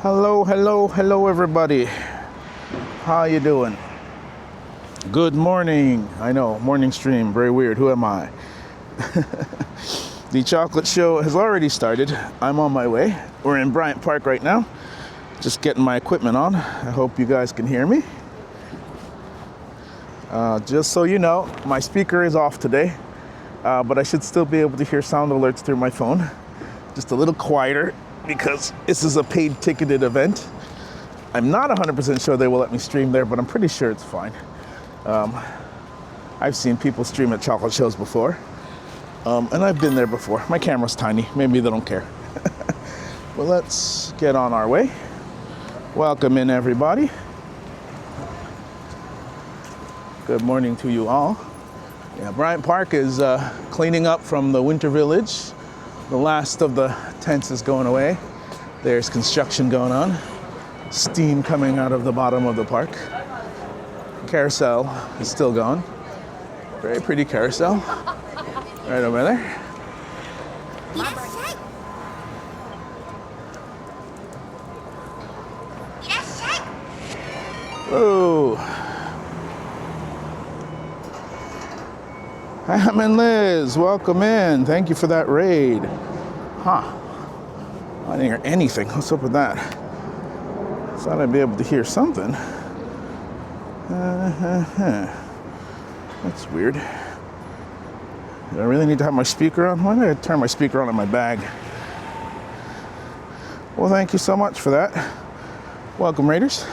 Hello, hello, hello everybody. How you doing? Good morning. I know, morning stream, very weird. Who am I? The chocolate show has already started. I'm on my way. We're in Bryant Park right now. Just getting my equipment on. I hope you guys can hear me. Just so you know, my speaker is off today, but I should still be able to hear sound alerts through my phone. Just a little quieter because this is a paid ticketed event. I'm not 100% sure they will let me stream there, but I'm pretty sure it's fine. I've seen people stream at chocolate shows before, and I've been there before. My camera's tiny, maybe they don't care. Well, let's get on our way. Welcome in, everybody. Good morning to you all. Yeah, Bryant Park is cleaning up from the Winter Village. The last of the tents is going away. There's construction going on. Steam coming out of the bottom of the park. Carousel is still going. Very pretty carousel. Right over there. Oh. Ham and Liz, welcome in. Thank you for that raid. Huh. I didn't hear anything. What's up with that? Thought I'd be able to hear something. That's weird. Do I really need to have my speaker on? Why did I turn my speaker on in my bag? Well, thank you so much for that. Welcome, Raiders.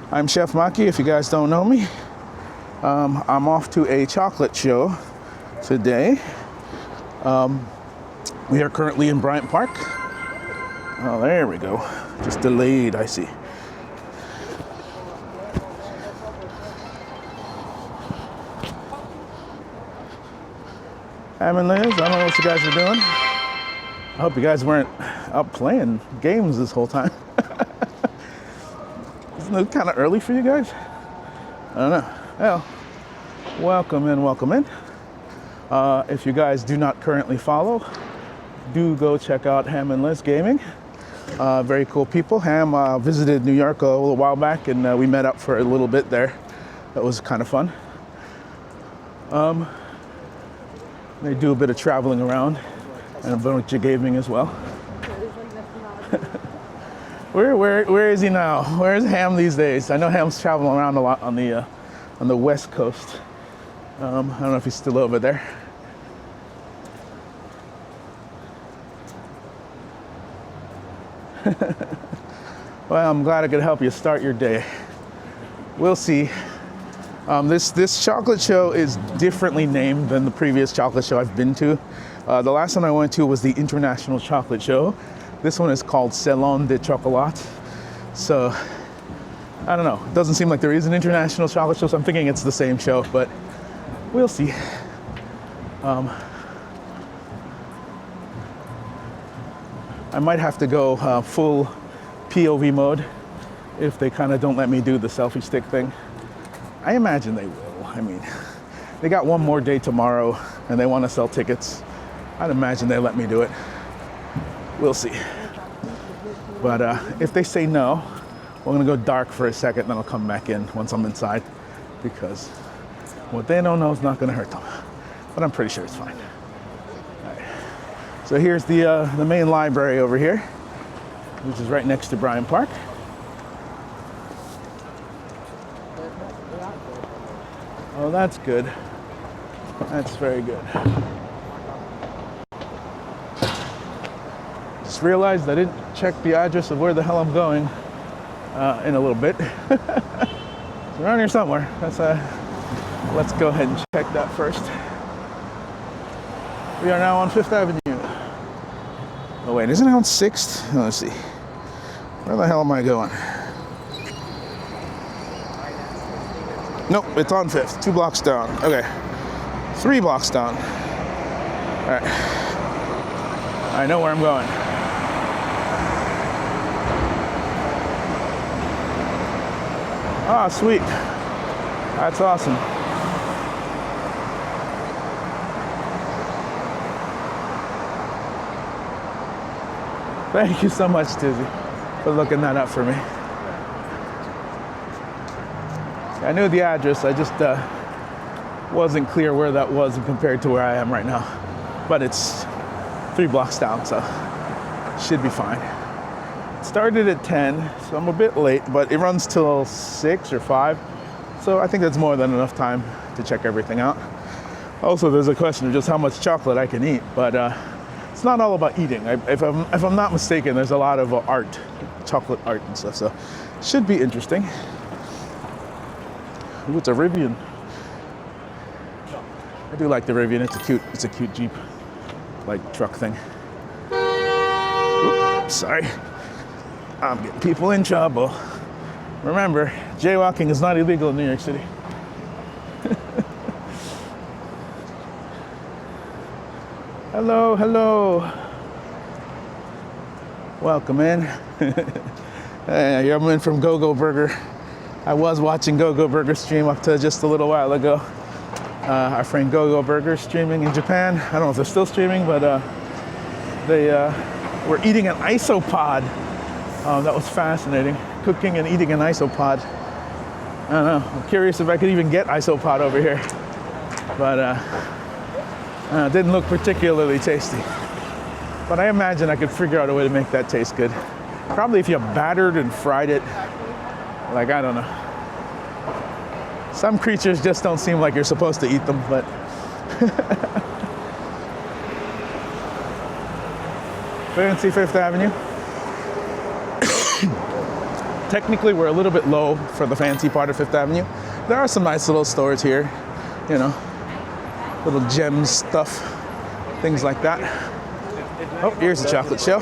I'm Chef Maki, if you guys don't know me. I'm off to a chocolate show today. We are currently in Bryant Park. Oh, there we go. Just delayed, I see. Ham and Liz, I don't know what you guys are doing. I hope you guys weren't up playing games this whole time. Isn't it kind of early for you guys? I don't know. Well, welcome in, welcome in. If you guys do not currently follow, do go check out Ham and Liz Gaming. Very cool people. Ham visited New York a little while back, and we met up for a little bit there. That was kind of fun. They do a bit of traveling around and a bunch of gaming as well. Where is he now? Where is Ham these days? I know Ham's traveling around a lot on the West Coast. I don't know if he's still over there. Well, I'm glad I could help you start your day. We'll see. This chocolate show is differently named than the previous chocolate show I've been to. The last one I went to was the International Chocolate Show. This one is called Salon Du Chocolate. So, I don't know. It doesn't seem like there is an international chocolate show, so I'm thinking it's the same show, but we'll see. I might have to go full POV mode if they kind of don't let me do the selfie stick thing. I imagine they will. I mean, they got one more day tomorrow and they want to sell tickets. I'd imagine they let me do it. We'll see. But if they say no, we're gonna go dark for a second, then I'll come back in once I'm inside, because what they don't know is not gonna hurt them. But I'm pretty sure it's fine. All right. So here's the main library over here, which is right next to Bryant Park. Oh, that's good. That's very good. Just realized I didn't check the address of where the hell I'm going in a little bit. It's around here somewhere. Let's go ahead and check that first. We are now on 5th Avenue. Oh wait, isn't it on 6th? Let's see. Where the hell am I going? Nope, it's on 5th. 2 blocks down. Okay. 3 blocks down. All right. I know where I'm going. Ah, sweet. That's awesome. Thank you so much, Tizzy, for looking that up for me. I knew the address, I just wasn't clear where that was compared to where I am right now. But it's 3 blocks down, so should be fine. It started at 10, so I'm a bit late, but it runs till 6 or 5. So I think that's more than enough time to check everything out. Also, there's a question of just how much chocolate I can eat, but it's not all about eating. If I'm not mistaken, there's a lot of art, chocolate art and stuff, so it should be interesting. Ooh, it's a Rivian. I do like the Rivian. It's a cute Jeep, like truck thing. Oops, sorry. I'm getting people in trouble. Remember, jaywalking is not illegal in New York City. Hello, hello. Welcome in. Hey, I'm in from Go-Go Burger. I was watching Go-Go Burger stream up to just a little while ago. Our friend Go-Go Burger streaming in Japan. I don't know if they're still streaming, but they were eating an isopod. That was fascinating. Cooking and eating an isopod. I don't know. I'm curious if I could even get isopod over here. But it didn't look particularly tasty. But I imagine I could figure out a way to make that taste good. Probably if you battered and fried it. Like, I don't know. Some creatures just don't seem like you're supposed to eat them, but. Fancy 5th Avenue. technically we're a little bit low for the fancy part of Fifth Avenue. There are some nice little stores here, you know, little gems stuff, things like that. Oh, here's the chocolate shell.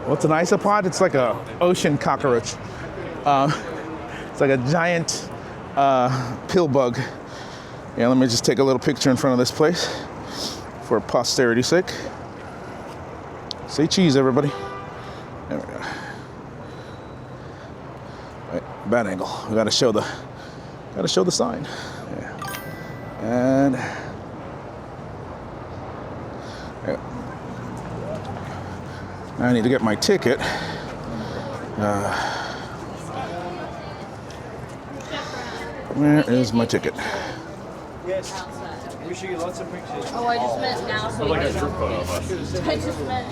What's an isopod? It's like a ocean cockroach. It's like a giant pill bug. Yeah, let me just take a little picture in front of this place for posterity's sake. Say cheese, everybody. There we go. Right, bad angle. We gotta show the sign. Yeah. And yeah. I need to get my ticket. Where is my ticket? Yes. We show you lots of pictures. Oh, I just meant now. So Like a group photo of us. I just meant.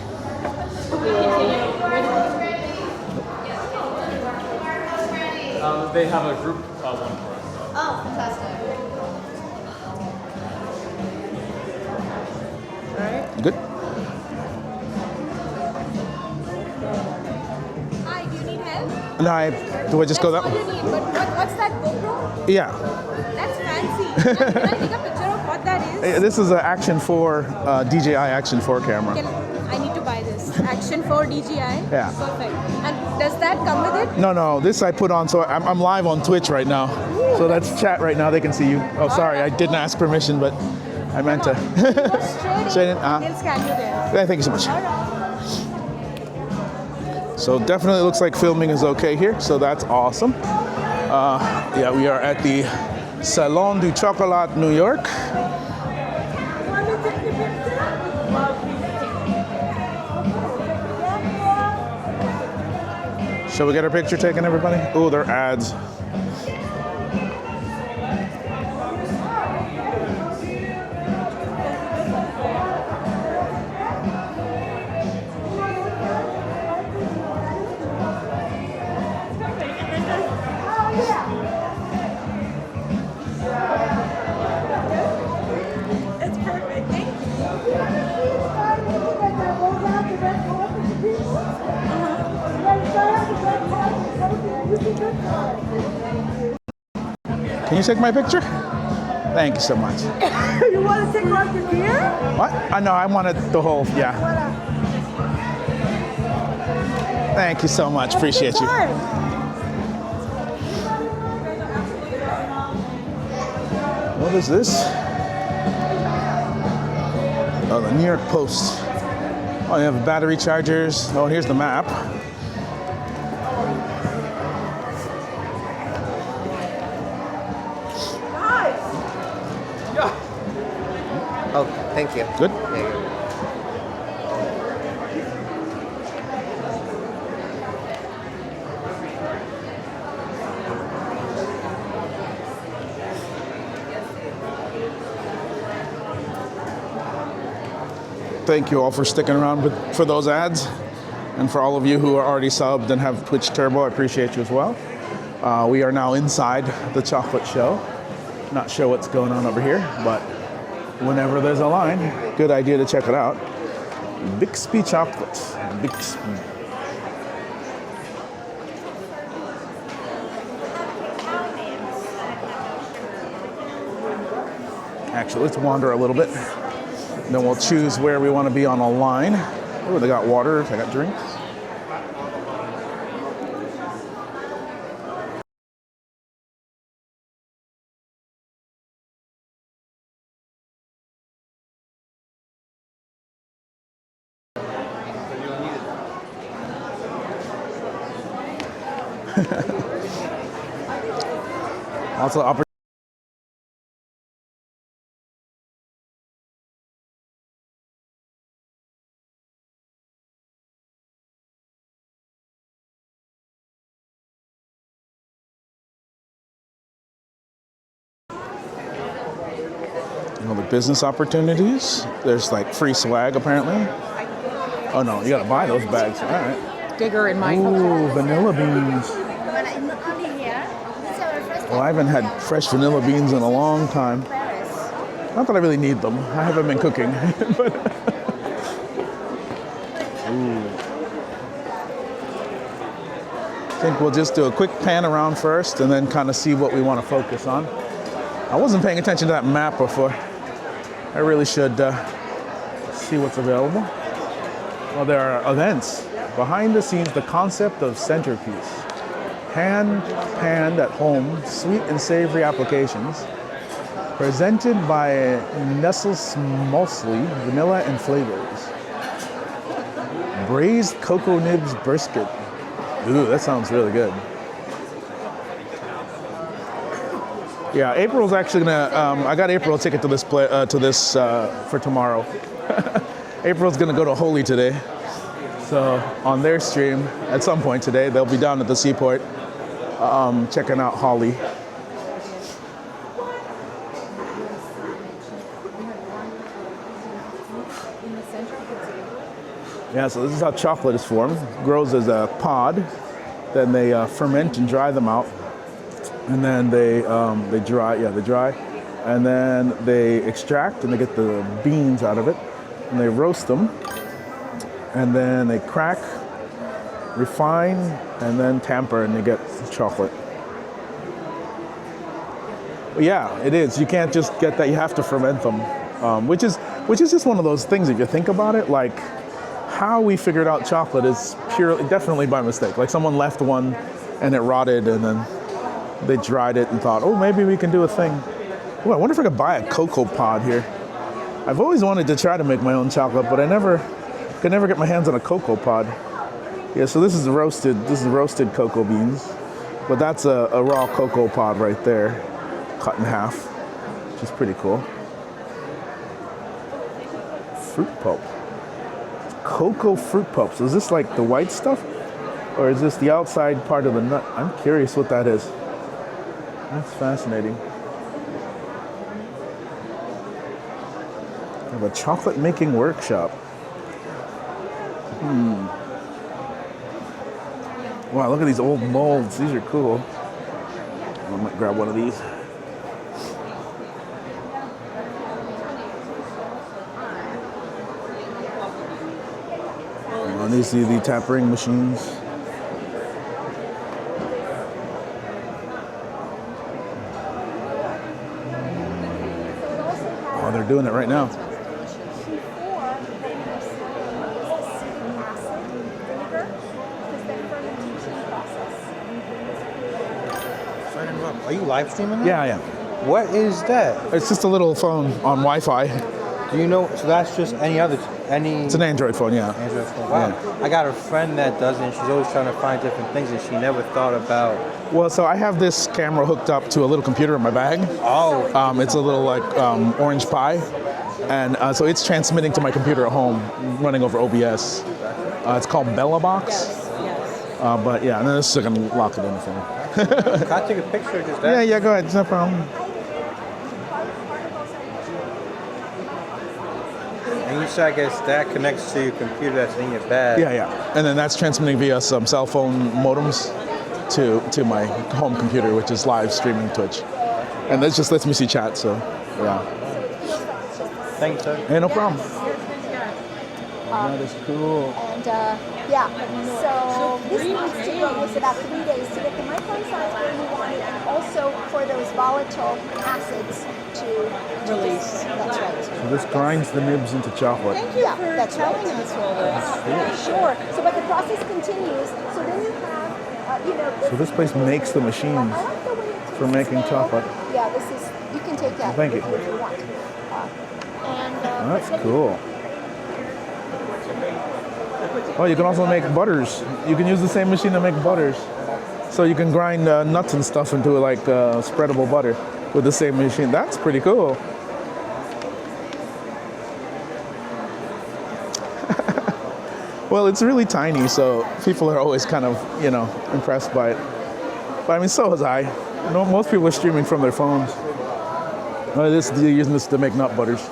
They have a group one for us. Oh, fantastic. Good. Hi, do you need help? No, do I just go that That's way? all you need, but what's that GoPro? Yeah. That's fancy. Can I take a picture of what that is? This is an Action 4, DJI Action 4 camera. I need to buy this. Action 4 DJI? Yeah. Perfect. And does that come with it? No, this I put on, so I'm live on Twitch right now. So that's chat right now, they can see you. Oh, sorry, I didn't ask permission, but I meant to. Go straight Straight in, in. They'll scan you there. Yeah, thank you so much. All right. So definitely looks like filming is okay here, so that's awesome. Yeah, we are at the Salon Du Chocolate, New York. Shall we get our picture taken, everybody? Oh, they're ads. It's perfect. Thank you. Can you take my picture? Thank you so much. You want to take off your gear? What? No, I wanted the whole, yeah. Thank you so much, appreciate you. What is this? Oh, the New York Post. Oh, you have battery chargers. Oh, here's the map. Oh, thank you. Good. There you go. Thank you all for sticking around for those ads. And for all of you who are already subbed and have Twitch Turbo, I appreciate you as well. We are now inside the chocolate show. Not sure what's going on over here, but whenever there's a line, good idea to check it out. Bixby Chocolate. Bixby. Actually, let's wander a little bit. Then we'll choose where we want to be on a line. Oh, they got water, they got drinks. Also, the business opportunities. There's like free swag apparently. Oh no, you gotta buy those bags. All right. Digger in my Ooh, vanilla beans. Well, I haven't had fresh vanilla beans in a long time. Not that I really need them. I haven't been cooking, but I think we'll just do a quick pan around first and then kind of see what we want to focus on. I wasn't paying attention to that map before. I really should see what's available. Well, there are events. Behind the scenes, the concept of centerpiece. Hand-panned at home, sweet and savory applications. Presented by Nestle Smolsley, vanilla and flavors. Braised cocoa nibs brisket. Ooh, that sounds really good. Yeah, April's actually gonna. I got April a ticket to this for tomorrow. April's gonna go to Holy today, so on their stream at some point today, they'll be down at the seaport, checking out Holly. Yeah, so this is how chocolate is formed. It grows as a pod, then they ferment and dry them out, and then they dry. Yeah, they dry, and then they extract and they get the beans out of it, and they roast them, and then they crack, refine, and then tamper, and they get chocolate. But yeah, it is. You can't just get that. You have to ferment them, which is just one of those things. If you think about it, like how we figured out chocolate is definitely by mistake. Like someone left one, and it rotted, and then they dried it and thought, oh, maybe we can do a thing. Oh, I wonder if I could buy a cocoa pod here. I've always wanted to try to make my own chocolate, but I could never get my hands on a cocoa pod. Yeah, so this is roasted cocoa beans, but that's a raw cocoa pod right there, cut in half, which is pretty cool. Fruit pulp. Cocoa fruit pulp. So is this like the white stuff? Or is this the outside part of the nut? I'm curious what that is. That's fascinating. I have a chocolate making workshop. Wow, look at these old molds. These are cool. I might grab one of these. And these are the tapping machines. Oh, they're doing it right now. Are you live streaming that? Yeah, I am. What is that? It's just a little phone on Wi-Fi. Do you know? So that's just any. It's an Android phone, yeah. Android phone. Wow. Yeah. I got a friend that does it, and she's always trying to find different things, and she never thought about. Well, so I have this camera hooked up to a little computer in my bag. Oh. It's a little like Orange Pi, and so it's transmitting to my computer at home, running over OBS. It's called BellaBox. Yes. But yeah, and then this is going to lock it in the phone. Can I take a picture of just that? Yeah, go ahead. No problem. And you said, I guess that connects to your computer that's in your bag. Yeah. And then that's transmitting via some cell phone modems to my home computer, which is live streaming Twitch. And that just lets me see chat, so yeah. Thank you, sir. Hey, no problem. That is cool. And yeah, so this needs to go with about 3 days to get the micron size where you want it, and also for those volatile acids to release. That's right. So this grinds the nibs into chocolate. Thank you for that's telling right. us all this. Sure. So, but the process continues. So then you have, So this place makes the machines I like the way it's for making chocolate. Yeah, this is. You can take that. Thank you. If you want. That's cool. Oh, you can also make butters. You can use the same machine to make butters. So you can grind nuts and stuff into like spreadable butter with the same machine. That's pretty cool. Well, it's really tiny, so people are always kind of, impressed by it. But I mean, so was I. Most people are streaming from their phones. They're using this to make nut butters.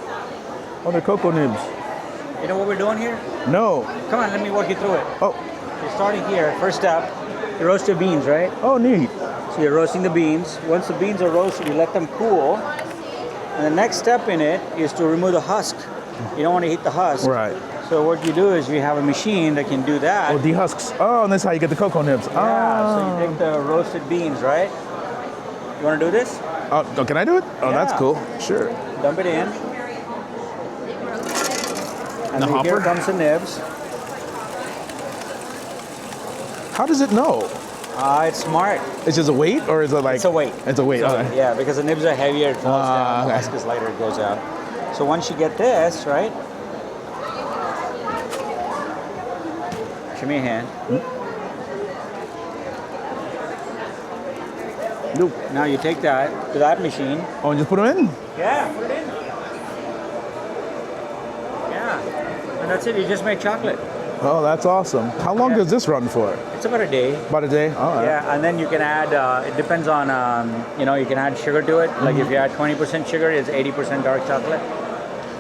Oh, they're cocoa nibs. You know what we're doing here? No. Come on, let me walk you through it. Oh. You're starting here. First step, you roast your beans, right? Oh, neat. So you're roasting the beans. Once the beans are roasted, you let them cool. And the next step in it is to remove the husk. You don't want to heat the husk. Right. So what you do is you have a machine that can do that. Oh, dehusks. Oh, and that's how you get the cocoa nibs. Yeah, so you take the roasted beans, right? You want to do this? Oh, can I do it? Oh, that's Yeah. cool. Sure. Dump it in. And The then here hopper? comes the nibs. How does it know? It's smart. It's just a weight, or is it like? It's a weight. It's a weight. So, Okay. yeah, because the nibs are heavier, it falls down. The okay. husk is lighter, it goes out. So once you get this, right? Show me a hand. Nope. Now you take that to that machine. Oh, and just put them in. Yeah, put it in. Yeah, and that's it. You just make chocolate. Oh, that's awesome. How long Yeah. does this run for? It's about a day. About a day. All right. Yeah, and then you can add. It depends on. You can add sugar to it. Like if you add 20% sugar, it's 80% dark chocolate.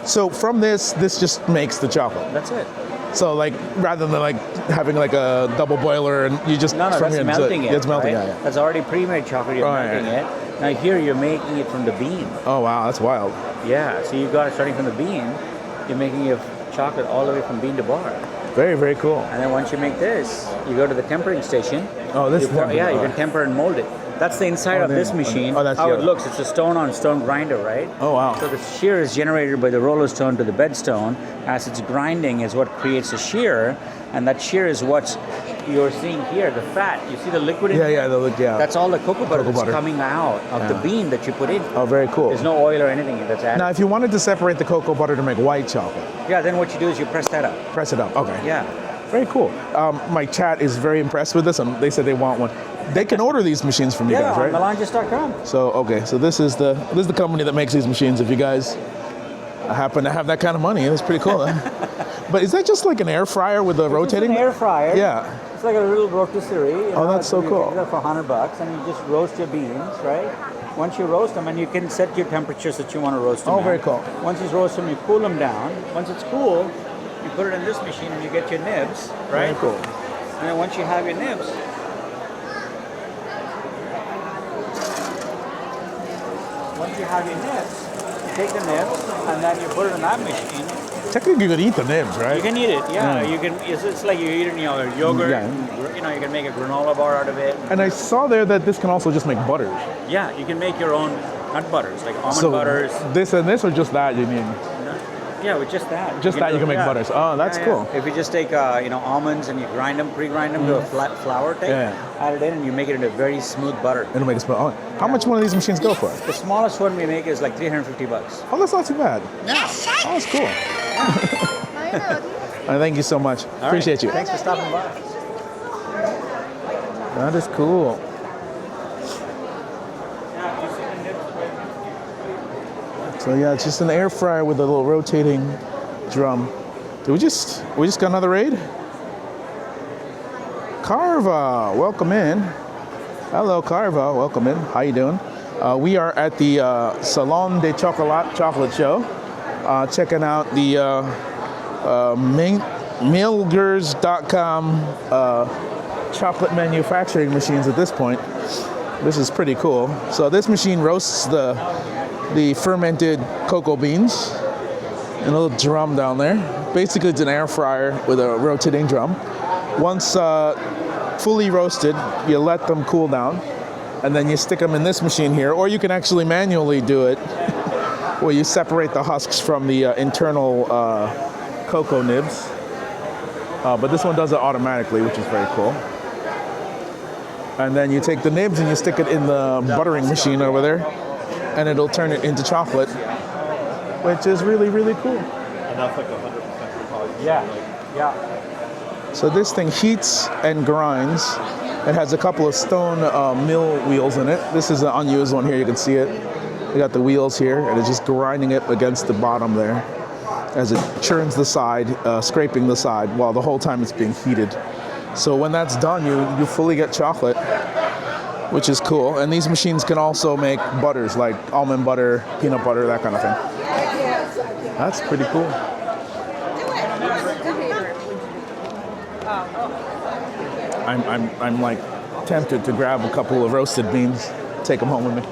So from this just makes the chocolate. That's it. So like rather than like having like a double boiler and you just No, from that's here, melting it. It's melting. right? Yeah, yeah. That's already pre-made chocolate. You're Right. melting it. Now here you're making it from the bean. Oh wow, that's wild. Yeah, so you got it starting from the bean. You're making your chocolate all the way from bean to bar. Very, very cool. And then once you make this, you go to the tempering station. Oh, this You is pour- tempering, yeah, you all can right. temper and mold it. That's the inside Oh, of this then- machine. oh, that's how the it other. looks. It's a stone-on-stone grinder, right? Oh wow. So the shear is generated by the roller stone to the bed stone. As it's grinding is what creates the shear, and that shear is what you're seeing here, the fat. You see the liquid in Yeah, here? yeah, yeah. That's all the cocoa butter Cocoa that's butter. coming out of the Yeah. bean that you put in. Oh, very cool. There's no oil or anything that's added. Now, if you wanted to separate the cocoa butter to make white chocolate, Yeah, then what you do is you press that up. press it up. Okay. Yeah. Very cool. My chat is very impressed with this, and they said they want one. They can order these machines from you Yeah, guys, on right? melanges.com. So okay, so this is the company that makes these machines. If you guys happen to have that kind of money, it's pretty cool. Huh? But is that just like an air fryer with a rotating? It's an air fryer. Yeah. It's like a little rotisserie. that's so cool. You get that for $100, and you just roast your beans, right? Once you roast them, and you can set your temperatures that you want to roast them. Oh, at. very cool. Once you roast them, you cool them down. Once it's cool, you put it in this machine, and you get your nibs, right? Very cool. And then once you have your nibs, you take the nibs, and then you put it in that machine. Technically, you could eat the nibs, right? You can eat it, yeah. Mm. You can. It's like you're eating your yogurt. Yeah. You can make a granola bar out of it. And I saw there that this can also just make butters. Yeah, you can make your own nut butters, like almond So butters. this and this, or just that you need? Yeah, with just that. Just that you can make yeah. butters. Oh, that's Yeah, cool. If you just take almonds and you grind them, pre-grind them to a flat flour type, Yeah. add it in, and you make it into very smooth butter. It'll make it smell. Oh, how much one of these machines go for? The smallest one we make is like $350. Oh, that's not too bad. Yeah. Oh, that's cool. Thank you so much. All right. Appreciate you. Thanks for stopping by. That is cool. So yeah, it's just an air fryer with a little rotating drum. Did we just got another raid? Carva, welcome in. Hello, Carva, welcome in. How you doing? We are at the Salon Du Chocolate chocolate show, checking out the Milgers.com chocolate manufacturing machines at this point. This is pretty cool. So this machine roasts the fermented cocoa beans in a little drum down there. Basically, it's an air fryer with a rotating drum. Once fully roasted, you let them cool down, and then you stick them in this machine here, or you can actually manually do it, where you separate the husks from the internal cocoa nibs. But this one does it automatically, which is very cool. And then you take the nibs and you stick it in the buttering machine over there, and it'll turn it into chocolate, which is really, really cool. And that's like 100% Yeah. So this thing heats and grinds. It has a couple of stone mill wheels in it. This is an unused one here, you can see it. You got the wheels here, and it's just grinding it against the bottom there as it churns the side, scraping the side, while the whole time it's being heated. So when that's done, you fully get chocolate, which is cool. And these machines can also make butters, like almond butter, peanut butter, that kind of thing. That's pretty cool. I'm like tempted to grab a couple of roasted beans, take them home with me.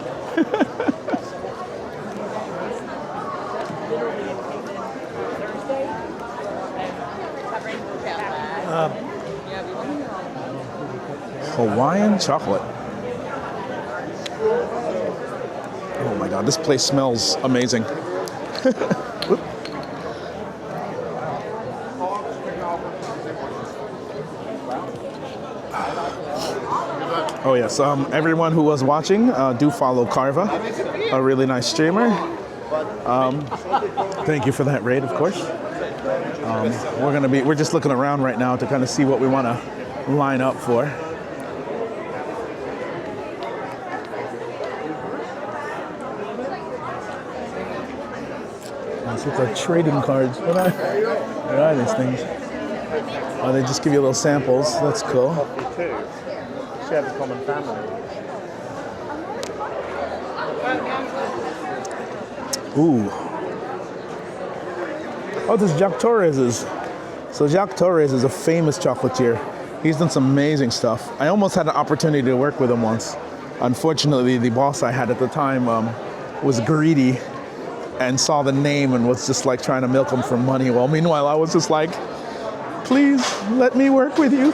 Hawaiian chocolate. Oh my God, this place smells amazing. Oh yes, everyone who was watching, do follow Carva, a really nice streamer. Thank you for that raid, of course. We're just looking around right now to kind of see what we want to line up for. These look like trading cards. What are these things? Oh, they just give you little samples. That's cool. Share the common family. Ooh. Oh, this is Jack Torres's. So Jack Torres is a famous chocolatier. He's done some amazing stuff. I almost had an opportunity to work with him once. Unfortunately, the boss I had at the time was greedy and saw the name and was just like trying to milk him for money. Well, meanwhile, I was just like, please let me work with you.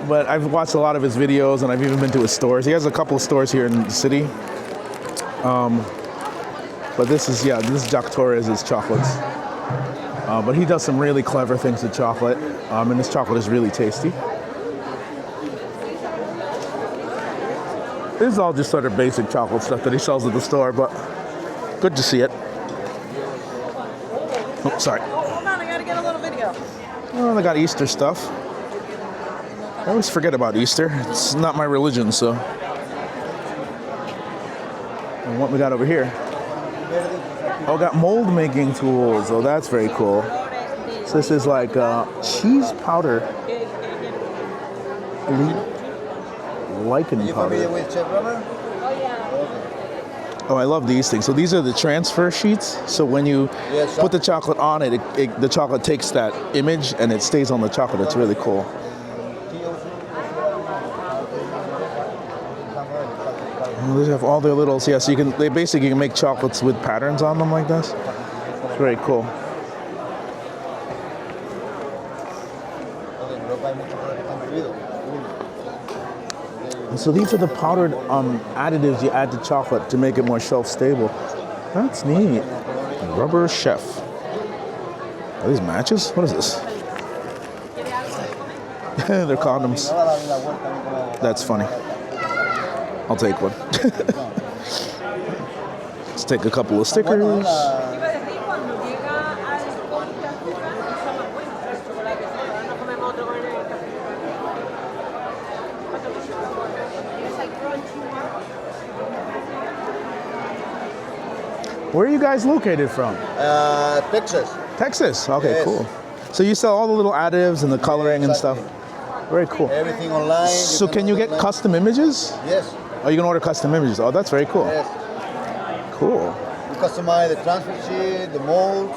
But I've watched a lot of his videos and I've even been to his stores. He has a couple of stores here in the city. But this is Jack Torres' chocolates. But he does some really clever things with chocolate. And this chocolate is really tasty. This is all just sort of basic chocolate stuff that he sells at the store, but good to see it. Oh, sorry. Hold on, I gotta get a little video. Oh, they got Easter stuff. I always forget about Easter. It's not my religion, so. And what we got over here? Oh, got mold making tools. Oh, that's very cool. So this is like cheese powder. Lichen powder. With Chef Robert? Oh, I love these things. So these are the transfer sheets. So when you put the chocolate on it, the chocolate takes that image and it stays on the chocolate. It's really cool. They have all their little, so they basically can make chocolates with patterns on them like this. It's very cool. And so these are the powdered additives you add to chocolate to make it more shelf stable. That's neat. Rubber Chef. Are these matches? What is this? They're condoms. That's funny. I'll take one. Let's take a couple of stickers. Where are you guys located from? Texas. Texas. Okay, Yes. cool. So you sell all the little additives and the coloring and stuff. Very cool. Everything online. So can you get custom images? Yes. Oh, you can order custom images. Oh, that's very cool. Yes. Cool. We customize the transfer sheet, the molds.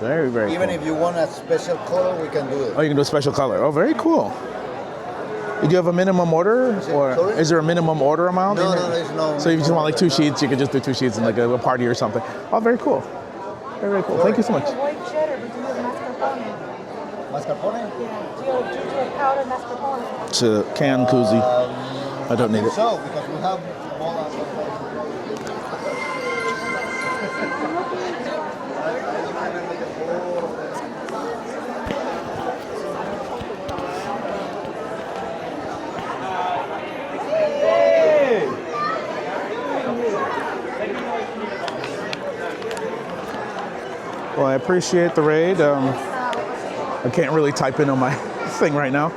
Very, very Even cool. if you want a special color, we can do it. Oh, you can do a special color. Oh, very cool. Do you have a minimum order, or Sorry? is there a minimum order amount? No, there's no. So if you just want like 2 sheets, you could just do 2 sheets in like a party or something. Oh, very cool. Very, very cool. Thank you so much. White cheddar, but do you have mascarpone? Mascarpone? Yeah. Do you have powdered mascarpone? It's a canned koozie. I don't need it. So, because we have more Well, I appreciate the raid. I can't really type in on my thing right now.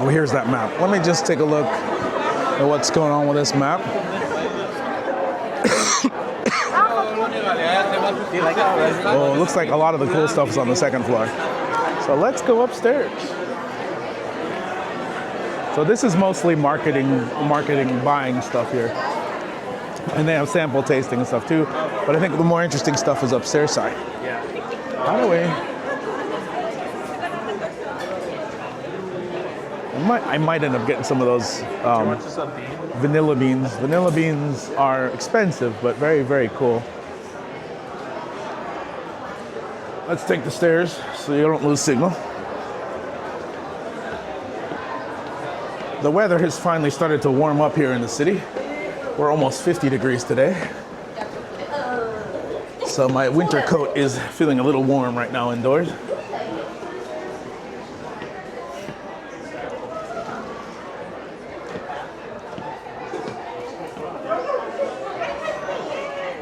Oh, here's that map. Let me just take a look at what's going on with this map. Oh, it looks like a lot of the cool stuff is on the second floor. So let's go upstairs. So this is mostly marketing, buying stuff here. And they have sample tasting and stuff too. But I think the more interesting stuff is upstairs side. By the way, I might end up getting some of those vanilla beans. Vanilla beans are expensive, but very, very cool. Let's take the stairs so you don't lose signal. The weather has finally started to warm up here in the city. We're almost 50 degrees today. So my winter coat is feeling a little warm right now indoors.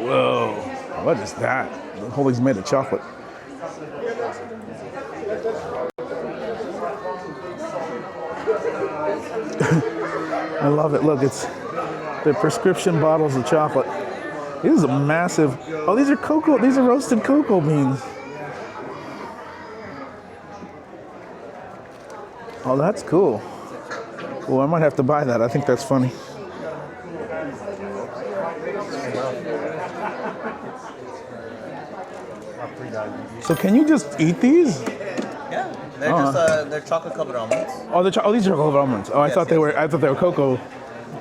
Whoa, what is that? The whole thing's made of chocolate. I love it. Look, it's the prescription bottles of chocolate. This is a massive. Oh, these are cocoa. These are roasted cocoa beans. Oh, that's cool. Oh, I might have to buy that. I think that's funny. So can you just eat these? Yeah, they're chocolate covered almonds. Oh, these are chocolate almonds. Oh, I thought they were. I thought they were cocoa.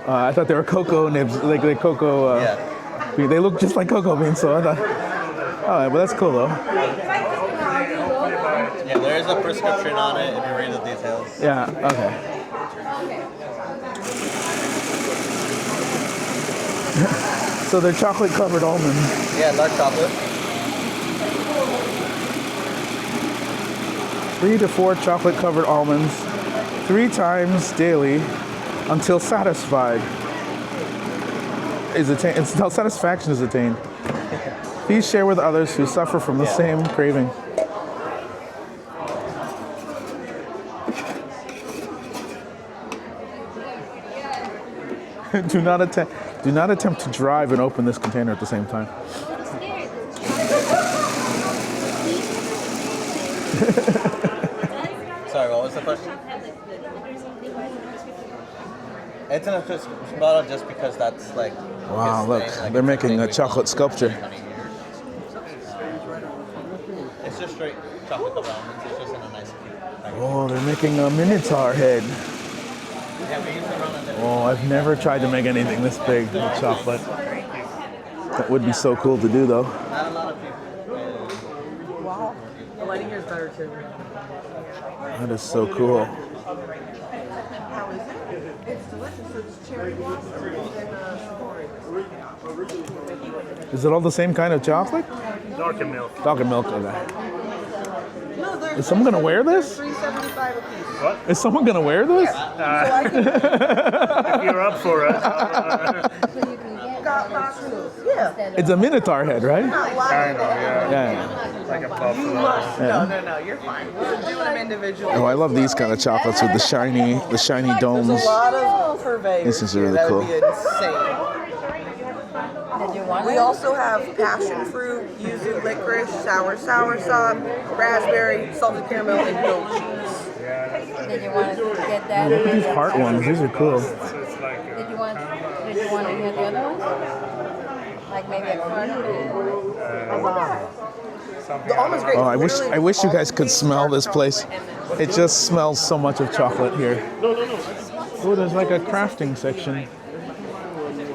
I thought they were cocoa nibs, like cocoa. Yeah. They look just like cocoa beans. So I thought. All right, well that's cool though. Yeah, there is a prescription on it if you read the details. Yeah. Okay. So they're chocolate covered almonds. Yeah, dark chocolate. 3 to 4 chocolate covered almonds, 3 times daily, until satisfied is attained. Until satisfaction is attained. Please share with others who suffer from the same craving. Do not attempt to drive and open this container at the same time. Sorry, what was the question? It's in a prescription bottle just because that's like. Wow, look, like they're making a chocolate sculpture. It's just straight chocolate covered almonds. It's just in a nice package. Oh, they're making a minotaur head. Yeah, we use it around a different. Oh, I've never tried to make anything this big with chocolate. That would be so cool to do, though. Not a lot of people. Wow. The lighting here is better too. That is so cool. How is it? It's delicious. It's cherry blossom and savory. Is it all the same kind of chocolate? Dark and milk. Dark milk, okay. No, they're Is someone gonna wear this? $3.75 a piece. What? Is someone gonna wear this? If you're up for it. Yeah. It's a minotaur head, right? Not I lying. know, yeah. Yeah. Like a buffalo. No, you're fine. We're doing them individually. Oh, I love these kind of chocolates with the shiny domes. There's a lot of purveyors. This is here. really That cool. would be insane. We also have passion fruit, yuzu licorice, sour soursop, raspberry, salted caramel, and goat cheese. Did you want to get that? Look at these heart ones. These are cool. It's like Did you want to get the other ones? Like maybe a carton? The almond's great. Oh, I wish you guys could smell this place. It just smells so much of chocolate here. Oh, there's like a crafting section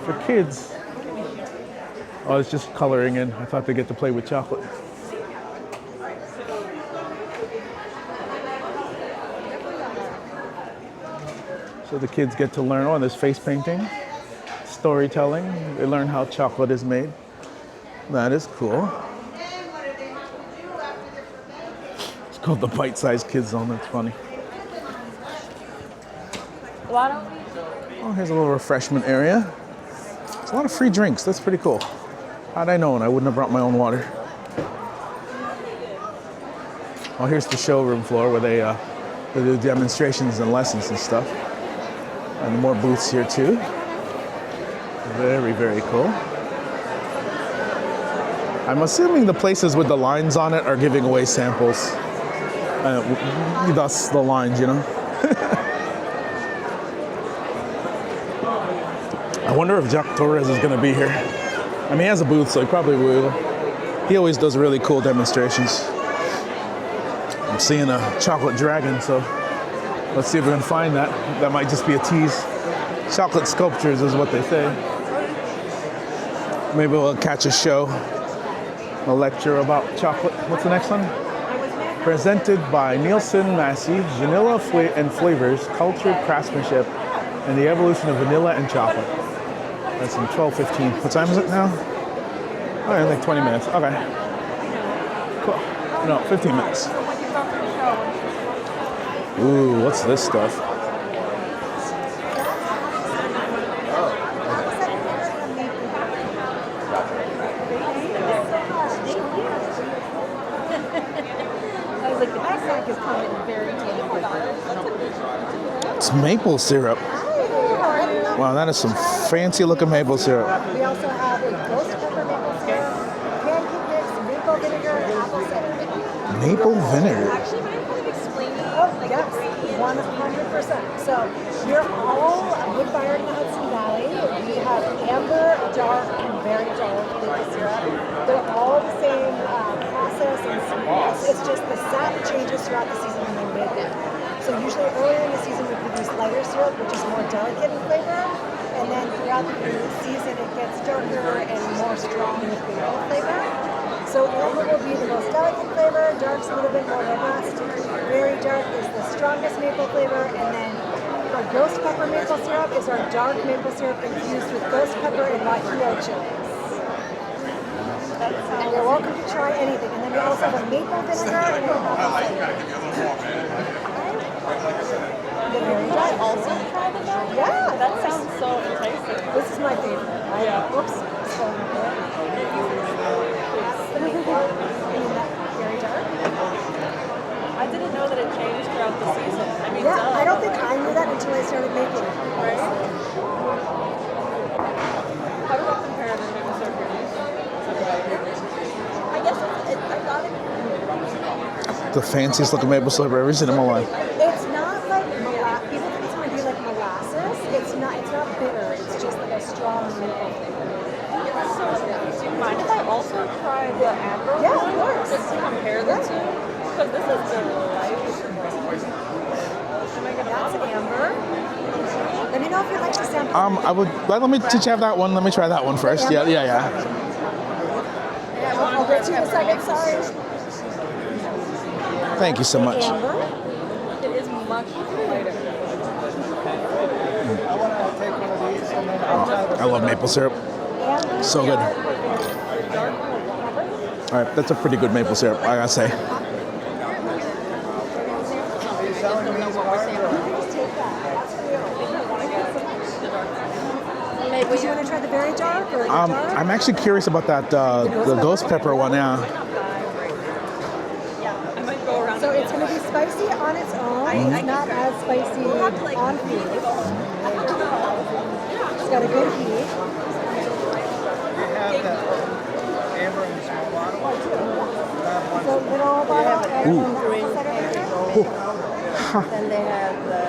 for kids. Oh, it's just coloring in. I thought they get to play with chocolate. So the kids get to learn, oh, there's face painting, storytelling. They learn how chocolate is made. That is cool. It's called the Bite-Sized Kids Zone. That's funny. Oh, here's a little refreshment area. There's a lot of free drinks. That's pretty cool. How'd I known? I wouldn't have brought my own water. Oh, here's the showroom floor where they do demonstrations and lessons and stuff. And more booths here too. Very, very cool. I'm assuming the places with the lines on it are giving away samples. Thus the lines, you know. I wonder if Jack Torres is going to be here. I mean, he has a booth, so he probably will. He always does really cool demonstrations. I'm seeing a chocolate dragon, so let's see if we can find that. That might just be a tease. Chocolate sculptures is what they say. Maybe we'll catch a show. a lecture about chocolate. What's the next one? Presented by Nielsen Massey, Vanilla and Flavors, Cultured Craftsmanship, and the Evolution of Vanilla and Chocolate. That's in 12:15. What time is it now? Oh, yeah, like 20 minutes. Okay. Cool. No, 15 minutes. Ooh, what's this stuff? It's maple syrup. Wow, that is some fancy looking maple syrup. We also have a ghost pepper maple syrup, pancake mix, maple vinegar, and apple cider. Maple vinegar. Actually, mind kind of explaining? Oh, yes, 100%. So we're all wood-fired in the Hudson Valley. We have amber, dark, and very dark maple syrup. They're all the same process and sweetness. It's just the sap changes throughout the season when they make it. So usually earlier in the season we produce lighter syrup, which is more delicate in flavor, and then throughout the season it gets darker and more strong with vanilla flavor. So amber will be the most delicate flavor, dark's a little bit more robust, very dark is the strongest maple flavor, and then our ghost pepper maple syrup is our dark maple syrup infused with ghost pepper and guajillo chilies. And you're welcome to try anything. And then we also have a maple vinegar and a apple cider. Can I also try the dark? Yeah. That sounds so enticing. This is my favorite. Whoops. Very dark. I didn't know that it changed throughout the season. I mean, Yeah, I don't think I knew that until I started making it. Right? How do I compare the maple syrup? I guess I thought it. The fanciest looking maple syrup I've ever seen in my life. It's not like molasses. People think it's going to be like molasses. It's not bitter. It's just like a strong maple flavor. Do you mind if I also try the amber Yeah, one? of course. Just to compare the two? Because this is delightful. That's amber. Let me know if you'd like to sample. I would let me just have that one. Let me try that one first. Yeah. I'll get to you in a second. Sorry. Thank you so much. Amber. It is much lighter. I love maple syrup. So good. All right, that's a pretty good maple syrup, I gotta say. Would you want to try the very dark or the dark? I'm actually curious about that the ghost pepper one. Yeah. So it's going to be spicy on its own. It's not as spicy on food. It's got a good heat. So little bottle and Then they have the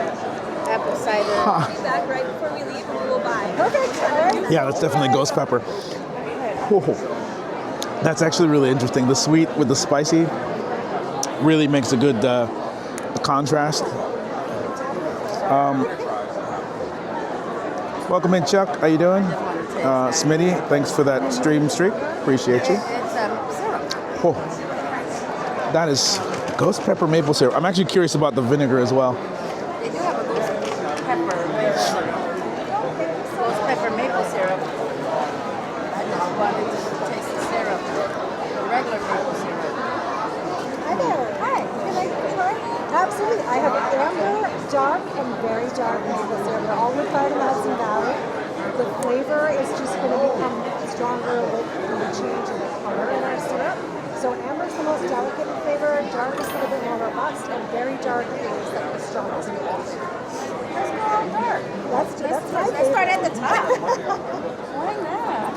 apple cider. Back right before we leave and we'll buy. perfect. All right. Yeah, that's definitely ghost pepper. Whoa. That's actually really interesting. The sweet with the spicy really makes a good contrast. Welcome in, Chuck. How you doing? Smitty, thanks for that stream streak. Appreciate you. It's syrup. Whoa. That is ghost pepper maple syrup. I'm actually curious about the vinegar as well. They do have a ghost pepper maple syrup. I just wanted to taste the syrup, the regular maple syrup. Hi there. Hi. Would you like to try? Absolutely. I have amber, dark, and very dark maple syrup. They're all wood-fired in the Hudson Valley. The flavor is just going to become stronger with the change in the color in our syrup. So amber is the most delicate in flavor, dark is a little bit more robust, and very dark is like the strongest maple syrup. Let's go all dark. That's my Let's start at the favorite. top. Why not?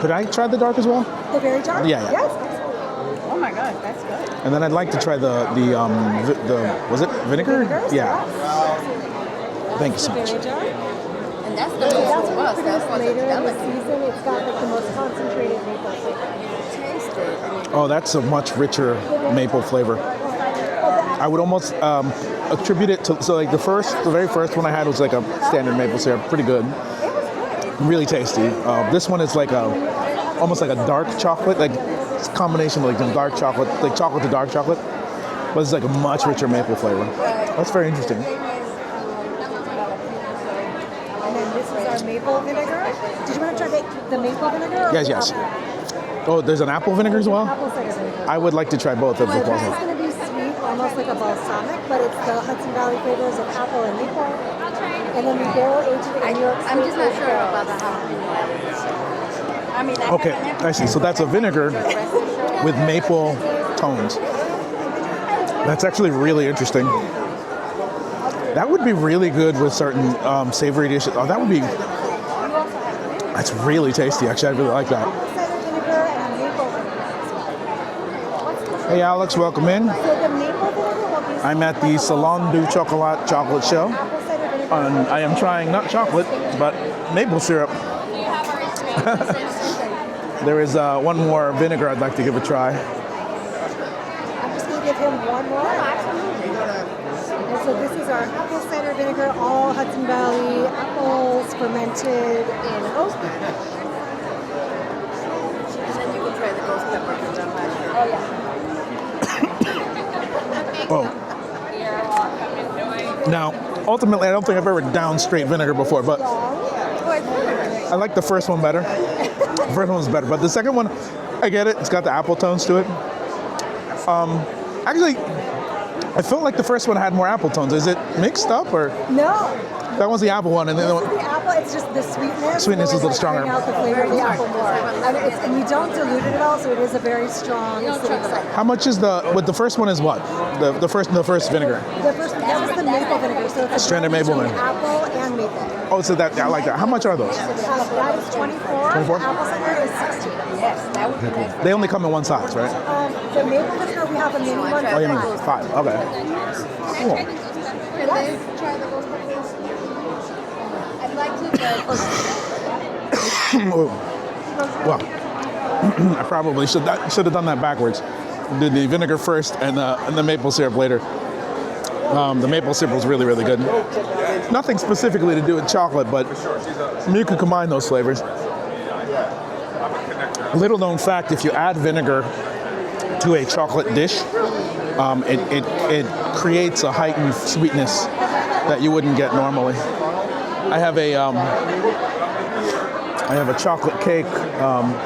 Could I try the dark as well? The very dark? Yeah. Yes, absolutely. Oh my gosh, that's good. And then I'd like to try the was it vinegar? Vinegars? Yeah. Yes. Thank you so The much. very dark. And that's the So most that's what robust. we That's produce what's later in the delicate. season. It's got like the most concentrated maple flavor. Taste it. Oh, that's a much richer maple flavor. Oh, the I would almost attribute it to, so like the very first one I had was like a standard maple syrup, pretty good, really tasty. This one is like almost like a dark chocolate, like it's a combination of like the dark chocolate, like chocolate to dark chocolate, but it's like a much richer maple flavor. That's very interesting. And then this is our maple vinegar. Did you want to try the maple vinegar? Or Yes, the yes. apple? Oh, there's an apple vinegar as well? Apple cider vinegar. I would like to try both if So this possible. is going to be sweet, almost like a balsamic, but it's the Hudson Valley flavors of apple and maple. And then we barrel aged it in New York I'm just not State sure barrels. about the jalapeno. I mean, I Okay, haven't I see. So that's a vinegar with maple tones. That's actually really interesting. That would be really good with certain savory dishes. Oh, that would be. That's really tasty. Actually, I really like that. Cider vinegar and maple vinegar. Hey, Alex, welcome in. So the maple vinegar will be I'm at the Salon Du Chocolate chocolate show. apple cider vinegar. And I am trying not chocolate, but maple syrup. There is one more vinegar I'd like to give a try. I'm just going to give him one more. And so this is our apple cider vinegar, all Hudson Valley apples fermented in oak. And then you can try the ghost pepper from them last year. Oh yeah. Oh. Now, ultimately, I don't think I've ever downed straight vinegar before, but I like the first one better. The first one's better, but the second one, I get it. It's got the apple tones to it. Actually, I felt like the first one had more apple tones. Is it mixed up or No. that one's the apple one, and then the This one, is the apple, it's just the sweetness. Sweetness is a little stronger. Bring out the flavor of the apple more. And you don't dilute it at all, so it is a very strong acidic cider. how much is the first one is what? The first vinegar. The first, that was the maple vinegar, so it's a Stranded blend maple between vinegar. apple and maple. Oh, so that I like that. How much are those? That is 24. 24? The apple cider is 16. Yes, that would be nice. They only come in one size, right? The maple vinegar, we have a mini one. Oh, you mean five? Okay. Cool. Can they try the ghost peppers? I'd like to, but Well, I probably should have done that backwards. Did the vinegar first and the maple syrup later. The maple syrup was really, really good. Nothing specifically to do with chocolate, but you could combine those flavors. Little known fact: if you add vinegar to a chocolate dish, it creates a heightened sweetness that you wouldn't get normally. I have a chocolate cake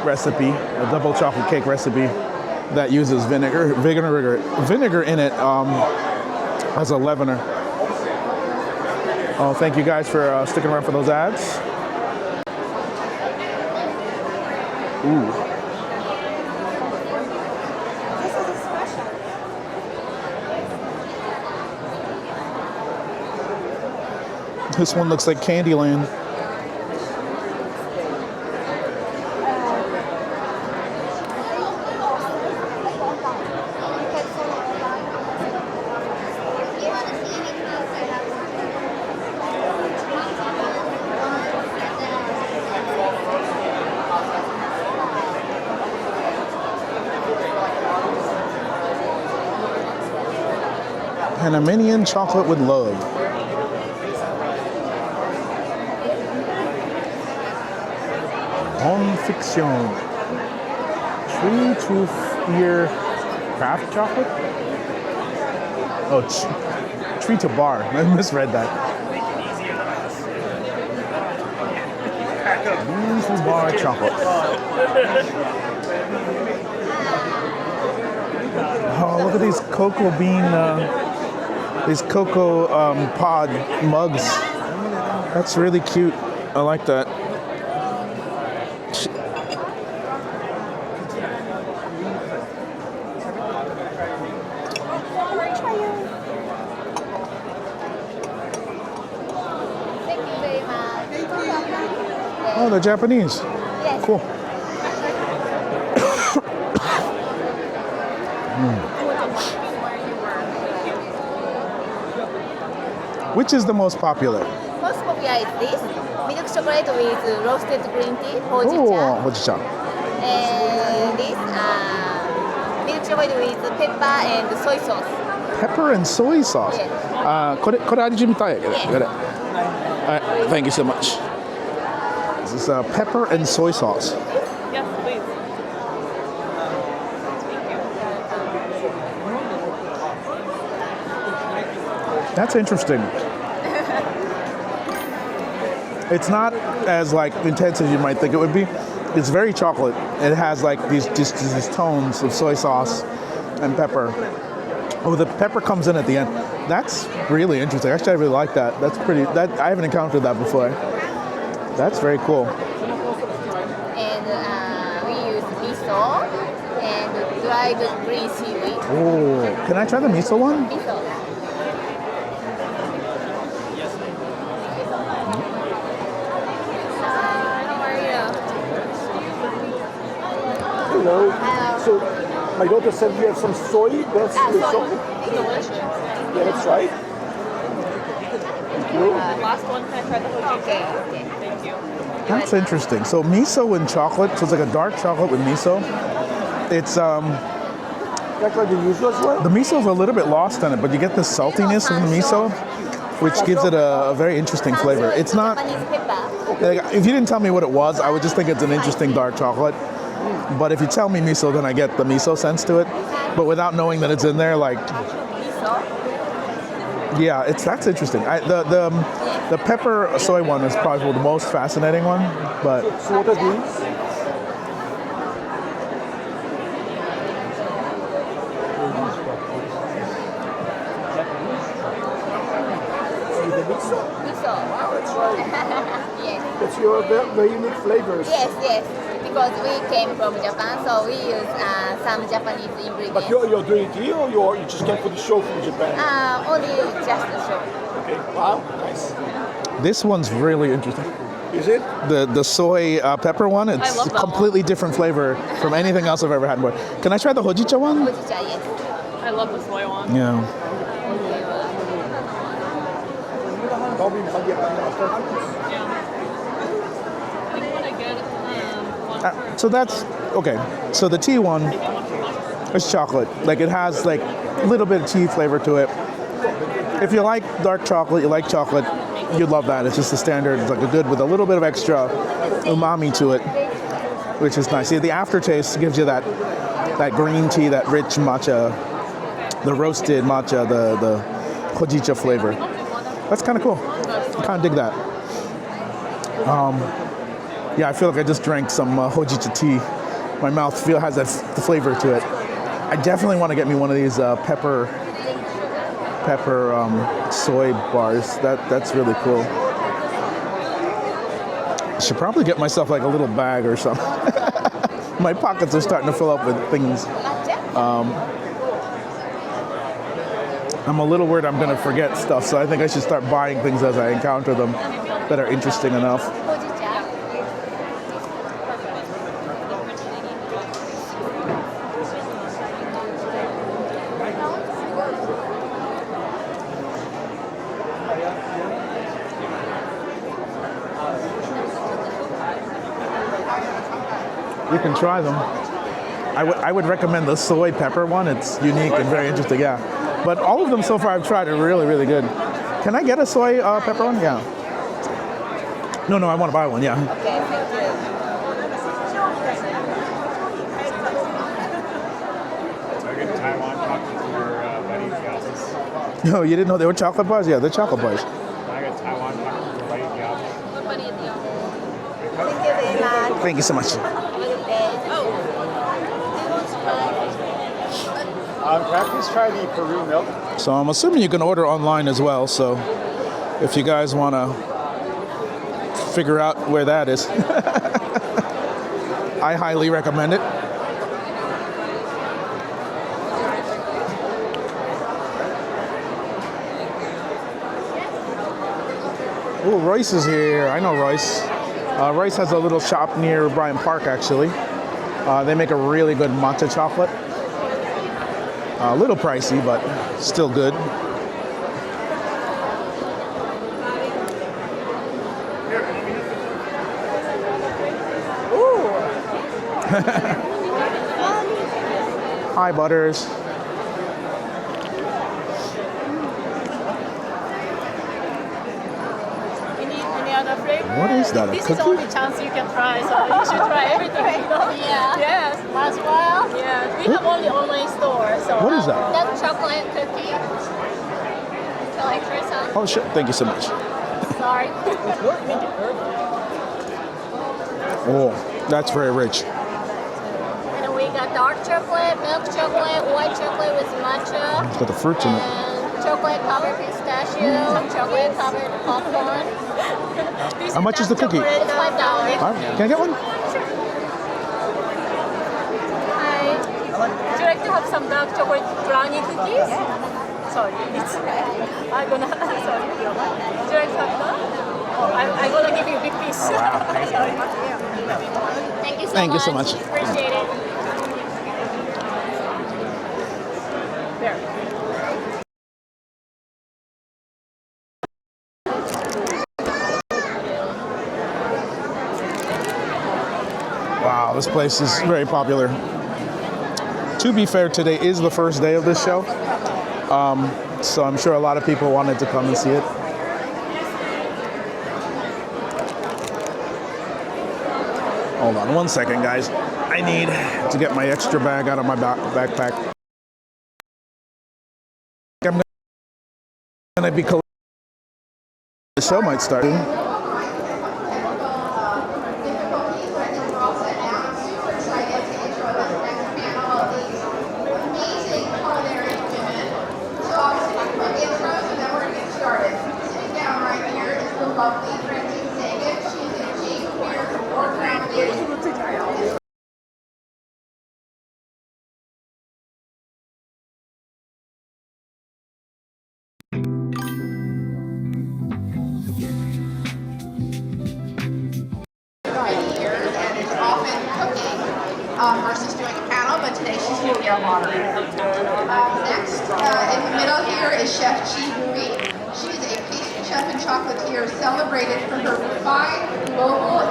recipe, a double chocolate cake recipe that uses vinegar in it as a leavener. Oh, thank you guys for sticking around for those ads. Ooh. This is a special. This one looks like Candyland. Panamanian chocolate with love. Bonne fiction. Tree to fear craft chocolate? Oh, tree to bar. I misread that. Tree to bar chocolate. Oh, look at these cocoa bean, these cocoa pod mugs. That's really cute. I like that. thank you very much. Oh, they're Japanese. Yes. Cool. Which is the most popular? Most popular is this milk chocolate with roasted green tea, Oh, hojicha, hojicha. and this milk chocolate with pepper and soy sauce. pepper and soy sauce. Yes. これ味見たいやけど。Got it. Alright, thank you so much. This is pepper and soy sauce. Yes, please. That's interesting. It's not as like intense as you might think it would be. It's very chocolate. It has like these tones of soy sauce and pepper. Oh, the pepper comes in at the end. That's really interesting. Actually, I really like that. That's pretty. That I haven't encountered that before. That's very cool. And we use miso and dried green seaweed. Oh, can I try the miso one? Miso. How are you? Hello. So, my daughter said you have some soy. That's the soy. Delicious. Yeah, that's right. Thank you. Last one, can I try the hojicha? Okay. Thank you. That's interesting. So miso and chocolate. So it's like a dark chocolate with miso. It's That's like the usual as well. the miso's a little bit lost on it, but you get the saltiness of the miso, which gives it a very interesting flavor. It's not. Japanese pepper. Like, if you didn't tell me what it was, I would just think it's an interesting dark chocolate. But if you tell me miso, then I get the miso sense to it. But without knowing that it's in there, like, Miso. yeah, that's interesting. The pepper soy one is probably the most fascinating one. But So what are these? Miso. Wow, that's right. Yes. That's your very unique flavors. Yes. Because we came from Japan, so we use some Japanese ingredients. But you're doing it here, or you just came for the show from Japan? Only just the show. Okay. Wow, nice. this one's really interesting. Is it? The soy pepper one, it's love a that completely different flavor from anything else I've ever had before. Can I try the hojicha one? Hojicha, yes. I love the soy one. Yeah. Probably Yeah. I want to get one for So that's okay. So the tea one is chocolate. Like it has like a little bit of tea flavor to it. If you like dark chocolate, you like chocolate, you'd love that. It's just the standard. It's like a good with a little bit of extra umami to it, which is nice. See, the aftertaste gives you that green tea, that rich matcha, the roasted matcha, the hojicha flavor. That's kind of cool. I kind of dig that. Yeah, I feel like I just drank some hojicha tea. My mouth has that flavor to it. I definitely want to get me one of these pepper soy bars. That's really cool. I should probably get myself like a little bag or something. My pockets are starting to fill up with things. I'm a little worried I'm going to forget stuff, so I think I should start buying things as I encounter them that are interesting enough. You can try them. I would recommend the soy pepper one. It's unique and very interesting, yeah. But all of them so far I've tried are really, really good. Can I get a soy pepper one? Yeah. No, I want to buy one, yeah. Okay, thank you. Taiwan chocolate for buddy's houses. No, you didn't know they were chocolate bars? Yeah, they're chocolate bars. I got Taiwan chocolate for buddy's house. Thank you very much. Thank you so much. Can I please try the Peru milk? So I'm assuming you can order online as well. So if you guys want to figure out where that is, I highly recommend it. Oh, Royce is here. I know Royce. Royce has a little shop near Bryant Park, actually. They make a really good matcha chocolate. A little pricey, but still good. Hi, Butters. banana flavor. What is that, a This cookie? is the only chance you can try, so you should try everything. You know? Yeah. Yes. As well. Yes. We have only online store, so. What is that? That's chocolate cookie. So like croissant. Oh, shit. Thank you so much. Sorry. Oh, that's very rich. And then we got dark chocolate, milk chocolate, white chocolate with matcha. It's got the fruits in it. And chocolate covered pistachio, chocolate covered popcorn. How much is the cookie? It's $5. Can I get one? Hi. Would you like to have some dark chocolate brownie cookies? Sorry, it's. I'm gonna. Sorry. Would you like to have that? Oh, I'm gonna give you a big piece. Sorry. Thank you so much. Thank you so much. Appreciate it. There. Wow, this place is very popular. To be fair, today is the first day of this show. So I'm sure a lot of people wanted to come and see it. Hold on one second, guys. I need to get my extra bag out of my backpack. I'm gonna be collecting. The show might start. Versus doing a panel, but today she's doing our moderator. Next, in the middle here is Chef Chi Hui. She is a pastry chef and chocolatier celebrated for her refined, global,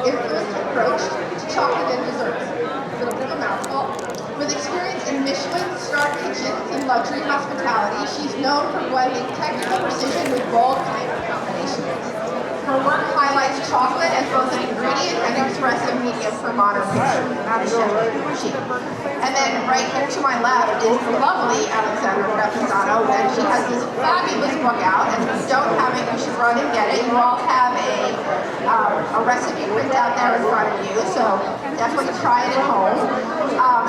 influenced approach to chocolate and desserts. A little bit of a mouthful. With experience in Michelin-star kitchens and luxury hospitality, she's known for blending technical precision with bold flavor combinations. Her work highlights chocolate as both an ingredient and expressive medium for modern pastry. And then right here to my left is the lovely Alexandra Reposado, and she has this fabulous book out, and if you don't have it, you should run and get it. You all have a recipe print out there in front of you, so definitely try it at home.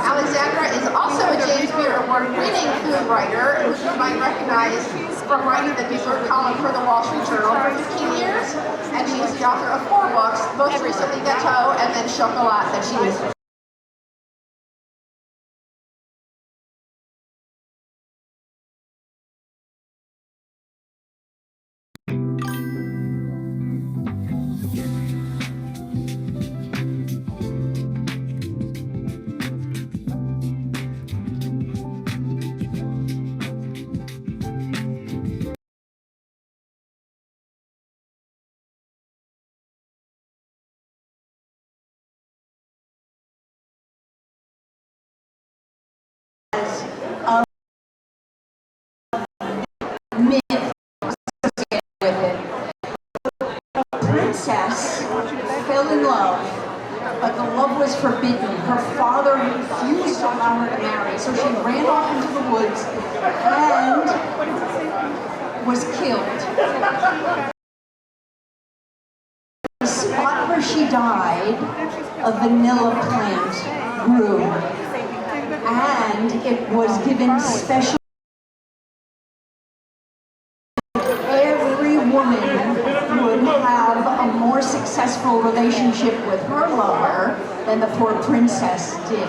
Alexandra is also a James Beard Award-winning food writer, which you might recognize from writing the dessert column for the Wall Street Journal for 15 years, and she's the author of 4 books, most recently Gâteau and then Chocolat that she was. Princess fell in love, but the love was forbidden. Her father refused to allow her to marry, so she ran off into the woods and was killed. The spot where she died, a vanilla plant grew, and it was given special. Every woman would have a more successful relationship with her lover than the poor princess did.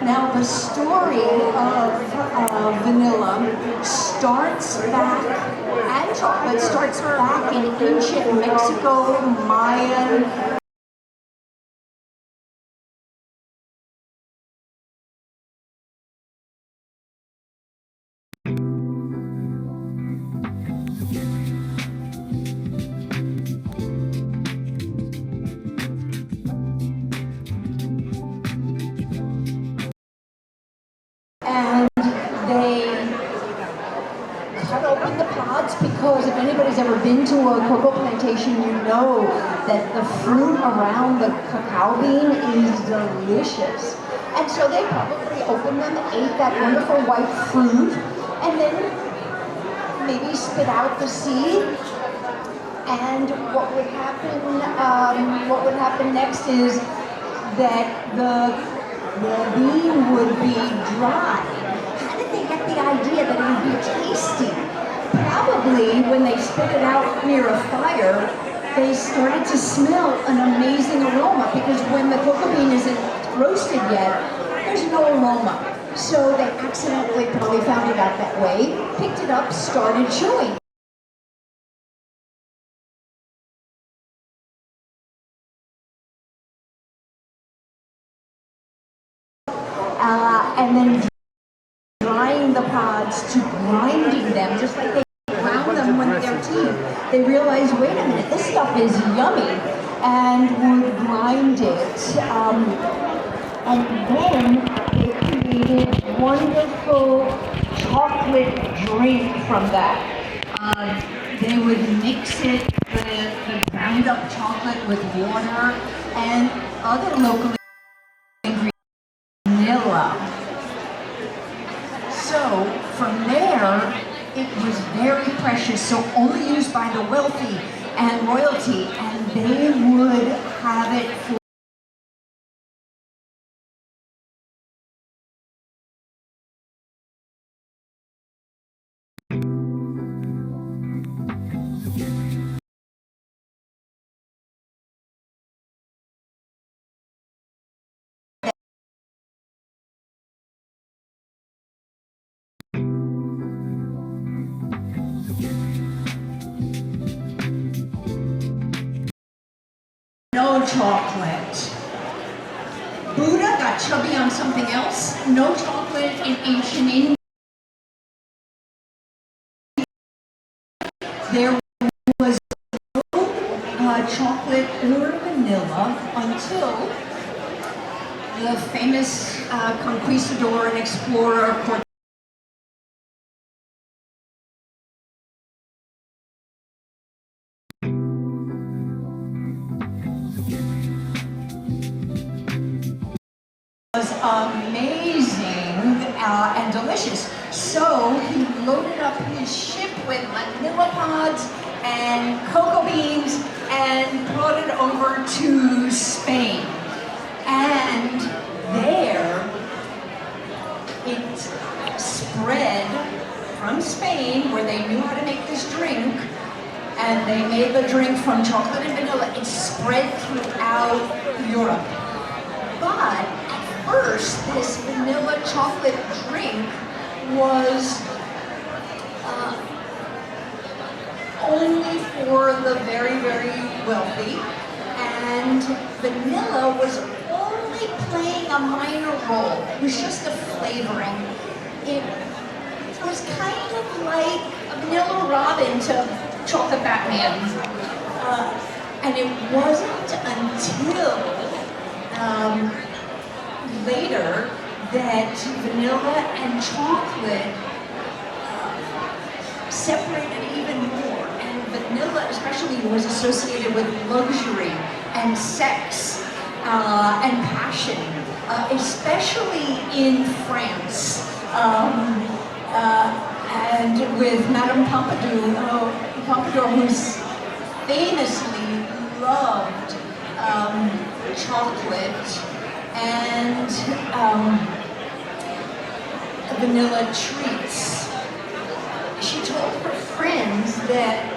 Now the story of vanilla starts back, and chocolate starts back in ancient Mexico, Mayan, and they cut open the pods because because if anybody's ever been to a cocoa plantation, you know that the fruit around the cacao bean is delicious. And so they probably opened them, ate that wonderful white fruit, and then maybe spit out the seed. And what would happen next is that the bean would be dry. How did they get the idea that it would be tasty? Probably when they spit it out near a fire, they started to smell an amazing aroma, because when the cocoa bean isn't roasted yet, there's no aroma. So they accidentally probably found it out that way, picked it up, started chewing. And then drying the pods to grinding them, just like they ground them with their teeth. They realized, wait a minute, this stuff is yummy, and would grind it. And then they created wonderful chocolate drink from that. They would mix it, the ground up chocolate with water and other local ingredients, vanilla. So from there, it was very precious, so only used by the wealthy and royalty, and they would have it for no chocolate. Buddha got chubby on something else. No chocolate in ancient India. There was no chocolate or vanilla until the famous conquistador and explorer Cortez. Was amazing and delicious. So he loaded up his ship with vanilla pods and cocoa beans and brought it over to Spain. And there it spread from Spain, where they knew how to make this drink, and they made the drink from chocolate and vanilla. It spread throughout Europe. But first, this vanilla chocolate drink was only for the very, very wealthy, and vanilla was only playing a minor role. It was just a flavoring. It was kind of like a vanilla Robin to chocolate Batman. And it wasn't until later that vanilla and chocolate separated even more, and vanilla especially was associated with luxury and sex and passion, especially in France, and with Madame Pompadour, who's famously loved chocolate and vanilla treats. She told her friends that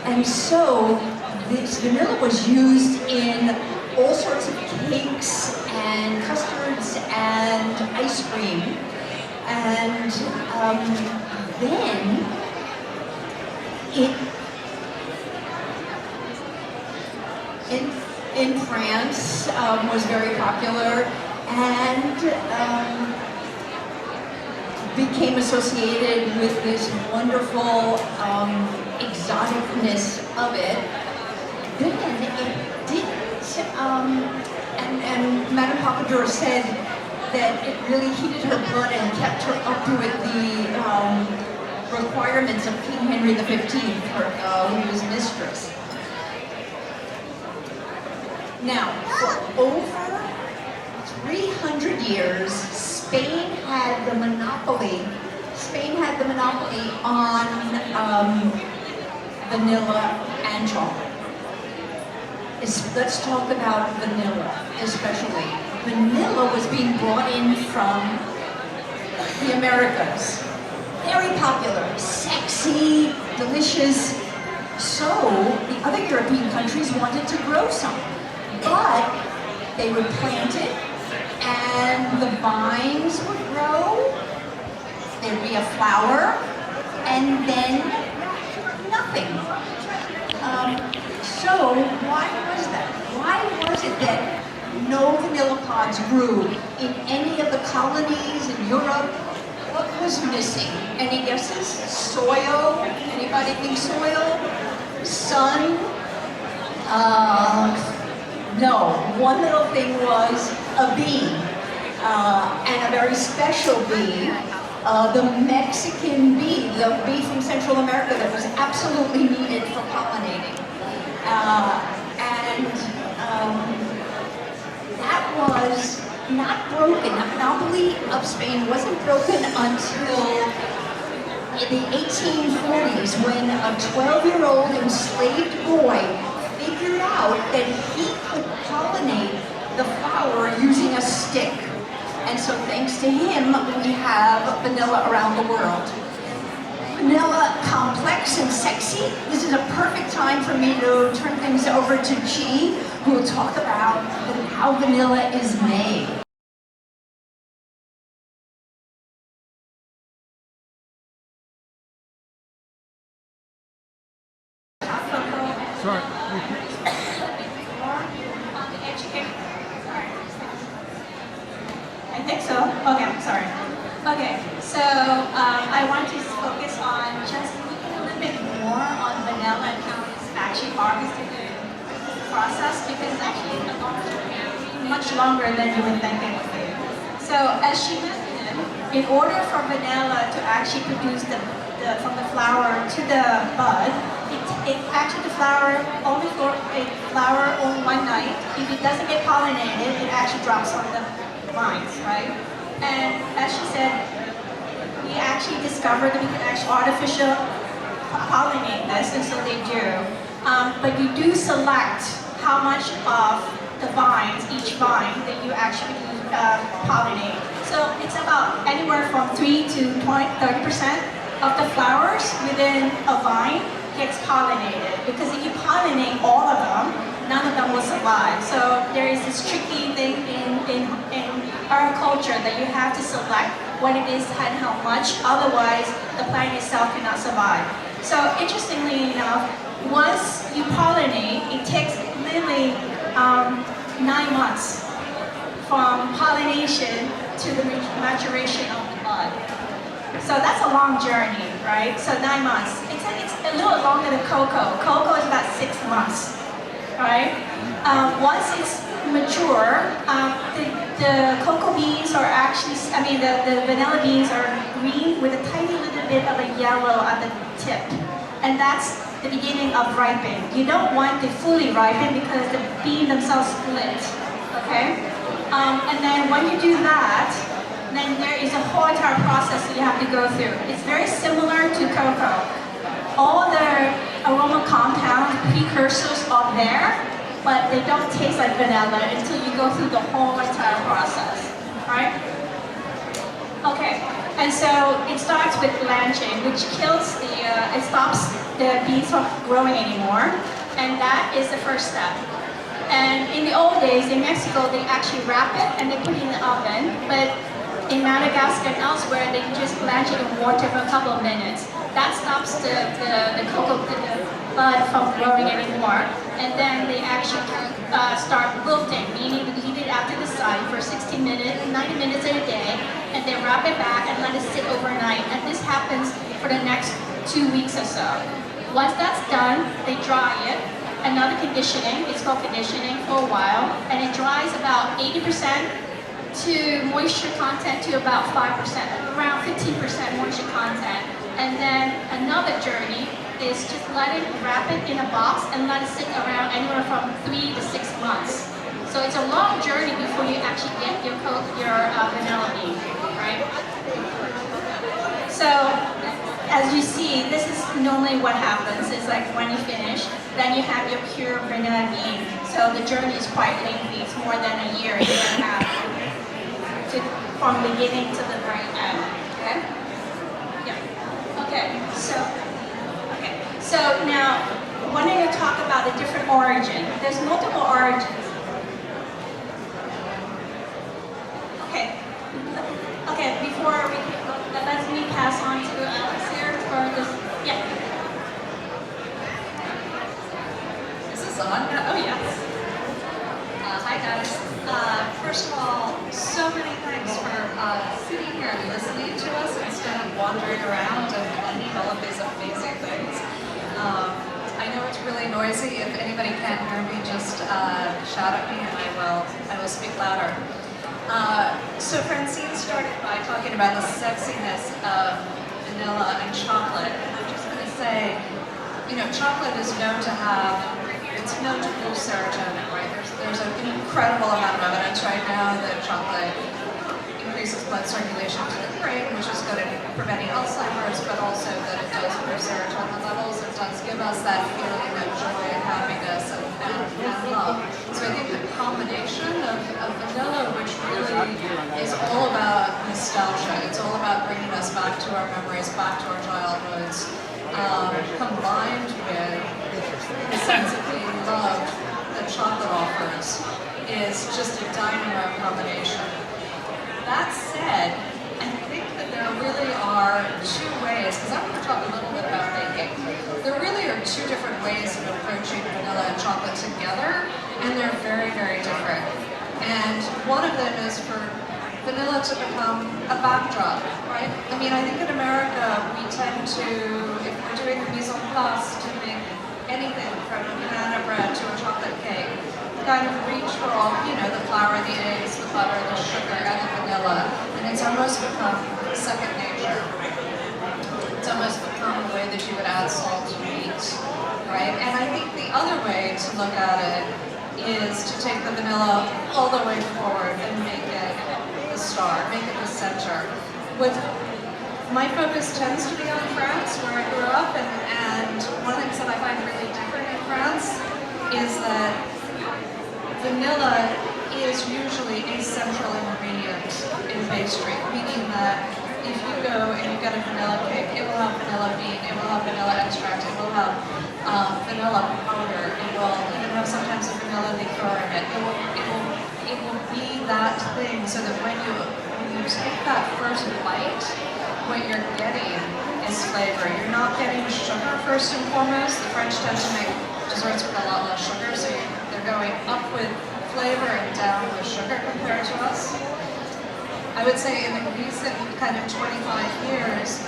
and so this vanilla was used in all sorts of cakes and custards and ice cream, and then in France was very popular and became associated with this wonderful exoticness of it. Then it didn't and Madame Pompadour said that it really heated her blood and kept her up with the requirements of King Henry XV, who was mistress. Now, for over 300 years, Spain had the monopoly on vanilla and chocolate. Let's talk about vanilla, especially. Vanilla was being brought in from the Americas. Very popular, sexy, delicious. So the other European countries wanted to grow some, but they would plant it and the vines would grow. There'd be a flower and then nothing. So why was that? Why was it that no vanilla pods grew in any of the colonies in Europe? What was missing? Any guesses? Soil? Anybody think soil? Sun? No. One little thing was a bee, and a very special bee. The Mexican bee, the bee from Central America that was absolutely needed for pollinating. That was not broken. The monopoly of Spain wasn't broken until in the 1840s when a 12-year-old enslaved boy figured out that he could pollinate the flower using a stick. And so thanks to him, we have vanilla around the world. Vanilla, complex and sexy. This is a perfect time for me to turn things over to Chi, who will talk about how vanilla is made. Sorry. I think so. Okay, I'm sorry. Okay, so I want to focus on just looking a little bit more on vanilla and how it's actually harvested in the process, because it's actually much longer than you would think it would be. So as she mentioned, in order for vanilla to actually produce from the flower to the bud, actually the flower only for a flower on one night. If it doesn't get pollinated, it actually drops on the vines, right? And as she said, we actually discovered that we can actually artificial pollinate this, and so they do. But you do select how much of the vines, each vine, that you actually pollinate. So it's about anywhere from 3 to 30% of the flowers within a vine gets pollinated. Because if you pollinate all of them, none of them will survive. So there is this tricky thing in our culture that you have to select what it is and how much, otherwise the plant itself cannot survive. So interestingly enough, once you pollinate, it takes literally 9 months from pollination to the maturation of the bud. So that's a long journey, right? So 9 months. It's a little longer than cocoa. Cocoa is about 6 months, right? Once it's mature, the cocoa beans are actually, the vanilla beans are green with a tiny little bit of a yellow at the tip. And that's the beginning of ripening. You don't want it fully ripen because the bean themselves split, okay? And then when you do that, then there is a whole entire process that you have to go through. It's very similar to cocoa. All the aroma compounds, precursors are there, but they don't taste like vanilla until you go through the whole entire process, right? Okay, and so it starts with blanching, which kills it stops the beans from growing anymore, and that is the first step. And in the old days, in Mexico, they actually wrap it and they put it in the oven, but in Madagascar and elsewhere, they just blanch it in water for a couple of minutes. That stops the cocoa, the bud from growing anymore. And then they actually start wilting, meaning they heat it out to the sun for 60 minutes, 90 minutes in a day, and they wrap it back and let it sit overnight. And this happens for the next 2 weeks or so. Once that's done, they dry it, another conditioning. It's called conditioning for a while, and it dries about 80% to moisture content to about 5%, around 15% moisture content. And then another journey is just wrap it in a box and let it sit around anywhere from 3 to 6 months. So it's a long journey before you actually get your vanilla bean, right? So as you see, this is normally what happens. It's like when you finish, then you have your pure vanilla bean. So the journey is quite lengthy. It's more than a year you can have from beginning to the very end. Okay? Yeah. Okay. So now I wanted to talk about the different origin. There's multiple origins. Okay, before let me pass on to Alex here for this. Yeah. Is this on? Oh, yes. Hi, guys. First of all, so many thanks for sitting here and listening to us instead of wandering around and learning all of these amazing things. I know it's really noisy. If anybody can't hear me, just shout at me and I will speak louder. So Francine started by talking about the sexiness of vanilla and chocolate, and I'm just going to say, you know, chocolate is known to boost serotonin, right? There's an incredible amount of evidence right now that chocolate increases blood circulation to the brain, which is good at preventing Alzheimer's, but also that it does boost serotonin levels. It does give us that feeling of joy and happiness and love. So I think the combination of vanilla, which really is all about nostalgia, it's all about bringing us back to our memories, back to our childhoods, combined with the sense of being loved that chocolate offers, is just a dynamo combination. That said, I think that there really are two ways, because I want to talk a little bit about baking. There really are two different ways of approaching vanilla and chocolate together, and they're very, very different. And one of them is for vanilla to become a backdrop, right? I mean, I think in America, we tend to, if we're doing the mise en place, to make anything from a banana bread to a chocolate cake, kind of reach for all, you know, the flour, the eggs, the butter, the sugar, and the vanilla, and it's almost become second nature. It's almost become a way that you would add salt to meat, right? And I think the other way to look at it is to take the vanilla all the way forward and make it the star, make it the center. My focus tends to be on France, where I grew up, and one of the things that I find really different in France is that vanilla is usually a central ingredient in pastry, meaning that if you go and you get a vanilla cake, it will have vanilla bean, it will have vanilla extract, it will have vanilla powder, it will even have sometimes a vanilla liqueur in it. It will be that thing, so that when you take that first bite, what you're getting is flavor. You're not getting sugar first and foremost. The French tend to make desserts with a lot less sugar, so they're going up with flavor and down with sugar compared to us. I would say in the recent kind of 25 years,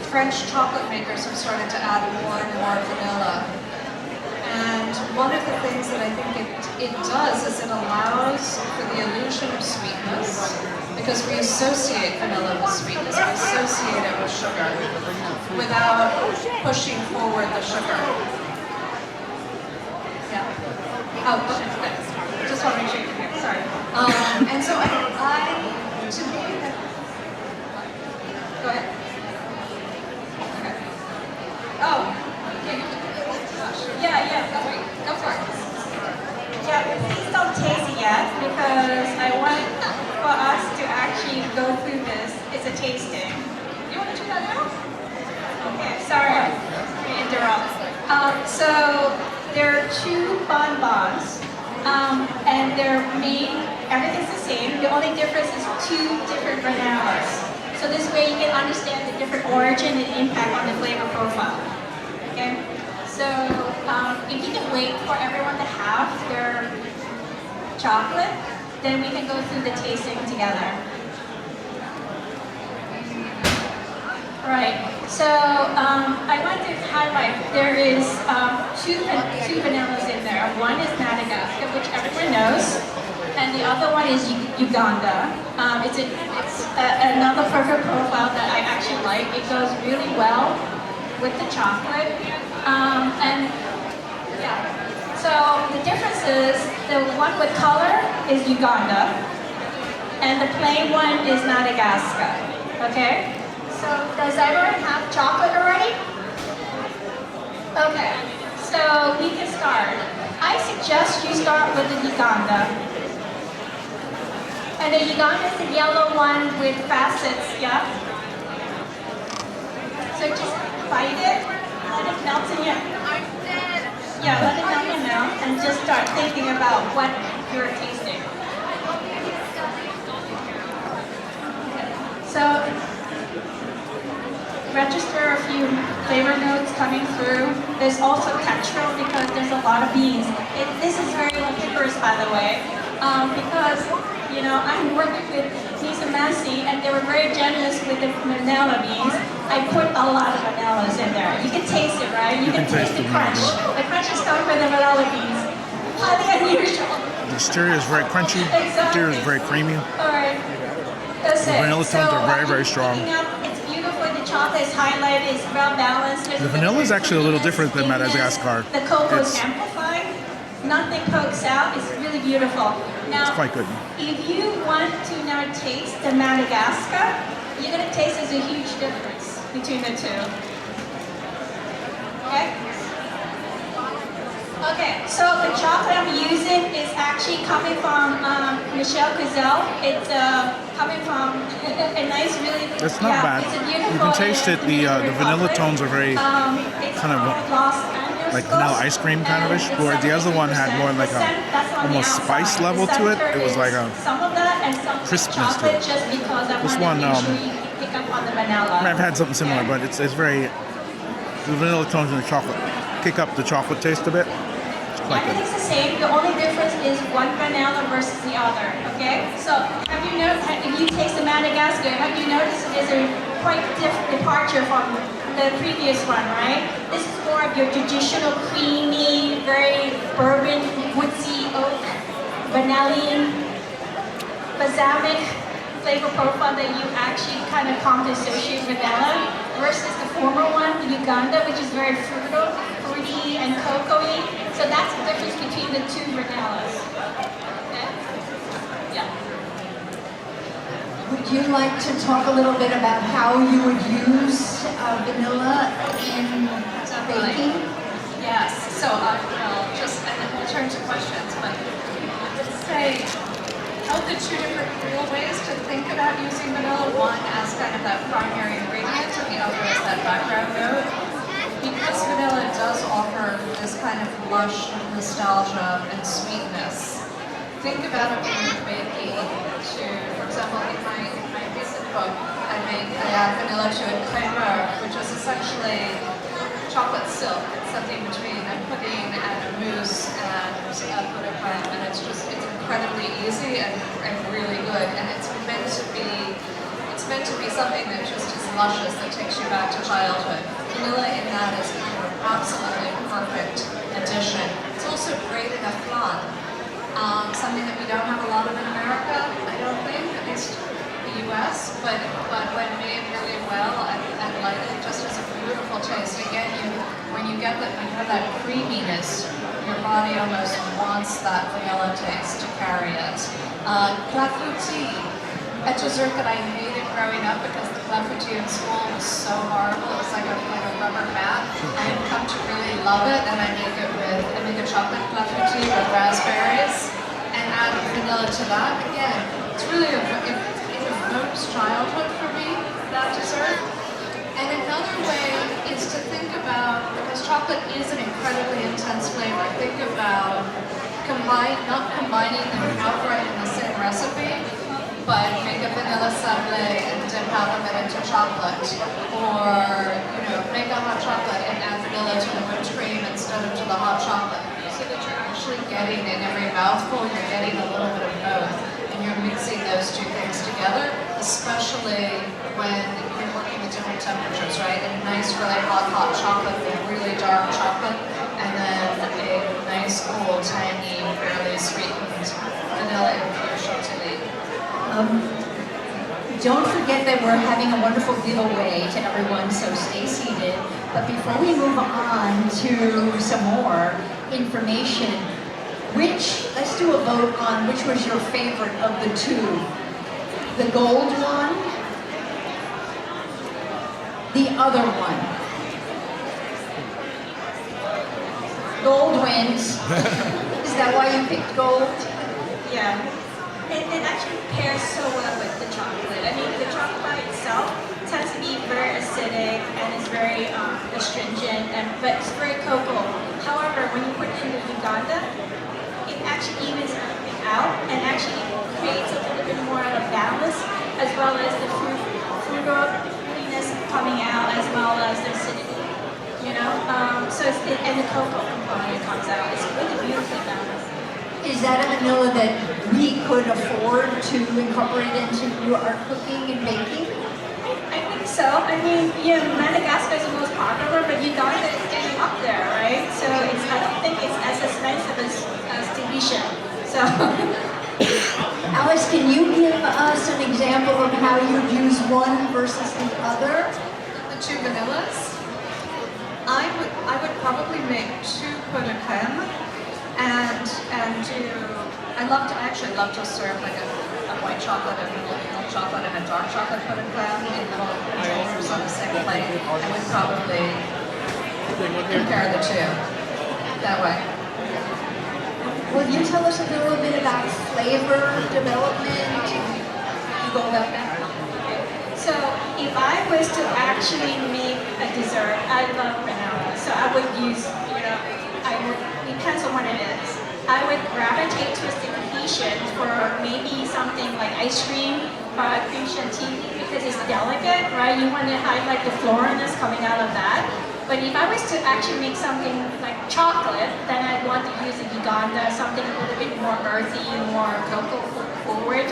French chocolate makers have started to add more and more vanilla. And one of the things that I think it does is it allows for the illusion of sweetness, because we associate vanilla with sweetness, we associate it with sugar, without pushing forward the sugar. Yeah. Oh, okay. Just want to make sure you can hear. Sorry. And so to me, go ahead. Okay. Oh, okay. Yeah, go for it. Yeah, please don't taste it yet, because I want for us to actually go through this. It's a tasting. You want to do that now? Okay, sorry to interrupt. So there are two bonbons, and they're made, everything's the same. The only difference is two different vanillas. So this way you can understand the different origin and impact on the flavor profile. Okay? So if you can wait for everyone to have their chocolate, then we can go through the tasting together. Right. So I want to highlight there is two vanillas in there. One is Madagascar, which everyone knows, and the other one is Uganda. It's another perfect profile that I actually like. It goes really well with the chocolate, and yeah. So the difference is the one with color is Uganda, and the plain one is Madagascar. Okay. So does everyone have chocolate already? Okay, so we can start. I suggest you start with the Uganda. And the Uganda is the yellow one with facets, yeah? So just bite it, let it melt in your... Yeah, let it melt in your mouth and just start thinking about what you're tasting. So, register a few flavor notes coming through. There's also textural because there's a lot of beans. This is very ludicrous, by the way, because you know I'm working with Lisa Massey, and they were very generous with the vanilla beans. I put a lot of vanillas in there. You can taste it, right? You can taste the crunch. The crunch is coming from the vanilla beans. Highly unusual. The exterior is very crunchy. Exactly. The interior is very creamy. All right. That's The vanilla tones are very, very strong. It's beautiful. The chocolate is highlighted. It's well balanced. The vanilla is actually a little different than Madagascar. The cocoa is amplified. Nothing pokes out. It's really beautiful. Now, it's quite good. If you want to now taste the Madagascar, you're going to taste there's a huge difference between the two. Okay? Okay, so the chocolate I'm using is actually coming from Michelle Gazelle. It's coming from a nice, really... It's not bad. It's a beautiful... You can taste it. The vanilla tones are very kind of like vanilla ice cream kind of ish, whereas the other one had more like a almost spice level to it. It was like a crispness to it. This one, I've had something similar, but it's very... The vanilla tones in the chocolate kick up the chocolate taste a bit. Everything's the same. The only difference is one vanilla versus the other. Okay. So have you noticed? If you taste the Madagascar, have you noticed there's a quite different departure from the previous one, right? This is more of your traditional creamy, very bourbon, woodsy, oak, vanilline, balsamic flavor profile that you actually kind of come to associate with vanilla, versus the former one, the Uganda, which is very fruity and cocoa-y. So that's the difference between the two vanillas. Okay? Yeah. Would you like to talk a little bit about how you would use vanilla in baking? Yes. So and then we'll turn to questions, but I would say of the two different real ways to think about using vanilla, one as kind of that primary ingredient and the other as that background note. Because vanilla does offer this kind of lush nostalgia and sweetness, think about it when you're baking to, for example, in my recent book, I add vanilla to a crème, which is essentially chocolate silk. It's something between a pudding and a mousse and a pot of crème, and it's incredibly easy and really good, and it's meant to be something that just is luscious, that takes you back to childhood. Vanilla in that is an absolutely perfect addition. It's also great in a flan, something that we don't have a lot of in America, I don't think, at least the US, but when made really well, I like it. Just as a beautiful taste. Again, when you have that creaminess, your body almost wants that vanilla taste to carry it. Clafoutis, a dessert that I hated growing up because the clafoutis in school was so horrible. It was like a rubber mat. I have come to really love it, and I make a chocolate clafoutis with raspberries and add vanilla to that. Again, it's really it evokes childhood for me, that dessert. And another way is to think about, because chocolate is an incredibly intense flavor, think about not combining them outright in the same recipe, but make a vanilla sablé and dip half of it into chocolate, or make a hot chocolate and add vanilla to the whipped cream instead of to the hot chocolate, so that you're actually getting in every mouthful, you're getting a little bit of both, and you're mixing those two things together, especially when you're working with different right temperatures, right? A nice, really hot, hot chocolate with really dark chocolate, and then a nice, cool, tangy, fairly sweetened vanilla infused chantilly. Don't forget that we're having a wonderful giveaway to everyone, so stay seated. But before we move on to some more information, let's do a vote on which was your favorite of the two. The gold one, the other one. Gold wins. Is that why you picked gold? Yeah. It actually pairs so well with the chocolate. I mean, the chocolate by itself tends to be very acidic and it's very astringent, but it's very cocoa. However, when you put it in the Uganda, it actually evens everything out and actually creates a little bit more of a balance, as well as the fruitiness coming out, as well as the acidity. You know, and the cocoa component comes out. It's really beautifully balanced. Is that a vanilla that we could afford to incorporate into our cooking and baking? I think so. I mean, Madagascar is the most popular, but Uganda is getting up there, right? So I don't think it's as expensive as Tahitian. So, Alex, can you give us an example of how you'd use one versus the other? The two vanillas. I would probably make 2 pot de crème. And I actually love to serve like a white chocolate and a milk chocolate and a dark chocolate pot de crème in little containers on the same plate. I would probably compare the two that way. Will you tell us a little bit about flavor development? You go about that. So if I was to actually make a dessert, I love vanilla. So I would use, depends on what it is. I would gravitate towards the Tahitian for maybe something like ice cream or cream chantilly because it's delicate, right? You want to highlight the floralness coming out of that. But if I was to actually make something like chocolate, then I'd want to use a Uganda, something a little bit more earthy, more cocoa forward.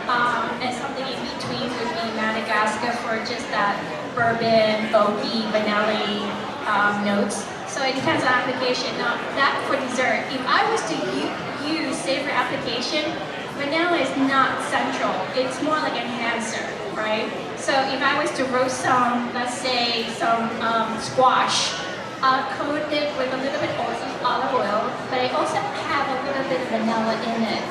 And something in between would be Madagascar for just that bourbon, oaky, vanilla notes. So it depends on application. Now, that for dessert, if I was to use savory application, vanilla is not central. It's more like an enhancer, right? So if I was to roast some, let's say some squash, I'll coat it with a little bit of olive oil, but I also have a little bit of vanilla in it.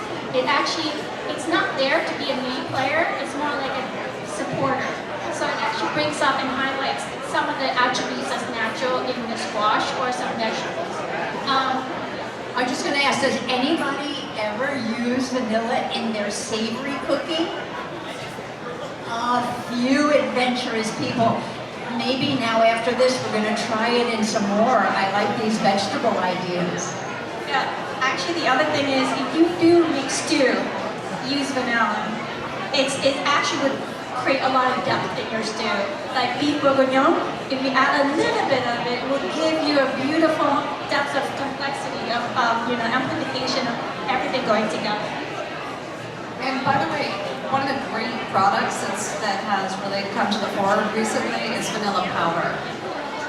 It's not there to be a meat player, it's more like a supporter. So it actually brings up and highlights some of the attributes that's natural in the squash or some vegetables. I'm just going to ask, does anybody ever use vanilla in their savory cooking? A few adventurous people. Maybe now after this we're going to try it in some more. I like these vegetable ideas. Yeah, actually the other thing is if you do mix stew, use vanilla. It actually would create a lot of depth in your stew. Like beef bourguignon, if you add a little bit of it, will give you a beautiful depth of complexity of amplification of everything going together. And by the way, one of the great products that has really come to the fore recently is vanilla powder.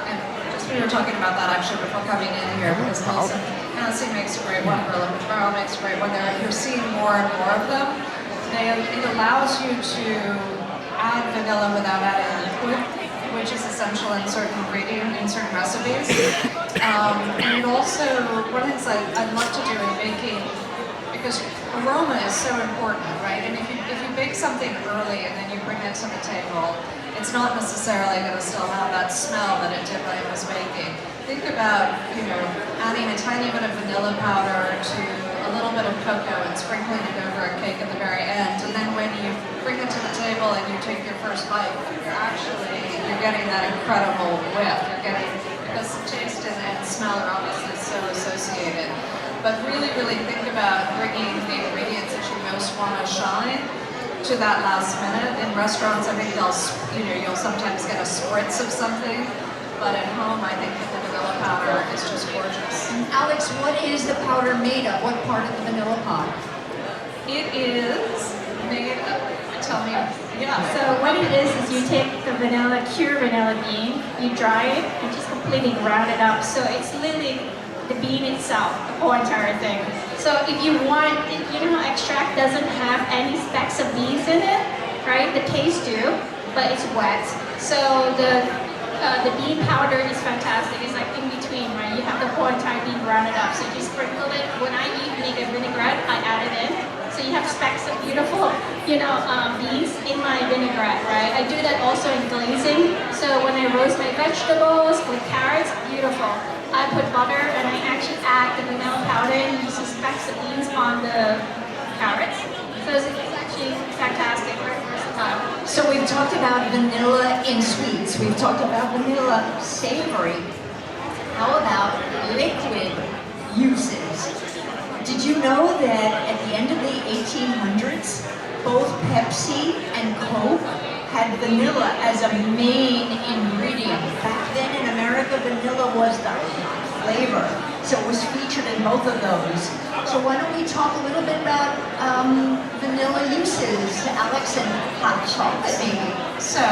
And just we were talking about that actually before coming in here because Nancy makes a great one, Marilla Petro makes a great one. You're seeing more and more of them. It allows you to add vanilla without adding liquid, which is essential in certain recipes. And it also, one of the things I love to do in baking, because aroma is so important, right? And if you bake something early and then you bring it to the table, it's not necessarily going to still have that smell that it did when it was baking. Think about, adding a tiny bit of vanilla powder to a little bit of cocoa and sprinkling it over a cake at the very end. And then when you bring it to the table and you take your first bite, you're getting that incredible whiff. Because the taste and smell are obviously so associated. But really, really think about bringing the ingredients that you most want to shine to that last minute. In restaurants, I think you'll sometimes get a spritz of something. But at home, I think that the vanilla powder is just gorgeous. Alex, what is the powder made of? What part of the vanilla pot? It is made of, tell me, Yeah, so what it is you take the vanilla, pure vanilla bean, you dry it, and just completely ground it up. So it's literally the bean itself, the whole entire thing. So if you want, you know how extract doesn't have any specks of beans in it, right? The taste do, but it's wet. So the bean powder is fantastic. It's like in between, right? You have the whole entire bean grounded up. So you just sprinkle it. When I make a vinaigrette, I add it in. So you have specks of beautiful, beans in my vinaigrette, right? I do that also in glazing. So when I roast my vegetables with carrots, beautiful. I put butter and I actually add the vanilla powder and you see specks of beans on the carrots. So it's actually fantastic, very versatile. So we've talked about vanilla in sweets. We've talked about vanilla savory. How about liquid uses? Did you know that at the end of the 1800s, both Pepsi and Coke had vanilla as a main ingredient? Back then in America, vanilla was the flavor. So it was featured in both of those. So why don't we talk a little bit about vanilla uses, Alex, and hot chocolate maybe? So,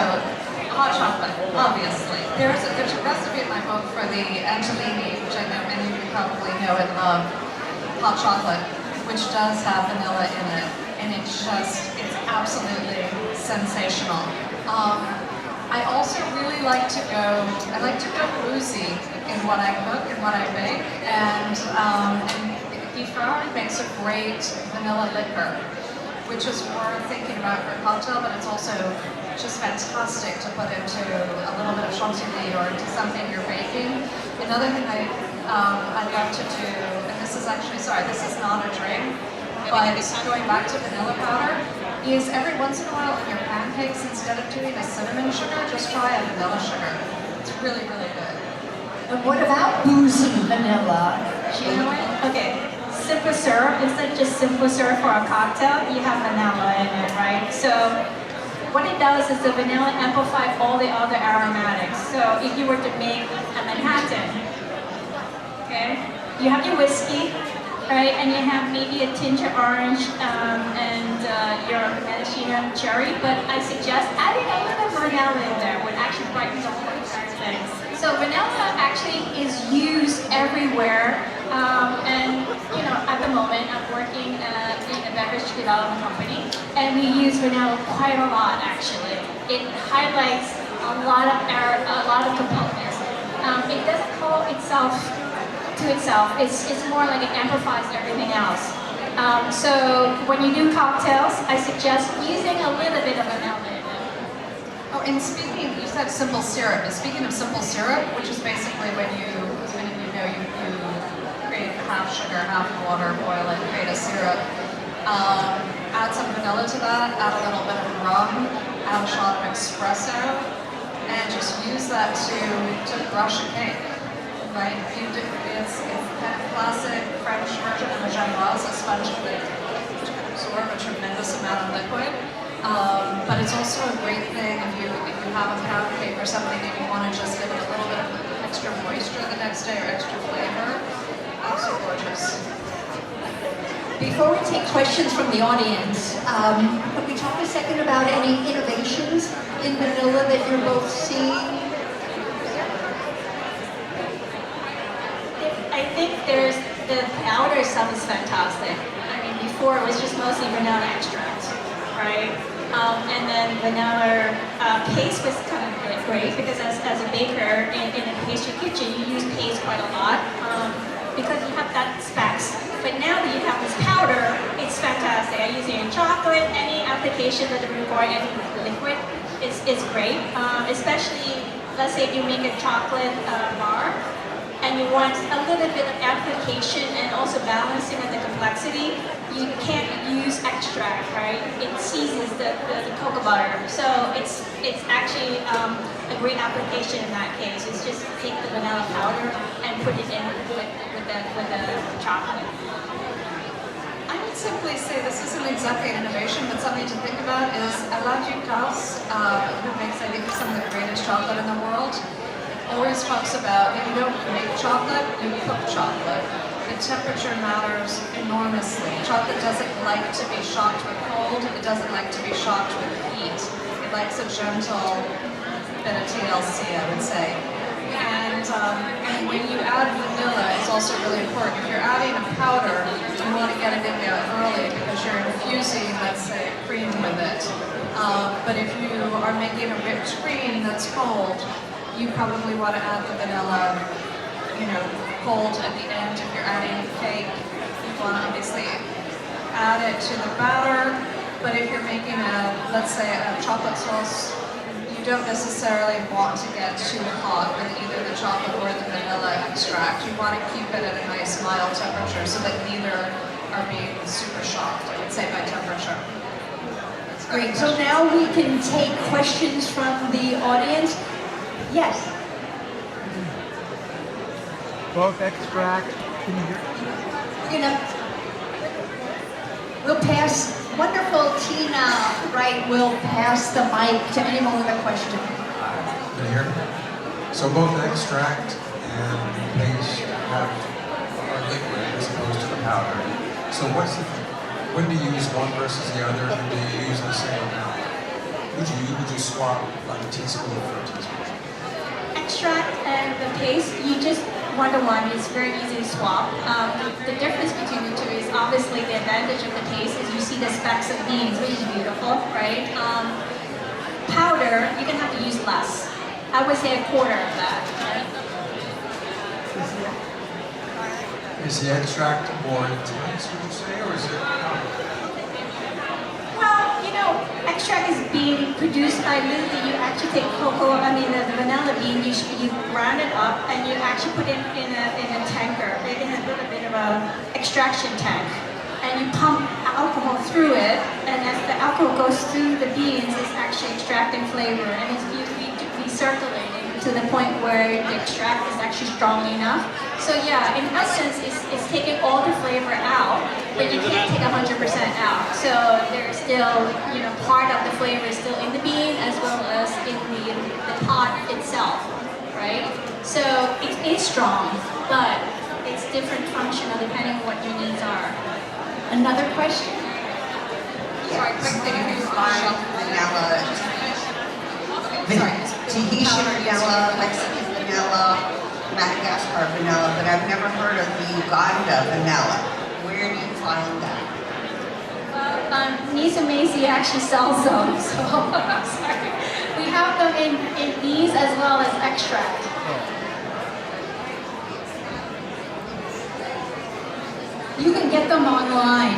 hot chocolate, obviously. There's a recipe in my book for the Angelini, which I know many of you probably know and love, hot chocolate, which does have vanilla in it, and it's absolutely sensational. I also really like to go boozy in what I cook and what I bake, and Beef Ferrari makes a great vanilla liquor, which is worth thinking about for a cocktail, but it's also just fantastic to put into a little bit of chantilly or into something you're baking. Another thing I love to do, and this is actually, this is not a drink, but going back to vanilla powder, is every once in a while in your pancakes, instead of doing a cinnamon sugar, just try a vanilla sugar. It's really, really good. And what about boozy vanilla? Okay, simple syrup, instead of just simple syrup for a cocktail, you have vanilla in it, right? So what it does is the vanilla amplifies all the other aromatics. So if you were to make a Manhattan, okay, you have your whiskey, right, and you have maybe a tinge of orange and your maraschino cherry, but I suggest adding a little vanilla in there would actually brighten the whole entire thing. So vanilla actually is used everywhere, and at the moment I'm working in a beverage development company, and we use vanilla quite a lot actually. It highlights a lot of components. It doesn't call itself to itself. It's more like it amplifies everything else. So when you do cocktails, I suggest using a little bit of vanilla in it. Oh, and you said simple syrup. Speaking of simple syrup, which is basically when you create half sugar, half water, boil it, create a syrup. Add some vanilla to that, add a little bit of rum, add a shot of espresso, and just use that to brush a cake. Right? It's kind of classic French version of a genoise, a sponge that can absorb a tremendous amount of liquid. But it's also a great thing if you have a pound cake or something and you want to just give it a little bit of extra moisture the next day or extra flavor. Absolutely gorgeous. Before we take questions from the audience, could we talk a second about any innovations in vanilla that you're both seeing? I think there's the powder itself is fantastic. I mean, before it was just mostly vanilla extract, right? And then vanilla paste was kind of great because as a baker in a pastry kitchen, you use paste quite a lot because you have that specs. But now that you have this powder, it's fantastic. I use it in chocolate. Any application that requires any liquid is great. Especially, let's say you make a chocolate bar, and you want a little bit of application and also balancing of the complexity, you can't use extract, right? It seizes the cocoa butter. So it's actually a great application in that case. It's just take the vanilla powder and put it in with the chocolate. I would simply say this isn't exactly an innovation, but something to think about is Alain Ducasse, who makes, I think, some of the greatest chocolate in the world, always talks about if you don't make chocolate, you cook chocolate. The temperature matters enormously. Chocolate doesn't like to be shocked with cold, it doesn't like to be shocked with heat. likes a gentle bit of TLC, I would say. And when you add vanilla, it's also really important. If you're adding a powder, you want to get it in there early because you're infusing, let's say, cream with it. But if you are making a whipped cream that's cold, you probably want to add the vanilla, cold at the end. If you're adding cake, you want to obviously add it to the batter. But if you're making let's say, a chocolate sauce, you don't necessarily want to get too hot with either the chocolate or the vanilla extract. You want to keep it at a nice mild temperature so that neither are being super shocked, I would say, by temperature. Great, so now we can take questions from the audience. Yes? Both extract, can you hear? We'll pass, wonderful Tina, right, we'll pass the mic to anyone with a question. Can you hear me? So both extract and paste are liquid as opposed to the powder. So when do you use one versus the other, and do you use the same amount? Would you swap like a teaspoon for a teaspoon? Extract and the paste, you just 1-to-1, it's very easy to swap. The difference between the two is obviously the advantage of the paste is you see the specks of beans, which is beautiful, right? Powder, you're gonna have to use less. I would say 1/4 of that, right? Is the extract more intense, would you say, or is it? Well, extract is being produced by literally, you actually take the vanilla bean, you ground it up and you actually put it in a tanker, in a little bit of a extraction tank. And you pump alcohol through it, and as the alcohol goes through the beans, it's actually extracting flavor, and it's recirculating to the point where the extract is actually strong enough. So yeah, in essence, it's taking all the flavor out, but you can't take 100% out. So there's still, part of the flavor is still in the bean as well as in the pot itself, right? So it is strong, but it's different functional depending on what your needs are. Another question? Sorry, quick thing, if you find vanilla, Tahitian vanilla, Mexican vanilla, Madagascar vanilla, but I've never heard of the Uganda vanilla. Where do you find that? Nisa Macy actually sells them, so sorry. We have them in these as well as extract. You can get them online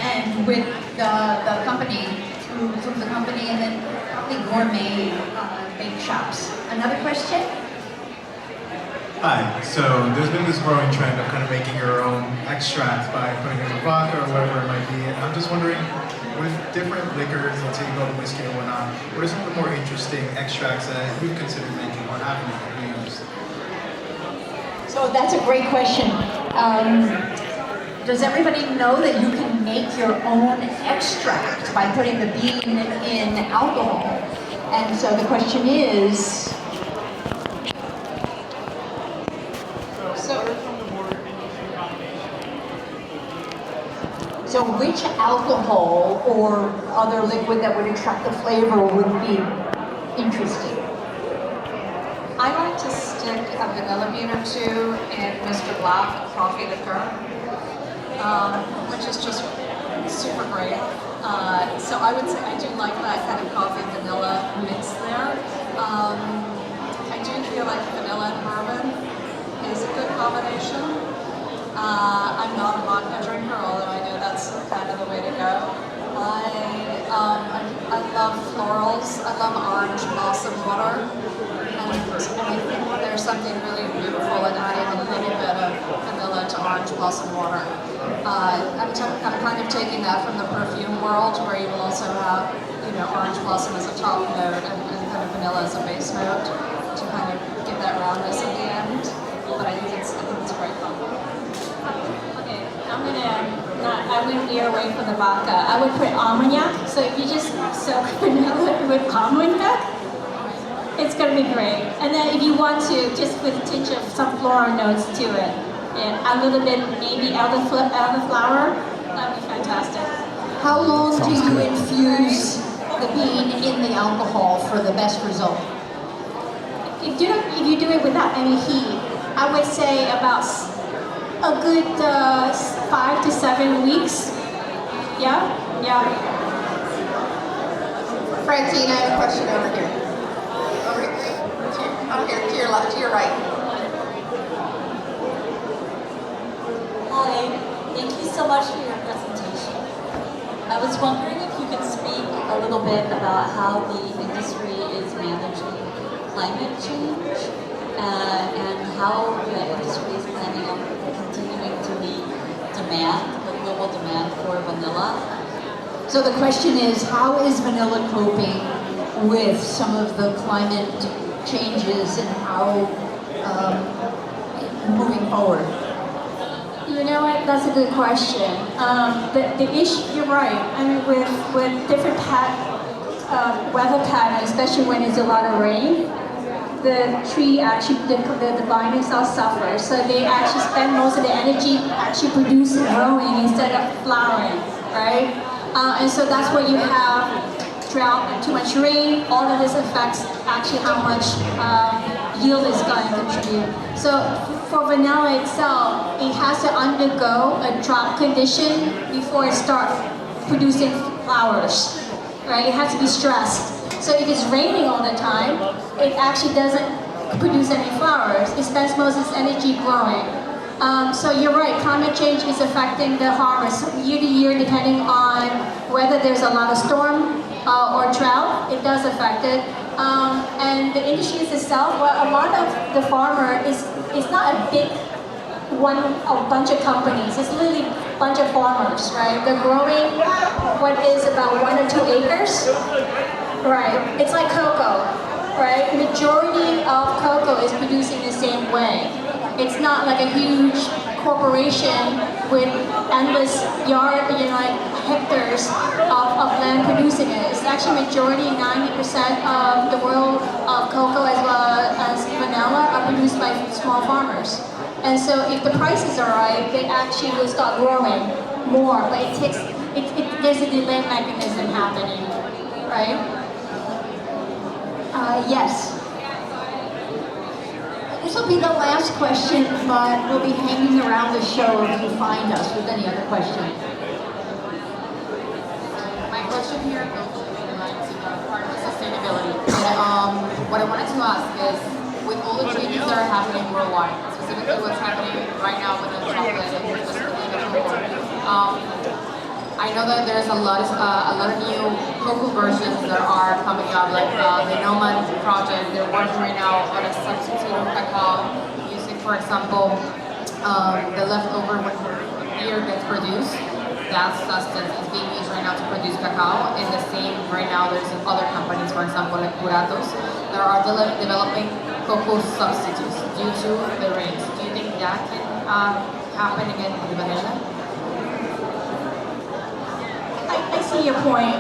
and with the company, through the company, and then probably gourmet bake shops. Another question? Hi, so there's been this growing trend of kind of making your own extracts by putting in a vodka or whatever it might be. And I'm just wondering, with different liquors, let's say you go to whiskey or whatnot, what are some of the more interesting extracts that you've considered making or haven't used? So that's a great question. Does everybody know that you can make your own extract by putting the bean in alcohol? And so the question is, so which alcohol or other liquid that would extract the flavor would be interesting? I like to stick a vanilla bean or two in Mr. Black coffee liqueur, which is just super great. So I would say I do like that kind of coffee vanilla mix there. I do feel like vanilla and bourbon is a good combination. I'm not a vodka drinker, although I know that's kind of the way to go. I love florals. I love orange blossom water. And I think there's something really beautiful in adding a little bit of vanilla to orange blossom water. I'm kind of taking that from the perfume world, where you will also have, orange blossom as a top note and kind of vanilla as a base note to kind of give that roundness at the end. But I think it's a great combo. Okay, I wouldn't veer away from the vodka. I would put armagnac. So if you just soak vanilla with armagnac, it's going to be great. And then if you want to, just with a tinge of some floral notes to it, and a little bit maybe elderflower, that would be fantastic. How long do you infuse the bean in the alcohol for the best result. If you do it without any heat, I would say about a good 5 to 7 weeks. Yeah? Yeah. Francine, I have a question over here. Over here, to your left, to your right. Hi, thank you so much for your presentation. I was wondering if you could speak a little bit about how the industry is managing climate change and how the industry is planning on continuing to meet demand, the global demand for vanilla. So the question is, how is vanilla coping with some of the climate changes and how moving forward? You know what? That's a good question. The issue, you're right. I mean, with different weather patterns, especially when it's a lot of rain, the tree actually, the vine itself suffers. So they actually spend most of the energy actually producing, growing instead of flowering, right? And so that's where you have drought and too much rain. All of this affects actually how much yield is going to contribute. So for vanilla itself, it has to undergo a drought condition before it starts producing flowers, right? It has to be stressed. So if it's raining all the time, it actually doesn't produce any flowers. It spends most of its energy growing. So you're right, climate change is affecting the harvest year to year, depending on whether there's a lot of storm or drought. It does affect it. And the industry itself, well, a lot of the farmer is not a big a bunch of companies. It's literally a bunch of farmers, right? They're growing what is about 1 or 2 acres, right? It's like cocoa, right? Majority of cocoa is producing the same way. It's not like a huge corporation with endless like hectares of land producing it. It's actually majority, 90% of the world of cocoa as well as vanilla are produced by small farmers. And so if the prices are right, they actually will start growing more, but there's a delay mechanism happening, right? Yes. This will be the last question, but we'll be hanging around the show if you find us with any other questions. My question here goes to part of the sustainability. What I wanted to ask is, with all the changes that are happening worldwide, specifically what's happening right now with the chocolate and specifically the cocoa, I know that there's a lot of new cocoa versions that are coming up, like the Nomad project. They're working right now on a substitute of cacao, using, for example, the leftover when beer gets produced. That substance is being used right now to produce cacao. And the same right now, there's other companies, for example, like Curatos, that are developing cocoa substitutes due to the rains. Do you think that can happen again with vanilla? I see your point.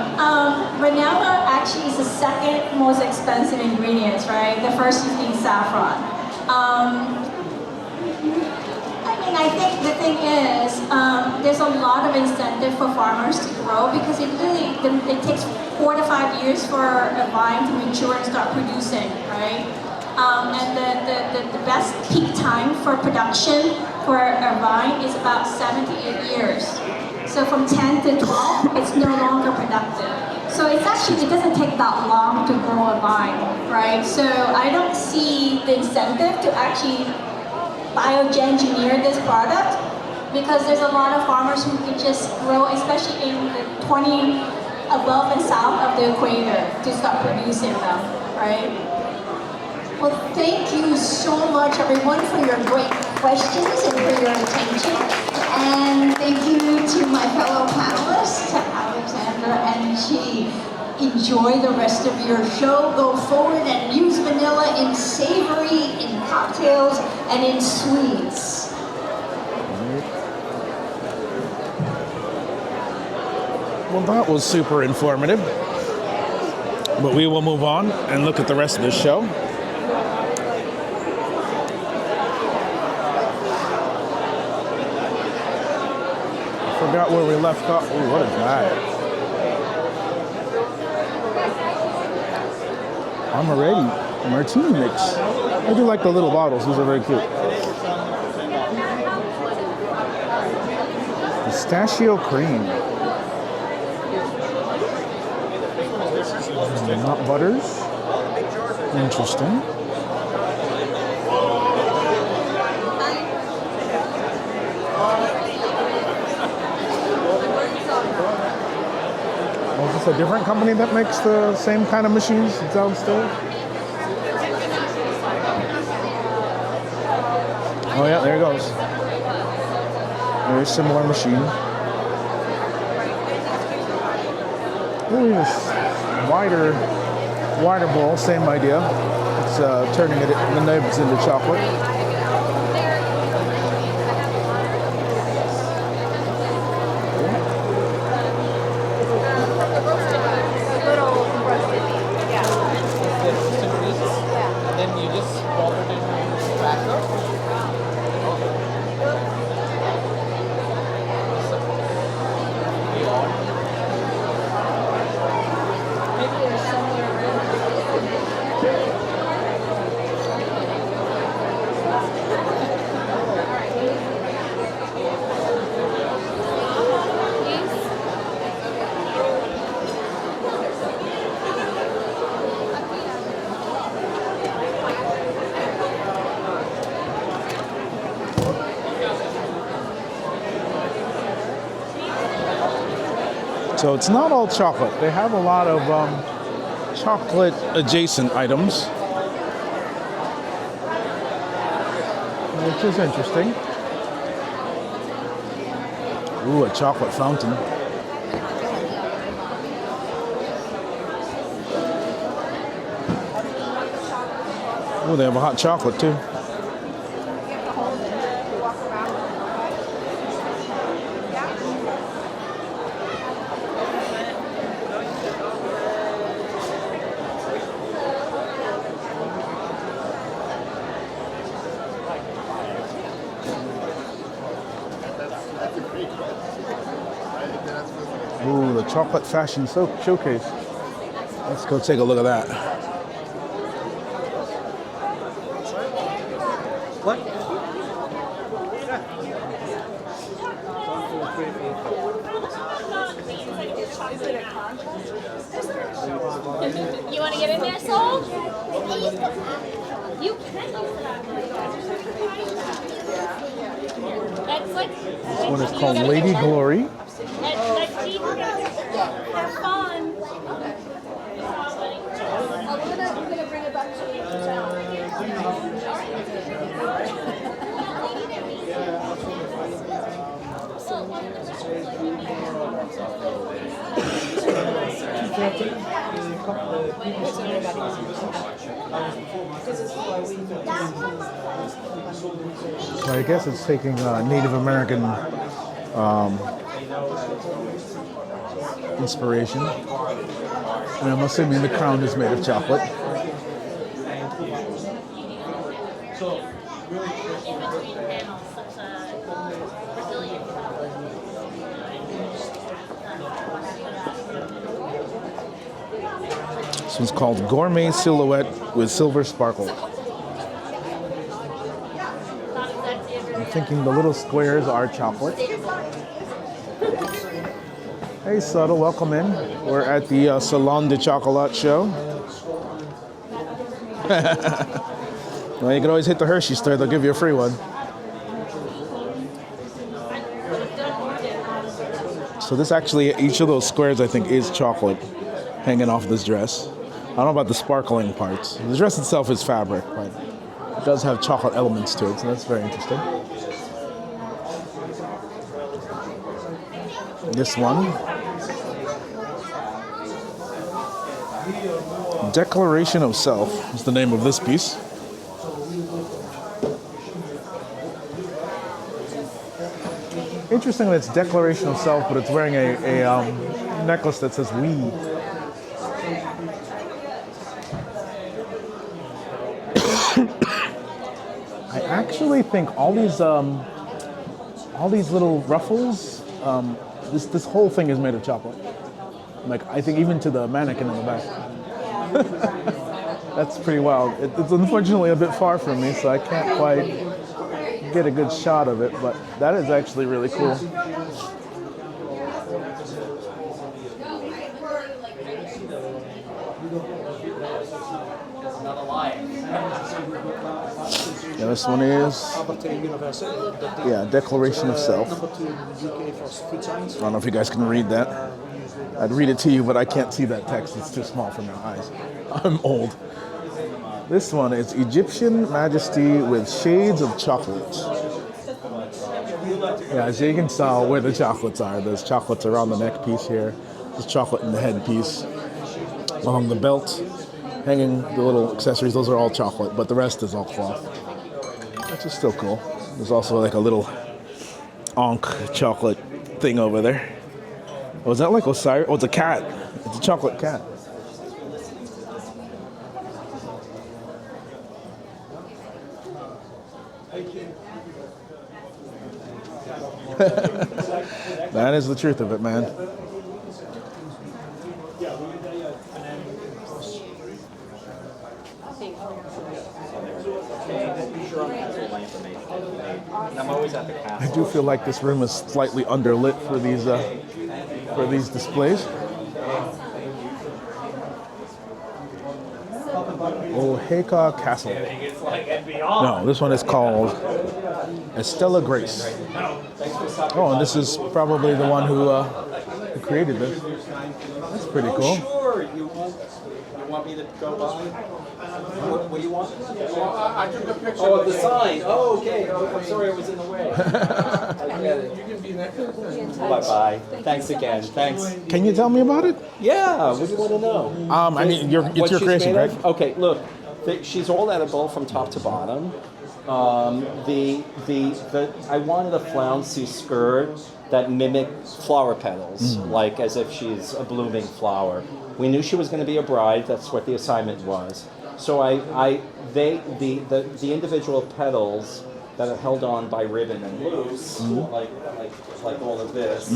Vanilla actually is the second most expensive ingredient, right? The first is being saffron. I think the thing is, there's a lot of incentive for farmers to grow because it takes 4 to 5 years for a vine to mature and start producing, right? And the best peak time for production for a vine is about 7 to 8 years. So from 10 to 12, it's no longer productive. So it doesn't take that long to grow a vine, right? So I don't see the incentive to actually bioengineer this product because there's a lot of farmers who can just grow, especially in the 20 above and south of the equator, to start producing them, right? Well, thank you so much, everyone, for your great questions and for your attention. And thank you to my fellow panelists, Alexandra and Chi. Enjoy the rest of your show. Go forward and use vanilla in savory, in cocktails, and in sweets. Well, that was super informative. But we will move on and look at the rest of the show. Forgot where we left off. Ooh, what is that? Amaretti martini mix. I do like the little bottles. These are very cute. Pistachio cream. Nut butters. Interesting. Oh, is this a different company that makes the same kind of machines downstairs? Oh yeah, there it goes. Very similar machine. Ooh, this wider bowl, same idea. It's turning the nibs into chocolate. Then you just pop it in the cracker. So it's not all chocolate. They have a lot of chocolate adjacent items, which is interesting. Ooh, a chocolate fountain. Ooh, they have a hot chocolate too. Ooh, the chocolate fashion showcase. Let's go take a look at that. What? You want to get in there, Soul? You can. That's like. This one is called Lady Glory. Have fun. We're gonna bring it back to So I guess it's taking Native American inspiration. And I'm assuming the crown is made of chocolate. This one's called Gourmet Silhouette with Silver Sparkle. I'm thinking the little squares are chocolate. Hey Subtle, welcome in. We're at the Salon Du Chocolate show. Well, you can always hit the Hershey store, they'll give you a free one. So this actually, each of those squares I think is chocolate hanging off this dress. I don't know about the sparkling parts. The dress itself is fabric, but it does have chocolate elements to it, so that's very interesting. This one. Declaration of Self is the name of this piece. Interesting that it's Declaration of Self, but it's wearing a necklace that says we. I actually think all these little ruffles, this whole thing is made of chocolate. Like I think even to the mannequin in the back. That's pretty wild. It's unfortunately a bit far from me, so I can't quite get a good shot of it, but that is actually really cool. Yeah, this one is, yeah, Declaration of Self. I don't know if you guys can read that. I'd read it to you, but I can't see that text. It's too small for my eyes. I'm old. This one is Egyptian Majesty with Shades of Chocolate. Yeah, so you can tell where the chocolates are. There's chocolates around the neck piece here. There's chocolate in the headpiece. Along the belt, hanging the little accessories, those are all chocolate, but the rest is all cloth. Which is still cool. There's also like a little Ankh chocolate thing over there. Oh, is that like Osiris? Oh, it's a cat. It's a chocolate cat. That is the truth of it, man. I do feel like this room is slightly underlit for these displays. Oheka Castle. No, this one is called Estella Grace. Oh, and this is probably the one who created this. That's pretty cool. Sure. You want me to go by? What do you want? I took a picture. Oh, of the sign. Oh, okay. I'm sorry I was in the way. I get it. You can be next. Bye-bye. Thanks again. Thanks. Can you tell me about it? Yeah. What do you want to know? I mean, it's your creation, right? Okay, look. She's all edible from top to bottom. I wanted a flouncy skirt that mimicked flower petals, like as if she's a blooming flower. We knew she was going to be a bride. That's what the assignment was. So the individual petals that are held on by ribbon and loose, like all of this,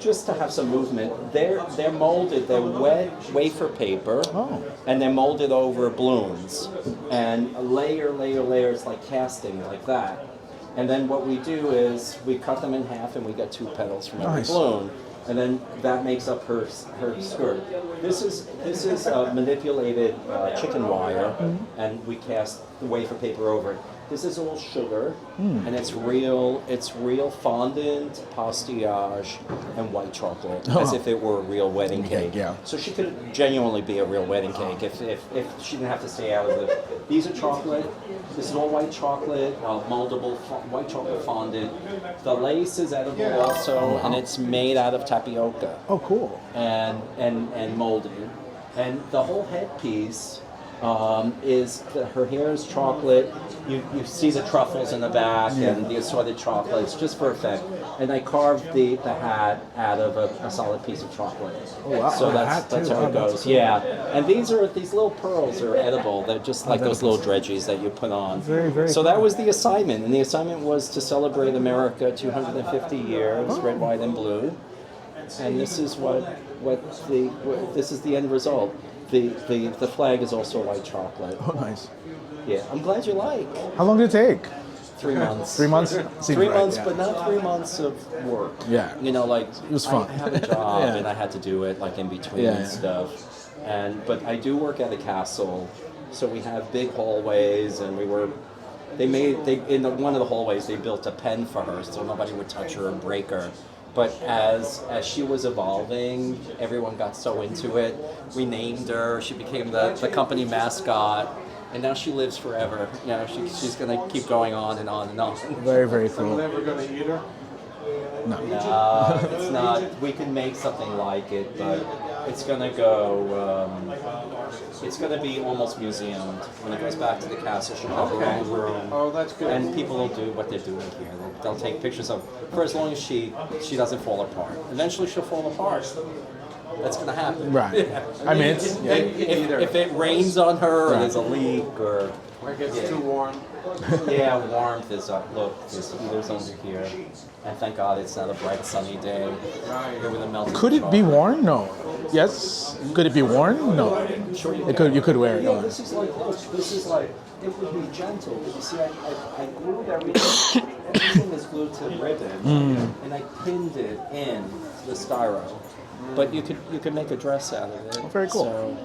just to have some movement. They're molded. They're wet wafer paper, and they're molded over blooms, and layers like casting, like that. And then what we do is we cut them in half, and we get 2 petals from every bloom. And then that makes up her skirt. This is manipulated chicken wire, and we cast wafer paper over it. This is all sugar, and it's real fondant, pastillage, and white chocolate, as if it were a real wedding cake. Yeah. So she could genuinely be a real wedding cake if she didn't have to stay out of it. These are chocolate. This is all white chocolate, moldable white chocolate fondant. The lace is edible also, and it's made out of tapioca. Oh, cool. And molded. And the whole headpiece her hair is chocolate. You see the truffles in the back and the assorted chocolates, just for effect. And I carved the hat out of a solid piece of chocolate. Oh, wow. So that's how it goes. Yeah. And these little pearls are edible. They're just like those little dredges that you put on. Very, very so that was the assignment. And the assignment was to celebrate America 250 years, red, white, and blue. And this is this is the end result. The flag is also white chocolate. Oh, nice. Yeah, I'm glad you like. How long did it take? 3 months. 3 months? 3 months, but not 3 months of work. Yeah. You know, like it was fun. I have a job and I had to do it like in between and stuff. But I do work at a castle, so we have big hallways, and in one of the hallways they built a pen for her so nobody would touch her or break her. But as she was evolving, everyone got so into it. We named her. She became the company mascot, and now she lives forever. You know, she's going to keep going on and on and on. Very, very cool. Are we never going to eat her? No, it's not. We can make something like it, but it's going to go. It's going to be almost museumed when it goes back to the castle. She'll have her own room. Oh, that's good. And people will do what they're doing here. They'll take pictures of for as long as she doesn't fall apart. Eventually, she'll fall apart. that's going to happen. Right. I mean, it's if it rains on her, or Right. there's a leak, or it gets too warm. Yeah, warmth is up. Look, there's heaters under here, and thank God it's not a bright sunny day. Here with a melted Could it be chocolate. worn? No. Yes. Could it be worn? No. Sure you It could. can. You could wear it. Yeah, No. this is like, look, this is like, it would be gentle. But you see, I glued everything. Everything is glued to ribbon, and I pinned it in the styro. But you could make a dress out of it. Oh, very cool. So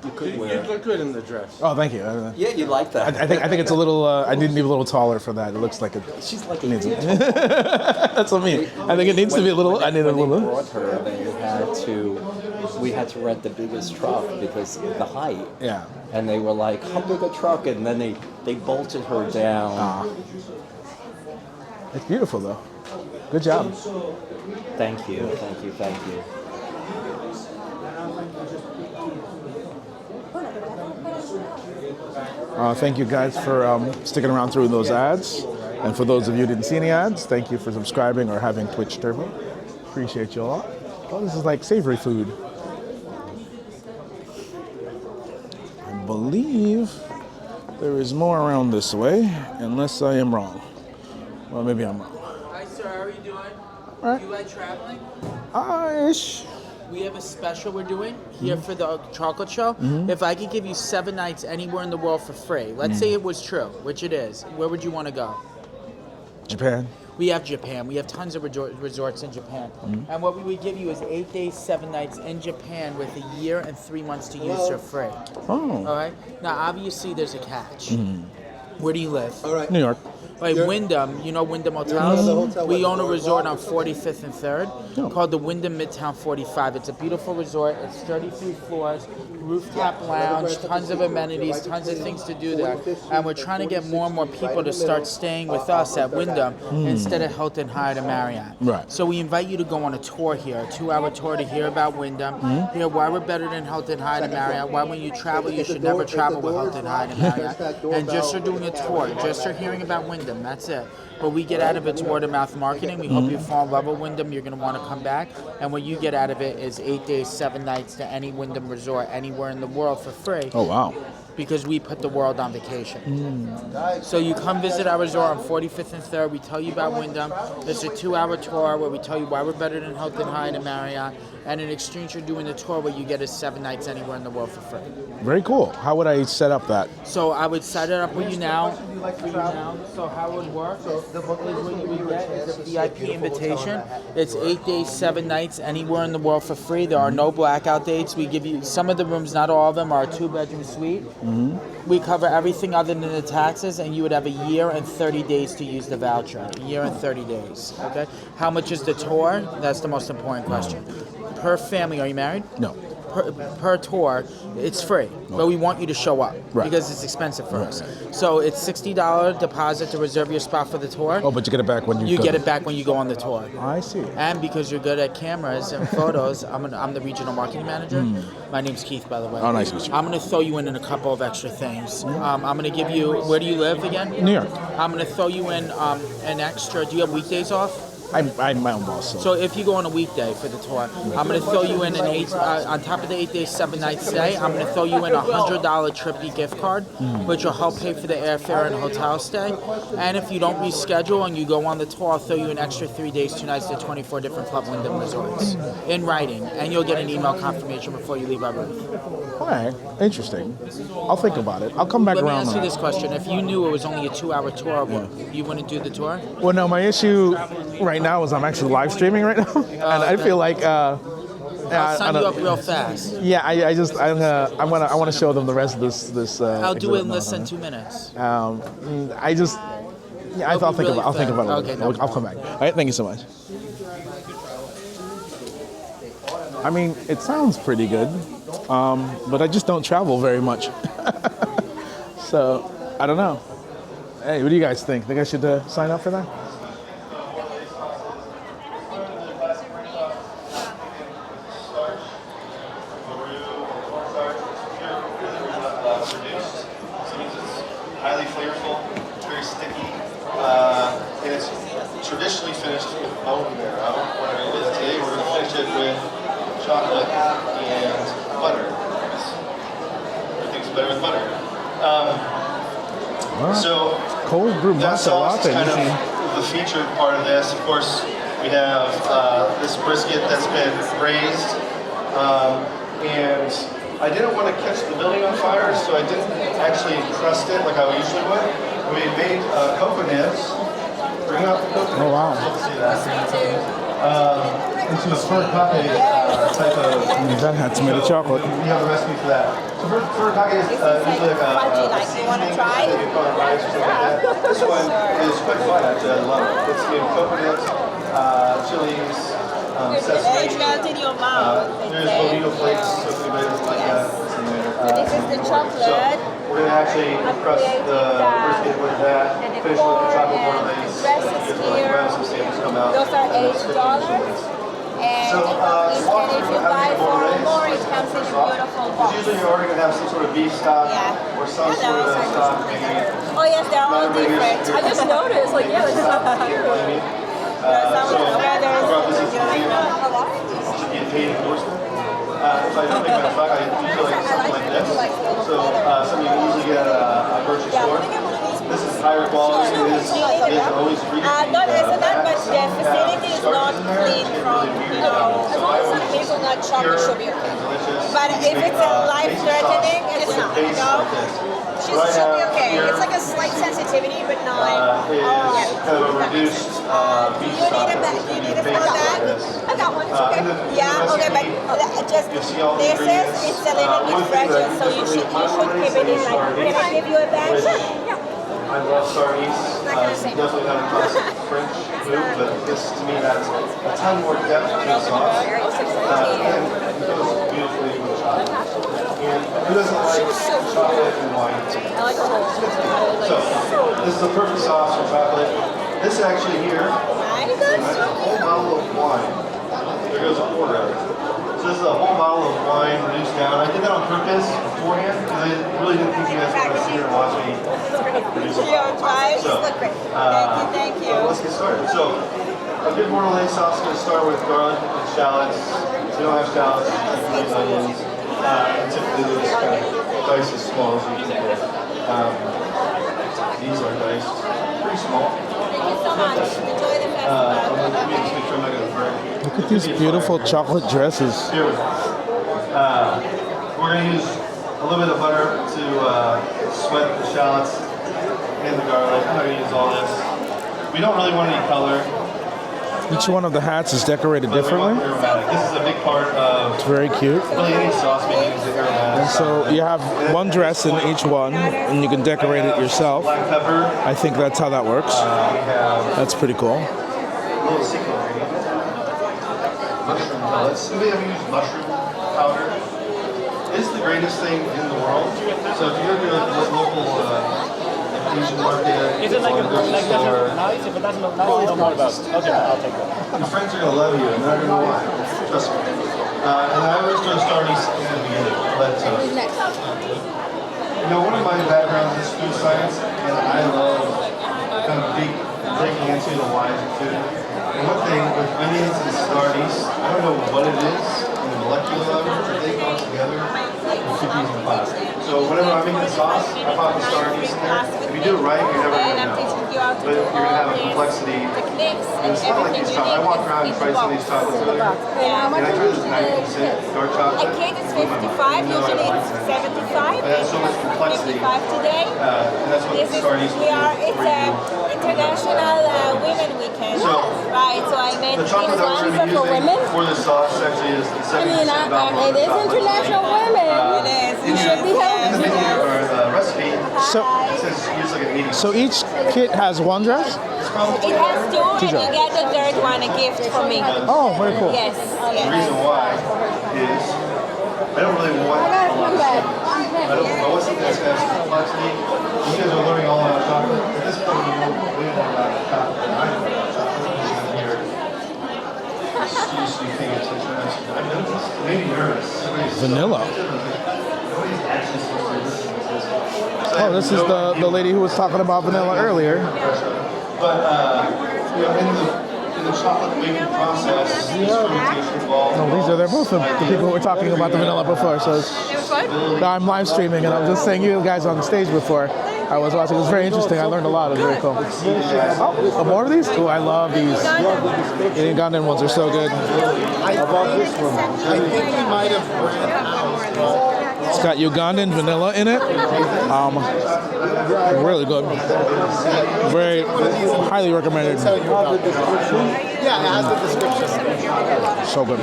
you could wear You it. look good in the dress. Oh, thank you. Yeah, you like that. I think it's a little. I need to be a little taller for that. It looks like it. She's like a needs it. That's what I mean. I think it needs to be a little. I need a When they little. brought her, we had to rent the biggest truck because of the height. Yeah. And they were like, how big a truck? And then they bolted her down. It's beautiful though. Good job. Thank you, thank you, thank you. Thank you guys for sticking around through those ads. And for those of you who didn't see any ads, thank you for subscribing or having Twitch Turbo. Appreciate you all. Oh, this is like savory food. I believe there is more around this way, unless I am wrong. Well, maybe I'm wrong. Hi, sir. How are you doing? All right. You like traveling? Ish. We have a special we're doing here for the chocolate show. Mhm. If I could give you 7 nights anywhere in the world for free, let's say it was true, which it is, where would you want to go? Japan. We have Japan. We have tons of resorts in Japan. Mhm. And what we would give you is 8 days, 7 nights in Japan with a year and 3 months to use for free. Oh. All right? Now, obviously, there's a catch. Mhm. Where do you live? New York. Like Wyndham, you know Wyndham Hotels? We own a resort on 45th and 3rd called the Wyndham Midtown 45. It's a beautiful resort. It's 33 floors, rooftop lounge, tons of amenities, tons of things to do there. And we're trying to get more and more people to start staying with us at Wyndham instead of Hilton, Hyatt, and Marriott. Right. So we invite you to go on a tour here, a 2-hour tour to hear about Wyndham, hear why we're better than Hilton, Hyatt, and Marriott, why when you travel you should never travel with Hilton, Hyatt, and Marriott. And just for doing a tour, just for hearing about Wyndham, that's it. What we get out of it's word of mouth marketing. We hope you fall in love with Wyndham. You're going to want to come back. And what you get out of it is 8 days, 7 nights to any Wyndham resort anywhere in the world for free. Oh, wow. Because we put the world on vacation. So you come visit our resort on 45th and 3rd. We tell you about Wyndham. It's a 2-hour tour where we tell you why we're better than Hilton, Hyatt, and Marriott. And in exchange, you're doing the tour where you get us 7 nights anywhere in the world for free. Very cool. How would I set up that? So I would set it up with you now. So how it would work is what you would get is a VIP invitation. It's 8 days, 7 nights anywhere in the world for free. There are no blackout dates. We give you some of the rooms, not all of them, are a 2-bedroom suite. We cover everything other than the taxes, and you would have a year and 30 days to use the voucher. A year and 30 days. Okay. How much is the tour? That's the most important question. Per family, are you married? No. Per tour, it's free, but we want you to show up Right. because it's expensive for us. So it's $60 deposit to reserve your spot for the tour. Oh, but you get it back when you You go. get it back when you go on the tour. I see. And because you're good at cameras and photos, I'm the regional marketing manager. My name's Keith, by the way. Oh, nice to meet you. I'm going to throw you in a couple of extra things. I'm going to give you, where do you live again? New York. I'm going to throw you in an extra, do you have weekdays off? I'm my own boss. So if you go on a weekday for the tour, I'm going to throw you in on top of the 8 days, 7 nights stay, I'm going to throw you in a $100 Trippy gift card, which will help pay for the airfare and hotel stay. And if you don't reschedule and you go on the tour, I'll throw you an extra 3 days, 2 nights to 24 different Club Wyndham resorts in writing. And you'll get an email confirmation before you leave our room. All right. Interesting. I'll think about it. I'll come back Let me around. ask you on this that. question. If you knew it was only a 2-hour tour, you wouldn't do the tour? Well, no, my issue right now is I'm actually live streaming right now, and I feel like I'll sign you up real fast. Yeah, I want to show them the rest of this. I'll do it in exhibit less now. than 2 minutes. I'll think about it. Okay, no I'll come back. All right, thank you so much. I mean, it sounds pretty good, but I just don't travel very much, so I don't know. Hey, what do you guys think? Think I should sign up for that? Highly flavorful, very sticky, and it's traditionally finished with bone marrow. Today we're going to finish it with chocolate and butter. Everything's better with butter. So cold brew that matcha sauce is latte kind machine. of the featured part of this. Of course, we have this brisket that's been braised, and I didn't want to catch the building on fire, so I didn't actually crust it like I usually would. We made cocoa nibs. Bring out the cocoa nibs. Oh wow! See that. Into a furikake type of. That had tomato chocolate. We have a recipe for that. So furikake is usually like a seasoning that you put on rice or something like that. This one is quite fun actually. I love it. It's coconuts, chilies, sesame. There's bonito flakes, so if anybody doesn't like that, it's in there. This is the chocolate. So we're gonna actually crust the brisket with that. Finish with the chocolate bordelaise. Some samples come out. Those are $8. And So, if you buy for more, it comes in a beautiful box. Usually you're already going to have some sort of beef stock or some sort of stock, maybe. Oh yes, they're all different. I just noticed, like, yeah, it's so cute. So, this is should be a paid endorsement. If I don't make my stock, I usually like something like this. So, something you can usually get at a grocery store. This is higher quality. It is always free. Not as that, but the facility is not clean from, as long as the people not chocolate should be okay. But if it's a life-threatening, it's not, She should be okay. It's like a slight sensitivity, but not. Is kind of a reduced beef stock. You need a bag? I got one. It's okay. Yeah. Okay, but just this is it's a little bit fragile, so you should keep it in like. Can I give you a bag? Yeah. I love sardines. Definitely not a classic French food, but this to me adds a ton more depth to the sauce. And it goes beautifully with chocolate. And who doesn't like chocolate and wine? I like the whole. So this is a perfect sauce for chocolate. This actually here, that's a whole bottle of wine. There goes a quarter of it. So this is a whole bottle of wine reduced down. I did that on purpose beforehand because I really didn't think you guys were going to see or watch me produce it. So, Thank you. let's get started. So a good bordelaise sauce is going to start with garlic and shallots. If you don't have shallots, you can use onions. And typically they're just kind of diced as small as you can get. These are diced pretty small. Thank you so much. Enjoy the festival. Look at these beautiful chocolate dresses. Here we go. We're going to use a little bit of butter to sweat the shallots and the garlic. I'm not going to use all this. We don't really want any color. Each one of the hats is decorated differently. This is a big part of It's very cute. really any sauce making is aromatic. And so you have one dress in each one, and you can decorate it yourself. Black pepper. I think that's how that works. That's pretty cool. A little secret ingredient. Mushroom pellets. Anybody ever use mushroom powder? It's the greatest thing in the world. So if you go to a local Asian market, Is it like a grocery store, nice? If it doesn't look nice, I don't know about it. Okay, I'll take that. your friends are going to love you, and they're going to know why. Trust me. And I always throw Stardies in the beginning. But, you know, one of my backgrounds is food science, and I love kind of breaking into the whys of food. And one thing with onions and Stardies, I don't know what it is in the molecular level, but they go together like cookies and pasta. So whenever I'm making a sauce, I pop the Stardies in there. If you do it right, you're never going to know. But you're going to have a complexity. And it's not like these chocolates. I walk around and try some of these chocolates earlier. And I try this 90% dark chocolate. A cake is 55, usually it's 75. It has so much complexity. 55 today. And that's what the Stardies do. It's International Women Weekend. So, right, so I made the chocolate that we're going to be using for this sauce actually is 70% alcohol. it is International Women. It is. You should be In the menu or the recipe, So, it says use like a medium. so each kit has one dress? It has two, and you get the third one, a gift from me. Oh, very cool. Yes. The reason why is I don't really want a lot of stuff. I want something that's going to have complexity. You guys are learning all about chocolate. At this point, you know way more about chocolate than I know about chocolate. I'm here. Just you paying attention. I'm nervous. Maybe nervous. Vanilla. Nobody's actually supposed to listen to this. Oh, this is the lady who was talking about vanilla earlier. But you know, in the chocolate making process is fermentation involved. No, they're both the people who were talking about the vanilla before. So I'm live streaming, and I was just saying you guys on the stage before. I was watching. It was very interesting. I learned a lot. It was very cool. Oh, more of these? Oh, I love these. The Ugandan ones are so good. I bought this one. I think we might have ran out. It's got Ugandan vanilla in it. Really good. Very highly recommended. Yeah, it has the description. So good.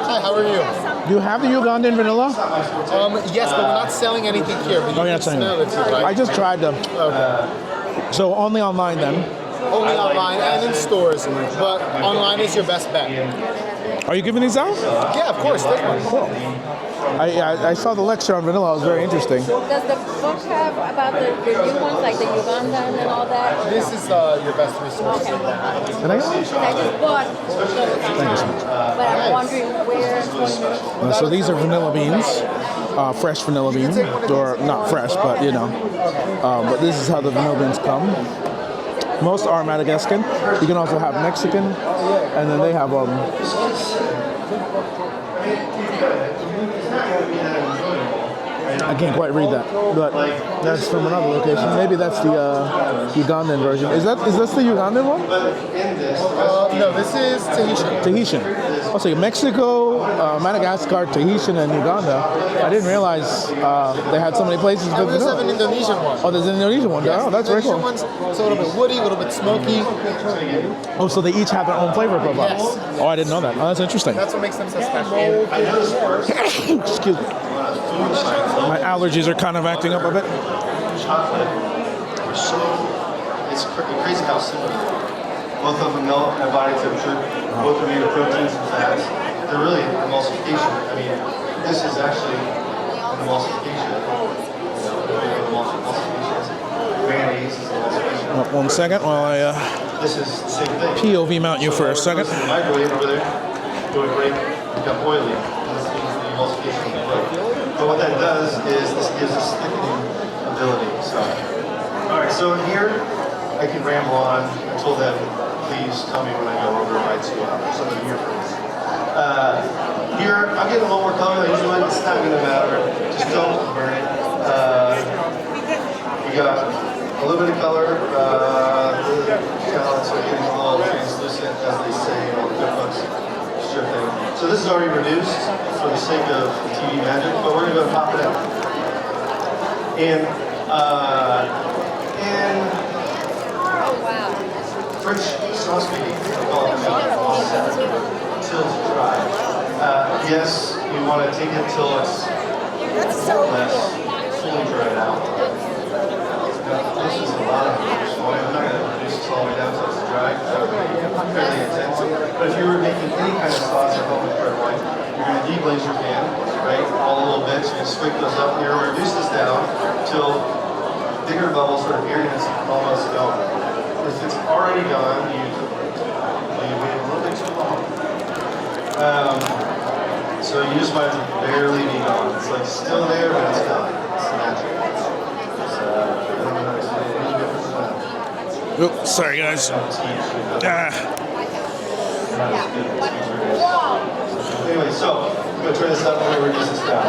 Hi, how are you? Do you have the Ugandan vanilla? Yes, but we're not selling anything here. But Oh, you're not selling it. Right? I just tried them. Okay. So only online then? Only online and in stores, but online is your best bet. Are you giving these out? Yeah, of course. Take one. Cool. I saw the lecture on vanilla. It was very interesting. Does the book have about the new ones, like the Ugandan and all that? This is your best resource. Okay. Can I? I just bought Thank you so much. but I'm wondering where it's going to... So these are vanilla beans, fresh vanilla beans, or not fresh, but you know. But this is how the vanilla beans come. Most are Madagascan. You can also have Mexican, and then they have I can't quite read that, but that's from another location. Maybe that's the Ugandan version. Is this the Ugandan one? No, this is Tahitian. Tahitian. Oh, so Mexico, Madagascar, Tahitian, and Uganda. I didn't realize they had so many places. And there's an Indonesian one. Oh, there's an Indonesian one. Yes, Oh, that's very cool. Indonesian one's it's a little bit woody, a little bit smoky. Oh, so they each have their own flavor profile. Yes. Oh, I didn't know that. Oh, that's interesting. That's what makes them so special. Excuse me. My allergies are kind of acting up a bit. Chocolate are so, it's crazy how simple they are. Both of them melt at body temperature, both are made of proteins and fats. They're really emulsification. I mean, this is actually an emulsification. Mayonnaise is an emulsification. 1 second while I This is the same thing. POV mount you for a second. The microwave over there, doing great, got oily. This means the emulsification of the oil. But what that does is this gives us thickening ability. So, all right, so here I can ramble on. I told them, please tell me when I go over my 2 hours. Some of you here. Here, I'm getting a little more color than usual. It's not going to matter. Just don't burn it. We got a little bit of color. The shallots are getting a little translucent, as they say in all the cookbooks. Sure thing. So this is already reduced for the sake of TV magic, but we're going to go pop it out. And French sauce making, we call it offset, until it's dry. Yes, you want to take it till it's less fully dried out. This is a lot of reduced oil. I'm not going to reduce this all the way down until it's dry. That would be fairly intense. But if you were making any kind of sauce or home with red wine, you're going to deglaze your pan, right? All a little bit. So you squeak those up. You're going to reduce this down till bigger bubbles sort of appear and it's almost gone. If it's already gone, you wait a little bit too long. So you just want it to barely be gone. It's like still there, but it's gone. It's natural. Oops, sorry guys. Anyway, so I'm going to turn this up and reduce this down.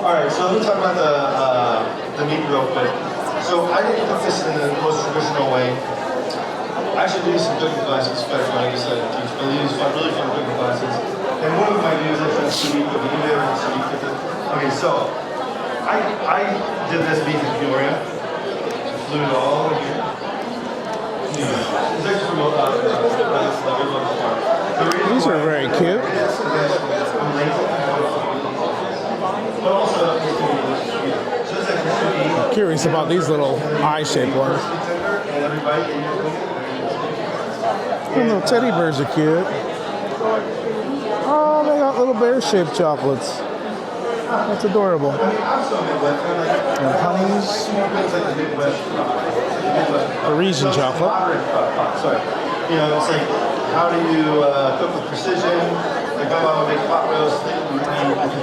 All right, so let me talk about the meat real quick. So I didn't cook this in the most traditional way. I actually do some cooking classes, better than I used to teach, but I use really fun cooking classes. And one of them I do is I try to sous vide cooking. You ever sous vide cook it? Okay, so I did this beef in Peoria. Flew it all over here. It's actually from These are very cute. I'm curious about these little eye-shaped ones. The little teddy bears are cute. Oh, they got little bear-shaped chocolates. That's adorable. And honeys. Parisian chocolate. Sorry. You know, it's like, how do you cook with precision? Like my mom would make pot roast, you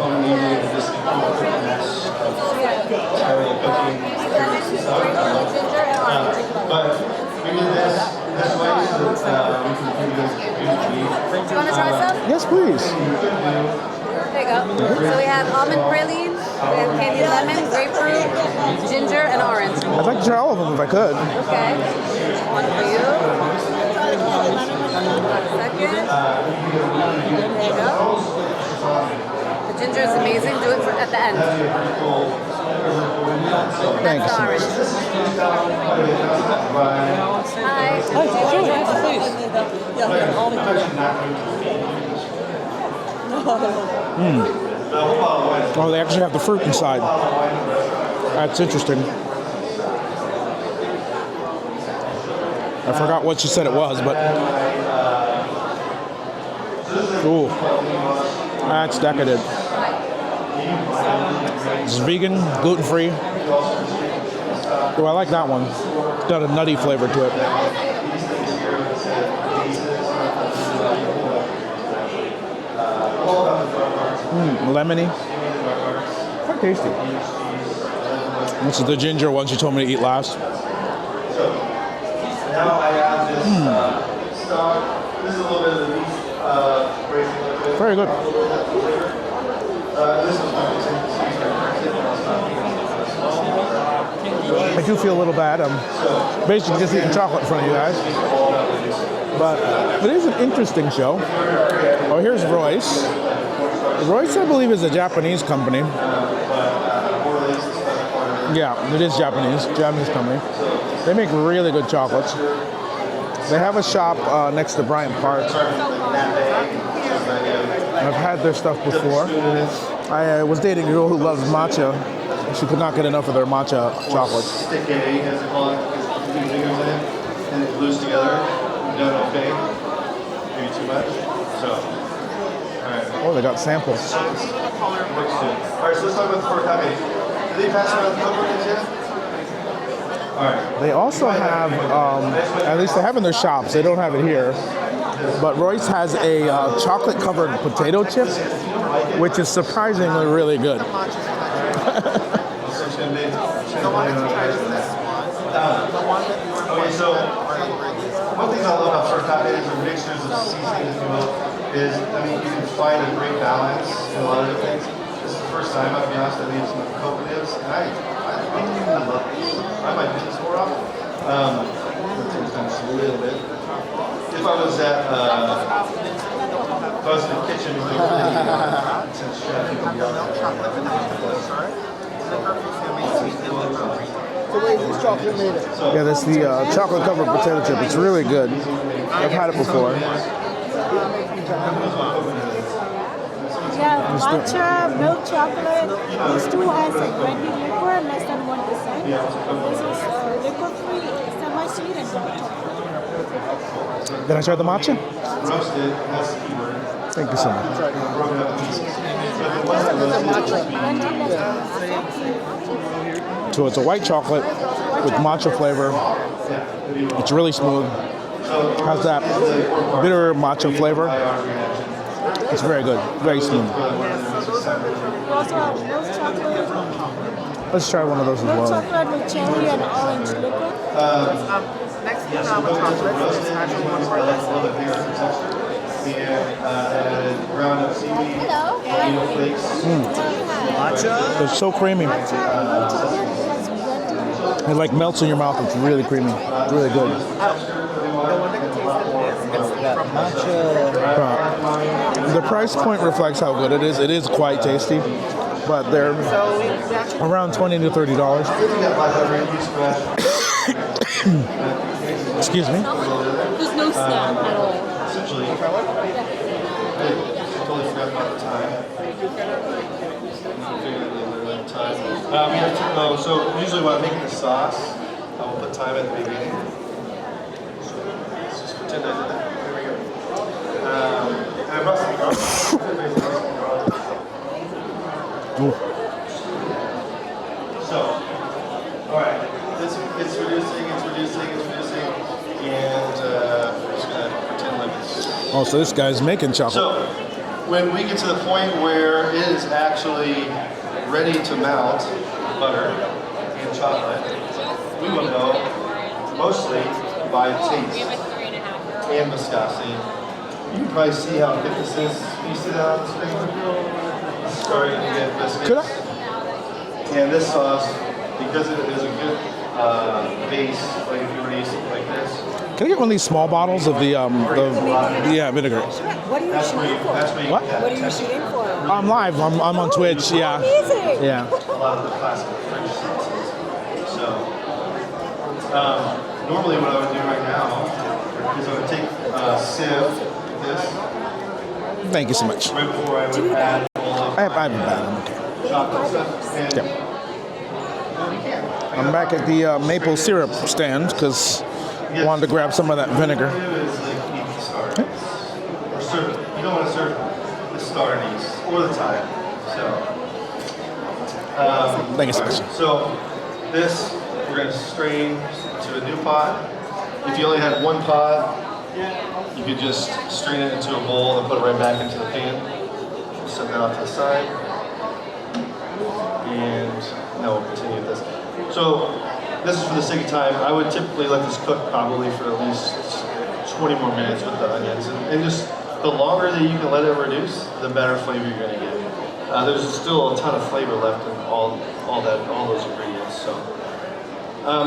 only need this mess of Italian cooking. But we did this way so that we can you want to try some? Yes, please. There you go. So we have almond praline, we have candied lemon, grapefruit, ginger, and orange. I'd like to try all of them if I could. Okay. One for you. Second. There you go. The ginger is amazing. Do it at the end. Thanks. That's the orange. Hi. Hi, please. Oh, they actually have the fruit inside. That's interesting. I forgot what she said it was, but... Ooh. That's decadent. It's vegan, gluten-free. Oh, I like that one. It's got a nutty flavor to it. Lemony. Quite tasty. This is the ginger one she told me to eat last. Now I add this stock. This is a little bit of the beef braising liquid. Very good. This is I do feel a little bad. I'm basically just eating chocolate in front of you guys. But it is an interesting show. Oh, here's Royce. Royce, I believe, is a Japanese company. Yeah, it is Japanese company. They make really good chocolates. They have a shop next to Bryant Park. I've had their stuff before. I was dating a girl who loves matcha. She could not get enough of their matcha chocolates. Stick A, as it calls, because two fingers in it, and it glues together. You've done okay. Maybe too much. So, alright. Oh, they got samples. Alright, so let's talk about the forkame. Did they pass around the coconuts yet? Alright. They also have, at least they have in their shops, they don't have it here, but Royce has a chocolate-covered potato chip, which is surprisingly really good. Okay, so one thing I love about forkame or mixtures of seasonings, if you will, is, I mean, you can find a great balance in a lot of different things. This is the first time, I'll be honest, I made some cocoa nibs, and I love these. I might do this more often. Just a little bit. If I was at, if I was in the kitchen with a really intense chef, it would be out Yeah, that's the chocolate-covered potato chip. It's really good. I've had it before. Yeah, matcha, milk chocolate. These two has a brandy liquor, less than 1%. This is liquor-free, semi-sweet, and dark chocolate. Did I try the matcha? Roasted, that's the keyword. Thank you so much. So it's a white chocolate with matcha flavor. It's really smooth. Has that bitter matcha flavor. It's very good, very smooth. We also have milk chocolate. Let's try one of those as Milk well. chocolate with cherry and orange liquid. Next thing on the chocolate is actually one of our best. And ground up seaweed, potato flakes. Matcha? It's so creamy. It like melts in your mouth. It's really creamy. It's really good. The price point reflects how good it is. It is quite tasty, but they're around $20 to $30. Excuse me. There's no snap at all. Essentially, I totally forgot about the time. So usually when I'm making the sauce, I will put time at the beginning. So let's just pretend I did that. There we go. And I brought some garlic. So, all right, it's reducing, and we're just gonna pretend like it's. Oh, so this guy's making chocolate. So, when we get to the point where it is actually ready to melt butter and chocolate, we will know mostly by taste and viscosity You can probably see how thick this is. Can you see that on the screen? It's starting to get biscuits. And this sauce, because it is a good base, like if you were to use something like this. Can I get one of these small bottles of the vinegar? What are you shooting for? What? What are you shooting for? I'm live. I'm on Twitch. Yeah. Amazing. Yeah. A lot of the classic French sauces. So, normally what I would do right now is I would take a sieve, this. Thank you so much. Right before I would add all of I have a bag. I'm okay. chocolate stuff. And Yep. I'm back at the maple syrup stand because I wanted to grab some of that vinegar. Or serve, you don't want to serve the star anise or the thyme. So, Thank you so much. So this we're going to strain to a new pot. If you only had one pot, you could just strain it into a bowl and put it right back into the pan. Set that off to the side. And now we'll continue with this. So this is for the sake of time. I would typically let this cook probably for at least 20 more minutes with the onions. And just the longer that you can let it reduce, the better flavor you're going to get. There's still a ton of flavor left in all those ingredients. So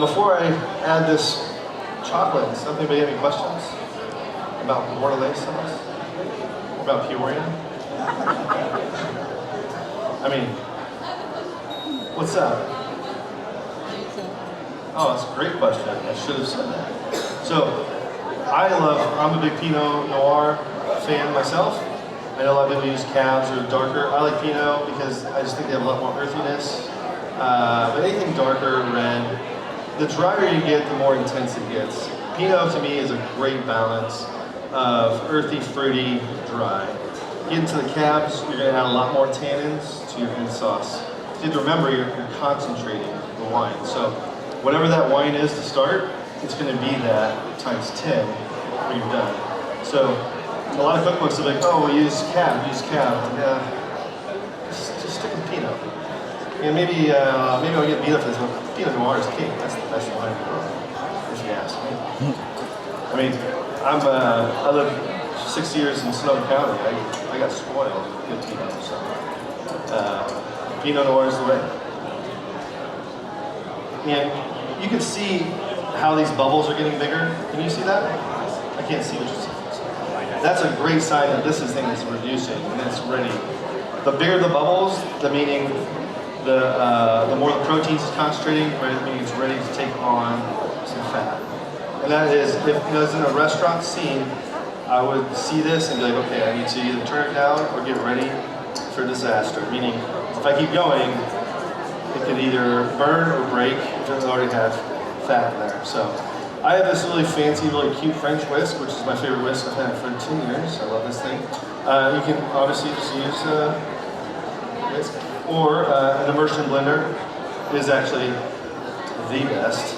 before I add this chocolate and stuff, anybody have any questions about Bordelaise sauce? About Peoria? I mean, what's that? Oh, that's a great question. I should have said that. So, I'm a big Pinot Noir fan myself. I know a lot of people use Cabs or darker. I like Pinot because I just think they have a lot more earthiness. But anything darker, red, the drier you get, the more intense it gets. Pinot to me is a great balance of earthy, fruity, dry. Get into the Cabs, you're going to add a lot more tannins to your end sauce. You have to remember you're concentrating the wine. So whatever that wine is to start, it's going to be that times 10 when you're done. So a lot of cookbooks are like, oh, we use Cab. Just stick with Pinot. And maybe I'll get beat up for this one. Pinot Noir is king. That's the best wine in the world, if you ask me. I mean, I lived 6 years in Sonoma County. I got spoiled with good Pinot. So Pinot Noir is the way. And you can see how these bubbles are getting bigger. Can you see that? I can't see what you see. That's a great sign that this thing is reducing and it's ready. The bigger the bubbles, the meaning the more the proteins is concentrating, meaning it's ready to take on some fat. And that is, if it was in a restaurant scene, I would see this and be like, okay, I need to either turn it down or get ready for disaster. Meaning, if I keep going, it could either burn or break if it already has fat in there. So I have this really fancy, really cute French whisk, which is my favorite whisk. I've had it for 10 years. I love this thing. You can obviously just use a whisk. Or an immersion blender is actually the best.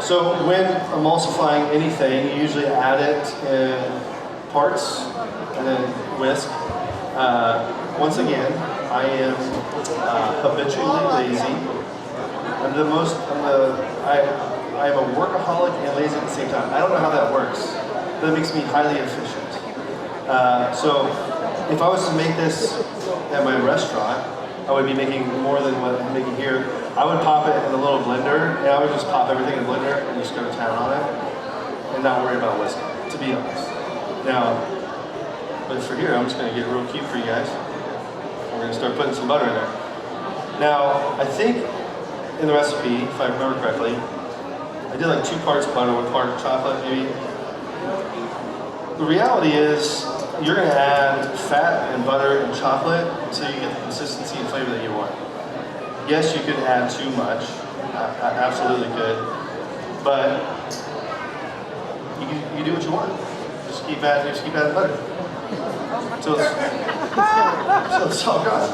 So when emulsifying anything, you usually add it in parts and then whisk. Once again, I am habitually lazy. I am a workaholic and lazy at the same time. I don't know how that works. That makes me highly efficient. So if I was to make this at my restaurant, I would be making more than what I'm making here. I would pop it in a little blender, and I would just pop everything in the blender and just go to town on it, and not worry about whisking, to be honest. Now, but for here, I'm just going to get real cute for you guys. We're going to start putting some butter in there. Now, I think in the recipe, if I remember correctly, I did like 2 parts butter, 1 part chocolate, maybe. The reality is, you're going to add fat and butter and chocolate until you get the consistency and flavor that you want. Yes, you could add too much. Absolutely could. But you do what you want. Just keep adding butter. So it's all gone.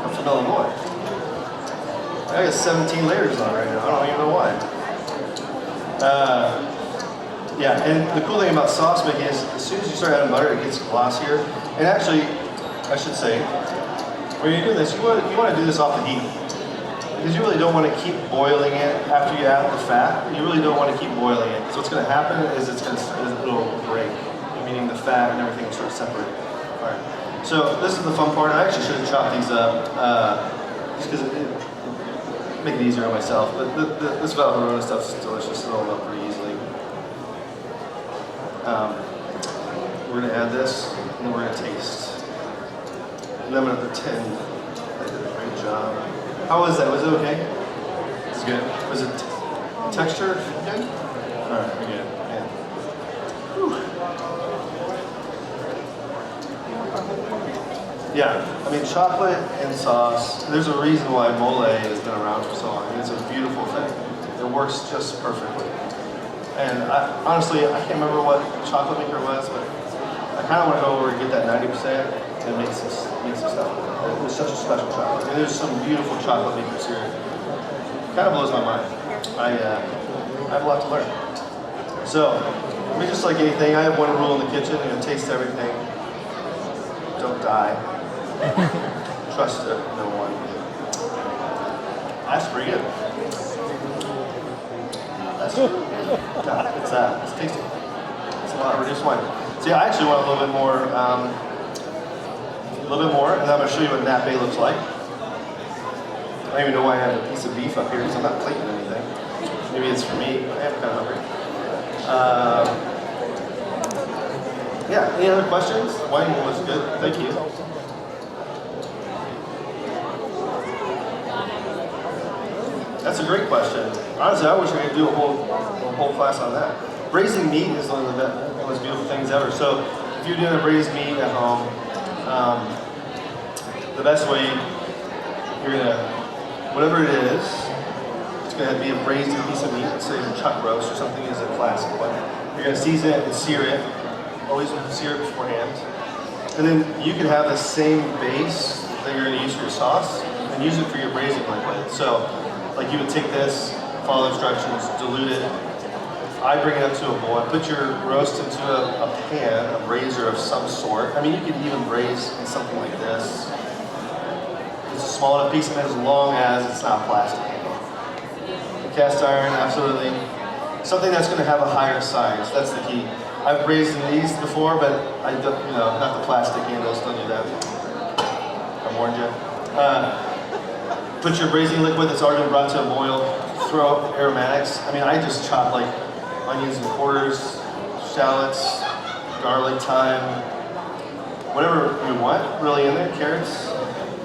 I'm from Illinois. I got 17 layers on right now. I don't even know why. Yeah, and the cool thing about sauce making is as soon as you start adding butter, it gets glossier. And actually, I should say, when you're doing this, you want to do this off the heat. because you really don't want to keep boiling it after you add the fat. You really don't want to keep boiling it. So what's going to happen is it'll break, meaning the fat and everything will start separating. All right. So this is the fun part. I actually should have chopped these up just because it make it easier on myself. But this Valverona stuff is delicious. It'll melt pretty easily. We're going to add this, and then we're going to taste. And then I'm going to pretend I did a great job. How was that? Was it okay? It's good. Was it texture good? All right, we're good. Yeah. Yeah, I mean, chocolate and sauce, there's a reason why mole has been around for so long. It's a beautiful thing. It works just perfectly. And honestly, I can't remember what chocolate maker was, but I kind of want to go over and get that 90% and make some stuff. It's such a special chocolate. And there's some beautiful chocolate makers here. It kind of blows my mind. I have a lot to learn. So, I mean, just like anything, I have one rule in the kitchen, you know, taste everything. Don't die. Trust no one. That's pretty good. That's it's tasty. It's a lot of reduced wine. See, I actually want a little bit more, and then I'm going to show you what nappe looks like. I don't even know why I have a piece of beef up here because I'm not plating anything. Maybe it's for me. I am kind of hungry. Yeah, any other questions? Wine was good. Thank you. That's a great question. Honestly, I wish I could do a whole class on that. Braising meat is one of the most beautiful things ever. So if you're doing a braised meat at home, the best way, you're gonna, whatever it is, it's gonna be a braised piece of meat. Let's say a chuck roast or something is a classic one. You're gonna season it and sear it. Always sear it beforehand. And then you can have the same base that you're gonna use for your sauce and use it for your braising liquid. So, like you would take this, follow instructions, dilute it. I bring it up to a boil. I put your roast into a pan, a braiser of some sort. I mean, you can even braise in something like this. It's a small enough piece of it as long as it's not plastic. Cast iron, absolutely. Something that's going to have a higher size. That's the key. I've braised in these before, but I don't, not the plastic handles. Don't do that. I warned you. Put your braising liquid that's already been brought to a boil. Throw aromatics. I mean, I just chop like onions in quarters, shallots, garlic, thyme, whatever you want really in there. Carrots,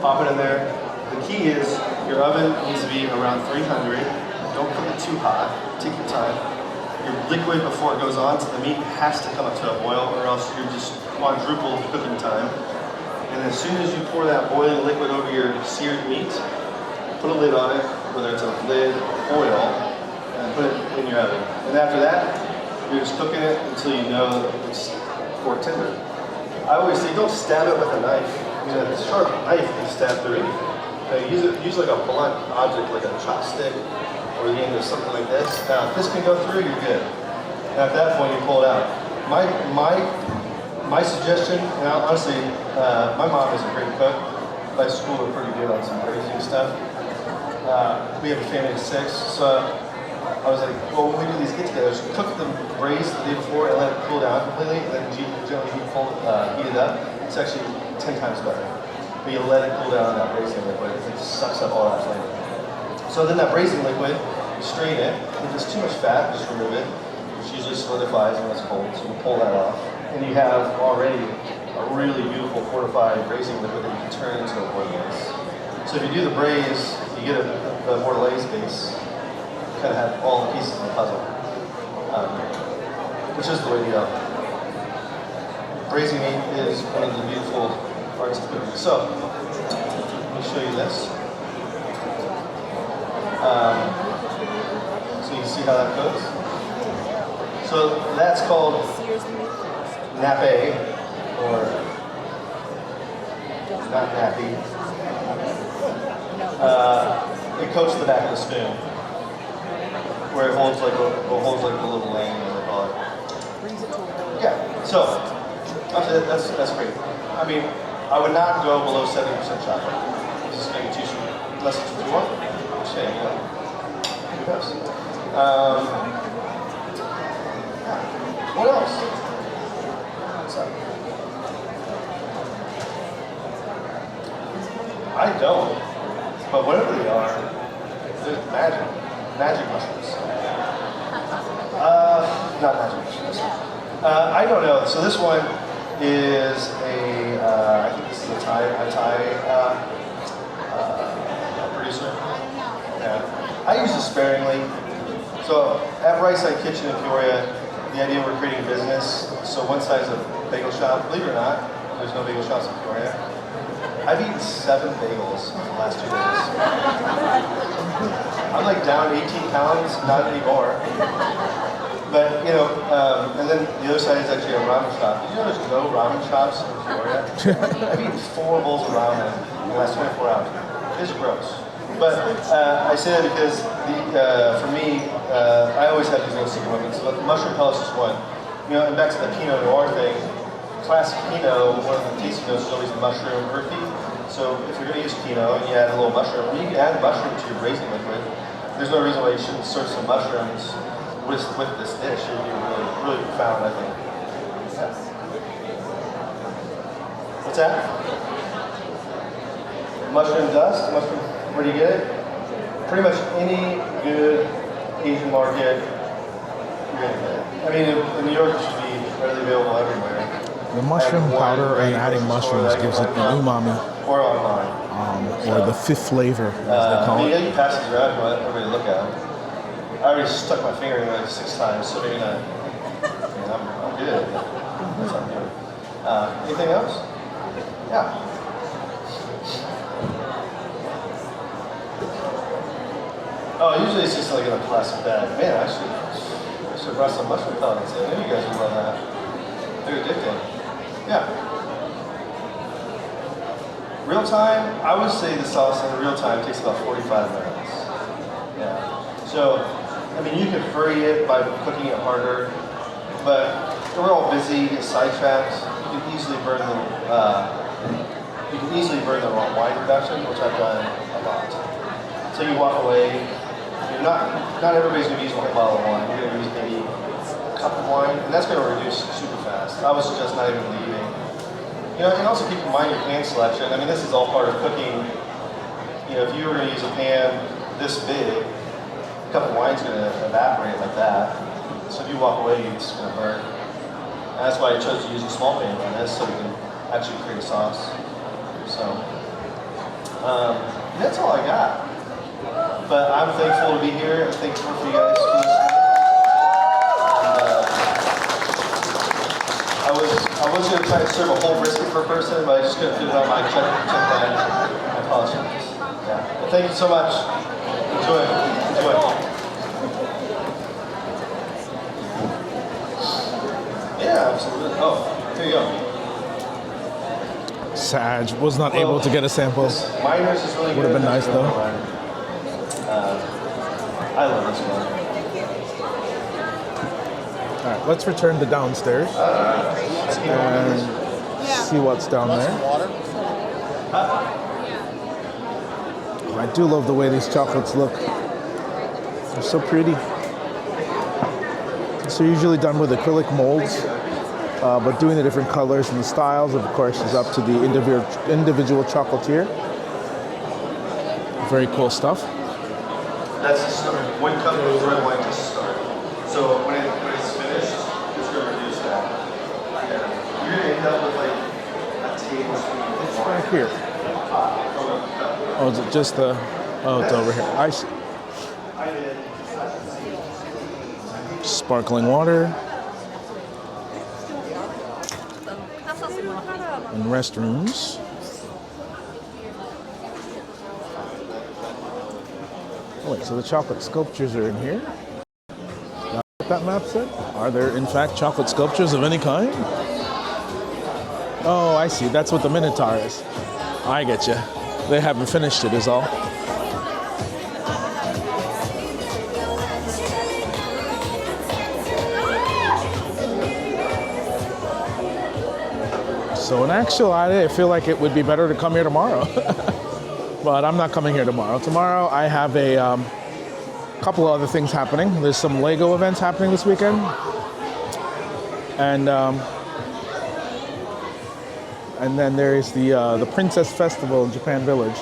pop it in there. The key is your oven needs to be around 300. Don't cook it too hot. Take your time. Your liquid before it goes on to the meat has to come up to a boil, or else you're just quadruple cooking time. And as soon as you pour that boiling liquid over your seared meat, put a lid on it, whether it's a lid, oil, and put it in your oven. And after that, you're just cooking it until you know it's pork tender. I always say don't stab it with a knife. I mean, a sharp knife can stab through anything. Use like a blunt object, like a chopstick, or the end of something like this. Now, if this can go through, you're good. And at that point, you pull it out. My suggestion, and honestly, my mom is a great cook. By school, we're pretty good on some braising stuff. We have a family of 6, so I was like, well, when we do these get-togethers, cook them braised the day before and let it cool down completely, and then gently heat it up. It's actually 10 times better. But you let it cool down in that braising liquid, it just sucks up all that flavor. So then that braising liquid, you strain it. If there's too much fat, just remove it. Which usually solidifies when it's cold, so you pull that off. And you have already a really beautiful fortified braising liquid that you can turn into a bolognese. So if you do the braise, you get the bolognese base. You kind of have all the pieces of the puzzle, which is the way to go. Braising meat is one of the beautiful parts of cooking. So let me show you this. So you can see how that goes. So that's called nappe, or not nappy. It coats the back of the spoon, where it holds like a little lane, as they call it. Yeah. So that's great. I mean, I would not go below 70% chocolate. This is going to be too sweet. Unless it's what you want. saying, you know. Who knows? What else? What's up? I don't, but whatever they are, there's magic mushrooms. Not magic mushrooms. I don't know. So this one is I think this is a Thai producer. Yeah. I use it sparingly. So at Right Side Kitchen in Peoria, the idea we're creating a business. So one side's a bagel shop. Believe it or not, there's no bagel shops in Peoria. I've eaten 7 bagels in the last 2 days. I'm like down 18 pounds, not anymore. But, you know, and then the other side is actually a ramen shop. Did you know there's no ramen shops in Peoria? I've eaten 4 bowls of ramen in the last 24 hours. It's gross. But I say that because for me, I always have these little secret weapons. So the mushroom pellets is one. You know, and back to the Pinot Noir thing, classic Pinot, one of the tasting notes is always mushroom earthy. So if you're going to use Pinot and you add a little mushroom, you can add mushroom to your raisin liquid. There's no reason why you shouldn't serve some mushrooms with this dish. It would be really, really profound, I think. Yeah. What's that? Mushroom dust? Mushroom, where do you get it? Pretty much any good Asian market, you're going to get it. I mean, in New York, it should be readily available everywhere. The mushroom powder and adding mushrooms gives it an umami. Or online. Or the fifth flavor, as they call it. Yeah, you pass these around for everybody to look at. I already stuck my finger in it like 6 times, so maybe not. I'm good. That's what I'm doing. Anything else? Yeah. Oh, usually it's just like in a plastic bag. Man, I should have brought some mushroom pellets. I knew you guys would love that. They're addicting. Yeah. Real time, I would say the sauce in real time takes about 45 minutes. Yeah. So, I mean, you can hurry it by cooking it harder, but we're all busy, get sidetracked. You can easily burn the wrong wine production, which I've done a lot. So you walk away. You're not everybody's going to use one bottle of wine. You're going to use maybe a cup of wine, and that's going to reduce super fast. I would suggest not even leaving. You know, and also keep in mind your pan selection. I mean, this is all part of cooking. You know, if you were going to use a pan this big, a cup of wine's going to evaporate like that. So if you walk away, it's going to burn. And that's why I chose to use a small pan for this, so we can actually create a sauce. So, that's all I got. But I'm thankful to be here. I'm thankful for you guys. I was going to try to serve a whole brisket per person, but I just couldn't fit it on my check bag. I apologize. Yeah. Well, thank you so much. Enjoy. Yeah, absolutely. Oh, here you go. Sag was not able to get a sample. Miners is really good. Would have been nice though. I love this one. All right, let's return to downstairs and see what's down there. I do love the way these chocolates look. They're so pretty. So usually done with acrylic molds, but doing the different colors and the styles, of course, is up to the individual chocolatier. Very cool stuff. That's the start. 1 cup of red wine to start. So when it's finished, it's going to reduce that. And you're going to end up with like a tablespoon of It's wine. right here. Oh, is it just the... Oh, it's over here. I see. Sparkling water. And restrooms. Oh, wait, so the chocolate sculptures are in here? That's what that map said? Are there, in fact, chocolate sculptures of any kind? Oh, I see. That's what the Minotaur is. I get you. They haven't finished it, is all. So in actuality, I feel like it would be better to come here tomorrow. But I'm not coming here tomorrow. Tomorrow I have a couple of other things happening. There's some LEGO events happening this weekend. And then there is the Princess Festival in Japan Village.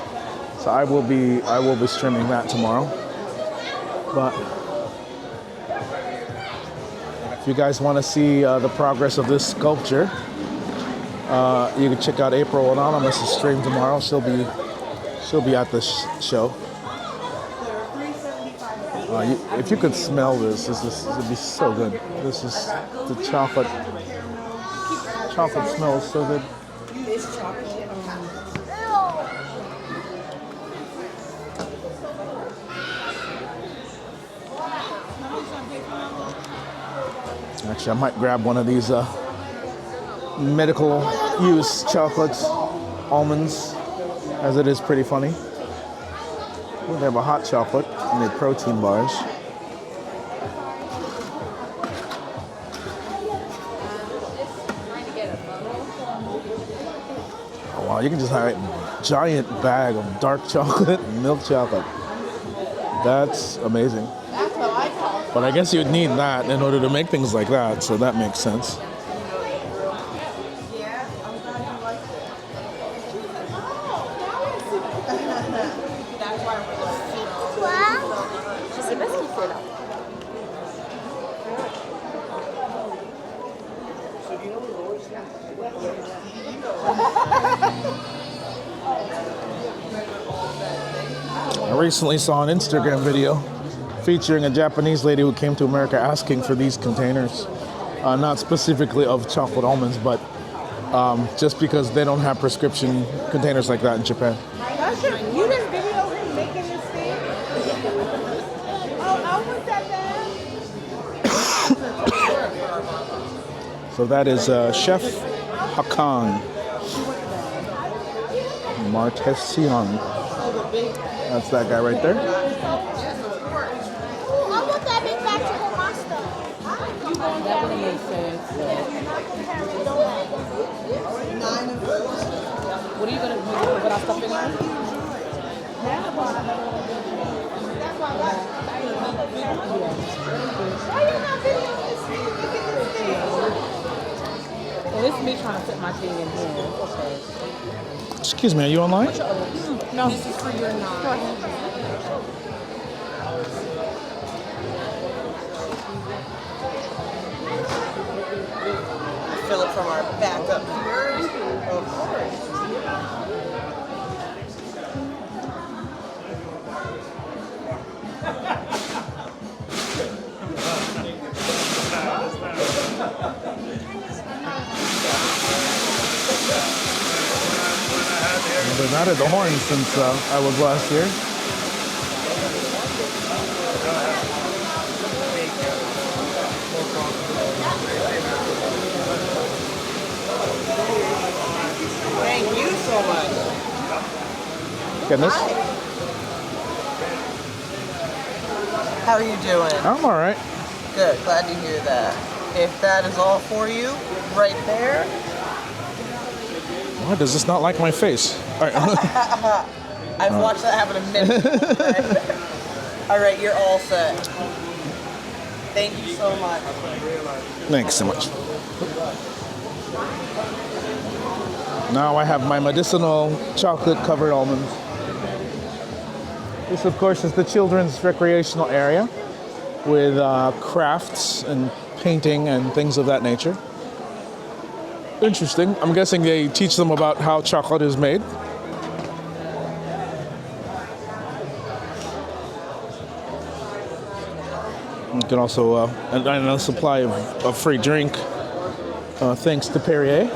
So I will be streaming that tomorrow. But if you guys want to see the progress of this sculpture, you can check out April Anonymous' stream tomorrow. She'll be at the show. If you could smell this would be so good. This is the chocolate. Chocolate smells so good. Actually, I might grab one of these medical use chocolates, almonds, as it is pretty funny. They have a hot chocolate and the protein bars. Oh wow, you can just have a giant bag of dark chocolate and milk chocolate. That's amazing. But I guess you'd need that in order to make things like that, so that makes sense. I recently saw an Instagram video featuring a Japanese lady who came to America asking for these containers. Not specifically of chocolate almonds, but just because they don't have prescription containers like that in Japan. You just video him making this thing? Oh, I want that bag. So that is Chef Hakan Martesian. That's that guy right there. I want that big bag to go master. You going That would make sense. What are you gonna put our stuff in there? Why you not videoing this thing? Look at this thing. Well, this is me trying to put my thing in here. Okay. Excuse me, are you online? No, this is for your non. Go ahead. Fill it from our backup here. Of course. They're not at the horn since I was last year. Thank you so much. Getting this? How are you doing? I'm all right. Good, glad to hear that. If that is all for you, right there. Why does this not like my face? All right. I've watched that happen a minute. All right, you're all set. Thank you so much. Thanks so much. Now I have my medicinal chocolate covered almonds. This, of course, is the children's recreational area with crafts and painting and things of that nature. Interesting. I'm guessing they teach them about how chocolate is made. You can also, and a supply of free drink, thanks to Perrier.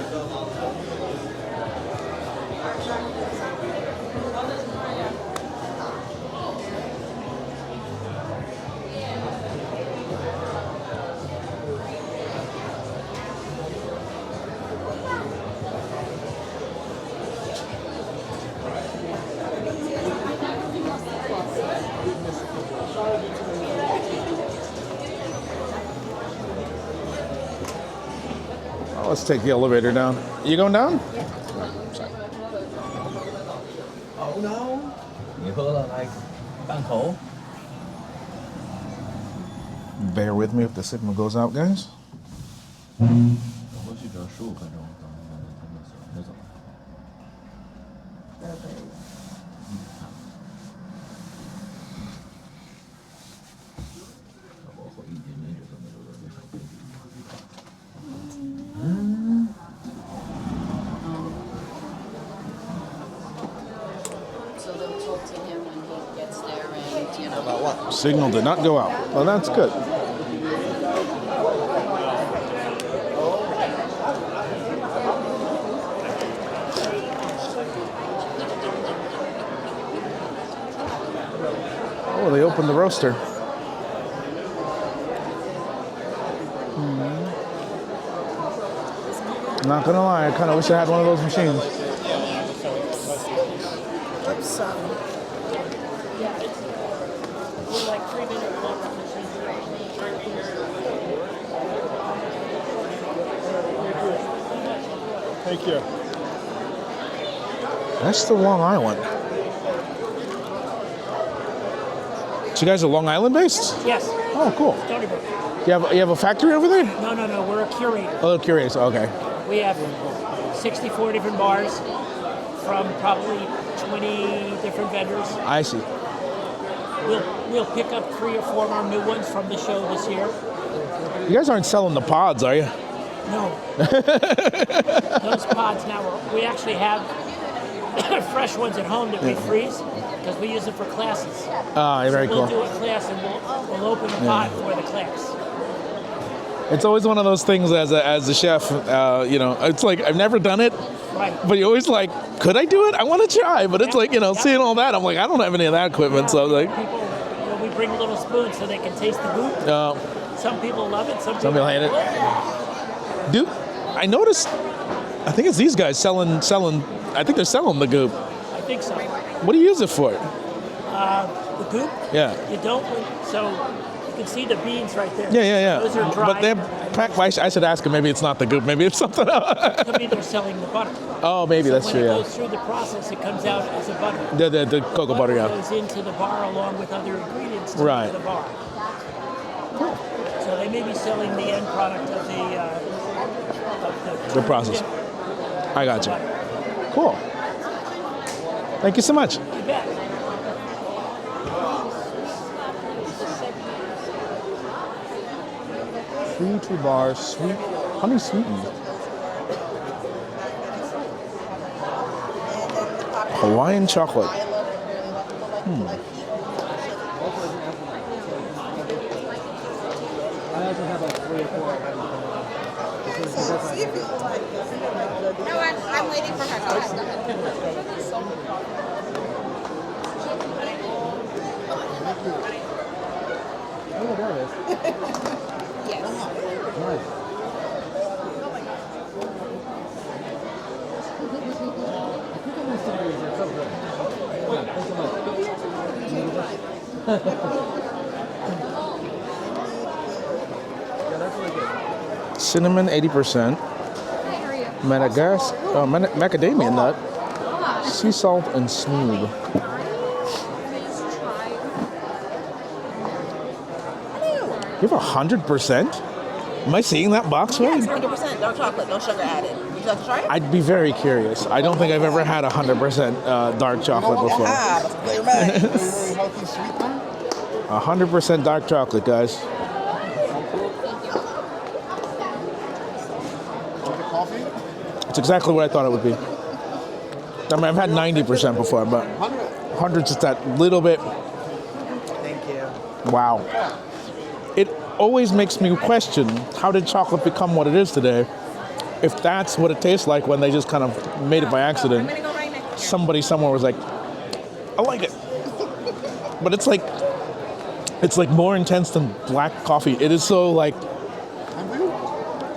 Let's take the elevator down. You going down? Bear with me if the signal goes out, guys. So they'll talk to him when he gets there and, you know. About what? Signal did not go out. Well, that's good. Oh, they opened the roaster. Not gonna lie, I kind of wish I had one of those machines. Thank you. That's the Long Island. So you guys are Long Island based? Yes. Oh, cool. Stony Brook. You have a factory over there? No. We're a curator. Oh, curious. Okay. We have 64 different bars from probably 20 different vendors. I see. We'll pick up 3 or 4 more new ones from the show this year. You guys aren't selling the pods, are you? No. Those pods now, we actually have fresh ones at home that we freeze because we use it for classes. Ah, very We'll cool. do a class and we'll open the pod for the class. It's always one of those things as a chef, you know, it's like I've never done it, Right. but you're always like, could I do it? I want to try, but it's like, you know, seeing all that, I'm like, I don't have any of that equipment, so I'm like, We bring a little spoon so they can taste the goop. Some people love it, some people hate it. Dude, I noticed, I think it's these guys selling, I think they're selling the goop. I think so. What do you use it for? The goop? Yeah. You don't, so you can see the beans right there. Yeah. Those are dry. But they're packed, I should ask them, maybe it's not the goop, maybe it's something else. Could be they're selling the butter. Oh, maybe So that's when true, it yeah. goes through the process, it comes out as a butter. The cocoa butter, yeah. goes into the bar along with other ingredients to Right. the bar. So they may be selling the end product of The process. I got you. Cool. Thank you so much. You bet. Free 2 bars, sweet, honey sweetened. Hawaiian chocolate. I also have like 3 or 4 of them. No, I'm waiting for her. Go ahead. Oh, there it is. Yes. Nice. I think I'm gonna send these. They're so good. Yeah, thanks so much. Yeah, that's really good. Cinnamon 80%. Macadamia nut. Sea salt and smooth. You have 100%? Am I seeing that box right? Yes, 100% dark chocolate, no sugar added. Would you like to try it? I'd be very curious. I don't think I've ever had 100% dark chocolate before. Ah, that's clear mind. 100% dark chocolate, guys. It's exactly what I thought it would be. I mean, I've had 90% before, but 100's just that little bit. Thank you. Wow. It always makes me question, how did chocolate become what it is today? If that's what it tastes like when they just kind of made it by accident. Somebody somewhere was like, I like it. But it's like more intense than black coffee. It is so like,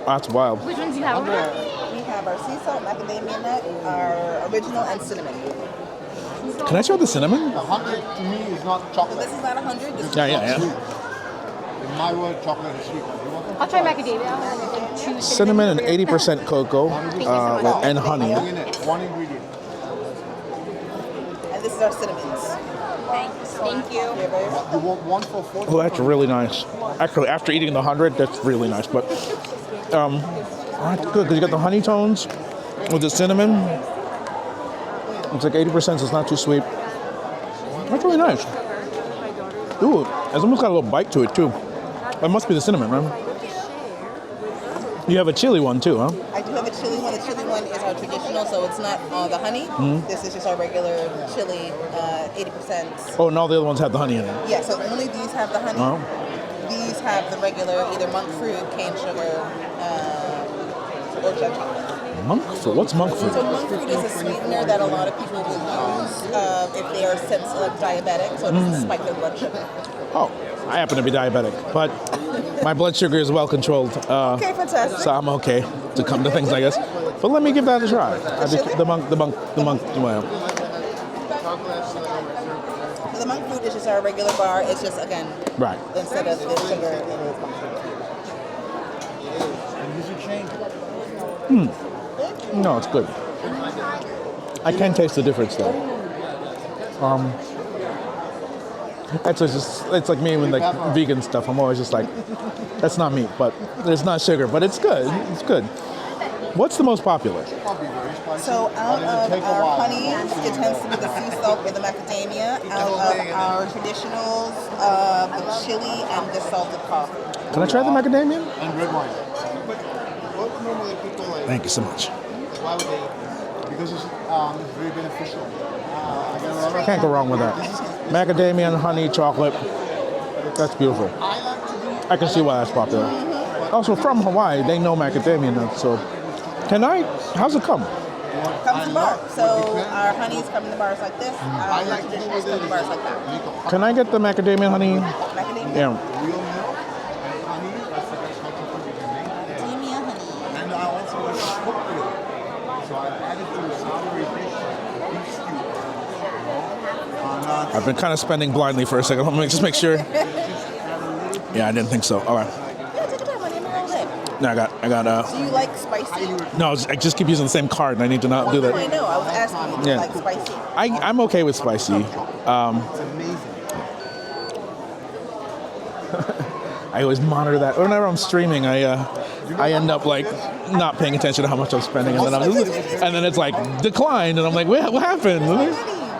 that's wild. Which ones do you have over there? We have our sea salt, macadamia nut, our original, and cinnamon. Can I try the cinnamon? 100 to me is not chocolate. This is not 100. This is Yeah. In my word, chocolate is sweet. I'll try macadamia. I'll choose Cinnamon and 80% cocoa and honey. One ingredient. this is our cinnamons. Thank you. You want one for 40? Oh, that's really nice. Actually, after eating the 100, that's really nice. But that's good because you got the honey tones with the cinnamon. It's like 80%, so it's not too sweet. That's really nice. Ooh, it's almost got a little bite to it too. That must be the cinnamon, right? You have a chili one too, huh? I do have a chili one. The chili one is our traditional, so it's not the honey. This is just our regular chili, 80%. Oh, and all the other ones have the honey in it. Yeah, so only these have the honey. Oh. These have the regular, either monk fruit, cane sugar, or jug chocolate. Monk fruit? What's monk fruit? So monk fruit is a sweetener that a lot of people will use if they are diabetic, so it doesn't spike their blood sugar. Oh, I happen to be diabetic, but my blood sugar is well controlled. Okay, fantastic. So I'm okay to come to things, I guess. But let me give that a try. The monk. Well. The monk fruit is just our regular bar. It's just, again, right. Instead of the sugar, it is monk fruit. No, it's good. I can taste the difference though. It's like me with like vegan stuff. I'm always just like, that's not meat, but it's not sugar, but it's good. It's good. What's the most popular? So out of our honeys, it tends to be the sea salt or the macadamia. Out of our traditionals, the chili and the salted coffee. Can I try the macadamia? And red wine. What normally people like? Thank you so much. Why would they? Because it's very beneficial. Can't go wrong with that. Macadamia and honey chocolate. That's beautiful. I can see why that's popular. Also, from Hawaii, they know macadamia nuts. So, how's it come? Comes in bars. So our honeys come in the bars like this. Our traditionals come in bars like that. Can I get the macadamia honey? Macadamia? Yeah. Macadamia honey. And I also like cooked with it. So I added to savory dish, beef stew. I've been kind of spending blindly for a second. Let me just make sure. Yeah, I didn't think so. All right. Yeah, take it out, honey. I'm all day. No, I got. Do you like spicy? No, I just keep using the same card, and I need to not do that. No, I know. I was asking you. Do you like spicy? I'm okay with spicy. It's amazing. I always monitor that. Whenever I'm streaming, I end up like not paying attention to how much I'm spending, and then it's like declined, and I'm like, what happened?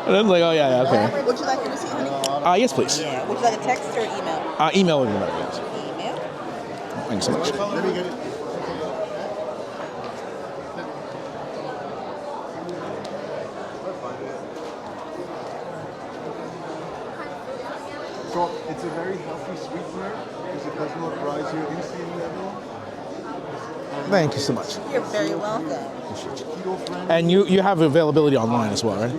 And then it's like, oh yeah, okay. Would you like a receipt, honey? Yes, please. Yeah. Would you like a text or email? Email would be better, yes. Email. Thanks so much. Let me get it. So it's a very healthy sweetener because it does not rise your insulin level. Thank you so much. You're very welcome. And you have availability online as well, right?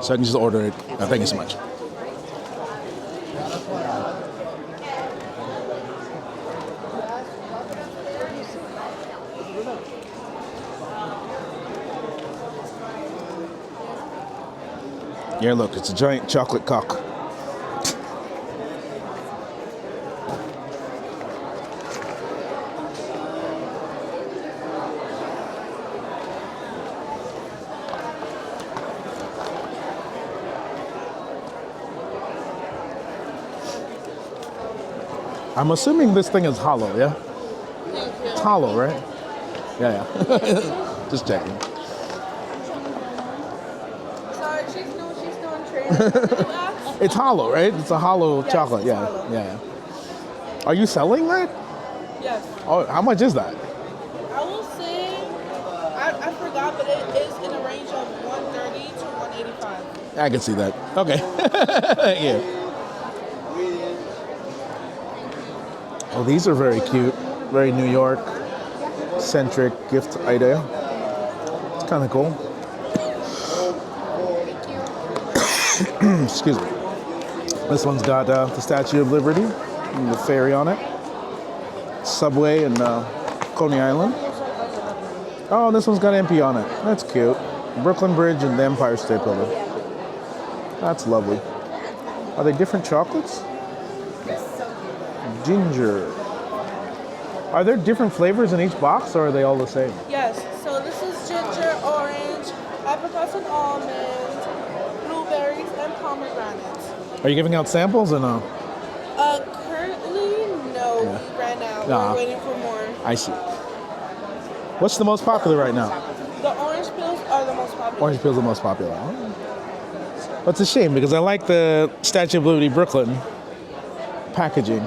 So I can just order it. Thank you so much. Yeah, look, it's a giant chocolate cock. I'm assuming this thing is hollow, yeah? It's hollow, right? Yeah. Just checking. Sorry, she's doing training. It's hollow, right? It's a hollow chocolate, yeah. Hollow. Yeah. Are you selling that? Yes. Oh, how much is that? I will say, I forgot, but it is in a range of 130 to 185. I can see that. Okay. Yeah. Oh, these are very cute. Very New York centric gift idea. It's kind of cool. Excuse me. This one's got the Statue of Liberty and the ferry on it. Subway in Coney Island. Oh, this one's got MP on it. That's cute. Brooklyn Bridge and the Empire State Building. That's lovely. Are they different chocolates? Ginger. Are there different flavors in each box, or are they all the same? Yes. So this is ginger, orange, apricots and almonds, blueberry, pomegranates. Are you giving out samples or no? Currently, no. Yeah. We ran out. Ah. We're waiting for more. I see. What's the most popular right now? The orange pills are the most popular. Orange pills are the most popular. That's a shame because I like the Statue of Liberty Brooklyn packaging.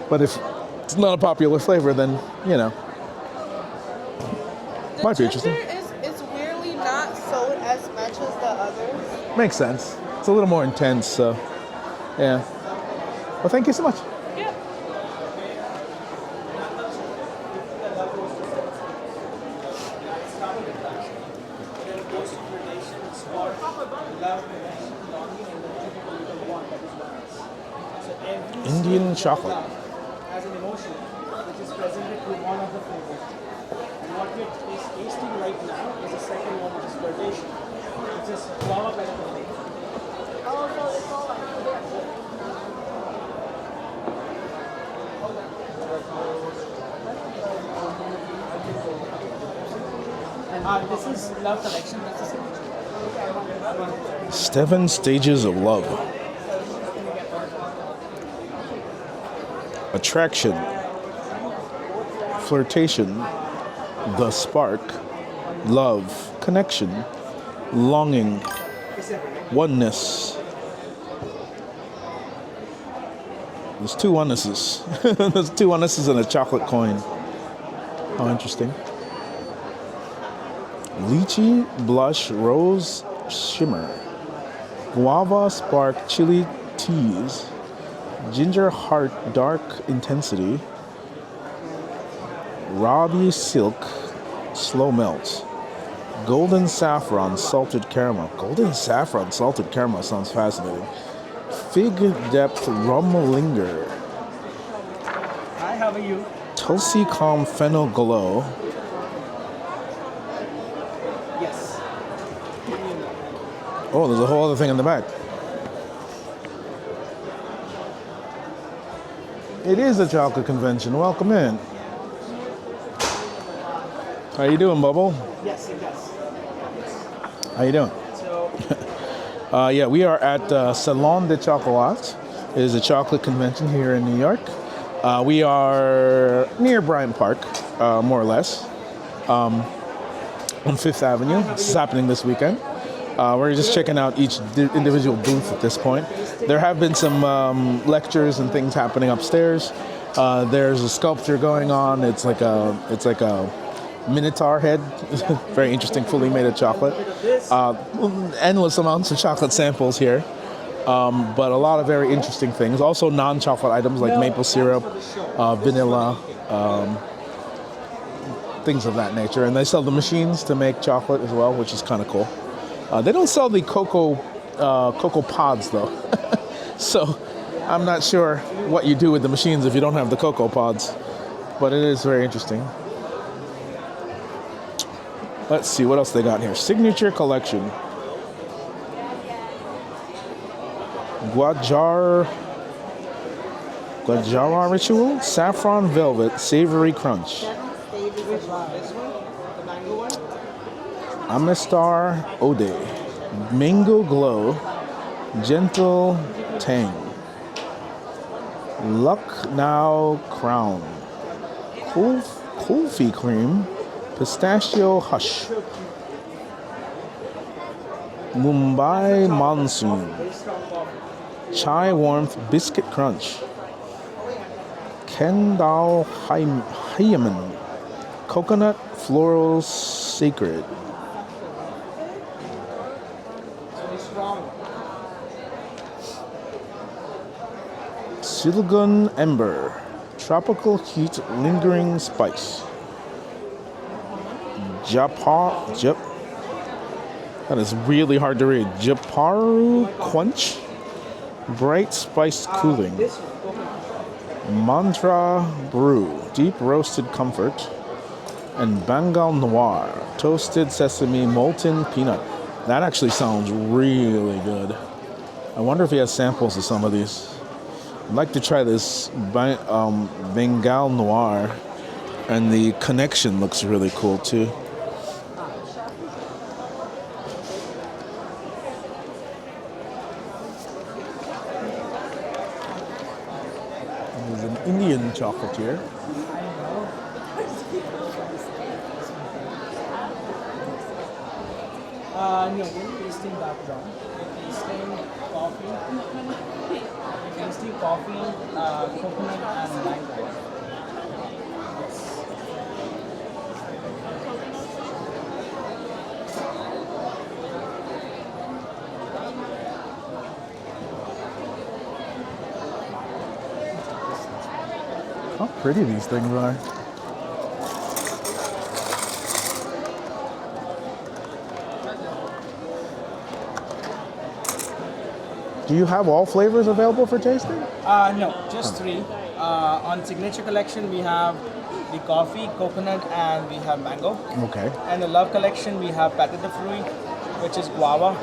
But if it's not a popular flavor, then, you know, might be interesting. It's weirdly not sold as much as the others. Makes sense. It's a little more intense, so yeah. Well, thank you so much. Yeah. Indian chocolate. As an emotion, which is presented through one of the flavors. And what we're tasting right now is the second one, which is flirtation. It's just flower better than me. Oh, so it's all like This is Love Collection. That's the signature. 7 stages of love. Attraction, flirtation, the spark, love, connection, longing, oneness. There's 2 onenesses. There's 2 onenesses and a chocolate coin. How interesting. Lychee, blush, rose, shimmer. Guava, spark, chili, tease. Ginger heart, dark intensity. Rabi silk, slow melt. Golden saffron, salted caramel. Golden saffron, salted caramel sounds fascinating. Fig depth, rum linger. Hi, how are you? Tulsi calm, fennel glow. Yes. Oh, there's a whole other thing in the back. It is a chocolate convention. Welcome in. How you doing, Bubble? Yes, it does. How you doing? Yeah, we are at Salon Du Chocolate. It is a chocolate convention here in New York. We are near Bryant Park, more or less, on 5th Avenue. This is happening this weekend. We're just checking out each individual booth at this point. There have been some lectures and things happening upstairs. There's a sculpture going on. It's like a minotaur head. Very interesting, fully made of chocolate. Endless amounts of chocolate samples here. But a lot of very interesting things. Also non-chocolate items like maple syrup, vanilla, things of that nature. And they sell the machines to make chocolate as well, which is kind of cool. They don't sell the cocoa pods though. So I'm not sure what you do with the machines if you don't have the cocoa pods. But it is very interesting. Let's see what else they got here. Signature collection. Guajara ritual, saffron velvet, savory crunch. Amistar Ode, mango glow, gentle tang. Lucknow crown, kulfi cream, pistachio hush. Mumbai monsoon, chai warmth biscuit crunch. Kendall Hyman, coconut floral sacred. Silgun ember, tropical heat lingering spice. That is really hard to read. Japaru Quench, bright spiced cooling. Mantra Brew, deep roasted comfort. And Bengal Noir, toasted sesame, molten peanut. That actually sounds really good. I wonder if he has samples of some of these. I'd like to try this Bengal Noir. And the connection looks really cool too. Indian chocolatier. No, we're tasting dark brown. We're tasting coffee. We're tasting coffee, coconut, and mango. How pretty these things are. Do you have all flavors available for tasting? No, just three. On Signature Collection, we have the coffee, coconut, and we have mango. Okay. And the Love Collection, we have pâte de fruits, which is guava.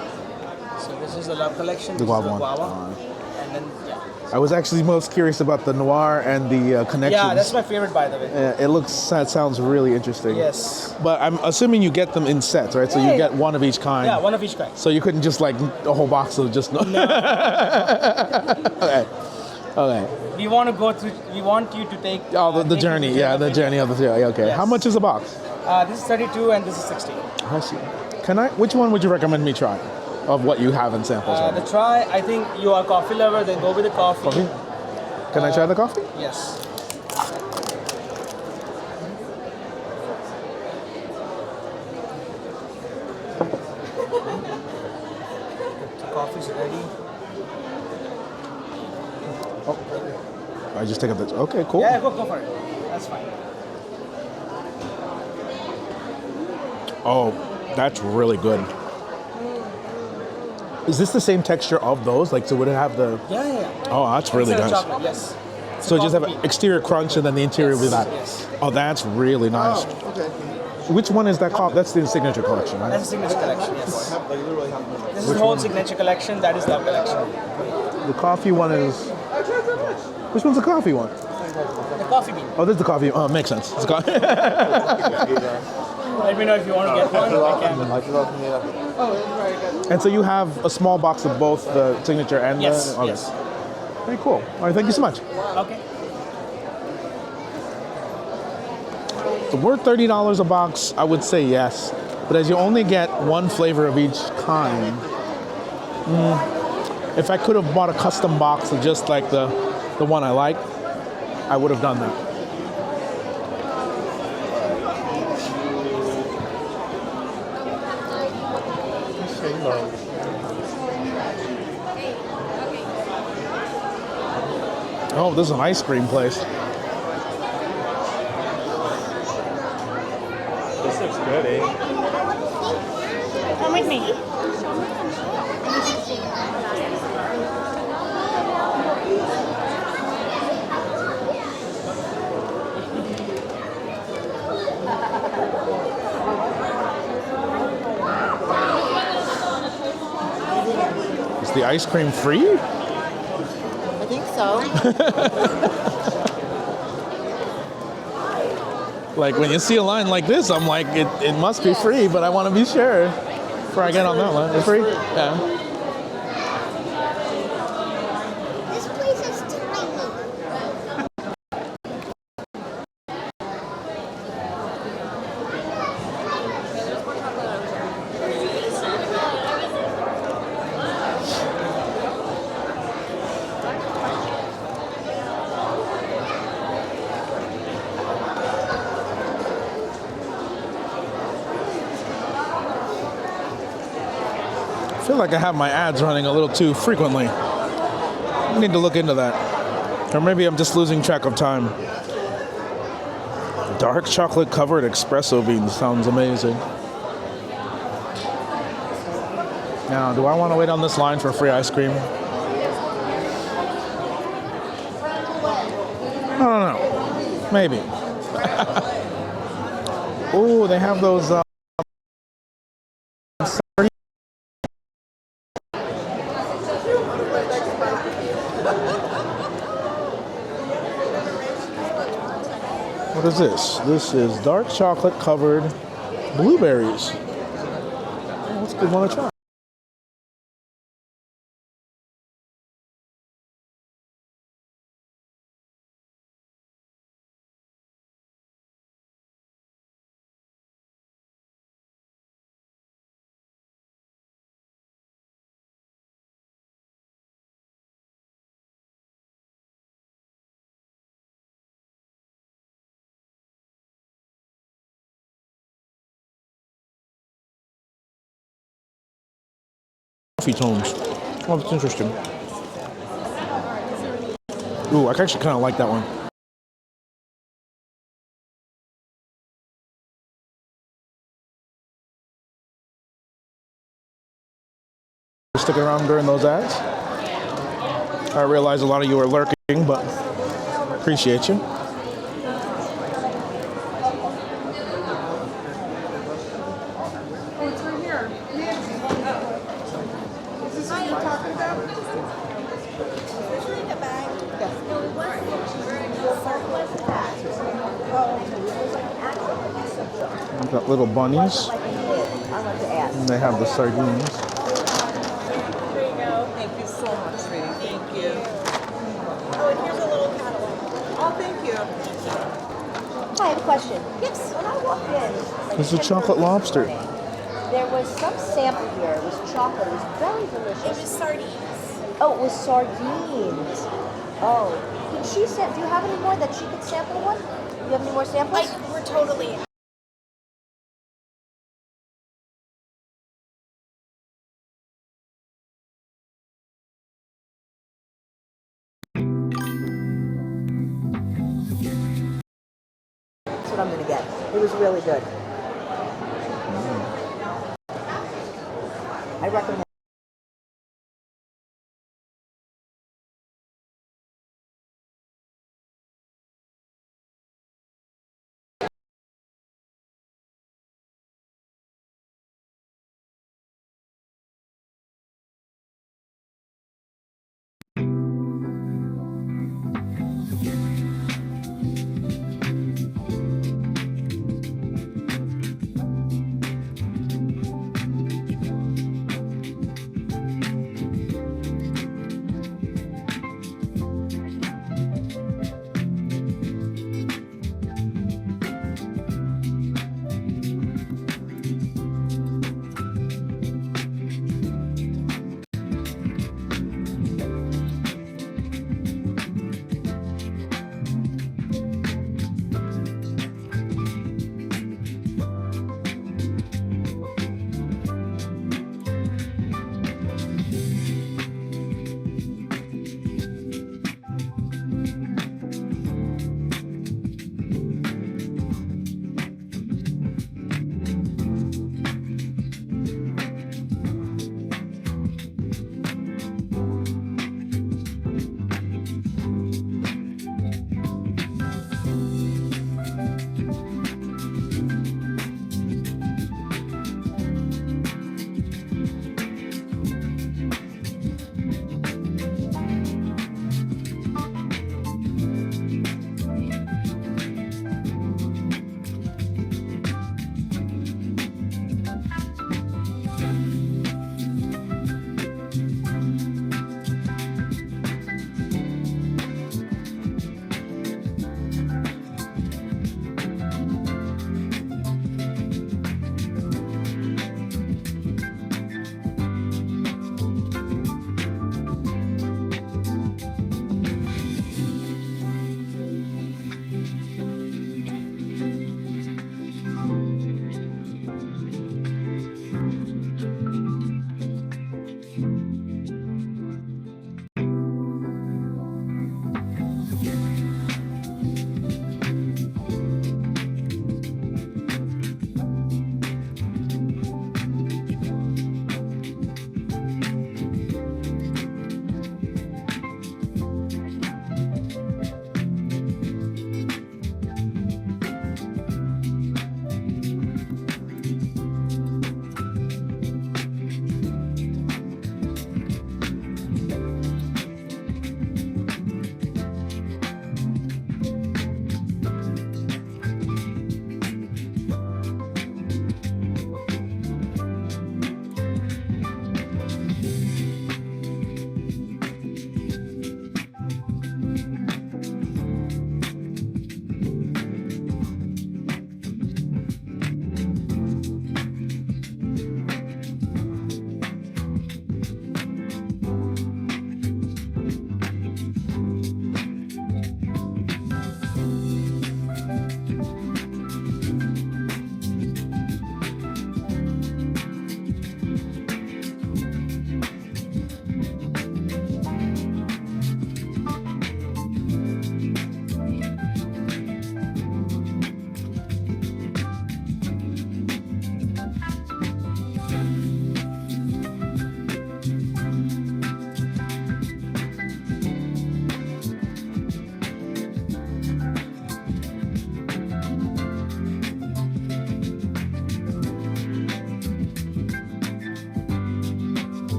So this is the Love Collection. The this is guava the one. guava. And then, yeah. I was actually most curious about the noir and the connections. Yeah, that's my favorite, by the way. That sounds really interesting. Yes. But I'm assuming you get them in sets, right? So you get one of each kind. Yeah, one of each kind. So you couldn't just like a whole box of just no. Okay. Okay. We want to go through. We want you to take. The journey. Yeah, the journey of the theory. Okay. Yes. How much is a box? This is 32 and this is 60. I see. Which one would you recommend me try? Of what you have in samples? The try. I think you are a coffee lover. Then go with the coffee. Coffee? Can I try the coffee? Yes. The coffee's ready. I just take up the. Okay, cool. Yeah, go for it. That's fine. Oh, that's really good. Is this the same texture of those? Like, so would it have the? Yeah. Oh, that's really Instead of nice. chocolate, yes. So just have an exterior crunch and then the interior with that. Yes. Oh, that's really nice. Okay. Which one is that called? That's the Signature Collection, right? That's the Signature Collection, yes. This is the whole Signature Collection. That is Love Collection. The coffee one is. Which one's the coffee one? The coffee bean. Oh, this is the coffee. Oh, makes sense. It's Let me know if you want to get one. I can. And so you have a small box of both the Signature and Yes, the. Okay. yes. Very cool. All right, thank you so much. Okay. So worth $30 a box, I would say yes. But as you only get one flavor of each kind, if I could have bought a custom box of just like the one I like, I would have done that. Oh, this is an ice cream place. This looks good, eh? Come with me. Is the ice cream free? I think so. Like when you see a line like this, I'm like, it must be free, but I want to be sure before I get on that line. It's free? Yeah. This place is tiny. I feel like I have my ads running a little too frequently. I need to look into that. Or maybe I'm just losing track of time. Dark chocolate covered espresso beans sounds amazing. Now, do I want to wait on this line for free ice cream? I don't know. Maybe. Oh, they have those. What is this? This is dark chocolate covered blueberries. Oh, that's a good one to try. coffee tones. Oh, that's interesting. Ooh, I actually kind of like that one. Sticking around during those ads. I realize a lot of you are lurking, but appreciate you. We've got little bunnies. And they have the sardines. There you go. Thank you so much, sweetie. Thank you. Oh, and here's a little catalog. Oh, thank you. Hi, I have a question. Yes. When I walked in, It's a chocolate lobster. there was some sample here. It was chocolate. It was very delicious. It was sardines. Oh, it was sardines. Oh. Can she do you have any more that she could sample one? Do you have any more samples? We're totally. That's what I'm going to get. It was really good. I recommend.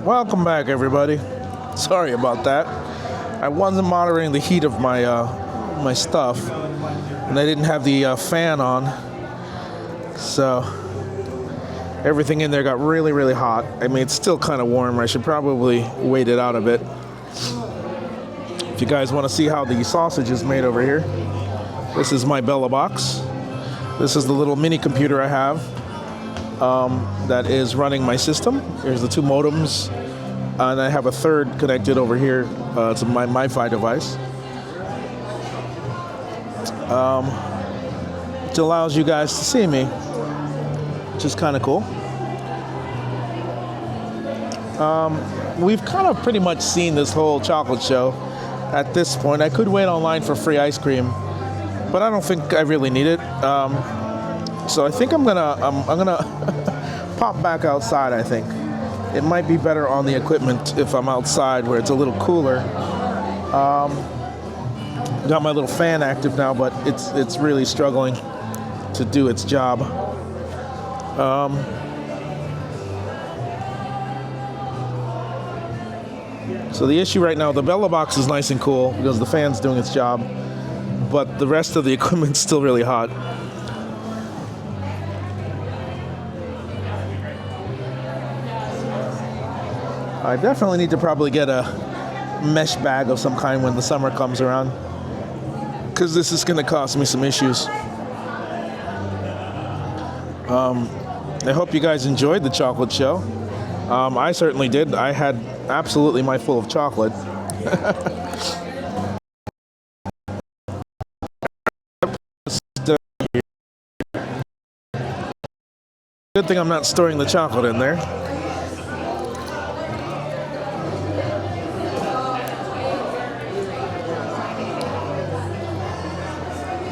Welcome back, everybody. Sorry about that. I wasn't monitoring the heat of my my stuff, and I didn't have the fan on, so everything in there got really, really hot. I mean, it's still kind of warm. I should probably wait it out a bit. If you guys want to see how the sausage is made over here, this is my Bella box. This is the little mini computer I have that is running my system. Here's the 2 modems, and I have a third connected over here to my MiFi device. Which allows you guys to see me, which is kind of cool. We've kind of pretty much seen this whole chocolate show at this point. I could wait online for free ice cream, but I don't think I really need it. So I think I'm gonna pop back outside. I think it might be better on the equipment if I'm outside where it's a little cooler. Got my little fan active now, but it's really struggling to do its job. So the issue right now, the Bella box is nice and cool because the fan's doing its job, but the rest of the equipment's still really hot. I definitely need to probably get a mesh bag of some kind when the summer comes around, because this is going to cause me some issues. I hope you guys enjoyed the chocolate show. I certainly did. I had absolutely my full of chocolate. Good thing I'm not storing the chocolate in there.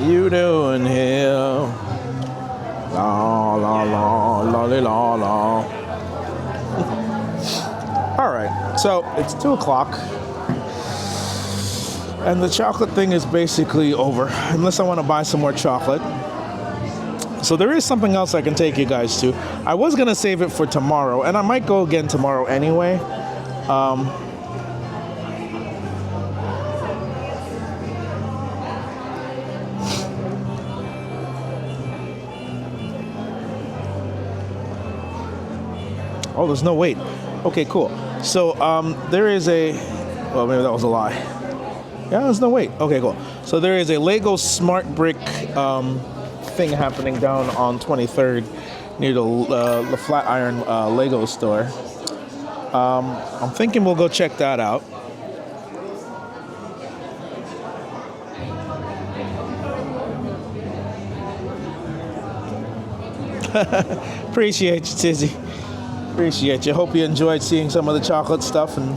You doing here? La la la la la la. All right, so it's 2 o'clock, and the chocolate thing is basically over, unless I want to buy some more chocolate. So there is something else I can take you guys to. I was gonna save it for tomorrow, and I might go again tomorrow anyway. Oh, there's no wait. Okay, cool. So there is a, well, maybe that was a lie. Yeah, there's no wait. Okay, cool. So there is a LEGO Smart Brick thing happening down on 23rd near the Flatiron LEGO store. I'm thinking we'll go check that out. Appreciate you, Tizzy. Appreciate you. Hope you enjoyed seeing some of the chocolate stuff, and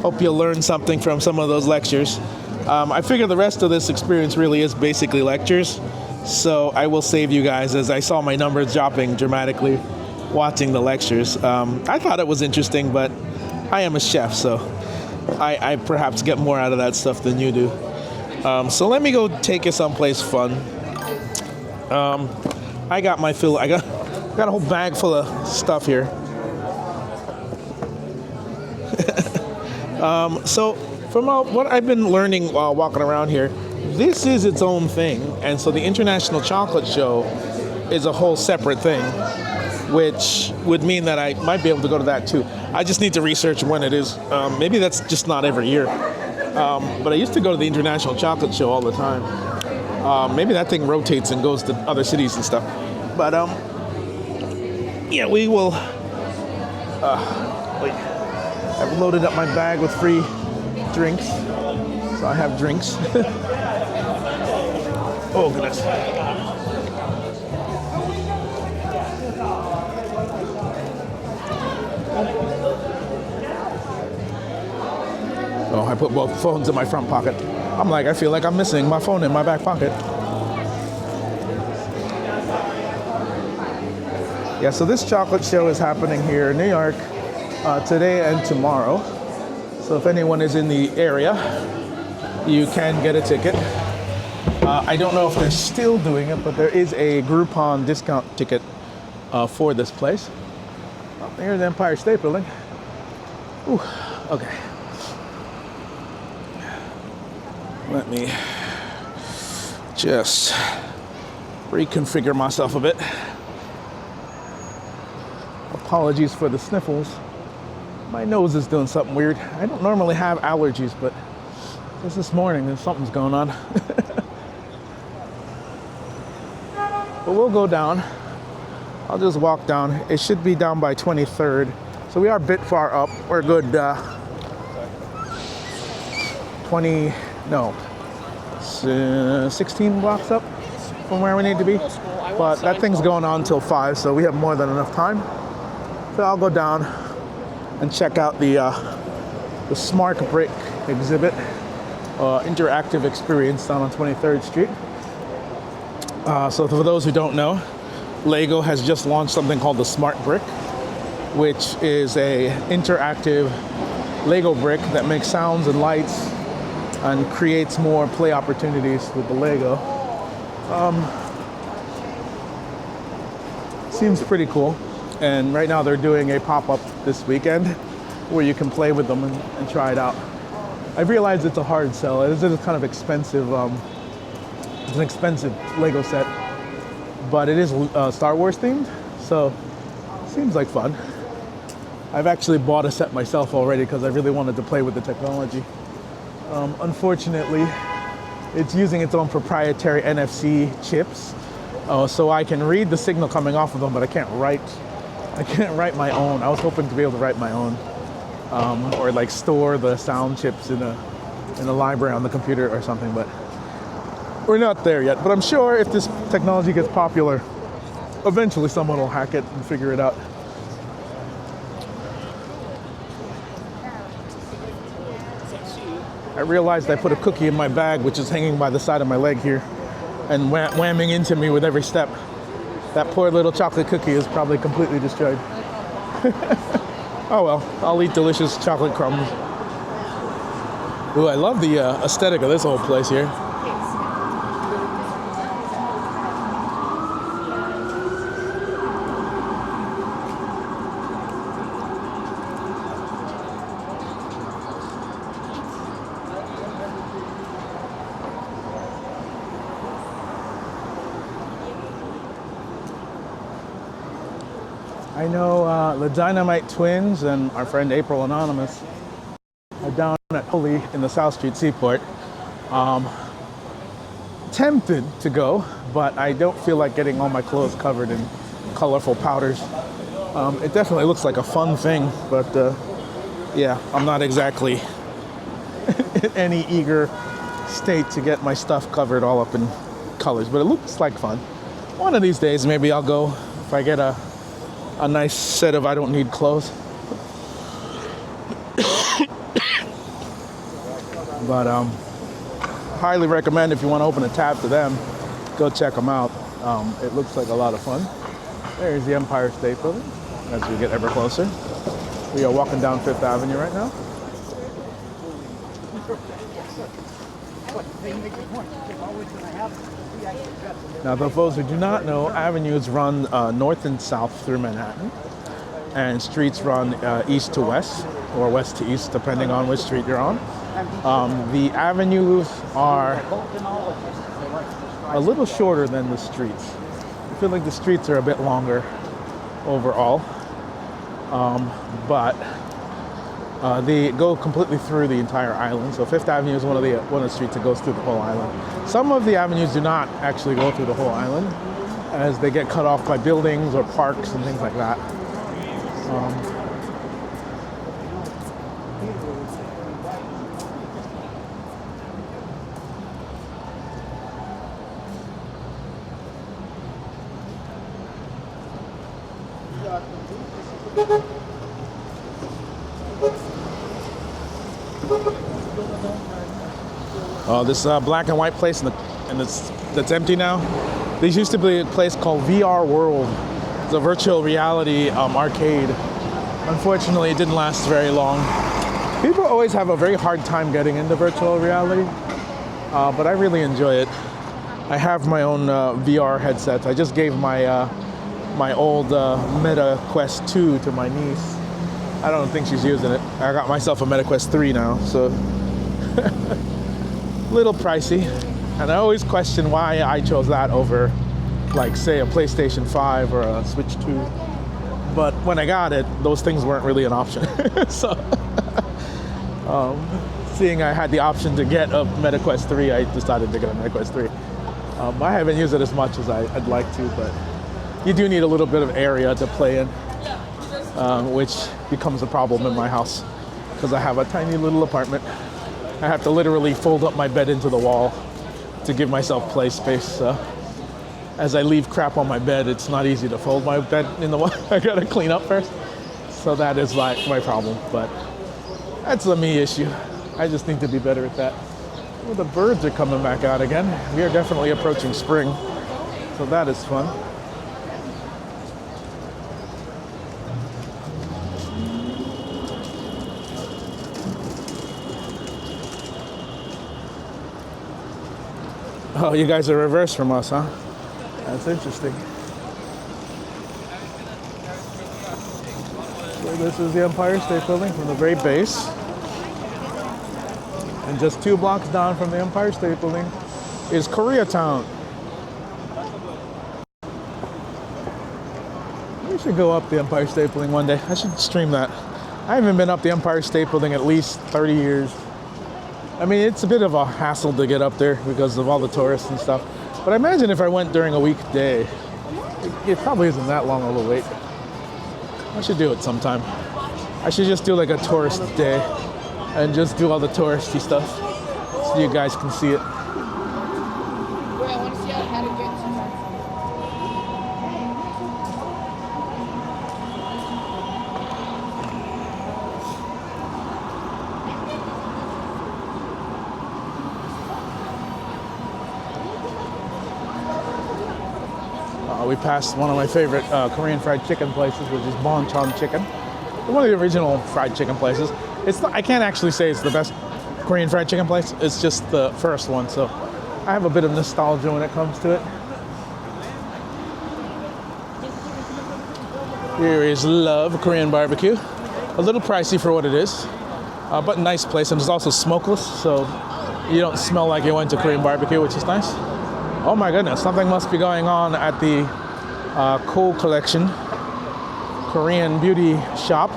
hope you learned something from some of those lectures. I figure the rest of this experience really is basically lectures, so I will save you guys, as I saw my numbers dropping dramatically watching the lectures. I thought it was interesting, but I am a chef, so I perhaps get more out of that stuff than you do. So let me go take you someplace fun. I got my fill. I got a whole bag full of stuff here. So from what I've been learning while walking around here, this is its own thing, and so the International Chocolate Show is a whole separate thing, which would mean that I might be able to go to that too. I just need to research when it is. Maybe that's just not every year, but I used to go to the International Chocolate Show all the time. Maybe that thing rotates and goes to other cities and stuff, but yeah, we will. Wait. I've loaded up my bag with free drinks, so I have drinks. Oh, goodness. Oh, I put both phones in my front pocket. I'm like, I feel like I'm missing my phone in my back pocket. Yeah, so this chocolate show is happening here in New York today and tomorrow. So if anyone is in the area, you can get a ticket. I don't know if they're still doing it, but there is a Groupon discount ticket for this place. Oh, here's the Empire State Building. Ooh, okay. Let me just reconfigure myself a bit. Apologies for the sniffles. My nose is doing something weird. I don't normally have allergies, but just this morning, something's going on. But we'll go down. I'll just walk down. It should be down by 23rd. So we are a bit far up. We're a good 16 blocks up from where we need to be. But that thing's going on until 5, so we have more than enough time. So I'll go down and check out the Smart Brick exhibit, interactive experience down on 23rd Street. So for those who don't know, LEGO has just launched something called the Smart Brick, which is a interactive LEGO brick that makes sounds and lights and creates more play opportunities with the LEGO. Seems pretty cool. And right now they're doing a pop-up this weekend where you can play with them and try it out. I realize it's a hard sell. It is kind of expensive. It's an expensive LEGO set, but it is Star Wars themed, so it seems like fun. I've actually bought a set myself already because I really wanted to play with the technology. Unfortunately, it's using its own proprietary NFC chips, so I can read the signal coming off of them, but I can't write my own. I was hoping to be able to write my own, or like store the sound chips in a library on the computer or something, but we're not there yet. But I'm sure if this technology gets popular, eventually someone will hack it and figure it out. I realized I put a cookie in my bag, which is hanging by the side of my leg here, and whamming into me with every step. That poor little chocolate cookie is probably completely destroyed. Oh well, I'll eat delicious chocolate crumbs. Ooh, I love the aesthetic of this whole place here. I know the Dynamite Twins and our friend April Anonymous are down at Holy in the South Street Seaport. Tempted to go, but I don't feel like getting all my clothes covered in colorful powders. It definitely looks like a fun thing, but yeah, I'm not exactly in any eager state to get my stuff covered all up in colors, but it looks like fun. One of these days, maybe I'll go if I get a nice set of I don't need clothes. But highly recommend if you want to open a tab to them, go check them out. It looks like a lot of fun. There's the Empire State Building as we get ever closer. We are walking down 5th Avenue right now. Now, for those who do not know, avenues run north and south through Manhattan, and streets run east to west, or west to east, depending on which street you're on. The avenues are a little shorter than the streets. I feel like the streets are a bit longer overall, but they go completely through the entire island. So 5th Avenue is one of the streets that goes through the whole island. Some of the avenues do not actually go through the whole island, as they get cut off by buildings or parks and things like that. This black and white place that's empty now. This used to be a place called VR World. It's a virtual reality arcade. Unfortunately, it didn't last very long. People always have a very hard time getting into virtual reality, but I really enjoy it. I have my own VR headset. I just gave my my old Meta Quest 2 to my niece, I don't think she's using it. I got myself a MetaQuest 3 now, so little pricey. And I always question why I chose that over, like, say, a PlayStation 5 or a Switch 2. But when I got it, those things weren't really an option. So, seeing I had the option to get a MetaQuest 3, I decided to get a MetaQuest 3. I haven't used it as much as I'd like to, but you do need a little bit of area to play in, which becomes a problem in my house because I have a tiny little apartment. I have to literally fold up my bed into the wall to give myself play space. As I leave crap on my bed, it's not easy to fold my bed in the wall. I gotta clean up first. So that is like my problem, but that's a me issue. I just need to be better at that. Well, the birds are coming back out again. We are definitely approaching spring, so that is fun. Oh, you guys are reversed from us, huh? That's interesting. So this is the Empire State Building from the very base. And just 2 blocks down from the Empire State Building is Koreatown. We should go up the Empire State Building one day. I should stream that. I haven't been up the Empire State Building at least 30 years. I mean, it's a bit of a hassle to get up there because of all the tourists and stuff. But I imagine if I went during a weekday, it probably isn't that long of a wait. I should do it sometime. I should just do like a tourist day and just do all the touristy stuff so you guys can see it. Wait, I want to see how to get to We passed one of my favorite Korean fried chicken places, which is Bonchon Chicken. One of the original fried chicken places. I can't actually say it's the best Korean fried chicken place. It's just the first one, so I have a bit of nostalgia when it comes to it. Here is Love Korean Barbecue. A little pricey for what it is, but a nice place. And it's also smokeless, so you don't smell like you went to Korean barbecue, which is nice. Oh my goodness, something must be going on at the Cool Collection Korean beauty shop.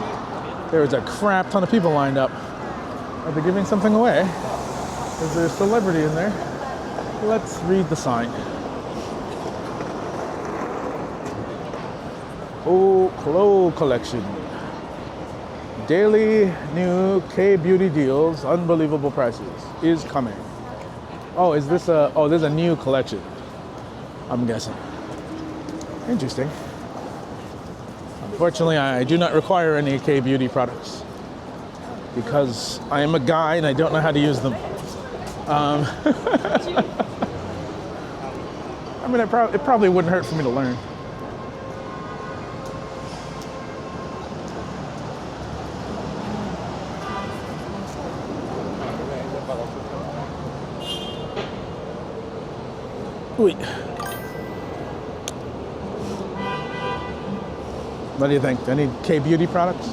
There's a crap ton of people lined up. Are they giving something away? Is there a celebrity in there? Let's read the sign. Cool Collection. Daily new K-beauty deals, unbelievable prices is coming. Oh, is this there's a new collection, I'm guessing. Interesting. Unfortunately, I do not require any K-beauty products because I am a guy and I don't know how to use them. I mean, it probably wouldn't hurt for me to learn. Wait. What do you think? Do I need K-beauty products?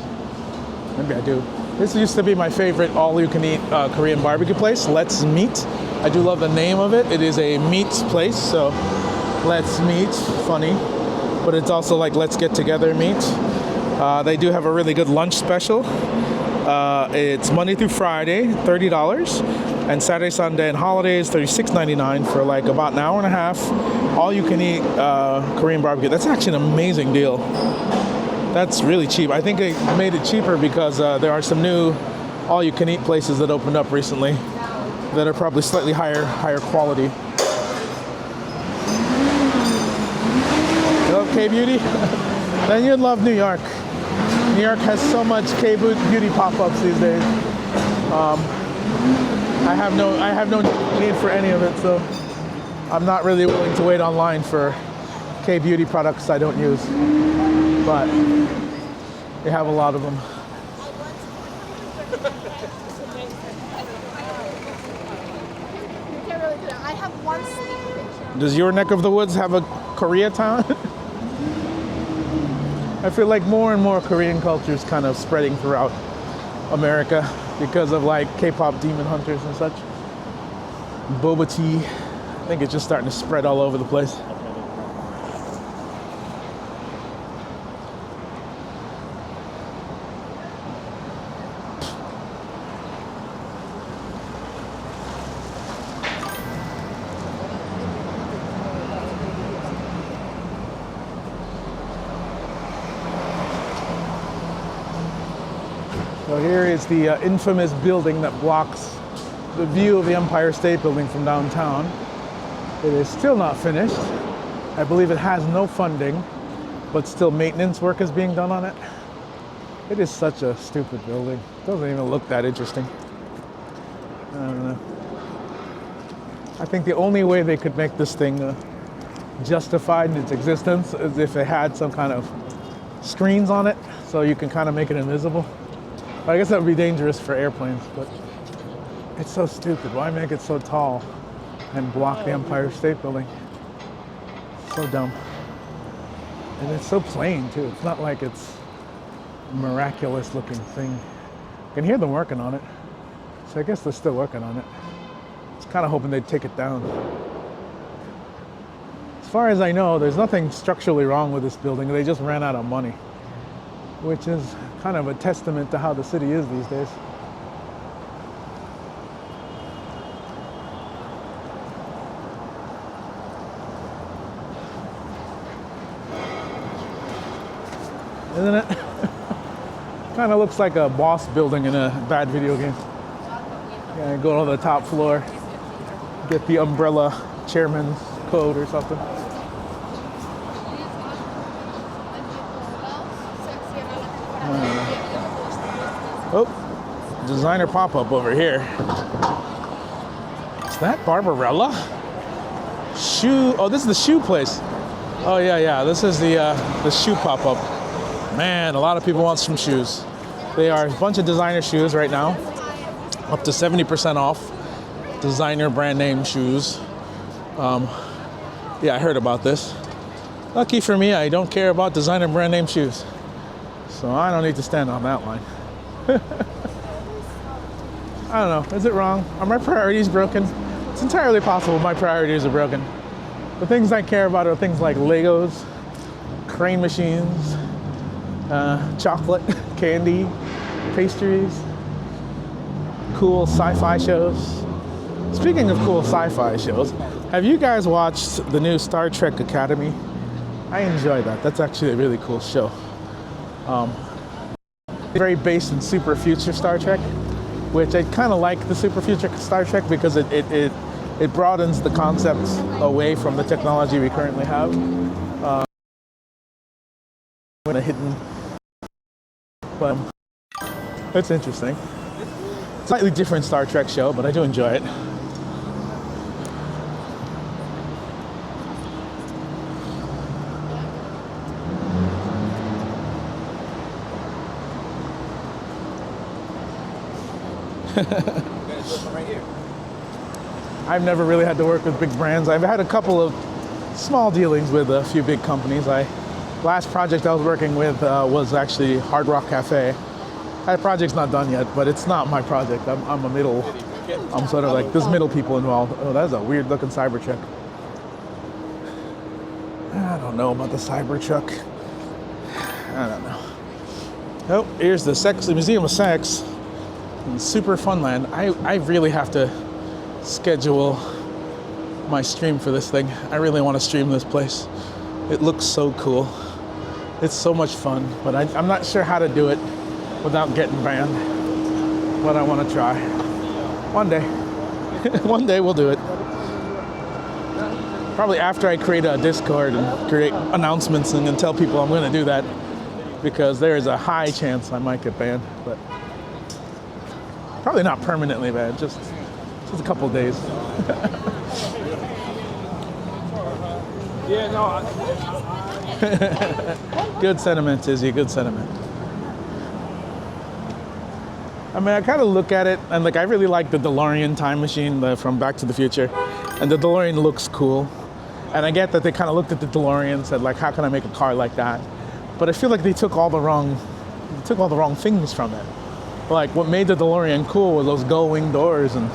Maybe I do. This used to be my favorite all-you-can-eat Korean barbecue place, Let's Meet. I do love the name of it. It is a meat place, so Let's Meet, funny. But it's also like Let's Get Together Meet. They do have a really good lunch special. It's Monday through Friday, $30. And Saturday, Sunday, and holidays, $36.99 for like about an hour and a half. All you can eat Korean barbecue. That's actually an amazing deal. That's really cheap. I think they made it cheaper because there are some new all you can eat places that opened up recently that are probably slightly higher quality. You love K-beauty? Then you'd love New York. New York has so much K-beauty pop-ups these days. I have no need for any of it, so I'm not really willing to wait online for K-beauty products I don't use. But they have a lot of them. I have one sleep picture. Does your neck of the woods have a Koreatown? I feel like more and more Korean culture is kind of spreading throughout America because of like K-pop demon hunters and such. Boba tea, I think it's just starting to spread all over the place. So here is the infamous building that blocks the view of the Empire State Building from downtown. It is still not finished. I believe it has no funding, but still maintenance work is being done on it. It is such a stupid building. It doesn't even look that interesting. I don't know. I think the only way they could make this thing justified in its existence is if it had some kind of screens on it, so you can kind of make it invisible. I guess that would be dangerous for airplanes, but it's so stupid. Why make it so tall and block the Empire State Building? So dumb. And it's so plain too. It's not like it's a miraculous looking thing. I can hear them working on it. So I guess they're still working on it. I was kind of hoping they'd take it down. As far as I know, there's nothing structurally wrong with this building. They just ran out of money, which is kind of a testament to how the city is these days. Isn't it? Kind of looks like a boss building in a bad video game. Yeah, go to the top floor, get the umbrella chairman's code or something. Oh, designer pop-up over here. Is that Barbarella? Shoe, oh, this is the shoe place. Oh yeah, this is the shoe pop-up. Man, a lot of people want some shoes. They are a bunch of designer shoes right now, up to 70% off. Designer brand name shoes. Yeah, I heard about this. Lucky for me, I don't care about designer brand name shoes, so I don't need to stand on that line. I don't know, is it wrong? Are my priorities broken? It's entirely possible my priorities are broken. The things I care about are things like Legos, crane machines, chocolate, candy, pastries, cool sci-fi shows. Speaking of cool sci-fi shows, have you guys watched the new Star Trek Academy? I enjoy that. That's actually a really cool show. Very based in super future Star Trek, which I kind of like the super future Star Trek because it broadens the concepts away from the technology we currently have. A hidden, but it's interesting. Slightly different Star Trek show, but I do enjoy it. I've never really had to work with big brands. I've had a couple of small dealings with a few big companies. Last project I was working with was actually Hard Rock Cafe. That project's not done yet, but it's not my project. I'm sort of like, there's middle people involved. Oh, that's a weird looking Cybertruck. I don't know about the Cybertruck. I don't know. Oh, here's the Museum of Sex in Super Funland. I really have to schedule my stream for this thing. I really want to stream this place. It looks so cool. It's so much fun, but I'm not sure how to do it without getting banned. But I want to try. One day. One day we'll do it. Probably after I create a Discord and create announcements and tell people I'm going to do that, because there is a high chance I might get banned, but probably not permanently banned, just a couple of days. Yeah, no. Good sentiment, Izzy, good sentiment. I mean, I kind of look at it, and like, I really like the DeLorean time machine from Back to the Future, and the DeLorean looks cool. And I get that they kind of looked at the DeLorean and said, like, how can I make a car like that? but I feel like they took all the wrong things from it. Like what made the DeLorean cool was those gull-wing doors, and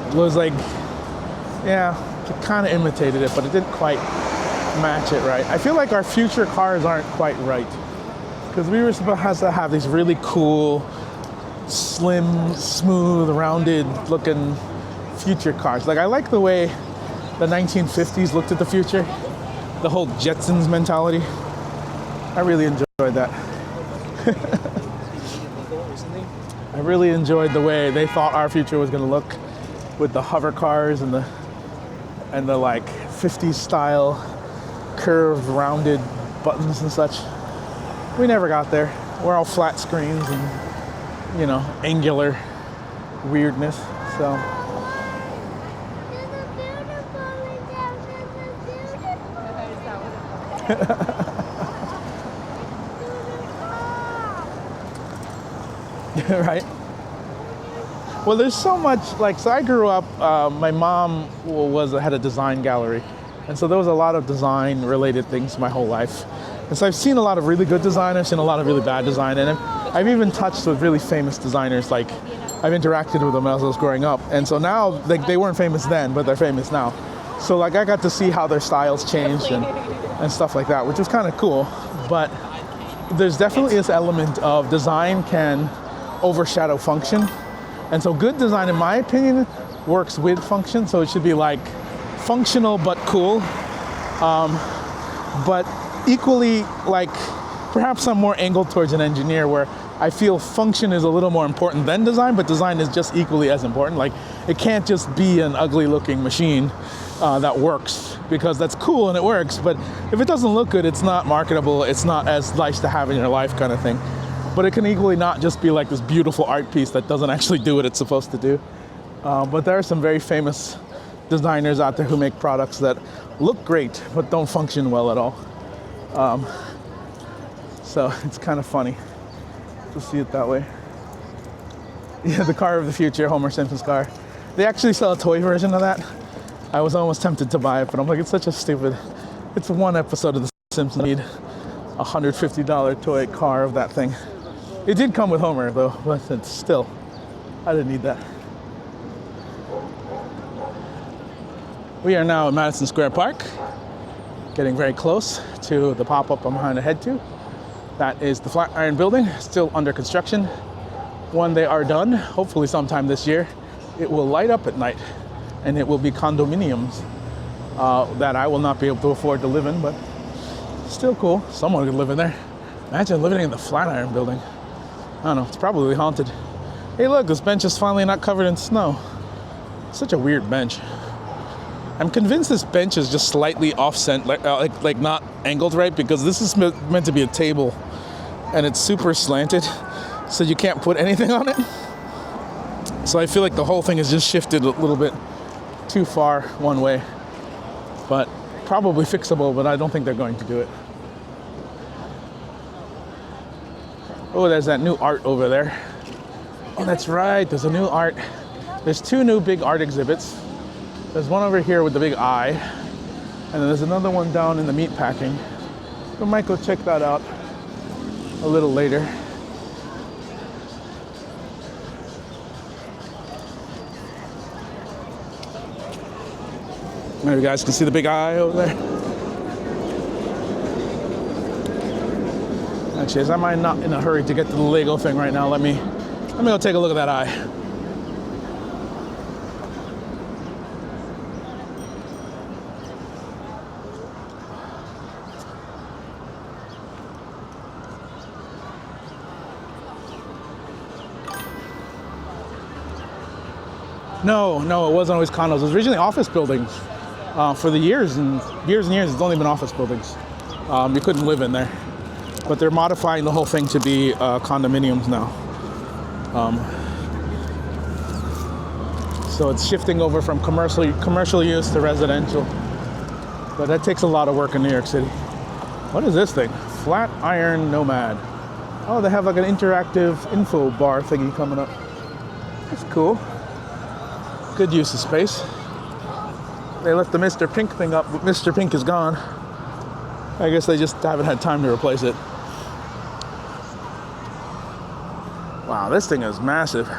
it was like, yeah, it kind of imitated it, but it didn't quite match it right. I feel like our future cars aren't quite right, because we were supposed to have these really cool, slim, smooth, rounded looking future cars. Like I like the way the 1950s looked at the future, the whole Jetsons mentality. I really enjoyed that. I really enjoyed the way they thought our future was going to look, with the hover cars and the like 50s style curved rounded buttons and such. We never got there. We're all flat screens and, you know, angular weirdness. So right? Well, there's so much, like, so I grew up, my mom had a design gallery. And so there was a lot of design related things my whole life. And so I've seen a lot of really good design, I've seen a lot of really bad design, and I've even touched with really famous designers. Like I've interacted with them as I was growing up. And so now, like, they weren't famous then, but they're famous now. So like I got to see how their styles changed and stuff like that, which was kind of cool. But there's definitely this element of design can overshadow function. And so good design, in my opinion, works with function. So it should be like functional but cool. But equally, like, perhaps I'm more angled towards an engineer, where I feel function is a little more important than design, but design is just equally as important. Like, it can't just be an ugly looking machine that works, because that's cool and it works, but if it doesn't look good, it's not marketable, it's not as nice to have in your life kind of thing. But it can equally not just be like this beautiful art piece that doesn't actually do what it's supposed to do. But there are some very famous designers out there who make products that look great but don't function well at all. So it's kind of funny to see it that way. Yeah, the car of the future, Homer Simpson's car. They actually sell a toy version of that. I was almost tempted to buy it, but I'm like, it's such a stupid, it's one episode of The Simpsons. I need a $150 toy car of that thing. It did come with Homer though, but it's still, I didn't need that. We are now at Madison Square Park, getting very close to the pop-up I'm trying to head to. That is the Flatiron Building, still under construction. When they are done, hopefully sometime this year, it will light up at night, and it will be condominiums that I will not be able to afford to live in, but still cool. Someone could live in there. Imagine living in the Flatiron Building. I don't know, it's probably haunted. Hey look, this bench is finally not covered in snow. Such a weird bench. I'm convinced this bench is just slightly offset, like not angled right, because this is meant to be a table, and it's super slanted, so you can't put anything on it. So I feel like the whole thing is just shifted a little bit too far one way, but probably fixable, but I don't think they're going to do it. Oh, there's that new art over there. Oh, that's right, there's a new art. There's two new big art exhibits. There's one over here with the big eye, and then there's another one down in the meat packing. We might go check that out a little later. There you guys can see the big eye over there. Actually, as I might not in a hurry to get to the Lego thing right now, let me go take a look at that eye. No, it wasn't always condos. It was originally office buildings. For the years and years, it's only been office buildings. You couldn't live in there. But they're modifying the whole thing to be condominiums now. So it's shifting over from commercial use to residential. But that takes a lot of work in New York City. What is this thing? Flatiron Nomad. Oh, they have like an interactive info bar thingy coming up. That's cool. Good use of space. They left the Mr. Pink thing up, but Mr. Pink is gone. I guess they just haven't had time to replace it. Wow, this thing is massive.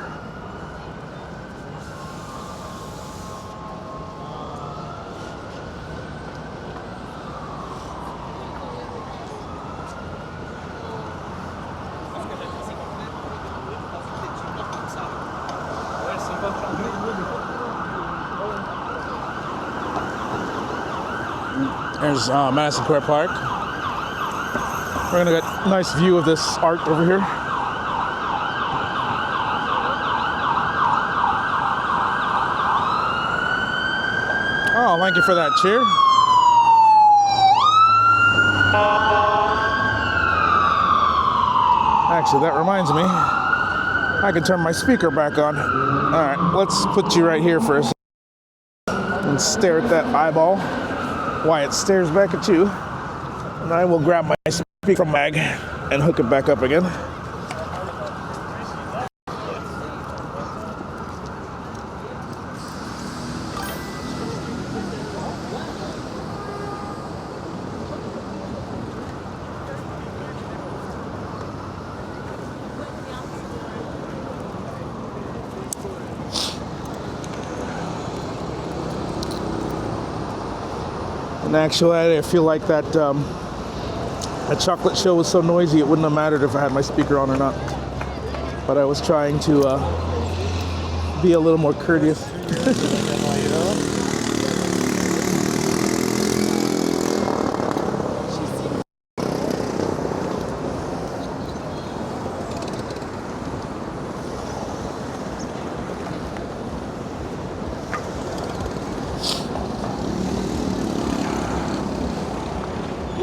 There's Madison Square Park. We're gonna get a nice view of this art over here. Oh, thank you for that cheer. Actually, that reminds me, I can turn my speaker back on. All right, let's put you right here for a second and stare at that eyeball while it stares back at you. And I will grab my speaker bag and hook it back up again. In actuality, I feel like that chocolate show was so noisy it wouldn't have mattered if I had my speaker on or not. But I was trying to be a little more courteous.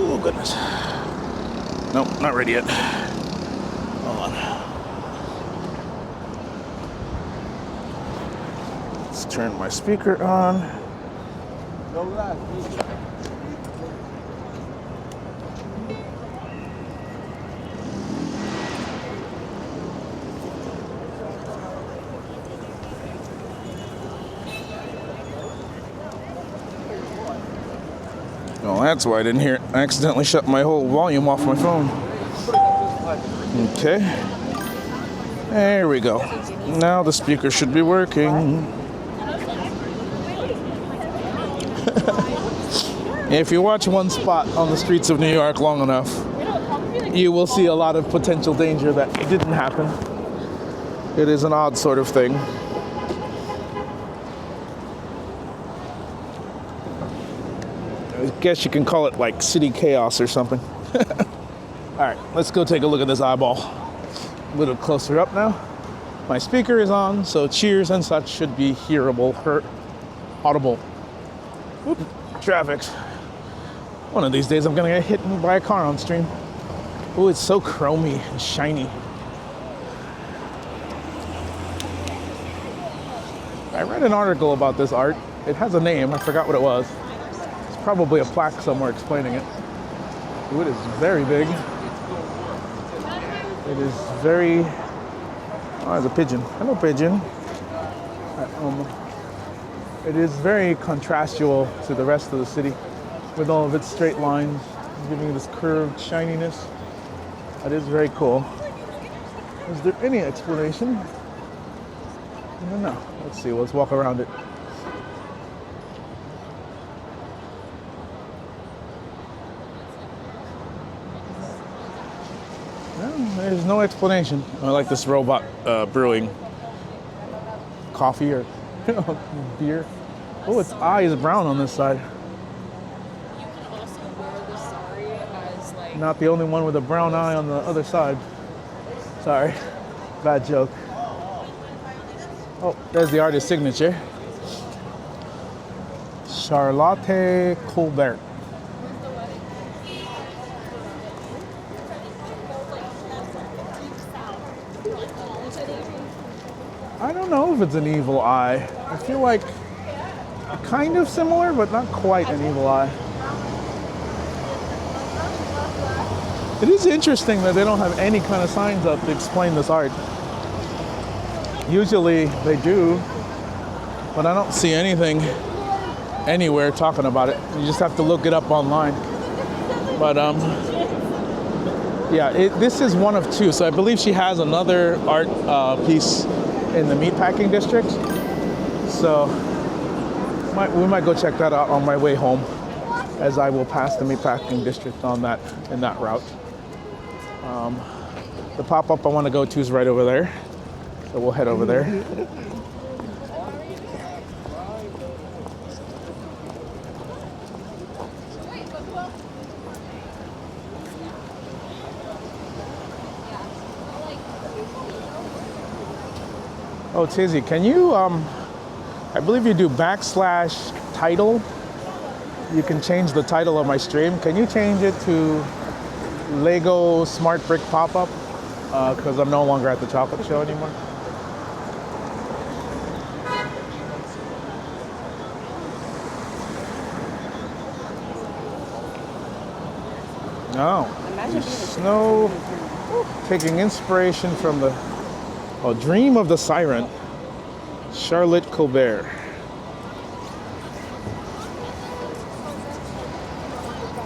Oh goodness. Nope, not ready yet. Hold on. Let's turn my speaker on. Oh, that's why I didn't hear it. I accidentally shut my whole volume off my phone. Okay. There we go. Now the speaker should be working. If you watch one spot on the streets of New York long enough, you will see a lot of potential danger that didn't happen. It is an odd sort of thing. I guess you can call it like city chaos or something. All right, let's go take a look at this eyeball. A little closer up now. My speaker is on, so cheers and such should be hearable, audible. Whoop, traffic. One of these days I'm gonna get hit by a car on stream. Oh, it's so chromy and shiny. I read an article about this art. It has a name, I forgot what it was. Probably a plaque somewhere explaining it. Ooh, it is very big. It is very... Oh, there's a pigeon. Hello, pigeon. It is very contrastual to the rest of the city with all of its straight lines, giving this curved shininess. That is very cool. Is there any explanation? I don't know. Let's see, let's walk around it. There's no explanation. I like this robot brewing coffee or beer. Oh, its eye is brown on this side. You can also wear the sari as like... Not the only one with a brown eye on the other side. Sorry, bad joke. Oh, there's the artist's signature. Charlotte Colbert. I don't know if it's an evil eye. I feel like kind of similar, but not quite an evil eye. It is interesting that they don't have any kind of signs up to explain this art. Usually they do, but I don't see anything anywhere talking about it. You just have to look it up online. But yeah, this is one of two. So I believe she has another art piece in the meatpacking district. So we might go check that out on my way home, as I will pass the meatpacking district in that route. The pop-up I want to go to is right over there, so we'll head over there. Oh, Tizzy, can you, I believe you do /title. You can change the title of my stream. Can you change it to LEGO Smart Brick Pop-Up? Because I'm no longer at the chocolate show anymore. No. Snow, taking inspiration from the Dream of the Siren, Charlotte Colbert.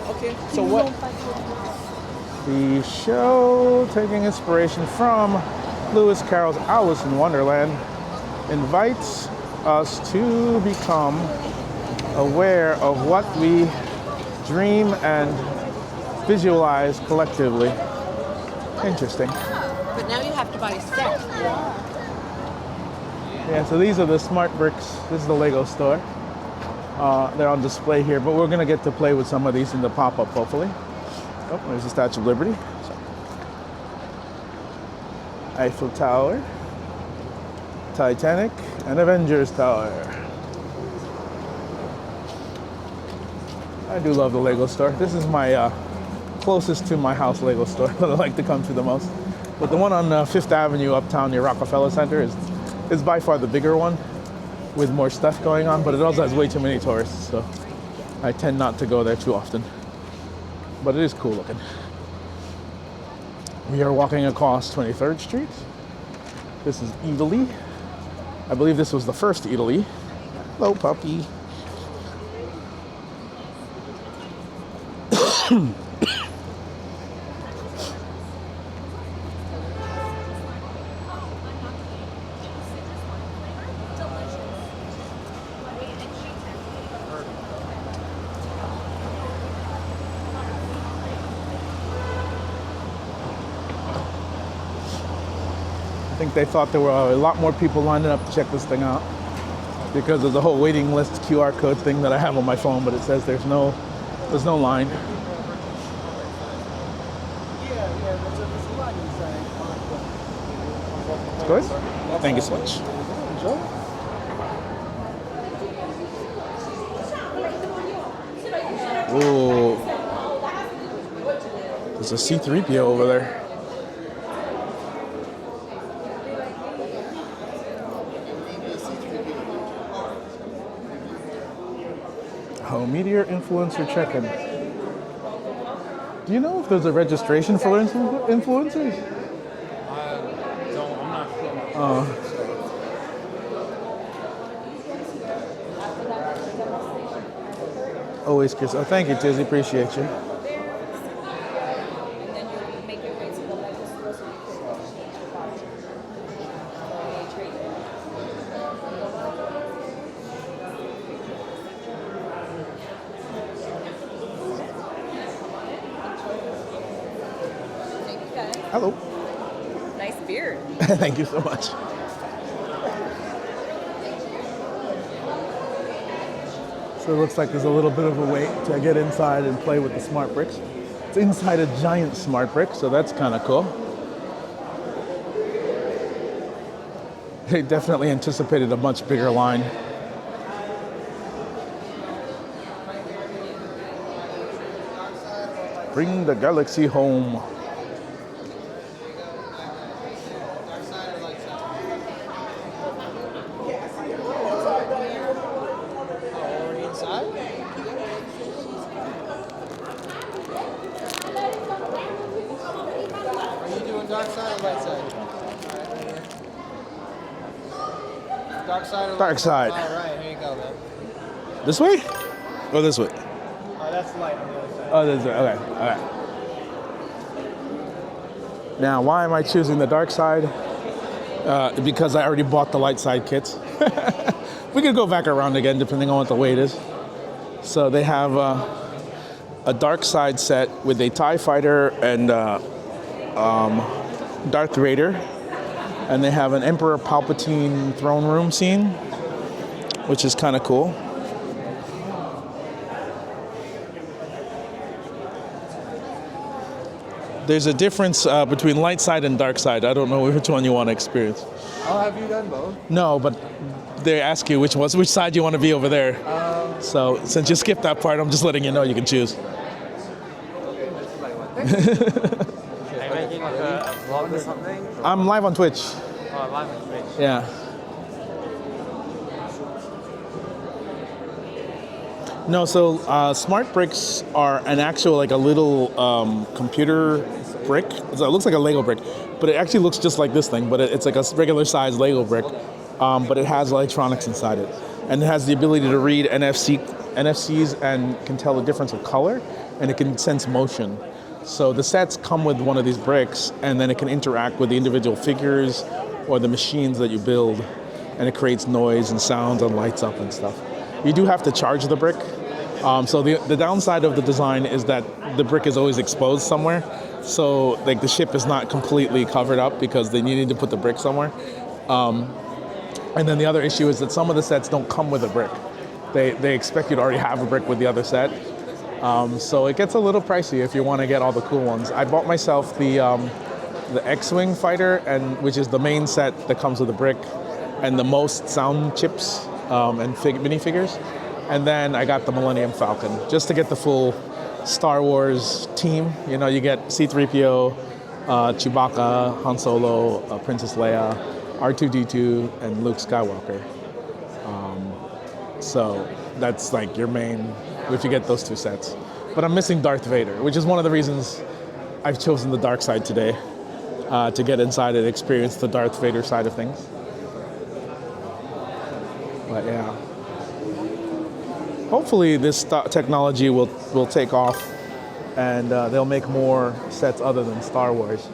Okay, so what? The show, taking inspiration from Lewis Carroll's Alice in Wonderland, invites us to become aware of what we dream and visualize collectively. Interesting. But now you have to buy a set. Yeah, so these are the smart bricks. This is the LEGO store. They're on display here, but we're gonna get to play with some of these in the pop-up, hopefully. Oh, there's the Statue of Liberty. Eiffel Tower, Titanic, and Avengers Tower. I do love the LEGO store. This is my closest to my house LEGO store that I like to come to the most. But the one on Fifth Avenue uptown near Rockefeller Center is by far the bigger one with more stuff going on, but it also has way too many tourists, so I tend not to go there too often. But it is cool looking. We are walking across 23rd Street. This is Italy. I believe this was the first Italy. Hello, puppy. I think they thought there were a lot more people lining up to check this thing out because of the whole waiting list QR code thing that I have on my phone, but it says there's no line. Good? Thank you so much. Ooh. There's a C-3PO over there. Oh, Meteor Influencer Check-in. Do you know if there's a registration for influencers? I'm not sure. Always kiss. Oh, thank you, Tizzy. Appreciate you. Hello. Nice beard. Thank you so much. So it looks like there's a little bit of a wait to get inside and play with the smart bricks. It's inside a giant smart brick, so that's kind of cool. They definitely anticipated a much bigger line. Bring the galaxy home. Dark side. All right, here you go, man. This way? Or this way? Oh, That's light on the other side. Oh, that's okay. All right. Now, why am I choosing the dark side? Because I already bought the light side kits. We could go back around again depending on what the weight is. So they have a dark side set with a TIE fighter and Darth Vader. And they have an Emperor Palpatine throne room scene, which is kind of cool. There's a difference between light side and dark side. I don't know which one you want to experience. Oh, have you done both? No, but they ask you which side you want to be over there. So since you skipped that part, I'm just letting you know you can choose. Are you making like a vlog or something? I'm live on Twitch. Oh, live on Twitch. Yeah. No, so smart bricks are an actual, like a little computer brick. So it looks like a Lego brick, but it actually looks just like this thing, but it's like a regular size Lego brick, but it has electronics inside it. And it has the ability to read NFCs and can tell the difference of color, and it can sense motion. So the sets come with one of these bricks, and then it can interact with the individual figures or the machines that you build, and it creates noise and sounds and lights up and stuff. You do have to charge the brick. So the downside of the design is that the brick is always exposed somewhere. So like the ship is not completely covered up because you need to put the brick somewhere. And then the other issue is that some of the sets don't come with a brick. They expect you to already have a brick with the other set. So it gets a little pricey if you want to get all the cool ones. I bought myself the X-Wing fighter, which is the main set that comes with a brick and the most sound chips and minifigures. And then I got the Millennium Falcon just to get the full Star Wars team. You know, you get C-3PO, Chewbacca, Han Solo, Princess Leia, R2-D2, and Luke Skywalker. So that's like your main, if you get those two sets. But I'm missing Darth Vader, which is one of the reasons I've chosen the dark side today, to get inside and experience the Darth Vader side of things. But yeah. Hopefully this technology will take off and they'll make more sets other than Star Wars.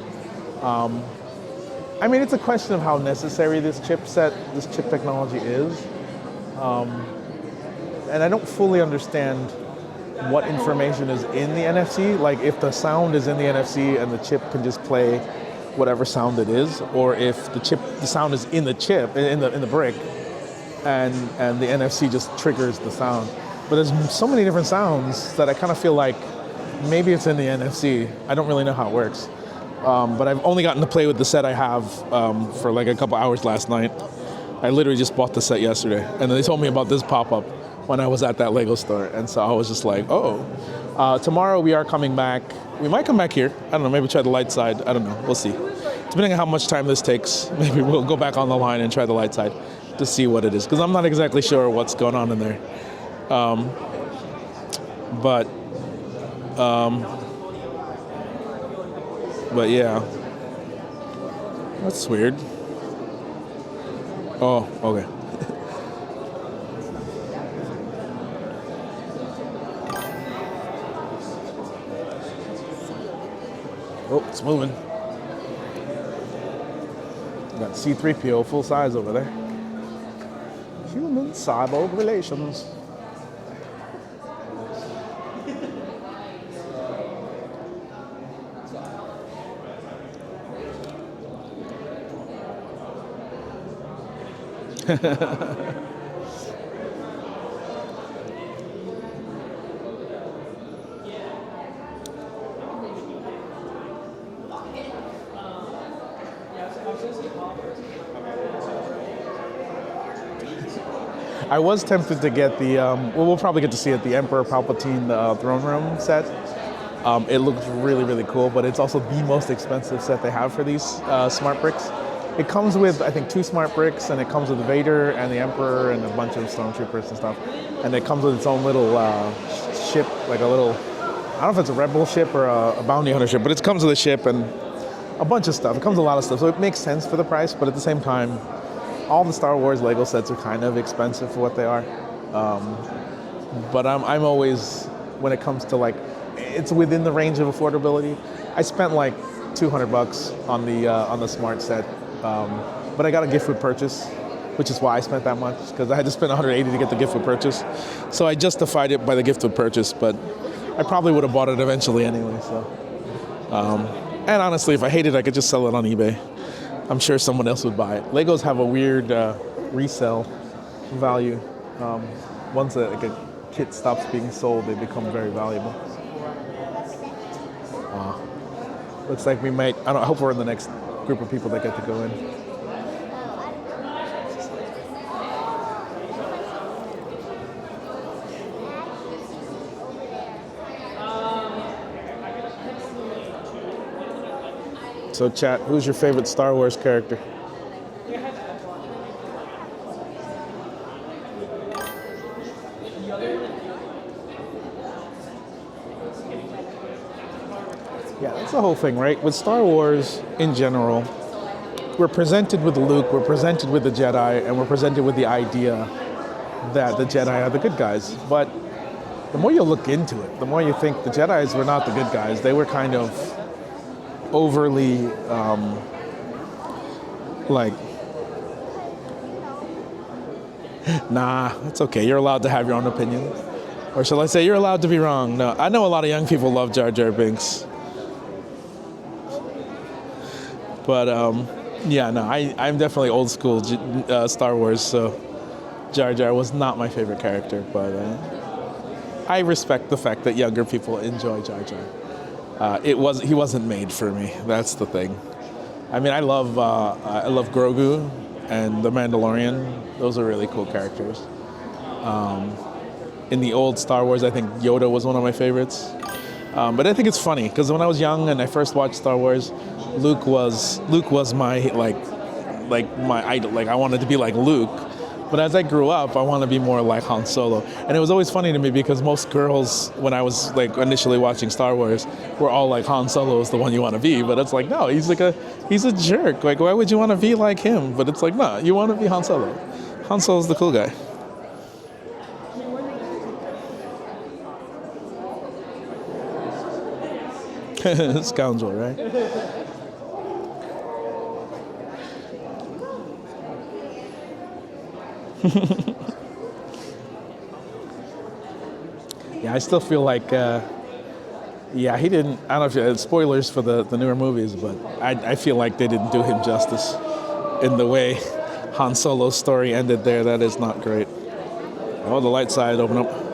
I mean, it's a question of how necessary this chip technology is. And I don't fully understand what information is in the NFC. Like if the sound is in the NFC and the chip can just play whatever sound it is, or if the sound is in the chip, in the brick, and the NFC just triggers the sound. But there's so many different sounds that I kind of feel like maybe it's in the NFC. I don't really know how it works. But I've only gotten to play with the set I have for like a couple hours last night. I literally just bought the set yesterday. And they told me about this pop-up when I was at that LEGO store. And so I was just like, oh. Tomorrow we are coming back. We might come back here. I don't know, maybe try the light side. I don't know, we'll see. Depending on how much time this takes, maybe we'll go back on the line and try the light side to see what it is. Because I'm not exactly sure what's going on in there. But yeah, that's weird. Oh, okay. Oh, it's moving. Got C-3PO full size over there. Human cyborg relations. I was tempted to get the, we'll probably get to see it, the Emperor Palpatine throne room set. It looks really, really cool, but it's also the most expensive set they have for these smart bricks. It comes with, I think, 2 smart bricks, and it comes with Vader and the Emperor and a bunch of stormtroopers and stuff. And it comes with its own little ship, like a little, I don't know if it's a rebel ship or a bounty hunter ship, but it comes with a ship and a bunch of stuff. It comes with a lot of stuff, so it makes sense for the price, but at the same time, all the Star Wars Lego sets are kind of expensive for what they are. But I'm always when it comes to like, it's within the range of affordability. I spent like $200 on the smart set, but I got a gift with purchase, which is why I spent that much, because I had to spend $180 to get the gift with purchase. So I justified it by the gift with purchase, but I probably would have bought it eventually anyway. So, and honestly, if I hated it, I could just sell it on eBay. I'm sure someone else would buy it. Legos have a weird resale value. Once like a kit stops being sold, they become very valuable. Looks like we might, I hope we're in the next group of people that get to go in. So chat, who's your favorite Star Wars character? Yeah, that's the whole thing, right? With Star Wars in general, we're presented with Luke, we're presented with the Jedi, and we're presented with the idea that the Jedi are the good guys. But the more you look into it, the more you think the Jedis were not the good guys. They were kind of overly, like, nah, it's okay. You're allowed to have your own opinion. Or shall I say, you're allowed to be wrong. No, I know a lot of young people love Jar Jar Binks. But yeah, no, I'm definitely old school Star Wars, so Jar Jar was not my favorite character, but I respect the fact that younger people enjoy Jar Jar. He wasn't made for me. That's the thing. I mean, I love Grogu and the Mandalorian. Those are really cool characters. In the old Star Wars, I think Yoda was one of my favorites. But I think it's funny because when I was young and I first watched Star Wars, Luke was my like my idol. Like I wanted to be like Luke. But as I grew up, I want to be more like Han Solo. And it was always funny to me because most girls, when I was like initially watching Star Wars, were all like, Han Solo is the one you want to be. But it's like, no, he's a jerk. Like, why would you want to be like him? But it's like, no, you want to be Han Solo. Han Solo's the cool guy. Scoundrel, right? Yeah, I still feel like, yeah, he didn't, I don't know if spoilers for the newer movies, but I feel like they didn't do him justice in the way Han Solo's story ended there. That is not great. Oh, the light side open up.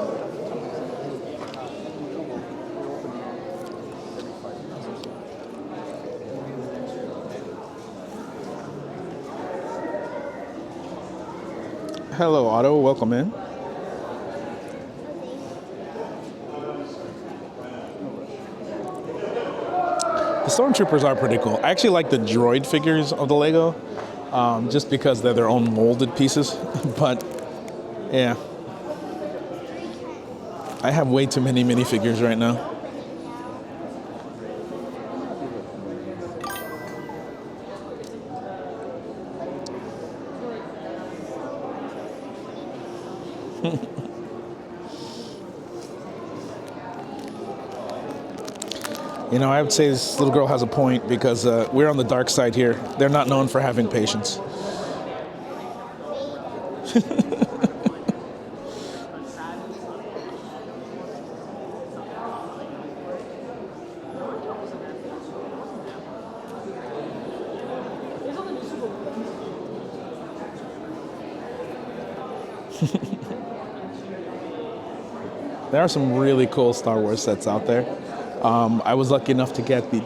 Hello, Otto. Welcome in. The Stormtroopers are pretty cool. I actually like the droid figures of the Lego, just because they're their own molded pieces. But, yeah. I have way too many minifigures right now. You know, I would say this little girl has a point because we're on the dark side here. They're not known for having patience. There are some really cool Star Wars sets out there. I was lucky enough to get the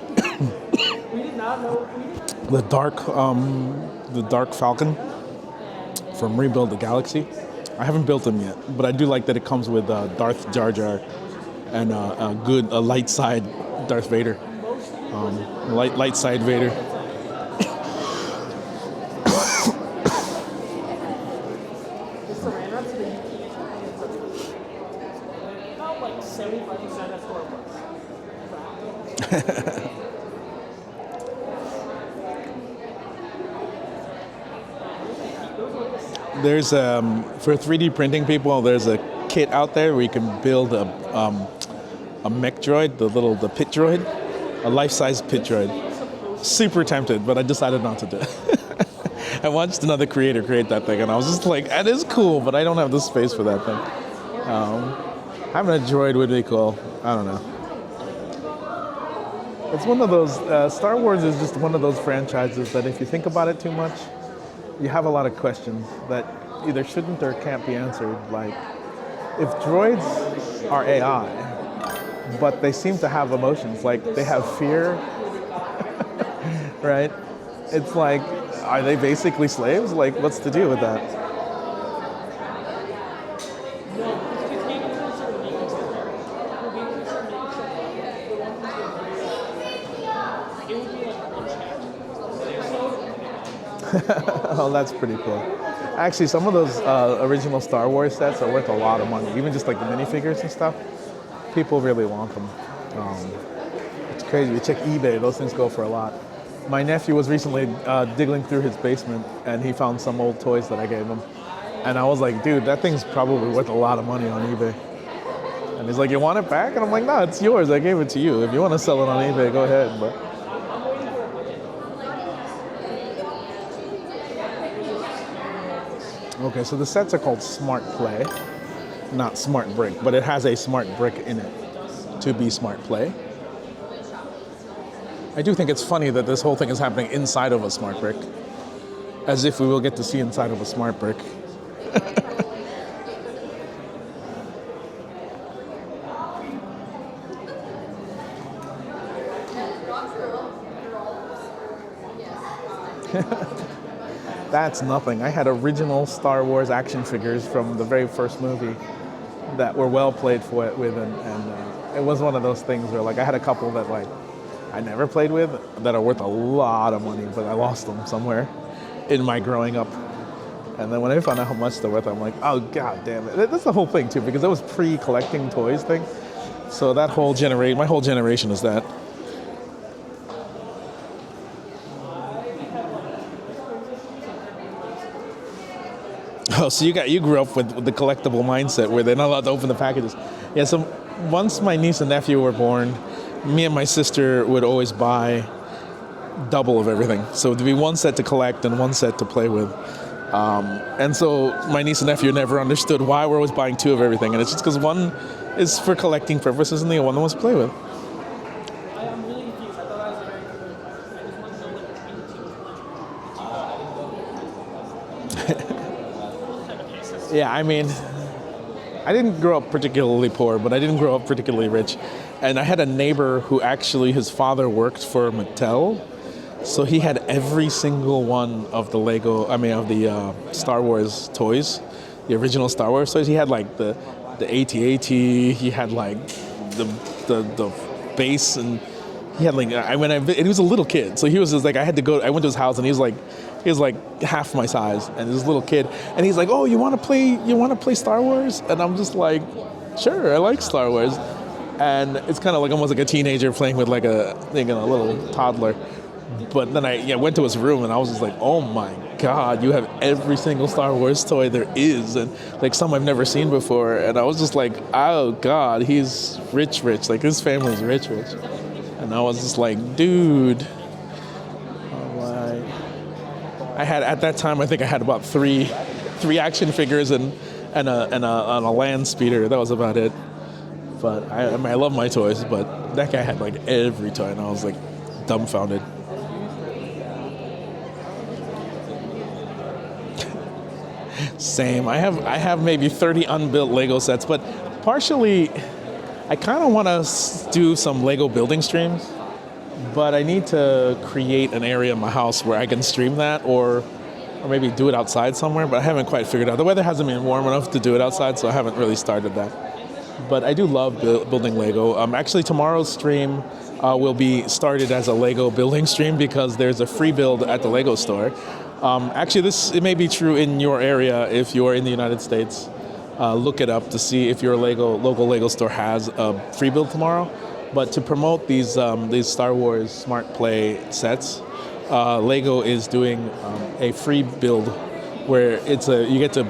Dark Falcon from Rebuild the Galaxy. I haven't built him yet, but I do like that it comes with Darth Jar Jar and a light side Darth Vader, light side Vader. There's for 3D printing people, there's a kit out there where you can build a mech droid, the pit droid, a life-size pit droid. Super tempted, but I decided not to do it. I watched another creator create that thing, and I was just like, that is cool, but I don't have the space for that thing. Having a droid would be cool. I don't know. It's one of those, Star Wars is just one of those franchises that if you think about it too much, you have a lot of questions that either shouldn't or can't be answered. Like, if droids are AI, but they seem to have emotions, like they have fear, right? It's like, are they basically slaves? Like, what's the deal with that? Oh, that's pretty cool. Actually, some of those original Star Wars sets are worth a lot of money. Even just like the minifigures and stuff. People really want them. It's crazy. You check eBay, those things go for a lot. My nephew was recently digging through his basement, and he found some old toys that I gave him. And I was like, dude, that thing's probably worth a lot of money on eBay. And he's like, you want it back? And I'm like, no, it's yours. I gave it to you. If you want to sell it on eBay, go ahead. But okay, so the sets are called SmartPay, not Smart Brick, but it has a Smart Brick in it to be SmartPay. I do think it's funny that this whole thing is happening inside of a Smart Brick, as if we will get to see inside of a Smart Brick. That's nothing. I had original Star Wars action figures from the very first movie that were well played with, and it was one of those things where, like, I had a couple that, like, I never played with that are worth a lot of money, but I lost them somewhere in my growing up. And then when I found out how much they're worth, I'm like, oh, god damn it. That's the whole thing, too, because that was pre-collecting toys thing. So that whole my whole generation is that. Oh, so you grew up with the collectible mindset where they're not allowed to open the packages. Yeah, so once my niece and nephew were born, me and my sister would always buy double of everything. So there'd be one set to collect and one set to play with. And so my niece and nephew never understood why we're always buying two of everything. And it's just because one is for collecting purposes and the other one was to play with. Yeah, I mean, I didn't grow up particularly poor, but I didn't grow up particularly rich. And I had a neighbor who actually, his father worked for Mattel. So he had every single one of the Star Wars toys, the original Star Wars toys. He had like the AT-AT, he had like the base, and he had like, and he was a little kid. So he was just like, I went to his house and he was like half my size, and this little kid, and he's like, "Oh, you want to play Star Wars?" And I'm just like, "Sure, I like Star Wars." And it's kind of like almost like a teenager playing with like a little toddler. But then I went to his room and I was just like, "Oh my God, you have every single Star Wars toy there is, and like some I've never seen before." And I was just like, "Oh God, he's rich. Like his family's rich." And I was just like, "Dude." I had at that time, I think I had about three action figures and a land speeder. That was about it. But I love my toys, but that guy had like every toy, and I was like dumbfounded. Same. I have maybe 30 unbuilt Lego sets, but partially, I kind of want to do some Lego building streams. But I need to create an area in my house where I can stream that, or maybe do it outside somewhere, but I haven't quite figured out. The weather hasn't been warm enough to do it outside, so I haven't really started that. But I do love building Lego. Actually, tomorrow's stream will be started as a Lego building stream because there's a free build at the Lego store. Actually, it may be true in your area if you're in the United States. Look it up to see if your local Lego store has a free build tomorrow. But to promote these Star Wars SmartPay sets, Lego is doing a free build where you get to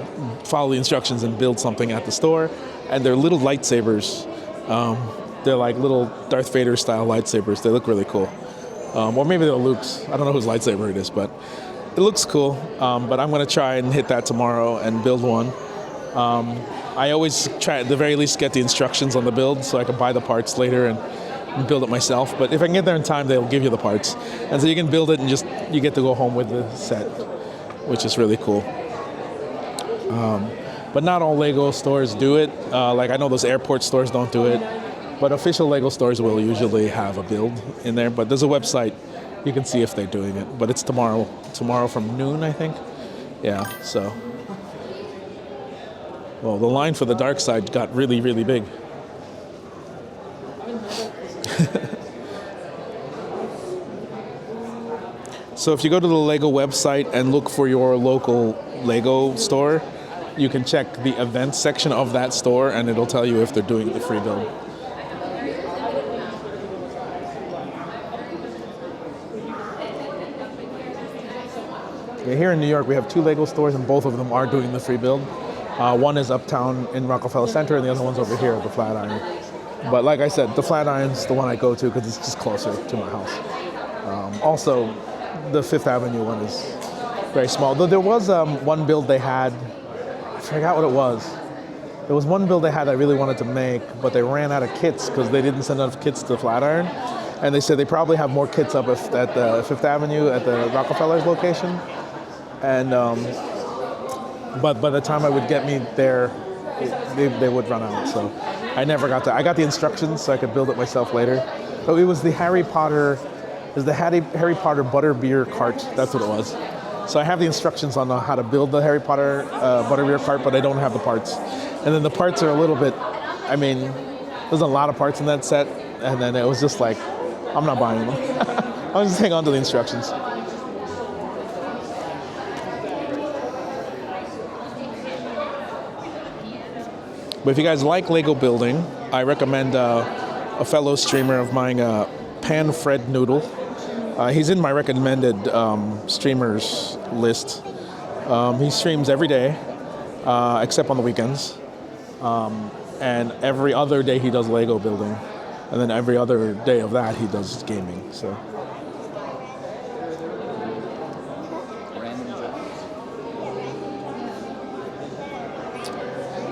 follow the instructions and build something at the store, and they're little lightsabers. They're like little Darth Vader style lightsabers. They look really cool. Or maybe they're Luke's. I don't know whose lightsaber it is, but it looks cool. But I'm going to try and hit that tomorrow and build one. I always try at the very least get the instructions on the build so I can buy the parts later and build it myself. But if I can get there in time, they'll give you the parts. And so you can build it and just you get to go home with the set, which is really cool. But not all LEGO stores do it. Like I know those airport stores don't do it. But official LEGO stores will usually have a build in there. But there's a website. You can see if they're doing it. But it's tomorrow. Tomorrow from noon, I think. Yeah, so. Well, the line for the dark side got really, really big. So if you go to the LEGO website and look for your local LEGO store, you can check the events section of that store and it'll tell you if they're doing the free build. Okay, here in New York, we have 2 LEGO stores and both of them are doing the free build. One is uptown in Rockefeller Center and the other one's over here at the Flatiron. But like I said, the Flatiron's the one I go to because it's just closer to my house. Also, the Fifth Avenue one is very small. Though there was one build they had, I forgot what it was. There was one build they had I really wanted to make, but they ran out of kits because they didn't send enough kits to the Flatiron. And they said they probably have more kits up at the Fifth Avenue at the Rockefeller's location. And but by the time I would get me there, they would run out. So I never got that. I got the instructions so I could build it myself later. So it was the Harry Potter butterbeer cart. That's what it was. So I have the instructions on how to build the Harry Potter butterbeer cart, but I don't have the parts. And then the parts are a little bit, I mean, there's a lot of parts in that set. And then it was just like, I'm not buying them. I'll just hang on to the instructions. But if you guys like LEGO building, I recommend a fellow streamer of mine, Pan Fred Noodle. He's in my recommended streamers list. He streams every day, except on the weekends. And every other day he does LEGO building. And then every other day of that he does gaming. So.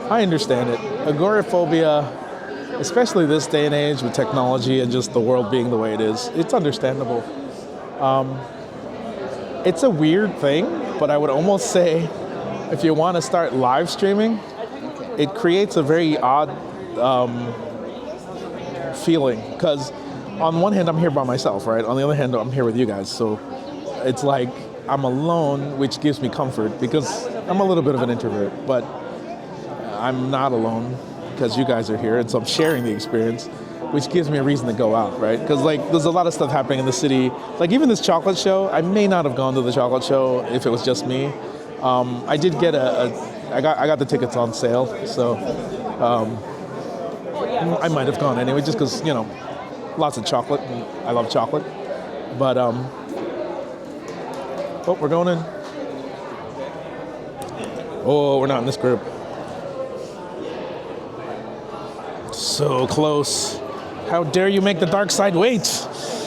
I understand it. Agoraphobia, especially this day and age with technology and just the world being the way it is, it's understandable. It's a weird thing, but I would almost say if you want to start live streaming, it creates a very odd feeling. Because on one hand, I'm here by myself, right? On the other hand, I'm here with you guys. So it's like I'm alone, which gives me comfort because I'm a little bit of an introvert, but I'm not alone because you guys are here, and so I'm sharing the experience, which gives me a reason to go out, right? Because like there's a lot of stuff happening in the city. Like even this chocolate show, I may not have gone to the chocolate show if it was just me. I did get I got the tickets on sale, so I might have gone anyway, just because lots of chocolate, and I love chocolate. But oh, we're going in. Oh, we're not in this group. So close. How dare you make the dark side wait?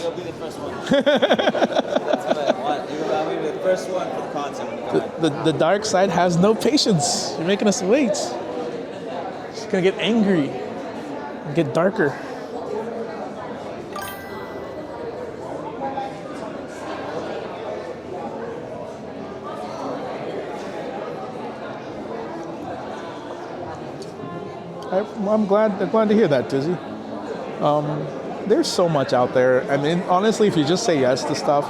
You'll be the first one. That's what I want. I'll be the first one for the content. The dark side has no patience. You're making us wait. It's gonna get angry and get darker. I'm glad to hear that, Tizzy. There's so much out there. I mean, honestly, if you just say yes to stuff,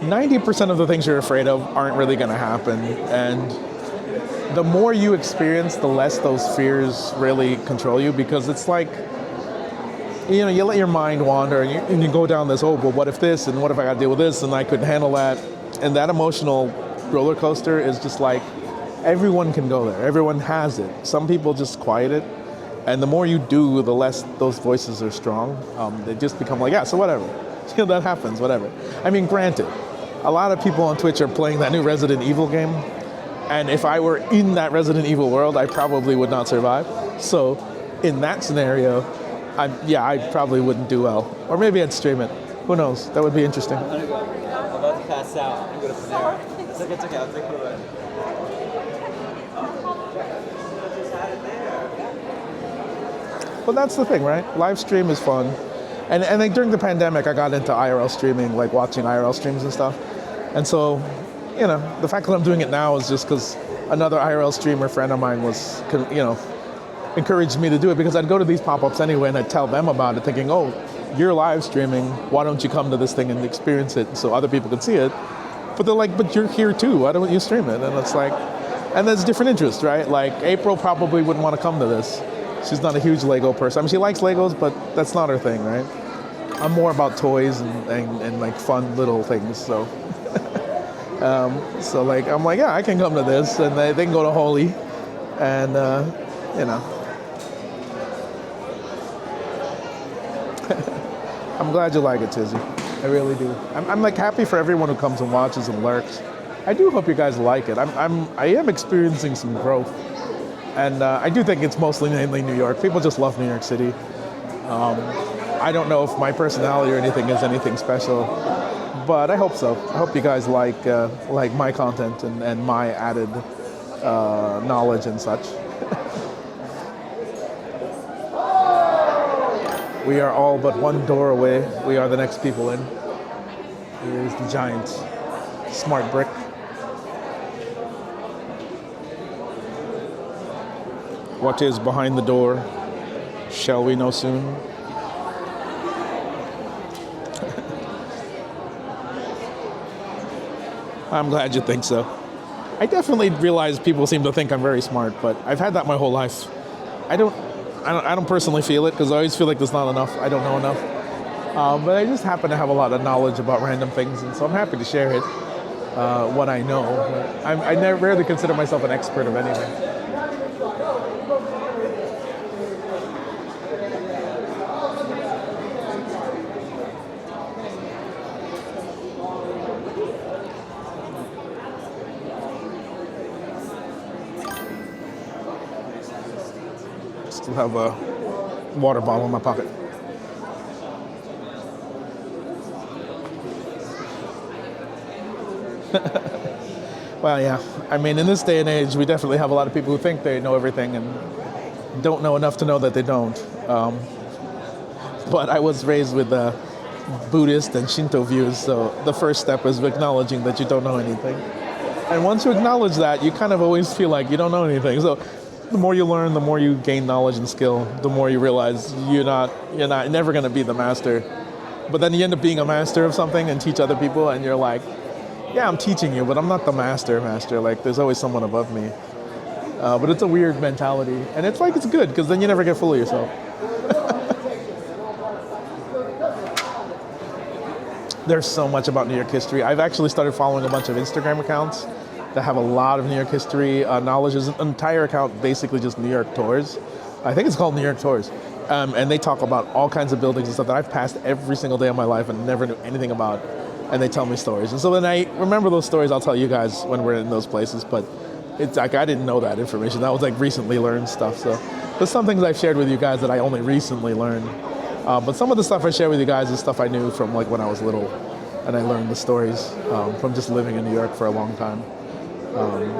90% of the things you're afraid of aren't really going to happen. And the more you experience, the less those fears really control you, because it's like, you let your mind wander and you go down this, oh, but what if this, and what if I got to deal with this, and I couldn't handle that. And that emotional roller coaster is just like, everyone can go there. Everyone has it. Some people just quiet it. And the more you do, the less those voices are strong. They just become like, yeah, so whatever. That happens, whatever. I mean, granted, a lot of people on Twitch are playing that new Resident Evil game. And if I were in that Resident Evil world, I probably would not survive. So in that scenario, I probably wouldn't do well. Or maybe I'd stream it. Who knows? That would be interesting. I'm about to pass out. I'm going to Panera. It's okay. I'll take it away. Well, that's the thing, right? Live stream is fun. And like during the pandemic, I got into IRL streaming, like watching IRL streams and stuff. And so, you know, the fact that I'm doing it now is just because another IRL streamer friend of mine was, you know, encouraged me to do it, because I'd go to these pop-ups anyway and I'd tell them about it thinking, oh, you're live streaming, why don't you come to this thing and experience it so other people can see it? But they're like, but you're here too, why don't you stream it? And it's like, and there's different interests, right? Like April probably wouldn't want to come to this. She's not a huge Lego person. I mean, she likes Legos, but that's not her thing, right? I'm more about toys and like fun little things, so. So like, I'm like, yeah, I can come to this, and they can go to Holy, and you know. I'm glad you like it, Tizzy. I really do. I'm like happy for everyone who comes and watches and lurks. I do hope you guys like it. I am experiencing some growth, and I do think it's mostly mainly New York. People just love New York City. I don't know if my personality or anything is anything special, but I hope so. I hope you guys like my content and my added knowledge and such. We are all but one door away. We are the next people in. Here's the giant smart brick. What is behind the door? Shall we know soon? I'm glad you think so. I definitely realize people seem to think I'm very smart, but I've had that my whole life. I don't personally feel it, because I always feel like there's not enough. I don't know enough. But I just happen to have a lot of knowledge about random things, and so I'm happy to share it, what I know. I rarely consider myself an expert of anything. Still have a water bottle in my pocket. Well, yeah. I mean, in this day and age, we definitely have a lot of people who think they know everything and don't know enough to know that they don't. But I was raised with Buddhist and Shinto views, so the first step is acknowledging that you don't know anything. And once you acknowledge that, you kind of always feel like you don't know anything. So the more you learn, the more you gain knowledge and skill, the more you realize you're never going to be the master. But then you end up being a master of something and teach other people, and you're like, yeah, I'm teaching you, but I'm not the master. Like, there's always someone above me. But it's a weird mentality. And it's like, it's good, because then you never get full of yourself. There's so much about New York history. I've actually started following a bunch of Instagram accounts that have a lot of New York history knowledge. There's an entire account basically just New York tours. I think it's called New York Tours. And they talk about all kinds of buildings and stuff that I've passed every single day of my life and never knew anything about. And they tell me stories. And so then I remember those stories. I'll tell you guys when we're in those places. But it's like, I didn't know that information. That was like recently learned stuff. So there's some things I've shared with you guys that I only recently learned. But some of the stuff I share with you guys is stuff I knew from like when I was little. And I learned the stories from just living in New York for a long time.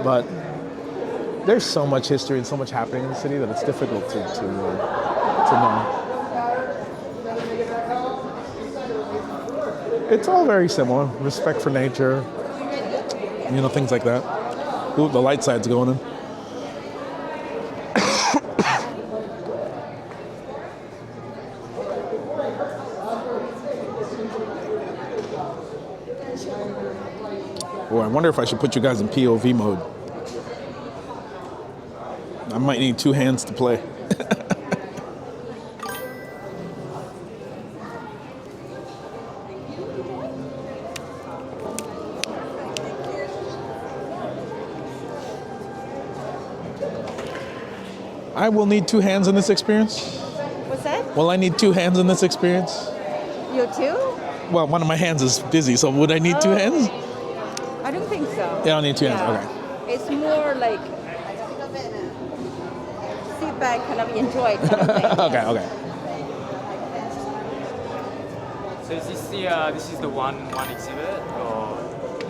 But there's so much history and so much happening in the city that it's difficult to know. It's all very similar. Respect for nature, things like that. Ooh, the light side's going in. Oh, I wonder if I should put you guys in POV mode. I might need two hands to play. I will need two hands in this experience. What's that? Will I need two hands in this experience? You too? Well, one of my hands is busy, so would I need two hands? I don't think so. You don't need two hands, okay. It's more like sit back, kind of enjoy kind of thing. Okay. So is this the one exhibit or?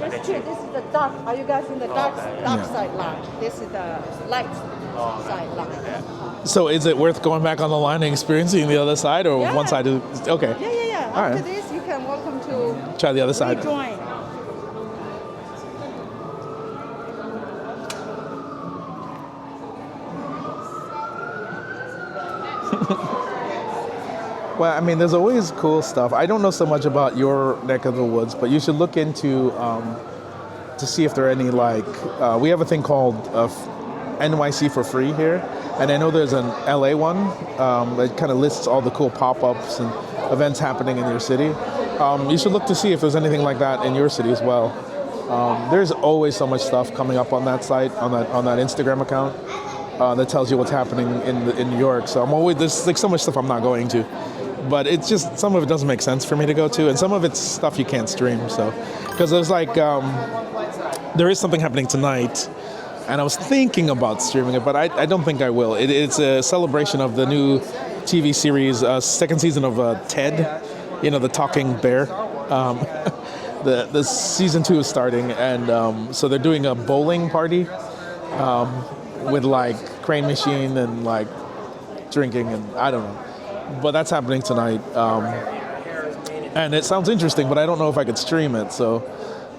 This is the dark. Are you guys in the dark side line? This is the light side line. So is it worth going back on the line and experiencing the other side, or one side is okay? Yeah. All After right. this, you can welcome to Try the other side. rejoin. Well, I mean, there's always cool stuff. I don't know so much about your neck of the woods, but you should look into to see if there are any we have a thing called NYC for free here, and I know there's an LA one that kind of lists all the cool pop-ups and events happening in your city. You should look to see if there's anything like that in your city as well. There's always so much stuff coming up on that site, on that Instagram account, that tells you what's happening in New York. So there's like so much stuff I'm not going to. But it's just, some of it doesn't make sense for me to go to, and some of it's stuff you can't stream. So, because there's there is something happening tonight, and I was thinking about streaming it, but I don't think I will. It's a celebration of the new TV series, second season of Ted, the talking bear. The season 2 is starting, and so they're doing a bowling party with crane machine and drinking, and I don't know. But that's happening tonight, and it sounds interesting, but I don't know if I could stream it, so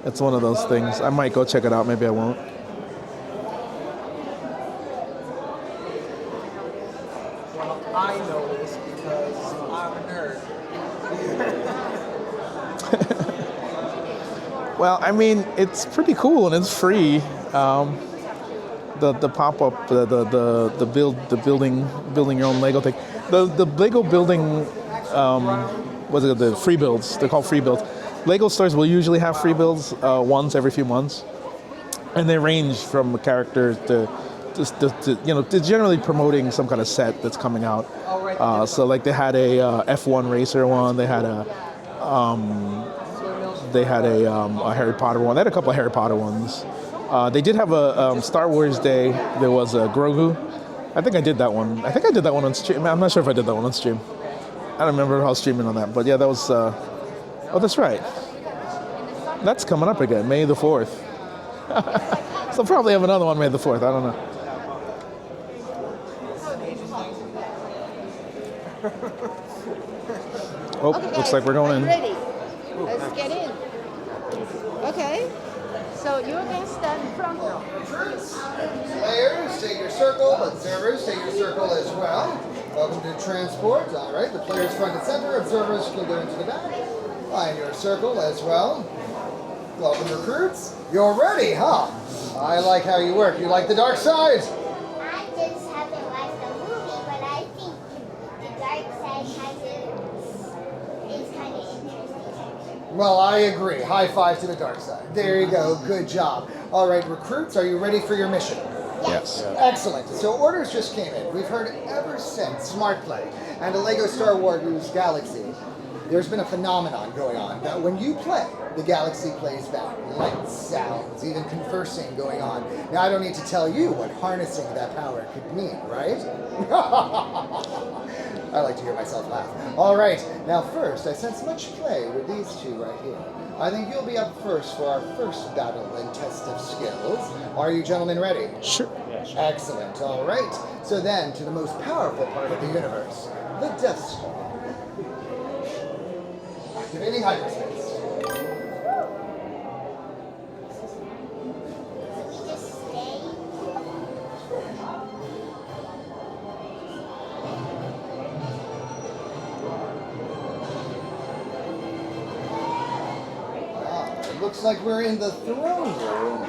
it's one of those things. I might go check it out, maybe I won't. Well, I know this because I'm a nerd. Well, I mean, it's pretty cool and it's free. The pop-up, the building your own Lego thing. The Lego building, the free builds? They're called free builds. Lego stores will usually have free builds once every few months, and they range from a character to they're generally promoting some kind of set that's coming out. So they had a F1 racer one. They had a Harry Potter one. They had a couple of Harry Potter ones. They did have a Star Wars Day. There was a Grogu. I think I did that one. I think I did that one on stream. I'm not sure if I did that one on stream. I don't remember how I was streaming on that. But yeah, that was... oh, that's right. That's coming up again, May the 4th. So probably have another one May the 4th. I don't know. Oh, Okay, looks like we're going in. Ready. Let's get in. Okay. So you're going to stand in front. Players, take your circle. Observers, take your circle as well. Welcome to transport. All right, the players front and center. Observers can go into the back. Line your circle as well. Welcome, recruits. You're ready, huh? I like how you work. You like the dark side? I just haven't watched the movie, but I think the dark side is kind of interesting. Well, I agree. High five to the dark side. There you go. Good job. All right, recruits, are you ready for your mission? Yes. Excellent. So orders just came in. We've heard ever since SmartPay and the LEGO Star Wars Galaxy, there's been a phenomenon going on that when you play, the galaxy plays back. Lights, sounds, even conversing going on. Now, I don't need to tell you what harnessing that power could mean, right? I like to hear myself laugh. All right. Now, first, I sense much play with these two right here. I think you'll be up first for our first battle and test of skills. Are you gentlemen ready? Sure. Excellent. All right. So then, to the most powerful part of the universe, the Death Star. Activating hyperspace. Looks like we're in the throne room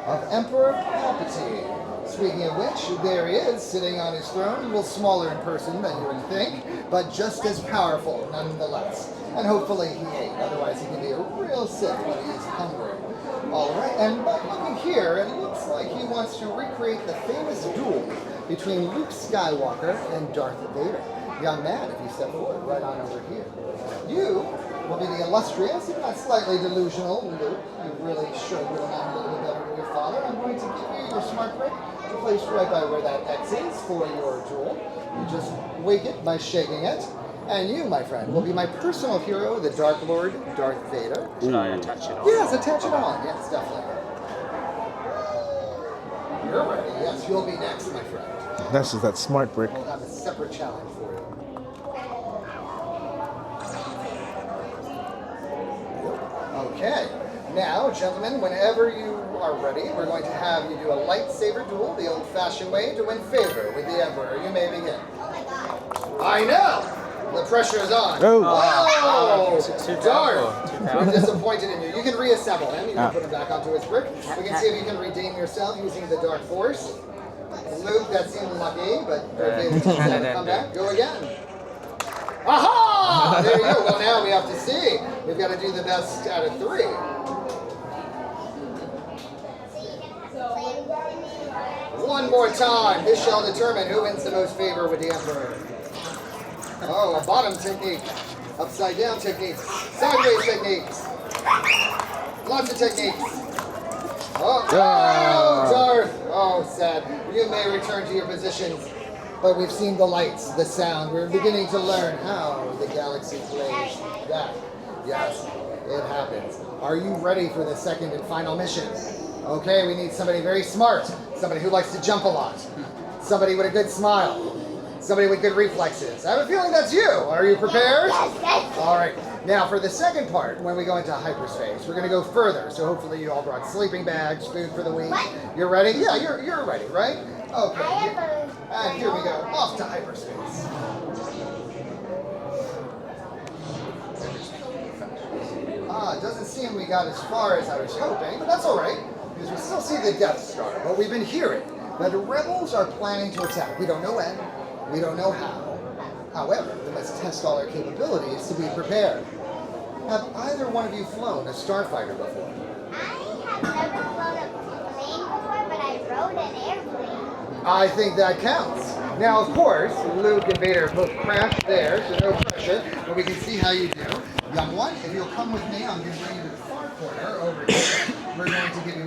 of Emperor Palpatine. Speaking of which, there he is, sitting on his throne, a little smaller in person than you would think, but just as powerful nonetheless. And hopefully he ate, otherwise he can be real sick when he's hungry. All right, and by looking here, it looks like he wants to recreate the famous duel between Luke Skywalker and Darth Vader. Young man, if you step forward, right on over here. You will be the illustrious, if not slightly delusional, Luke. You really should get along a little bit better with your father. I'm going to give you your smart break to place right by where that X is for your jewel. You just wake it by shaking it. And you, my friend, will be my personal hero, the Dark Lord, Darth Vader. Should I attach it on? Yes, attach it on. Yes, definitely. You're ready. Yes, you'll be next, my friend. That's just that smart brick. We'll have a separate challenge for you. Okay. Now, gentlemen, whenever you are ready, we're going to have you do a lightsaber duel the old-fashioned way to win favor with the Emperor. You may begin. I know! The pressure is on. Oh. Darth! I'm disappointed in you. You can reassemble him. You can put him back onto his brick. We can see if you can redeem yourself using the Dark Force. Luke, that seemed lucky, but Darth Vader can come back. Go again. Aha! There you go. Well, now we have to see. We've got to do the best out of 3. One more time. This shall determine who wins the most favor with the Emperor. Oh, a bottom technique. Upside down techniques. Sideways techniques. Lots of techniques. Oh, Darth. Oh, sad. You may return to your positions. But we've seen the lights, the sound. We're beginning to learn how the galaxy plays that. Yes, it happens. Are you ready for the second and final mission? Okay, we need somebody very smart. Somebody who likes to jump a lot. Somebody with a good smile. Somebody with good reflexes. I have a feeling that's you. Are you prepared? Yes. All right. Now for the second part, when we go into hyperspace, we're going to go further. So hopefully you all brought sleeping bags, food for the week. What? You're ready? Yeah, you're ready, right? Okay. And here we go. Off to hyperspace. It doesn't seem we got as far as I was hoping, but that's all right. Because we still see the Death Star. But we've been hearing that the rebels are planning to attack. We don't know when. We don't know how. However, we must test all our capabilities to be prepared. Have either one of you flown a starfighter before? I have never flown a plane before, but I rode an airplane. I think that counts. Now, of course, Luke and Vader both crashed there, so no pressure, but we can see how you do. Young one, if you'll come with me, I'm going to bring you to the far corner over here. We're going to give you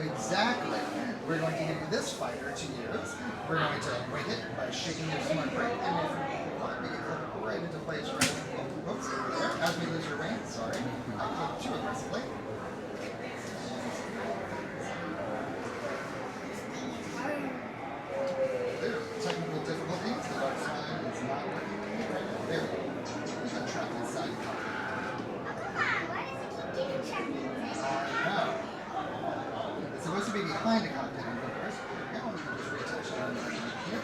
we're going to give you this fighter to use. We're going to wing it by shaking your smart brake, and if you want, we can clip it right into place right oops, over there. As we lose your wing, sorry, I clipped too aggressively. Technical difficulties. The dark side is not working. There we go. We got trapped inside. Why does it keep getting trapped inside? I know. It's supposed to be behind the cockpit, of course. Now we can just reattach it on here.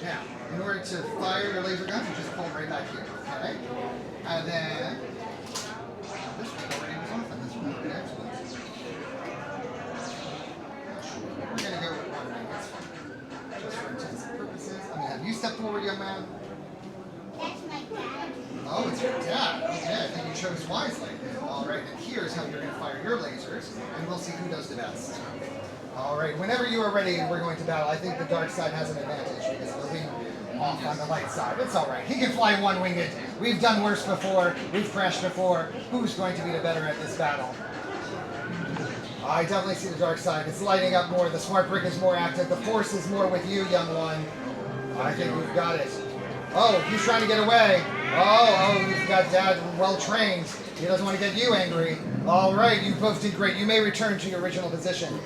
Now, in order to fire your laser gun, you just pull it right back here, okay? And then, this one already was off, and this one already actually. We're going to go with one ring, that's fine. Just for intensive purposes. I mean, have you stepped forward, young man? That's my dad. Oh, it's your dad. Okay, I think you chose wisely. All right, and here's how you're going to fire your lasers, and we'll see who does the best. All right, whenever you are ready, we're going to battle. I think the dark side has an advantage because he'll be off on the light side. It's all right. He can fly one-winged. We've done worse before. We've crashed before. Who's going to be the better at this battle? I definitely see the dark side. It's lighting up more. The smart brick is more active. The force is more with you, young one. I think we've got it. Oh, he's trying to get away. Oh, you've got Dad well-trained. He doesn't want to get you angry. All right, you both did great. You may return to your original position.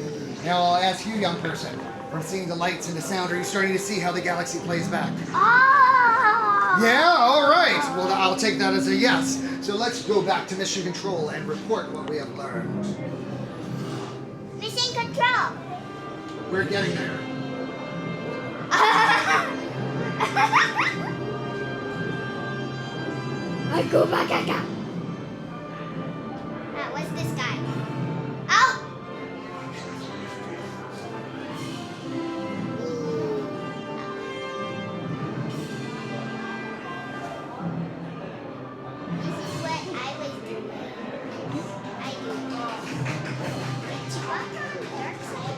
Now I'll ask you, young person, from seeing the lights and the sound, are you starting to see how the galaxy plays back? Oh! Yeah, all right. Well, I'll take that as a yes. So let's go back to mission control and report what we have learned. Mission control. We're getting there. I go back again. What's this guy? Oh! This is what I was doing. I do this. But you walk on the dark side.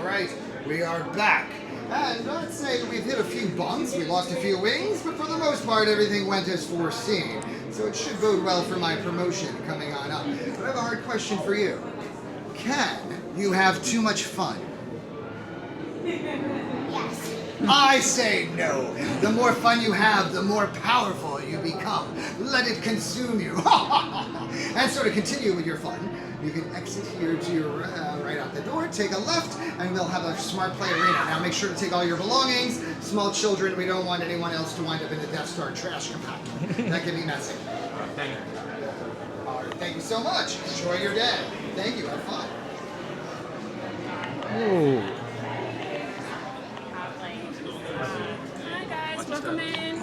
right, we are back. And I'd say we've hit a few bumps, we lost a few wings, but for the most part, everything went as foreseen. So it should bode well for my promotion coming on up. But I have a hard question for you. Can you have too much fun? Yes. I say no. The more fun you have, the more powerful you become. Let it consume you. And so to continue with your fun, you can exit here to your right out the door, take a left, and we'll have a SmartPay arena. Now make sure to take all your belongings. Small children, we don't want anyone else to wind up in the Death Star trash compartment. That can be messy. Thank you. All right, thank you so much. Enjoy your day. Thank you. Have fun. Ooh. Hi guys, welcome in.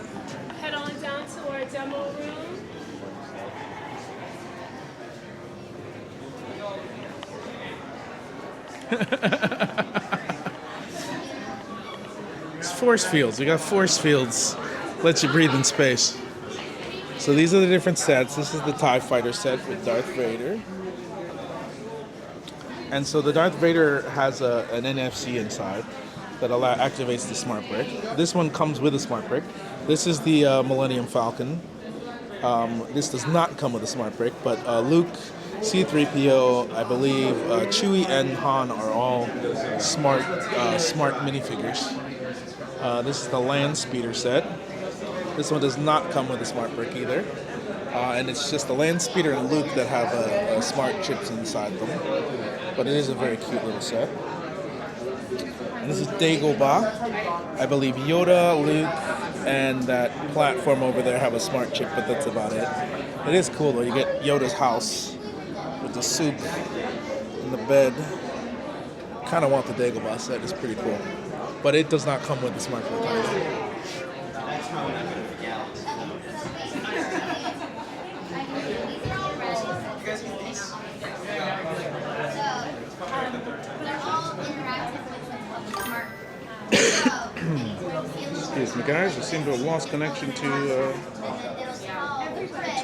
Head on down to our demo room. It's force fields. We got force fields. Lets you breathe in space. So these are the different sets. This is the TIE Fighter set with Darth Vader. And so the Darth Vader has an NFC inside that activates the smart brick. This one comes with a smart brick. This is the Millennium Falcon. This does not come with a smart brick, but Luke, C-3PO, I believe, Chewie and Han are all smart minifigures. This is the Land Speeder set. This one does not come with a smart brick either. And it's just the Land Speeder and Luke that have smart chips inside them. But it is a very cute little set. And this is Dagobah. I believe Yoda, Luke, and that platform over there have a smart chip, but that's about it. It is cool though. You get Yoda's house with the soup and the bed. Kind of want the Dagobah set. It's pretty cool. But it does not come with the smart brick either. Excuse me, guys. I seem to have lost connection to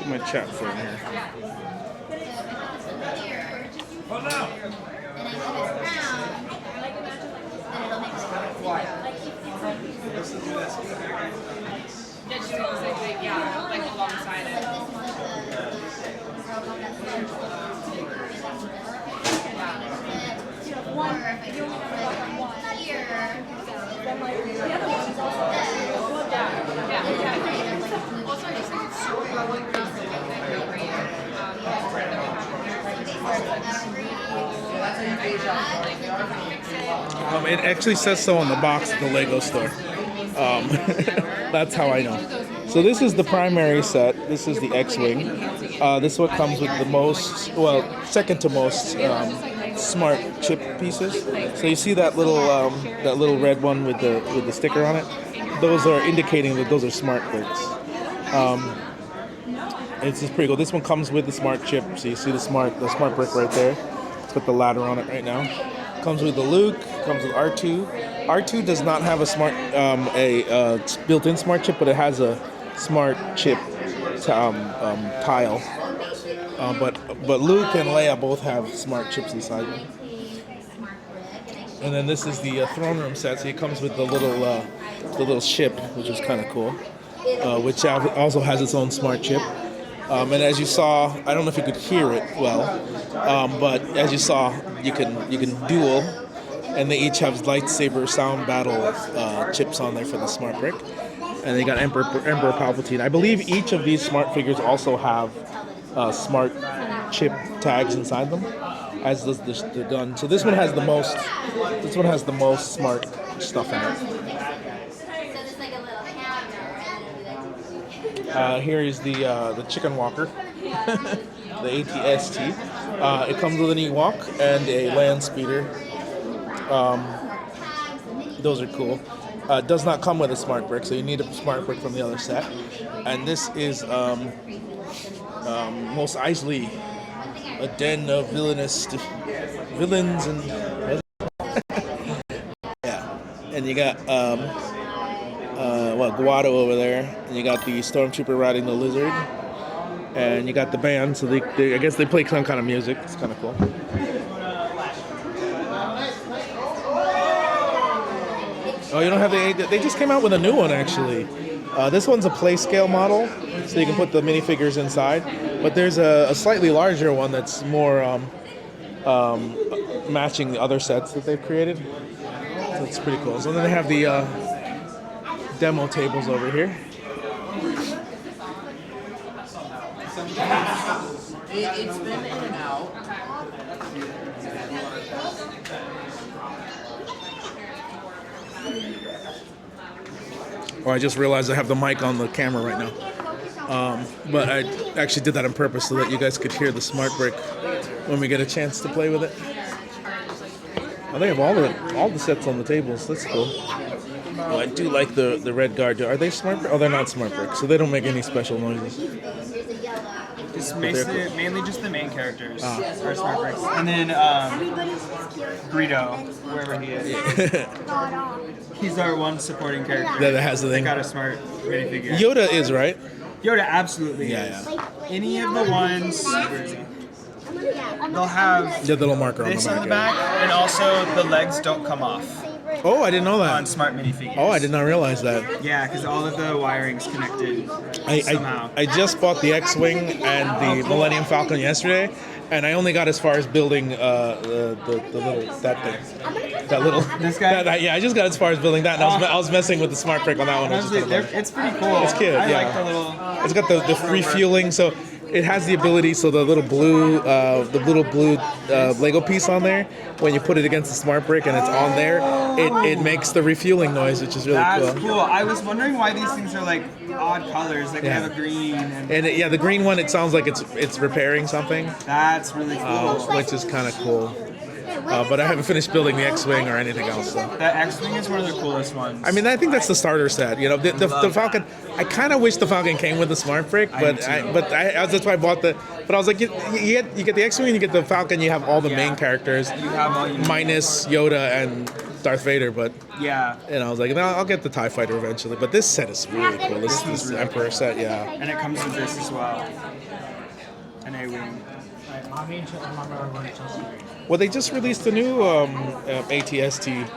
my chat phone here. It actually says so on the box at the LEGO store. That's how I know. So this is the primary set. This is the X-Wing. This is what comes with the most, well, second to most smart chip pieces. So you see that little red one with the sticker on it? Those are indicating that those are smart bricks. It's just pretty cool. This one comes with the smart chip. So you see the smart brick right there. It's got the ladder on it right now. Comes with the Luke. Comes with R2. R2 does not have a smart built-in smart chip, but it has a smart chip tile. But Luke and Leia both have smart chips inside them. And then this is the throne room set. So it comes with the little ship, which is kind of cool, which also has its own smart chip. And as you saw, I don't know if you could hear it well, but as you saw, you can duel, and they each have lightsaber sound battle chips on there for the smart brick. And they got Emperor Palpatine. I believe each of these smart figures also have smart chip tags inside them, as does the gun. So this one has the most. This one has the most smart stuff in it. Here is the Chicken Walker, the ATST. It comes with an Ewok and a Land Speeder. Those are cool. Does not come with a smart brick, so you need a smart brick from the other set. And this is Mos Eisley, a den of villains and yeah. And you got Guado over there, and you got the Stormtrooper riding the lizard, and you got the band. So they I guess they play some kind of music. It's kind of cool. Oh, you don't have the... They just came out with a new one, actually. This one's a play scale model, so you can put the minifigures inside. But there's a slightly larger one that's more matching the other sets that they've created. So it's pretty cool. So then they have the demo tables over here. It's been in and out. Oh, I just realized I have the mic on the camera right now. But I actually did that on purpose so that you guys could hear the smart brick when we get a chance to play with it. Oh, they have all the sets on the tables. That's cool. Oh, I do like the red guard. Are they smart brick? Oh, they're not smart brick, so they don't make any special noises. It's mainly just the main characters are smart bricks. And then Greedo, wherever he is. He's our one supporting character. That has the thing. Got a smart minifigure. Yoda is, right? Yoda absolutely is. Any of the ones, they'll have the little marker this on the back, and also the legs don't come off. Oh, I didn't know that. On smart minifigures. Oh, I did not realize that. Yeah, because all of the wiring's connected somehow. I just bought the X-Wing and the Millennium Falcon yesterday, and I only got as far as building the little This guy. I just got as far as building that, and I was messing with the smart brick on that one. It's pretty cool. It's cute. I yeah. like the little. It's got the refueling, so it has the ability. So the little blue Lego piece on there, when you put it against the smart brick and it's on there, it makes the refueling noise, which is really cool. That's cool. I was wondering why these things are like odd colors. Like they have a green. And the green one, it sounds like it's repairing something. That's really cool. Which is kind of cool. But I haven't finished building the X-Wing or anything else. So. That X-Wing is one of the coolest ones. I mean, I think that's the starter set. You know, the Falcon. I kind of wish the Falcon came with the smart brick, but that's why I bought the. But I was like, you get the X-Wing, and you get the Falcon. You have all the main characters, you have all minus Yoda and Darth Vader. But and I was like, no, I'll get the TIE Fighter eventually. But this set is really cool. This really Emperor set, yeah. And it comes with this as well. An A-wing. Well, they just released the new ATST,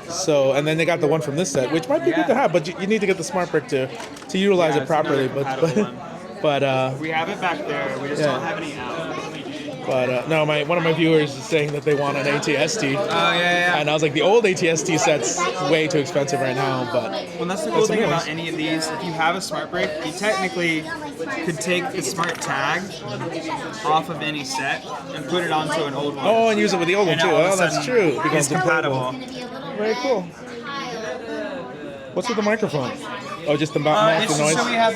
so and then they got the one from this set, which might be good to have, but you need to get the smart brick to utilize it properly. But we have it back there. We just don't have any out. But no, one of my viewers is saying that they want an ATST. Oh yeah. And I was like, the old ATST set's way too expensive right now. But well, that's the cool thing about any of these. If you have a smart brick, you technically could take the smart tag off of any set and put it onto an old one. Oh, and use it with the old one too. Oh, that's true. It becomes compatible. Very cool. What's with the microphone? Oh, just the mouth it's noise? So we have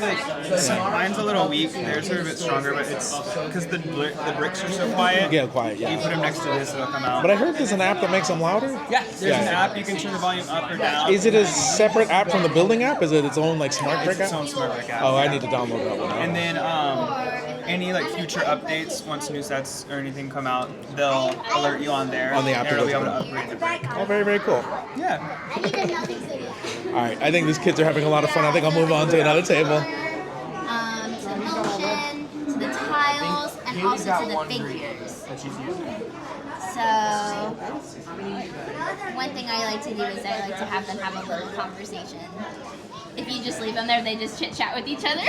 mine's a little weak, theirs are a bit stronger, but it's because the bricks are so quiet. Yeah, quiet, yeah. You put them next to this, it'll come out. But I heard there's an app that makes them louder? Yeah, there's an app, you can turn the volume up or down. Is it a separate app from the building app? Is it its own like smart brick app? It's its own smart brick app. Oh, I need to download that one. And then any like future updates, once new sets or anything come out, they'll alert you on there. On the app. And it'll be able to upgrade the brick. Oh, very, very cool. Yeah. All right, I think these kids are having a lot of fun. I think I'll move on to another table. To the motion, to the tiles, and also to the figures. So, one thing I like to do is I like to have them have a little conversation. If you just leave them there, they just chit-chat with each other.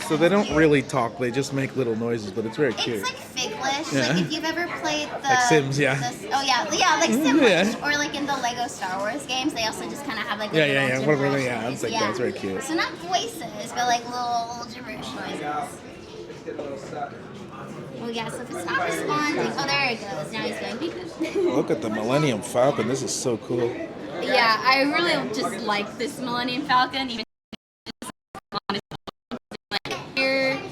So they don't really talk; they just make little noises, but it's very cute. It's like Figlish. Yeah. Like if you've ever played the Like Sims, yeah. Like Sims, Yeah. or like in the LEGO Star Wars games, they also just kind of have like Yeah, little yeah. gibberish Whatever. Yeah, noise. it's like that's very cute. So not voices, but like little gibberish noises. Well, yeah. So if it's not responding, oh, there it goes. Now he's going beep beep. Look at the Millennium Falcon. This is so cool. Yeah, I really just like this Millennium Falcon. Even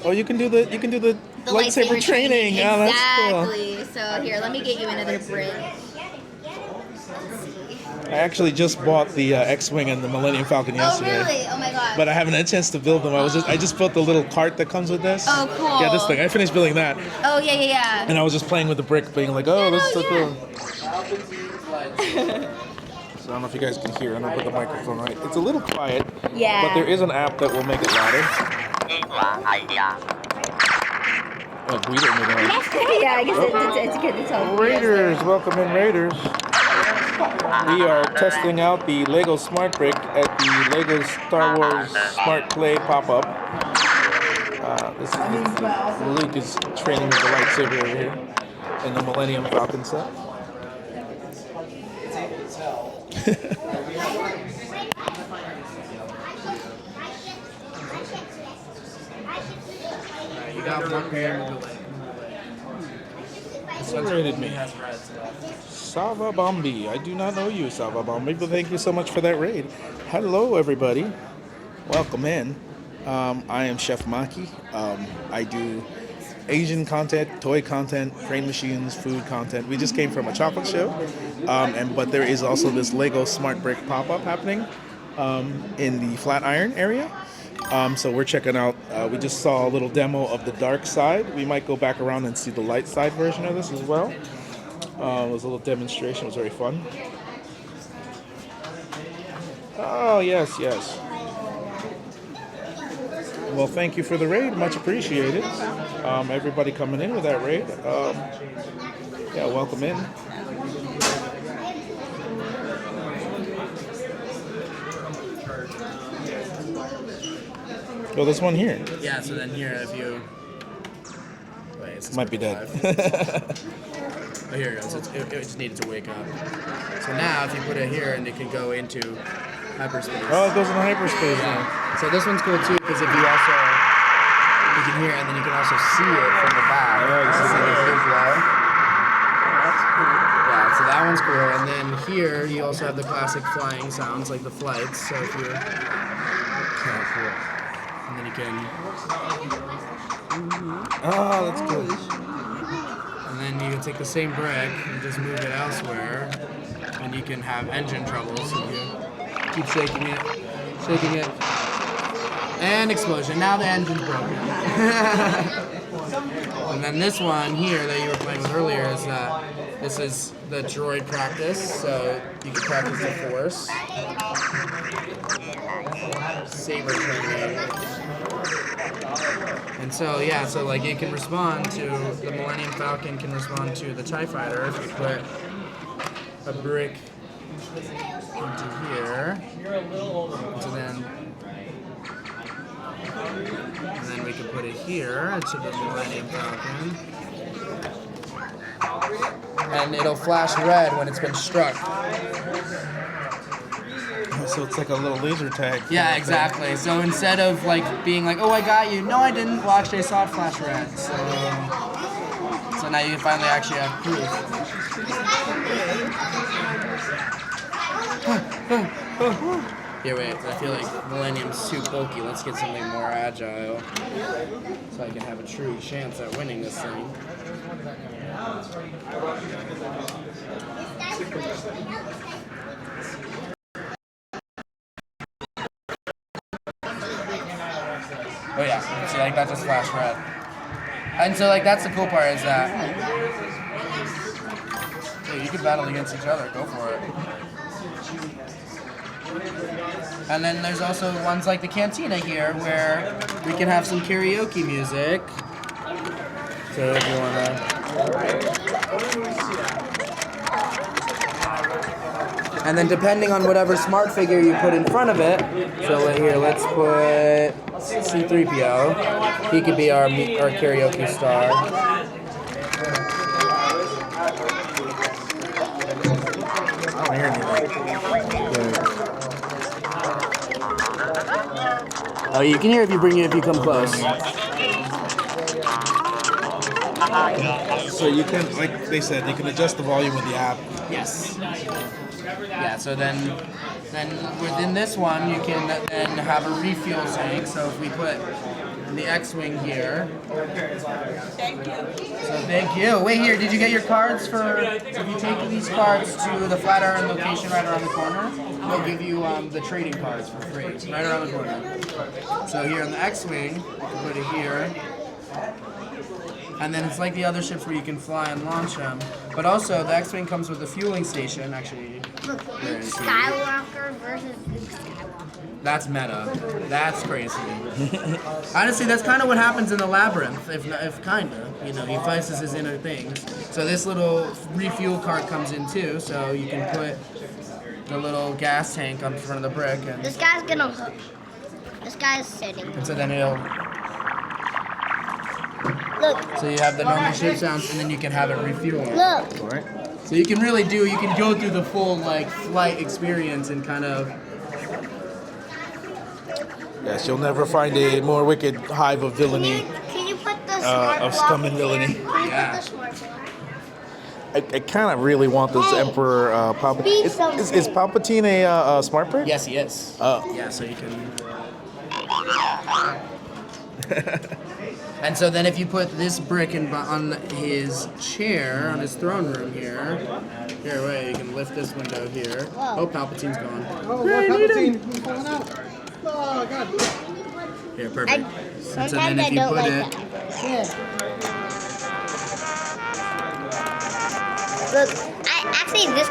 Oh, you can do the the lightsaber training. Oh, that's cool. Exactly. So here, let me get you another brick. I actually just bought the X-wing and the Millennium Falcon yesterday. Oh really? Oh my god. But I haven't had a chance to build them. I just built the little cart that comes with this. Oh cool. Yeah, this thing. I finished building that. Oh yeah. And I was just playing with the brick, being like, oh, this is so cool. So I don't know if you guys can hear. I'm gonna put the microphone right. It's a little quiet. Yeah. But there is an app that will make it louder. Oh, Guido made it. Yeah, I guess it's good to tell. Raiders, welcome in, Raiders. We are testing out the LEGO Smart Brick at the LEGO Starwars SmartPay pop-up. Luke is training with the lightsaber over here in the Millennium Falcon set. You got one pair. Separated me. Sava Bombi. I do not know you, Sava Bombi, but thank you so much for that raid. Hello, everybody. Welcome in. I am Chef Maki. I do Asian content, toy content, crane machines, food content. We just came from a chocolate show, but there is also this LEGO Smart Brick pop-up happening in the Flatiron area. So we're checking out, we just saw a little demo of the dark side. We might go back around and see the light side version of this as well. It was a little demonstration, it was very fun. Oh, yes. Well, thank you for the raid, much appreciated. Everybody coming in with that raid. Yeah, welcome in. Oh, this one here. Yeah, so then here, if you... Wait, it's might be dead. Oh, here it goes. It just needed to wake up. So now, if you put it here, and it can go into hyperspace. Oh, it goes into hyperspace now. So this one's cool too, because if you can hear it, and then you can also see it from the back. Yeah, you see it. That's cool. Yeah, so that one's cool. And then here, you also have the classic flying sounds, like the flights. So if you're... And then you can... Oh, that's good. And then you can take the same brick and just move it elsewhere, and you can have engine trouble, so you keep shaking it, and explosion. Now the engine's broken. And then this one here that you were playing with earlier is this is the droid practice, so you can practice the force. Saber training. And so, yeah, so like it can respond to, the Millennium Falcon can respond to the TIE Fighter if you put a brick into here. And then we can put it here into the Millennium Falcon. And it'll flash red when it's been struck. So it's like a little laser tag. Yeah, exactly. So instead of like being like, oh, I got you. No, I didn't. Well, actually, I saw it flash red. So now you can finally actually have proof. Here, wait. I feel like Millennium's too bulky. Let's get something more agile, so I can have a true chance at winning this thing. Oh yeah, see, like that just flashed red. And so like that's the cool part is that hey, you can battle against each other, go for it. And then there's also ones like the Cantina here where we can have some karaoke music. So if you wanna and then depending on whatever smart figure you put in front of it, so here, let's put C-3PO. He could be our karaoke star. I don't hear anything. Oh, you can hear if you come close. So you can, like they said, you can adjust the volume with the app. Yes. Yeah, so then within this one, you can then have a refuel tank. So if we put the X-Wing here. Thank you. So thank you. Wait here, did you get your cards for, so if you take these cards to the Flatiron location right around the corner, they'll give you the trading cards for free, right around the corner. So here on the X-Wing, you can put it here. And then it's like the other ships where you can fly and launch them. But also, the X-Wing comes with a fueling station, actually. Look, Luke Skywalker versus Luke Skywalker. That's meta. That's crazy. Honestly, that's kind of what happens in the labyrinth, if kinda. You know, he fights his inner things. So this little refuel cart comes in too, so you can put the little gas tank on front of the brick. And This guy's gonna hook. This guy's sitting. And so then it'll... Look. So you have the normal ship sounds, and then you can have it refueling. Look. Right? So you can really do, you can go through the full like flight experience and kind of... Yes, you'll never find a more wicked hive of villainy. Can you put the smart Of scum and villainy. Can you put the smart I kind of really want this Emperor Palpatine. Is Palpatine a smart brick? Yes, he is. Oh. Yeah, so you can... And so then if you put this brick on his chair, on his throne room here, wait, you can lift this window here. Whoa. Oh, Palpatine's gone. Oh, look, Palpatine. He's falling out. Oh, God. Here, perfect. And so then Sometimes I if you don't put like it... that. Look, actually, this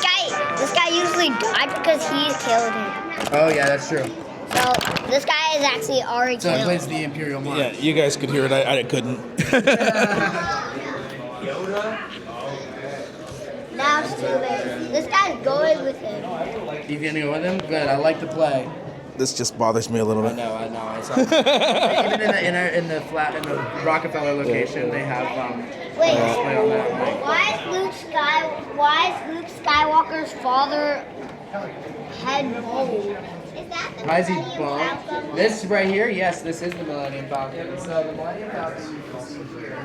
guy usually died because he killed him. Oh, yeah, that's true. So this guy is actually already So it killed. plays the Imperial March. Yeah, you guys could hear it. I couldn't. Now it's too late. This guy's going with him. You gonna go with him? Good. I like to play. This just bothers me a little bit. I know. I saw even in the Rockefeller location, they have Wait, display on that. Like, why is Luke Skywalker's father head bald? why is he bald? This right here, yes, this is the Millennium Falcon. So the Millennium Falcon you can see here.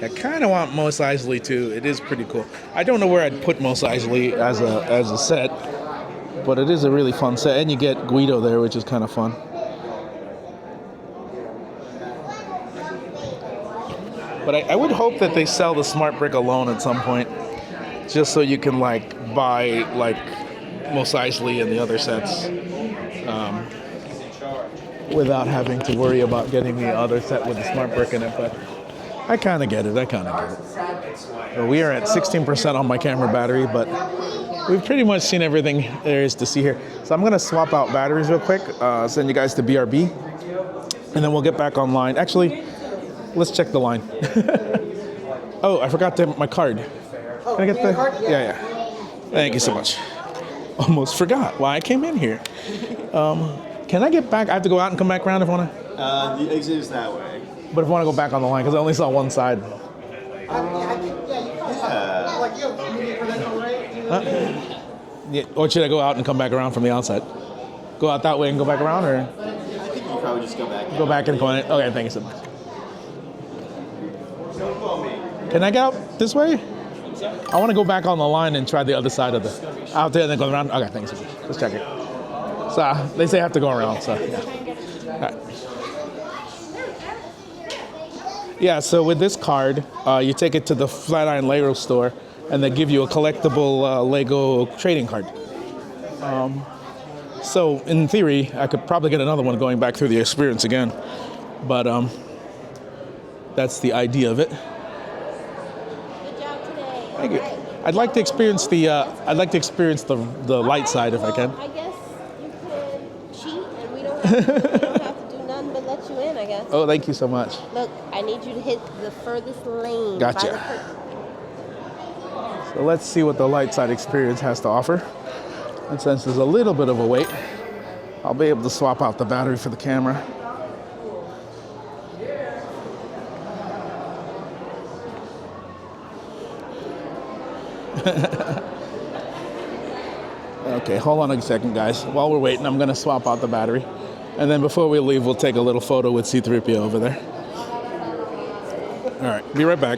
I kind of want Mos Eisley too. It is pretty cool. I don't know where I'd put Mos Eisley as a set, but it is a really fun set, and you get Guido there, which is kind of fun. But I would hope that they sell the smart brick alone at some point, just so you can like buy like Mos Eisley and the other sets without having to worry about getting the other set with the smart brick in it. But I kind of get it. Well, we are at 16% on my camera battery, but we've pretty much seen everything there is to see here. So I'm going to swap out batteries real quick, send you guys to BRB, and then we'll get back online. Actually, let's check the line. Oh, I forgot my card. Can I get the... Yeah. Thank you so much. Almost forgot why I came in here. Can I get back? I have to go out and come back around if I want to? The exit is that way. But if I want to go back on the line, because I only saw one side. Yeah. Or should I go out and come back around from the outside? Go out that way and go back around, or? I think you probably just go back. Go back and go in it. Okay, thank you so much. Can I get out this way? I want to go back on the line and try the other side of the out there and then go around. Okay, thanks so much. Let's check it. So they say I have to go around. So yeah. All right. Yeah, so with this card, you take it to the Flatiron Lego store, and they give you a collectible Lego trading card. So in theory, I could probably get another one going back through the experience again, but that's the idea of it. Good job today. Thank you. I'd like to experience the light side if I can. I guess you could cheat, and we don't have to do nothing but let you in, I guess. Oh, thank you so much. Look, I need you to hit the furthest lane. Gotcha. By the curtain. So let's see what the light side experience has to offer. And since there's a little bit of a wait, I'll be able to swap out the battery for the camera. Okay, hold on a second, guys. While we're waiting, I'm going to swap out the battery. And then before we leave, we'll take a little photo with C-3PO over there. All right, be right back.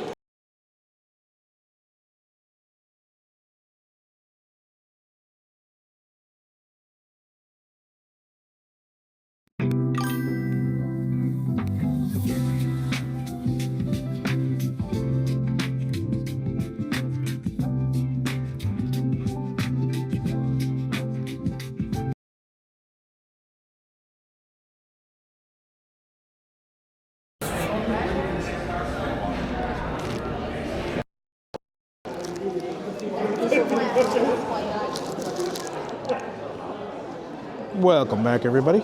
Welcome back, everybody.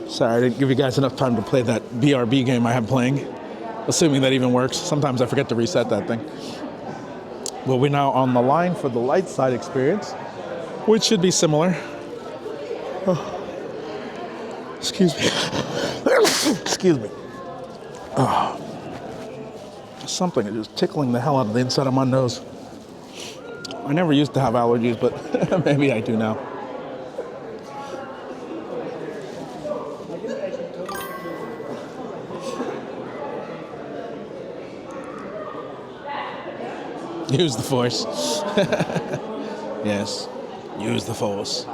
Sorry, I didn't give you guys enough time to play that BRB game I have playing, assuming that even works. Sometimes I forget to reset that thing. Well, we're now on the line for the light side experience, which should be similar. Oh. Excuse me. Excuse me. Oh. Something is just tickling the hell out of the inside of my nose. I never used to have allergies, but maybe I do now. Use the force. Yes, use the force.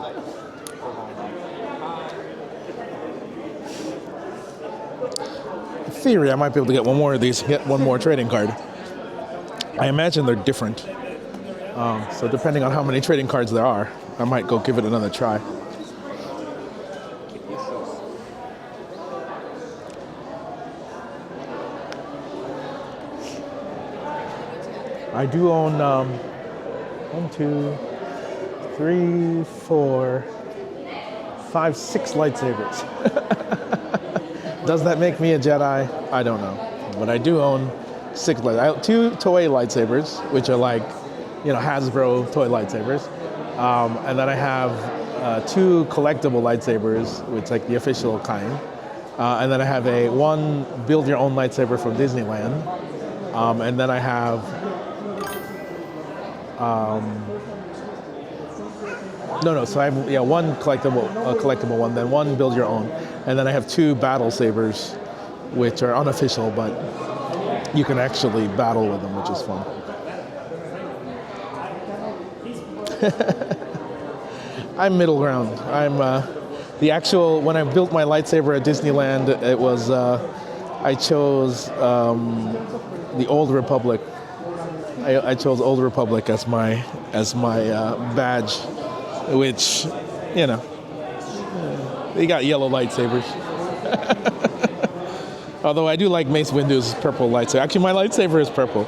In theory, I might be able to get one more of these, get one more trading card. I imagine they're different. So depending on how many trading cards there are, I might go give it another try. I do own 1, 2, 3, 4, 5, 6 lightsabers. Does that make me a Jedi? I don't know. But I do own 6 lightsabers. I have 2 toy lightsabers, which are like, Hasbro toy lightsabers. And then I have 2 collectible lightsabers, which like the official kind. And then I have one build your own lightsaber from Disneyland. And then I have so I have one collectible one, then one build your own, and then I have 2 battle sabers, which are unofficial, but you can actually battle with them, which is fun. I'm middle ground. I'm when I built my lightsaber at Disneyland, it was I chose the Old Republic. I chose Old Republic as my badge, which, they got yellow lightsabers. Although I do like Mace Windu's purple lightsaber. Actually, my lightsaber is purple.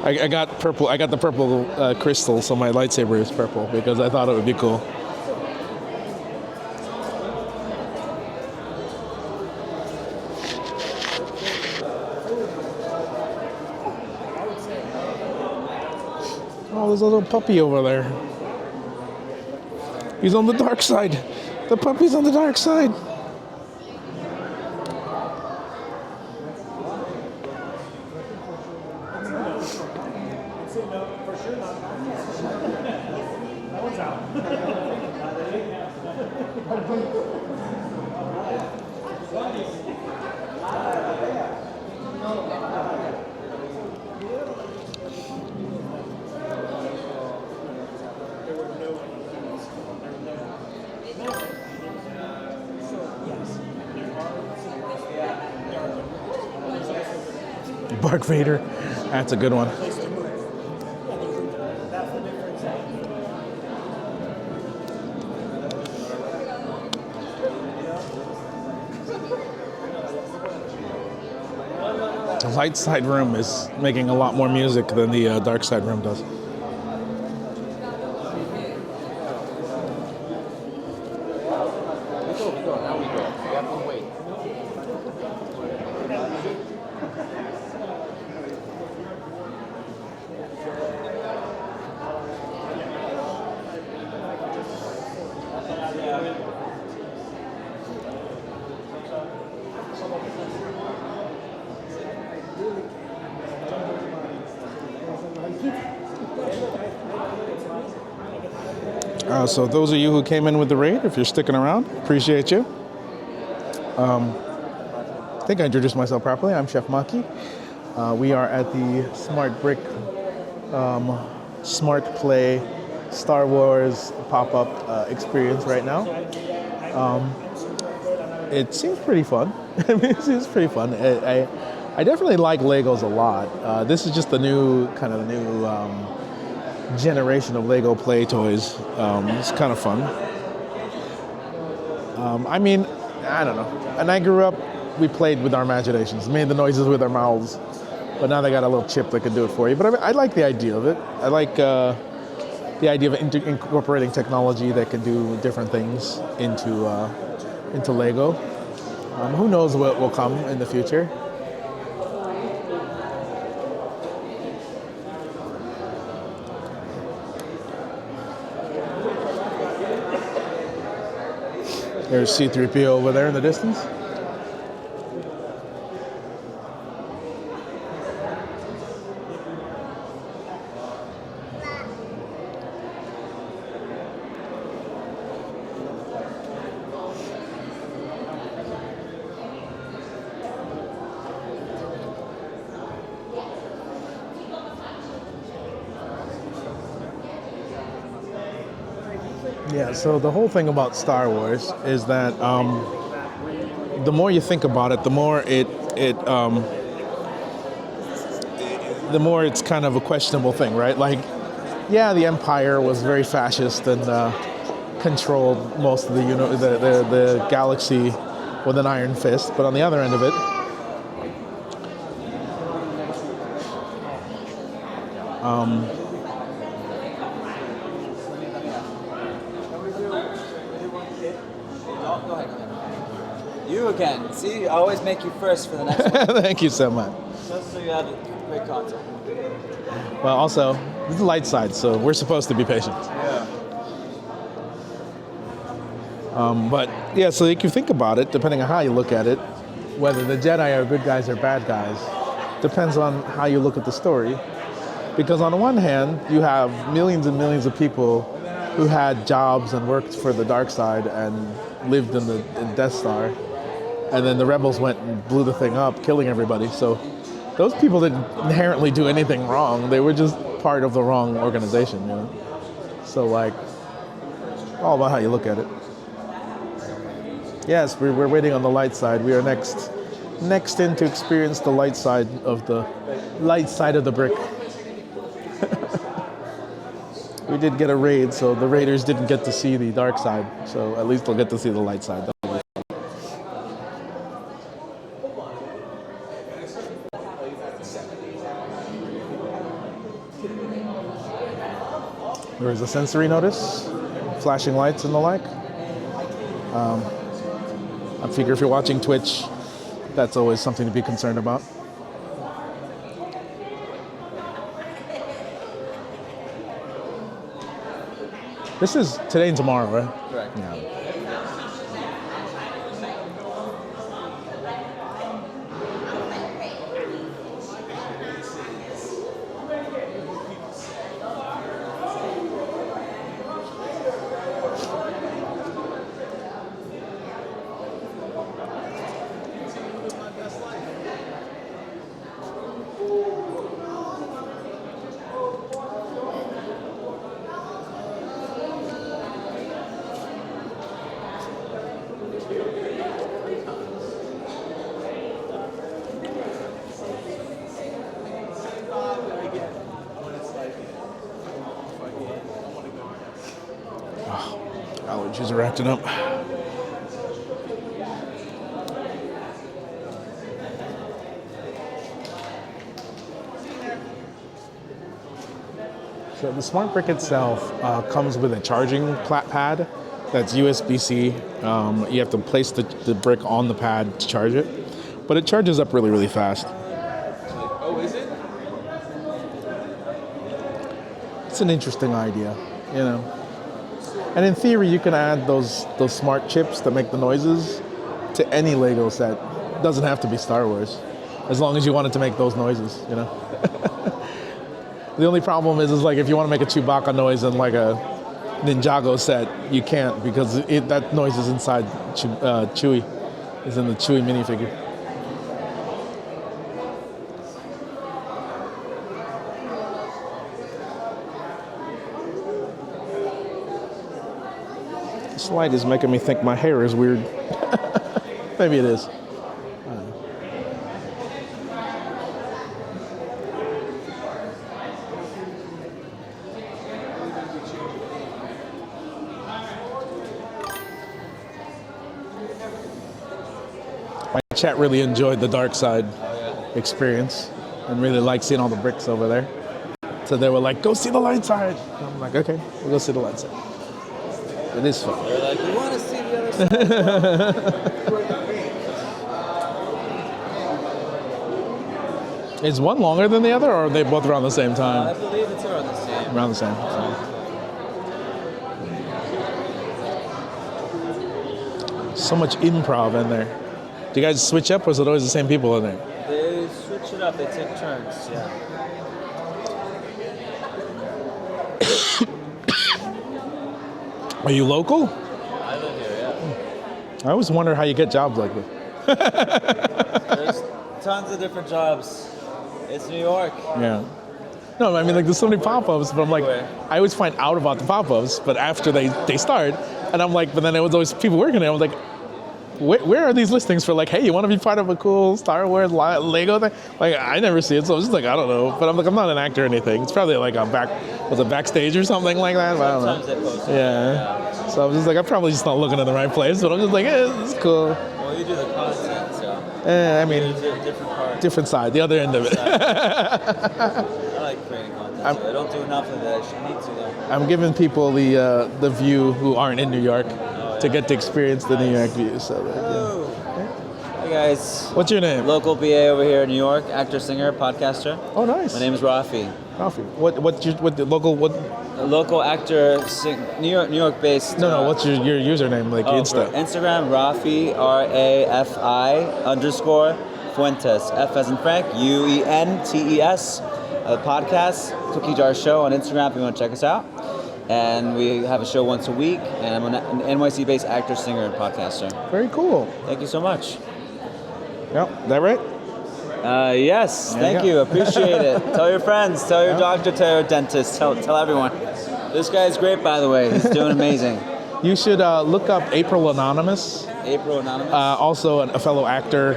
I got purple. I got the purple crystal, so my lightsaber is purple because I thought it would be cool. Oh, there's a little puppy over there. He's on the dark side. The puppy's on the dark side. Dark Vader. That's a good one. The light side room is making a lot more music than the dark side room does. So those of you who came in with the raid, if you're sticking around, appreciate you. I think I introduced myself properly. I'm Chef Maki. We are at the Smart Brick Smart Play Star Wars pop-up experience right now. It seems pretty fun. It seems pretty fun. I definitely like Legos a lot. This is just the new generation of Lego play toys. It's kind of fun. I mean, I don't know. And I grew up, we played with our imaginations, made the noises with our mouths, but now they got a little chip that can do it for you. But I like the idea of it. I like the idea of incorporating technology that can do different things into Lego. Who knows what will come in the future? There's C-3PO over there in the distance. Yeah, so the whole thing about Star Wars is that the more you think about it, the more the more it's kind of a questionable thing, right? Like, yeah, the Empire was very fascist and controlled most of the galaxy with an iron fist, but on the other end of it, You again. See, I always make you first for the next one. Thank you so much. Just so you have a great concept. Well, also, this is the light side, so we're supposed to be patient. Yeah. But yeah, so if you think about it, depending on how you look at it, whether the Jedi are good guys or bad guys, depends on how you look at the story. Because on the one hand, you have millions and millions of people who had jobs and worked for the dark side and lived in the Death Star. And then the rebels went and blew the thing up, killing everybody. So those people didn't inherently do anything wrong. They were just part of the wrong organization, you know? So like, all about how you look at it. Yes, we're waiting on the light side. We are next in to experience the light side of the brick. We did get a raid, so the raiders didn't get to see the dark side. So at least they'll get to see the light side. There is a sensory notice, flashing lights and the like. I figure if you're watching Twitch, that's always something to be concerned about. This is today and tomorrow, right? Correct. Yeah. Allergies are acting up. So the Smart Brick itself comes with a charging pad that's USB-C. You have to place the brick on the pad to charge it, but it charges up really, really fast. Oh, is it? It's an interesting idea, you know. And in theory, you can add those smart chips that make the noises to any Lego set. It doesn't have to be Star Wars, as long as you want it to make those noises, you know. The only problem is like if you want to make a Chewbacca noise in like a Ninjago set, you can't because that noise is inside Chewie. It's in the Chewie minifigure. This light is making me think my hair is weird. Maybe it is. My chat really enjoyed the dark side experience and really liked seeing all the bricks over there. So they were like, go see the light side. And I'm like, okay, we'll go see the light side. It is fun. They're like, we want to see the other side as well. Is one longer than the other, or are they both around the same time? I believe it's around the same. Around the same. So much improv in there. Do you guys switch up, or is it always the same people in there? They switch it up. They take turns. Yeah. Are you local? I live here. Yeah. I always wonder how you get jobs like this. There's tons of different jobs. It's New York. Yeah. No, I mean, like, there's so many pop-ups, but I'm like, I always find out about the pop-ups, but after they start, and I'm like, but then there was always people working there. I was like, where are these listings for, like, hey, you want to be part of a cool Star Wars Lego thing? Like, I never see it, so I was just like, I don't know. But I'm like, I'm not an actor or anything. It's probably like was it backstage or something like that? But I don't know. Sometimes they post it. Yeah. So I was just like, I'm probably just not looking in the right place, but I'm just like, this is cool. Well, you do the content, so. I mean, you do a different part. Different side, the other end of it. I like creating content. So I don't do enough of it. I should need to, though. I'm giving people the view who aren't in New York to get to experience the New York view. So, Hey guys. What's your name? Local BA over here in New York, actor, singer, podcaster. Oh, nice. My name is Rafi. Rafi. What the local A local actor, New York based. No, what's your username, like Insta? Instagram, Rafi, RAFI _Fuentes. F as in Frank, UENTES. Podcast, Cookie Jar Show on Instagram if you want to check us out. And we have a show once a week, and I'm an NYC based actor, singer, and podcaster. Very cool. Thank you so much. Yep, is that right? Yes, thank you. Appreciate it. Tell your friends, tell your doctor, tell your dentist, tell everyone. This guy's great, by the way. He's doing amazing. You should look up April Anonymous. April Anonymous? Also a fellow actor,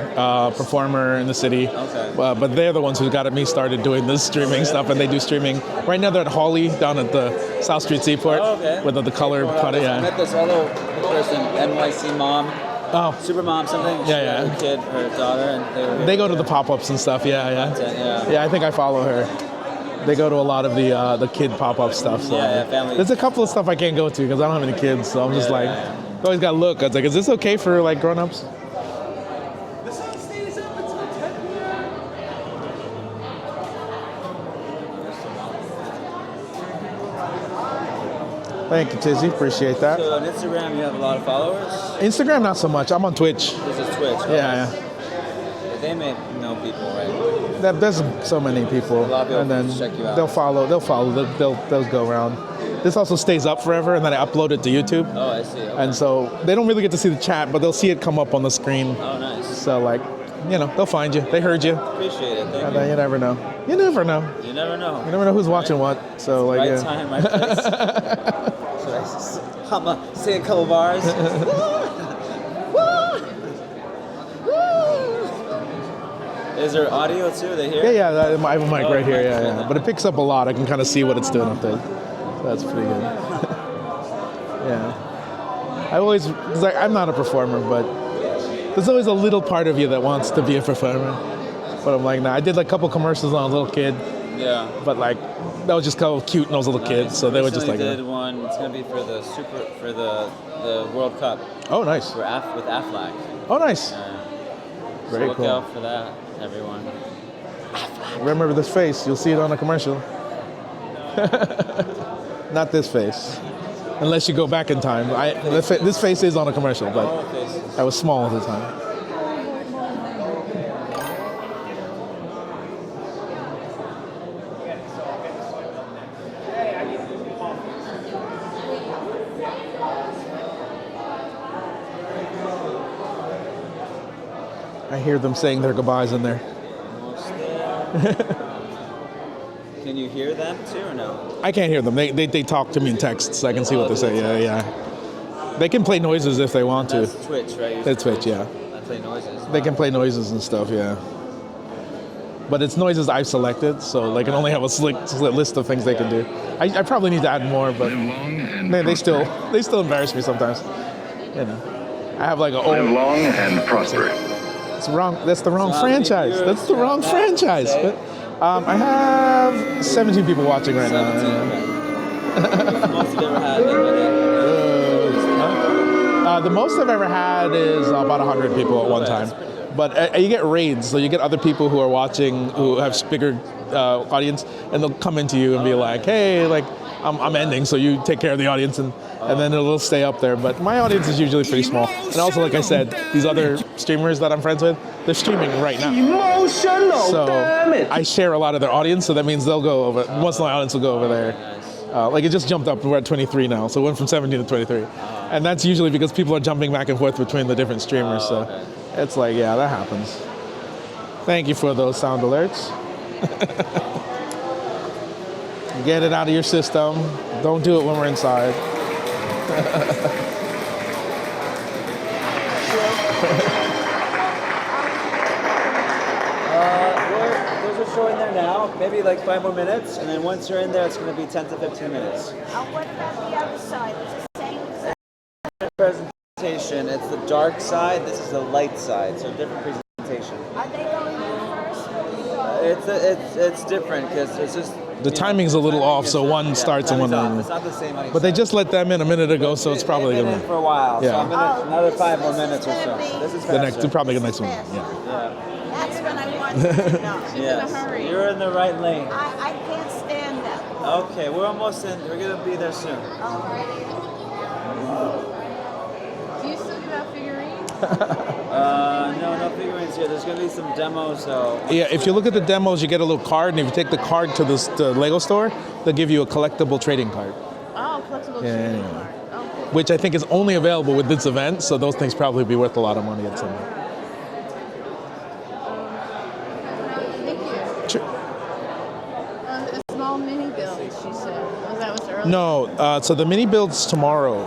performer in the city. Okay. But they're the ones who got me started doing this streaming stuff, and they do streaming. Right now they're at Hawley down at the South Street Seaport with the color putty. I met this other person, NYC mom. Oh. Super mom something. She had a kid, her daughter, and they go to the pop-ups and stuff, yeah. Yeah, I think I follow her. They go to a lot of the kid pop-up stuff. So family. There's a couple of stuff I can't go to because I don't have any kids, so I'm just like, I always got to look. I was like, is this okay for like grown-ups? Thank you, Tizzy. Appreciate that. So on Instagram, you have a lot of followers? Instagram, not so much. I'm on Twitch. This is Twitch. Right? Yeah. They may know people, right? There's so many people, A lot of people and then check you out. they'll follow. They'll go around. This also stays up forever, and then I upload it to YouTube. Oh, I see. Okay. And so they don't really get to see the chat, but they'll see it come up on the screen. Oh, nice. So like, they'll find you. They heard you. Appreciate it. Thank And you. then you never know. You never know. You never know. You never know who's watching what. So like, Right time, right place. Should I say a couple bars? Is there audio too? They hear? Yeah. I have a mic right here. Yeah. But it picks up a lot. I can kind of see what it's doing up there. So that's pretty good. Yeah. Cause I'm not a performer, but there's always a little part of you that wants to be a performer. But I'm like, nah. I did like a couple commercials when I was a little kid. Yeah. But like, that was just kind of cute when I was a little kid. So they were just like. Did one. It's gonna be for the World Cup. Oh, nice. With Affleck. Oh, nice. So Very look cool. out for that, everyone. Remember this face. You'll see it on a commercial. Not this face. Unless you go back in time. This face is on a commercial, but I was small at the time. I hear them saying their goodbyes in there. Can you hear them too or no? I can't hear them. They talk to me in text, so I can see what they say. Yeah. They can play noises if they want to. That's Twitch, right? That's Twitch, yeah. I play noises. They can play noises and stuff, yeah. But it's noises I've selected, so they can only have a slick list of things they can do. I probably need to add more, but man, they still embarrass me sometimes. I have like a old. Live long and prosper. It's wrong. That's the wrong franchise. That's the wrong franchise. I have 17 people watching right now. Most you've ever had. The most I've ever had is about 100 people at one time. But you get raids, so you get other people who are watching who have bigger audience, and they'll come into you and be like, "Hey, like I'm ending," so you take care of the audience, and then it'll stay up there. But my audience is usually pretty small. And also, like I said, these other streamers that I'm friends with, they're streaming right now. Emotional, So damn it. I share a lot of their audience, so that means they'll go over. Most of my audience will go over there. Like it just jumped up. We're at 23 now, so it went from 17 to 23, and that's usually because people are jumping back and forth between the different streamers. So it's like, yeah, that happens. Thank you for those sound alerts. Get it out of your system. Don't do it when we're inside. There's a show in there now, maybe like 5 more minutes, and then once you're in there, it's going to be 10 to 15 minutes. What about the other side? It's the same. Presentation, it's the dark side, this is the light side, so different presentation. Are they going in first? It's different because it's just... The timing's a little off, so one starts and one ends. It's not the same. But they just let them in a minute ago, so it's probably They've going been in for a while, so Yeah. I'm gonna, another 5 more minutes or so. This is The next, faster. probably the next one. Yeah. That's what I wanted to know. Yes. You're in the right lane. I can't stand that. Okay, we're almost in. We're gonna be there soon. Do you still give out figurines? No figurines here. There's gonna be some demos though. Yeah, if you look at the demos, you get a little card, and if you take the card to the Lego store, they'll give you a collectible trading card. Oh, collectible Yeah, trading yeah. card. Oh, cool. Which I think is only available with this event, so those things probably be worth a lot of money at some point. Thank you. Sure. A small mini build, she said. That was early? No, so the mini build's tomorrow.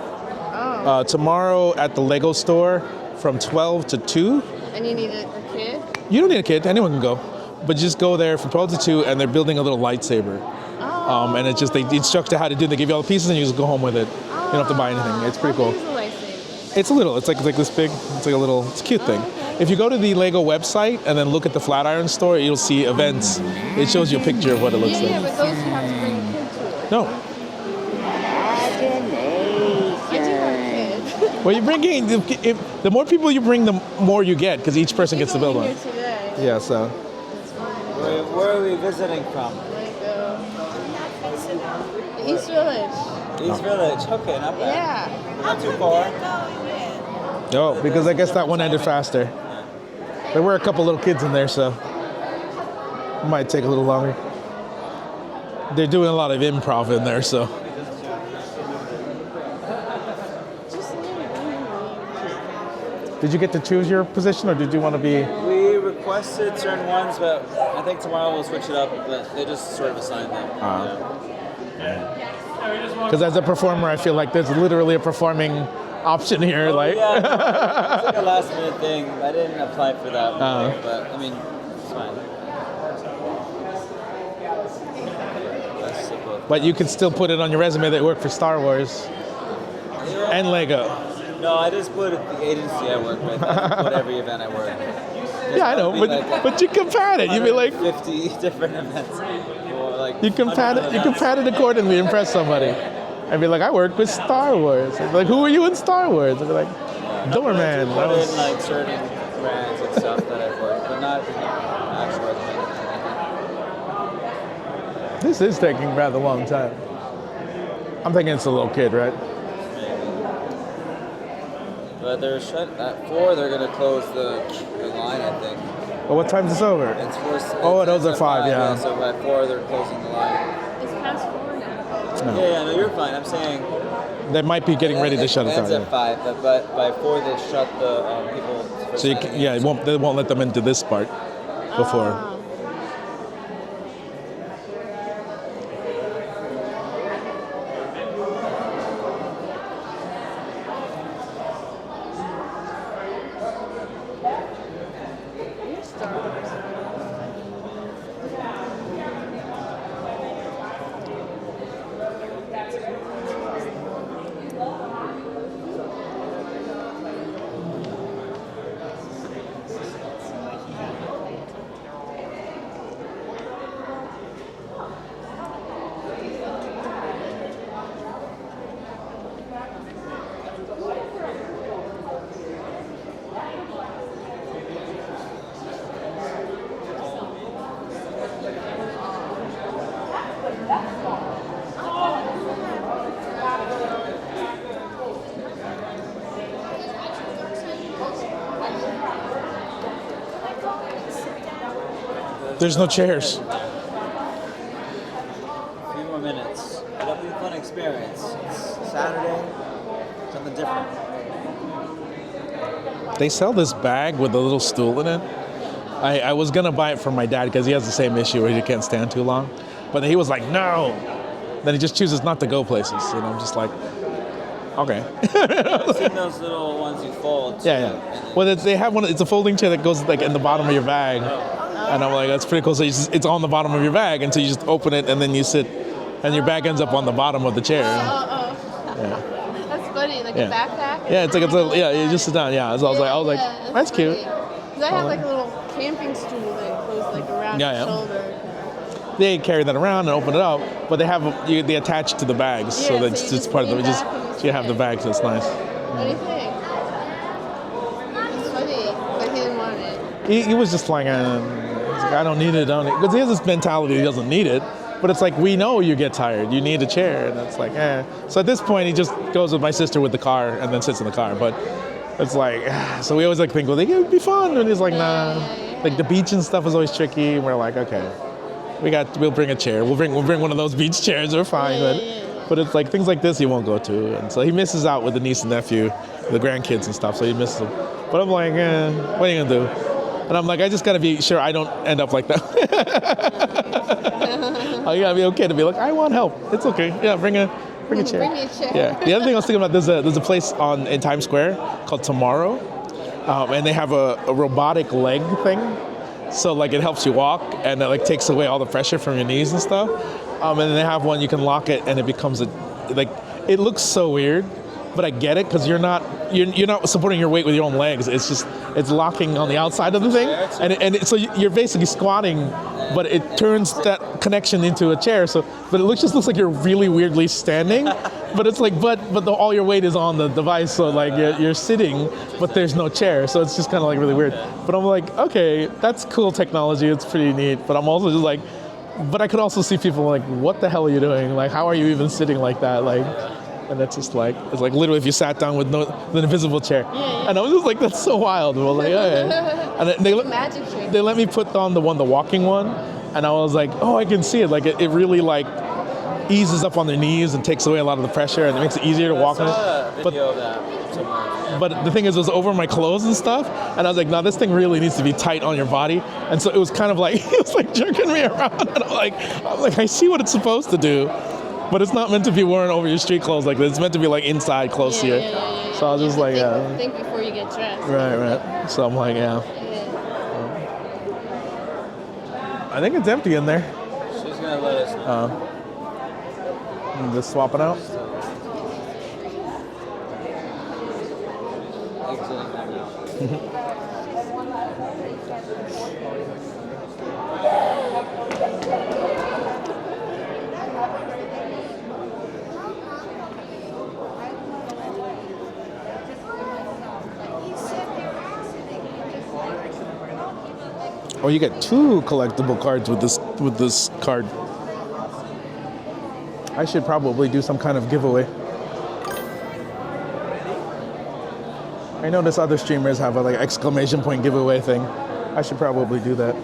Oh. Tomorrow at the Lego store from 12 to 2. And you need a kid? You don't need a kid, anyone can go. But just go there from 12 to 2, and they're building a little lightsaber. And it's just, they instruct you how to do it. They give you all the pieces, and you just go home with it. You don't have to buy anything. It's pretty cool. How big is a lightsaber? It's a little. It's like this big. It's like a little. It's a cute thing. If you go to the Lego website and then look at the Flatiron store, you'll see events. It shows you a picture of what it looks Yeah, like. but those you have to bring a kid to it. No. I do want a kid. Well, you bring in. The more people you bring, the more you get, because each person gets to build one. Here today. Yeah. So. Where are we visiting from? East Village. East Village. Okay, not bad. Yeah. Not too far. No, because I guess that one ended faster. There were a couple little kids in there, so it might take a little longer. They're doing a lot of improv in there, so. Did you get to choose your position, or did you want to be? We requested certain ones, but I think tomorrow we'll switch it up. But they just sort of assigned them. Because as a performer, I feel like there's literally a performing option here. Like. Yeah, no, it's like a last minute thing. I didn't apply for that, but I mean, it's fine. That's simple. But you can still put it on your resume that you work for Star Wars and Lego. No, I just put the agency I work with. I don't put every event I work. Yeah, I know, but you can pad it. You'd be like 50 different events. Or like you can pad it. You can pad it accordingly. Impress somebody, and be like, I work with Star Wars. And be like, who are you in Star Wars? And be like, Doorman. Put in like certain brands and stuff that I've worked, but not actual resume. This is taking a rather long time. I'm thinking it's a little kid, right? But they're shut at 4. They're gonna close the line, I think. Well, what time's this over? It's 4. Those are 5, yeah. So by 4, they're closing the line. It's past 4 now. No. Yeah, no, you're fine. I'm saying They might be getting ready to shut it down. ends at 5, but by 4 they shut the people. So you can, yeah, they won't let them into this part before. There's no chairs. A few more minutes. It'll be a fun experience. It's Saturday, something different. They sell this bag with a little stool in it. I was gonna buy it for my dad because he has the same issue where he can't stand too long. But he was like, no. Then he just chooses not to go places. And I'm just like, okay. I've seen those little ones you fold. Too. Yeah. Well, they have one. It's a folding chair that goes like in the bottom of your bag, and I'm like, that's pretty cool. So it's on the bottom of your bag until you just open it, and then you sit, and your bag ends up on the bottom of the chair. Yeah. That's funny, like Yeah. a backpack. Yeah, it's like it's a, yeah. You just sit down. Yeah. So I was like, that's cute. Because I have like a little camping stool that goes like around Yeah, your yeah. shoulder. They carry that around and open it up, but they they attach to the bags, so Yeah, that's so you it's just part of the. lean Just back and so you have the bag, so it's nice. What do you think? It's funny, but he didn't want it. He was just like, he's like, I don't need it, because he has this mentality he doesn't need it. But it's like, we know you get tired, you need a chair, and it's like, eh. So at this point, he just goes with my sister with the car and then sits in the car. But it's like, so we always like think, well, it would be fun, and he's like, nah. Like the beach and stuff is always tricky. And we're like, okay, we'll bring a chair. We'll bring one of those beach chairs. We're fine. But it's like things like this he won't go to, and so he misses out with the niece and nephew, the grandkids and stuff. So he misses them. But I'm like, what are you gonna do? And I'm like, I just gotta be sure I don't end up like that. I gotta be okay to be like, I want help. It's okay. Yeah, bring a chair. Bring me a chair. Yeah. The other thing I was thinking about, there's a place in Times Square called Tomorrow, and they have a robotic leg thing. So like it helps you walk, and it like takes away all the pressure from your knees and stuff. And then they have one you can lock it, and it becomes it looks so weird, but I get it because you're not supporting your weight with your own legs. It's locking on the outside of the thing, so you're basically squatting, but it turns that connection into a chair. So, but it just looks like you're really weirdly standing. But it's like, all your weight is on the device, so like you're sitting, but there's no chair, so it's just kind of like really weird. But I'm like, okay, that's cool technology, it's pretty neat. But I'm also just like, but I could also see people like, what the hell are you doing? Like, how are you even sitting like that? Like, and it's just like, it's like literally if you sat down with an invisible chair. And I was just like, that's so wild. We're like, okay. And they let me put on the walking one, and I was like, oh, I can see it. Like it really like eases up on their knees and takes away a lot of the pressure, and it makes it easier to walk on it. But the thing is, it was over my clothes and stuff, and I was like, no, this thing really needs to be tight on your body. And so it was kind of like, it was like jerking me around, and I'm like, I see what it's supposed to do, but it's not meant to be worn over your street clothes like this. It's meant to be like inside, close to you. So I was just like, think before you get dressed. Right. So I'm like, yeah. I think it's empty in there. She's gonna let us know. Just swap it out. Oh, you get 2 collectible cards with this card. I should probably do some kind of giveaway. I notice other streamers have a like exclamation point giveaway thing. I should probably do that.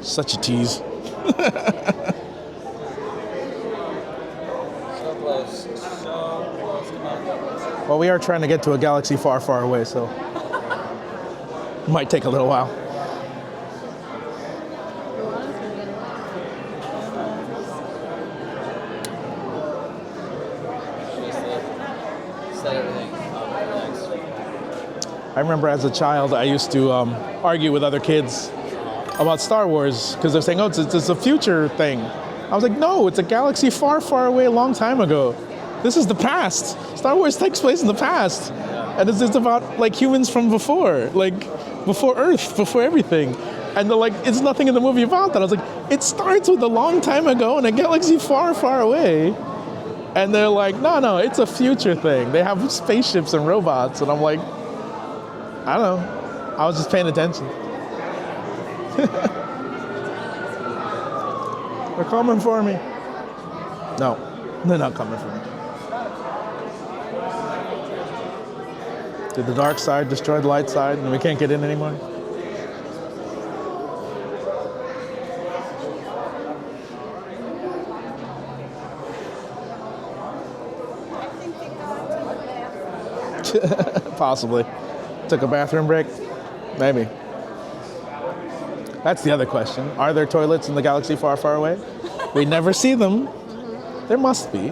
Such a tease. So close. Come on. Well, we are trying to get to a galaxy far, far away, so it might take a little while. Set everything up next. I remember as a child, I used to argue with other kids about Star Wars because they're saying, oh, it's a future thing. I was like, no, it's a galaxy far, far away a long time ago. This is the past. Star Wars takes place in the past. And it's about like humans from before, like before Earth, before everything. And they're like, it's nothing in the movie about that. I was like, it starts with a long time ago in a galaxy far, far away. And they're like, no, it's a future thing. They have spaceships and robots. And I'm like, I don't know. I was just paying attention. They're coming for me. No, they're not coming for me. Did the dark side destroy the light side and we can't get in anymore? Possibly. Took a bathroom break? Maybe. That's the other question. Are there toilets in the galaxy far, far away? We never see them. There must be.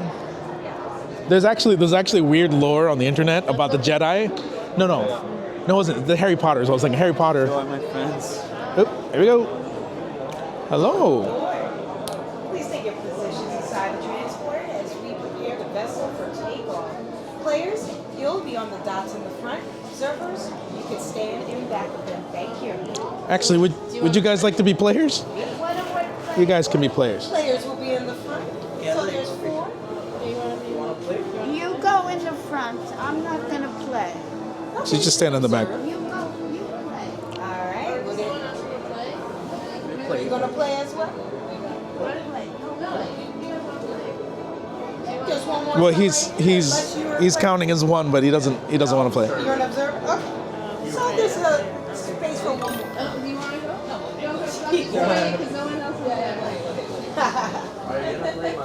There's actually weird lore on the internet about the Jedi. No, it wasn't. The Harry Potters. I was thinking Harry Potter. Hello, my friends. Oh, here we go. Hello. Please take your positions inside the transport as we prepare the vessel for takeoff. Players, you'll be on the dots in the front. Observers, you can stand in back of them. Thank you. Actually, would you guys like to be players? You guys can be players. Players will be in the front. So there's 4. You go in the front. I'm not gonna play. She's just standing in the back. You go. You play. All right. Are you gonna play as well? Just one more. Well, he's counting as one, but he doesn't want to play. You're an observer. Okay. So there's a space for one more. Do you want to go? No. Because no one else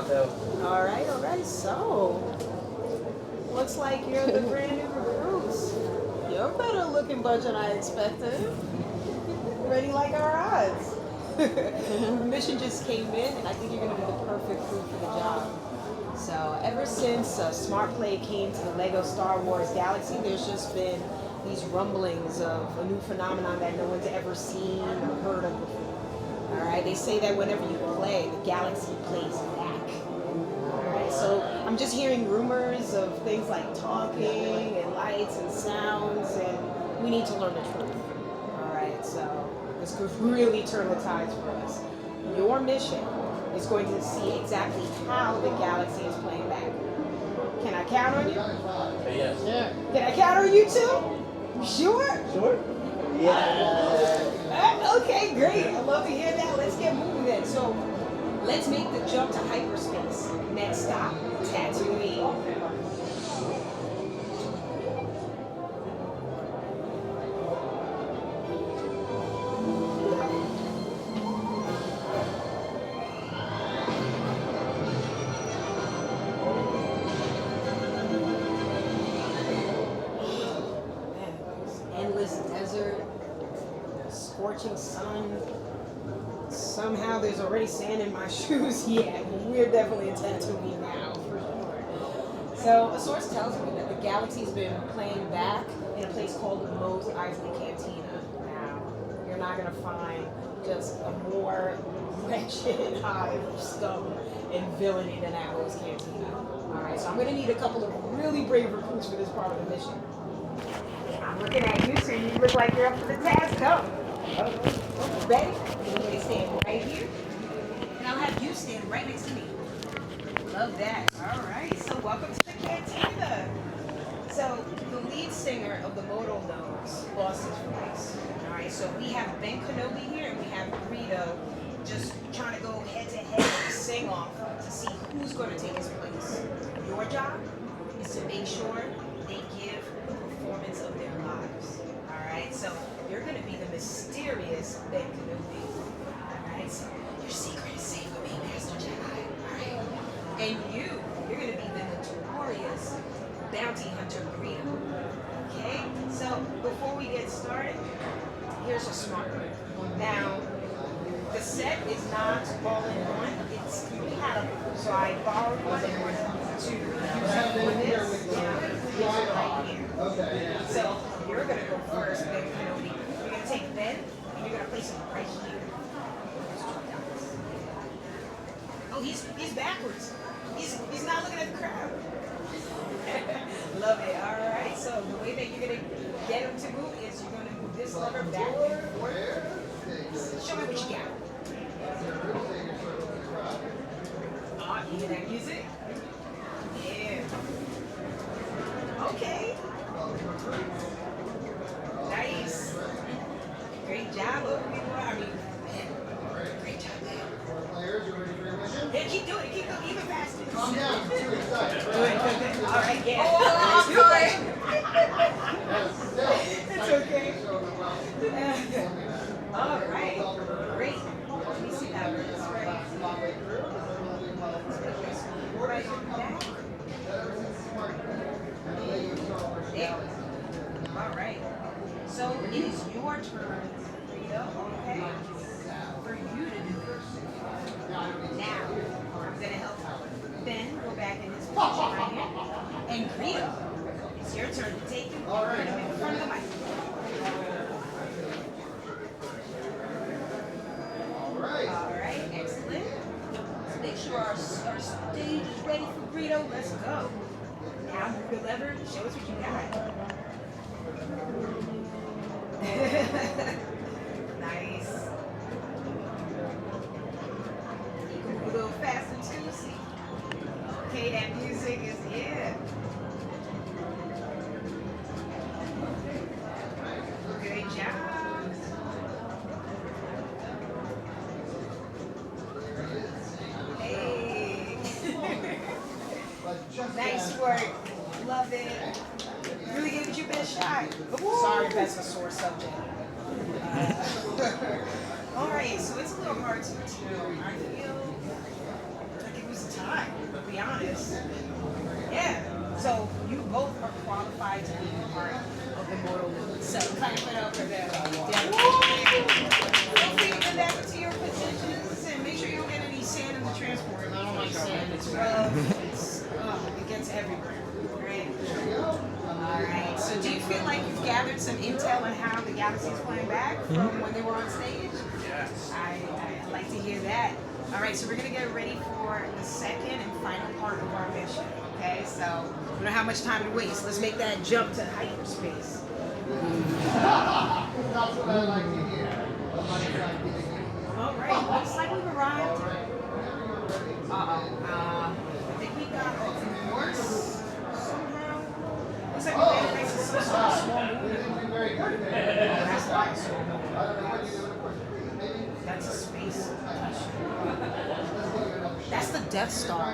will. All right. So, looks like you're the brand new recruits. You're a better looking bunch than I expected. Ready like our odds. The mission just came in, and I think you're going to be the perfect crew for the job. So, ever since SmartPay came to the LEGO Star Wars Galaxy, there's just been these rumblings of a new phenomenon that no one's ever seen or heard of before. All right, they say that whenever you play, the galaxy plays back. All right, so I'm just hearing rumors of things like talking and lights and sounds, and we need to learn the truth. All right, so this could really turn the tides for us. Your mission is going to see exactly how the galaxy is playing back. Can I count on you? Yes. Yeah. Can I count on you too? You sure? Sure. Yeah. Okay, great. I love to hear that. Let's get moving then. So let's make the jump to hyperspace. Next stop, Tatooine. Endless desert, scorching sun. Somehow there's already sand in my shoes. Yeah, we're definitely in Tatooine now, for sure. So a source tells me that the galaxy's been playing back in a place called the Mos Eisley Cantina. Now, you're not gonna find just a more wretched hive of scum and villainy than that Mos Cantina. Alright, so I'm gonna need a couple of really brave recruits for this part of the mission. I'm looking at you, so you look like you're up for the task. Go. Ready? You stand right here, and I'll have you stand right next to me. Love that. All right. So welcome to the cantina. So the lead singer of the Modal Nodes lost his voice. All right. So we have Ben Kenobi here, and we have Greedo just trying to go head to head and sing off to see who's going to take his place. Your job is to make sure they give the performance of their lives. All right, so you're going to be the mysterious Ben Kenobi. All right, so your secret is safe with me, Master Jedi. All right, and you're going to be the notorious bounty hunter Greedo. Okay, so before we get started, here's a smart one. Now, the set is not all in one; it's compatible. So I borrowed one to use it for this. Yeah, right here. So you're going to go first, then Kenobi. You're going to take Ben, and you're going to place him right here. Oh, he's backwards. He's not looking at the crowd. Love it. All right. So the way that you're going to get him to move is you're going to move this lever back and forth. Show me what you got. You hear that music? Yeah. Okay. Nice. Great job, everyone. I mean, man, great job, man. Yeah, keep doing it. Keep going even faster. Calm down. Good. All right, yeah. Oh, sorry. It's okay. All right. Great. Let me see that. That's right. Right on back. There. All right. So it is your turn, Rita, okay? For you to do it. Now, I'm going to help Ben go back in his position right here. And Rita, it's your turn to take him. You're going to be in front of the mic. All right, excellent. Let's make sure our stage is ready for Greedo. Let's go. Now move your lever. Show us what you got. Nice. You can move a little faster too. See? Okay, that music is yeah. Good job. Nice work. Love it. Really gave it your best shot. Ooh. Sorry if that's a sore subject. All right, so it's a little hard to tell. I feel like it was time, to be honest. Yeah. So you both are qualified to be part of the Mortal Women. So clap it up for them. Feel free to get back to your positions and make sure you don't get any sand in the transporter. I don't like sand. It's rough. It gets everywhere. Right? All right. So do you feel like you've gathered some intel on how the Galaxy is playing back from when they were on stage? Yes. I like to hear that. All right. So we're going to get ready for the second and final part of our mission. Okay. So we don't have much time to waste. Let's make that jump to hyperspace. All right. Looks like we've arrived. I think we got a horse somehow. Looks like we made it nice and small movement. That's not a small movement. That's a space station. That's the Death Star.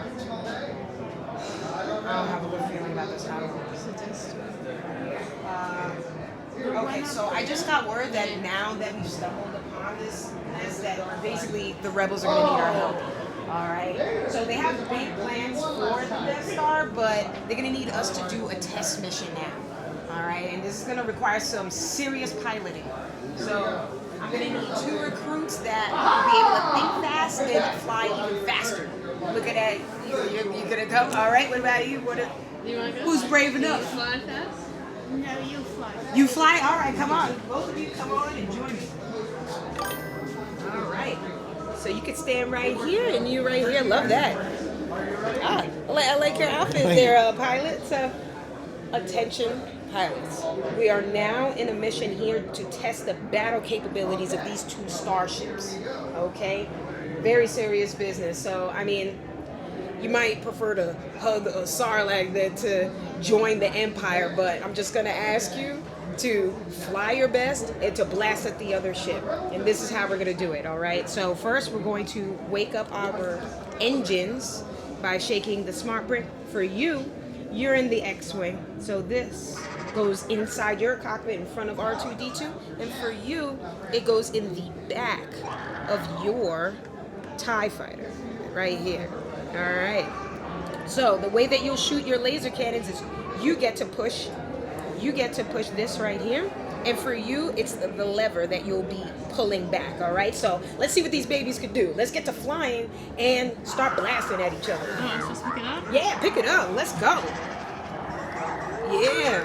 I don't have a good feeling about this at all. Okay, so I just got word that now that we've stumbled upon this, that basically the rebels are going to need our help. Alright, so they have big plans for the Death Star, but they're going to need us to do a test mission now. Alright, and this is going to require some serious piloting. So I'm going to need 2 recruits that will be able to think fast and fly even faster. Look at that. You're going to come? Alright, what about you? Who's brave enough? You fly fast? No, you fly. You fly? Alright, come on. Both of you come on and join me. Alright. So you could stand right here and you right here. Love that. I like your outfit there, pilot. So, attention, pilots. We are now in a mission here to test the battle capabilities of these 2 starships. Okay? Very serious business. So, I mean, you might prefer to hug a Sarlacc than to join the Empire, but I'm just going to ask you to fly your best and to blast at the other ship. And this is how we're going to do it, all right? So first, we're going to wake up our engines by shaking the smart brick. For you, you're in the X-Wing. So this goes inside your cockpit in front of R2-D2. And for you, it goes in the back of your TIE fighter right here. All right. So the way that you'll shoot your laser cannons is you get to push this right here, and for you it's the lever that you'll be pulling back. All right, so let's see what these babies could do. Let's get to flying and start blasting at each other. Oh, I'm supposed to pick it up? Yeah, pick it up. Let's go. Yeah.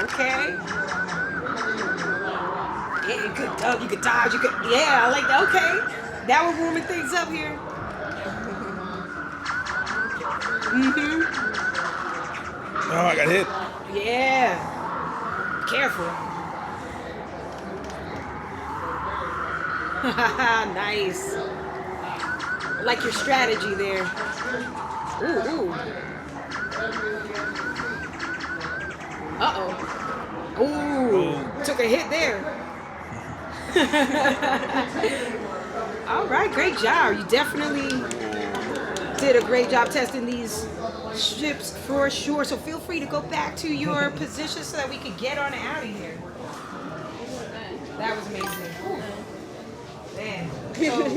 Okay. Yeah, you could duck, you could dodge, you could. Yeah, I like that. Okay. Now we're warming things up here. Mm-hmm. Oh, I got hit. Yeah. Careful. Nice. I like your strategy there. Ooh. Uh-oh. Ooh. Took a hit there. All right, great job. You definitely did a great job testing these ships for sure. So feel free to go back to your position so that we could get on out of here. That was amazing. Man. So, do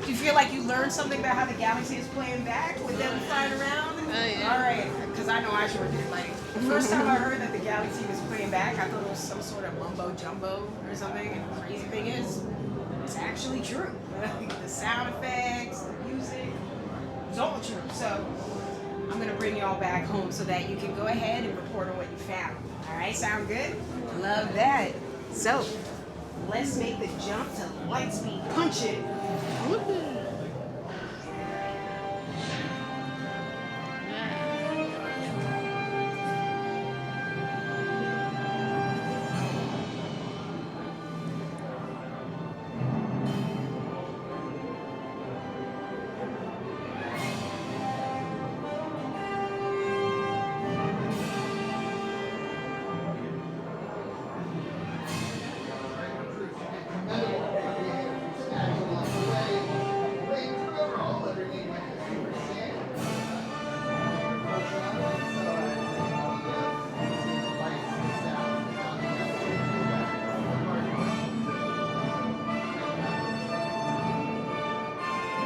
you feel like you learned something about how the galaxy is playing back with them flying around? Oh, yeah. All right, because I know I sure did. Like, the first time I heard that the galaxy was playing back, I thought it was some sort of mumbo jumbo or something. And the crazy thing is, it's actually true. The sound effects, the music, it's all true. So I'm gonna bring y'all back home so that you can go ahead and report on what you found. All right, sound good? Love that. So let's make the jump to light speed. Punch it.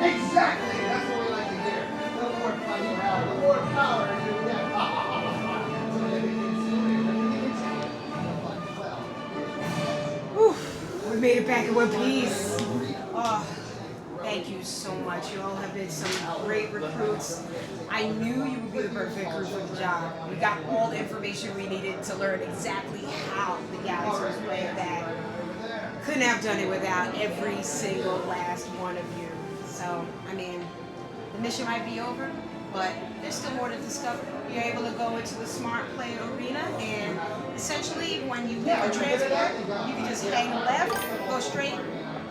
Exactly! That's what we like to hear. The more fun you have, the more power you get. So everything's sooner, everything is well. We made it back in one piece. Oh, thank you so much. You all have been some great recruits. I knew you would be the perfect crew for the job. We got all the information we needed to learn exactly how the galaxy was playing back. Couldn't have done it without every single last one of you. So, I mean, the mission might be over, but there's still more to discover. You're able to go into the SmartPay arena, and essentially, when you leave the transport, you can just hang left, go straight,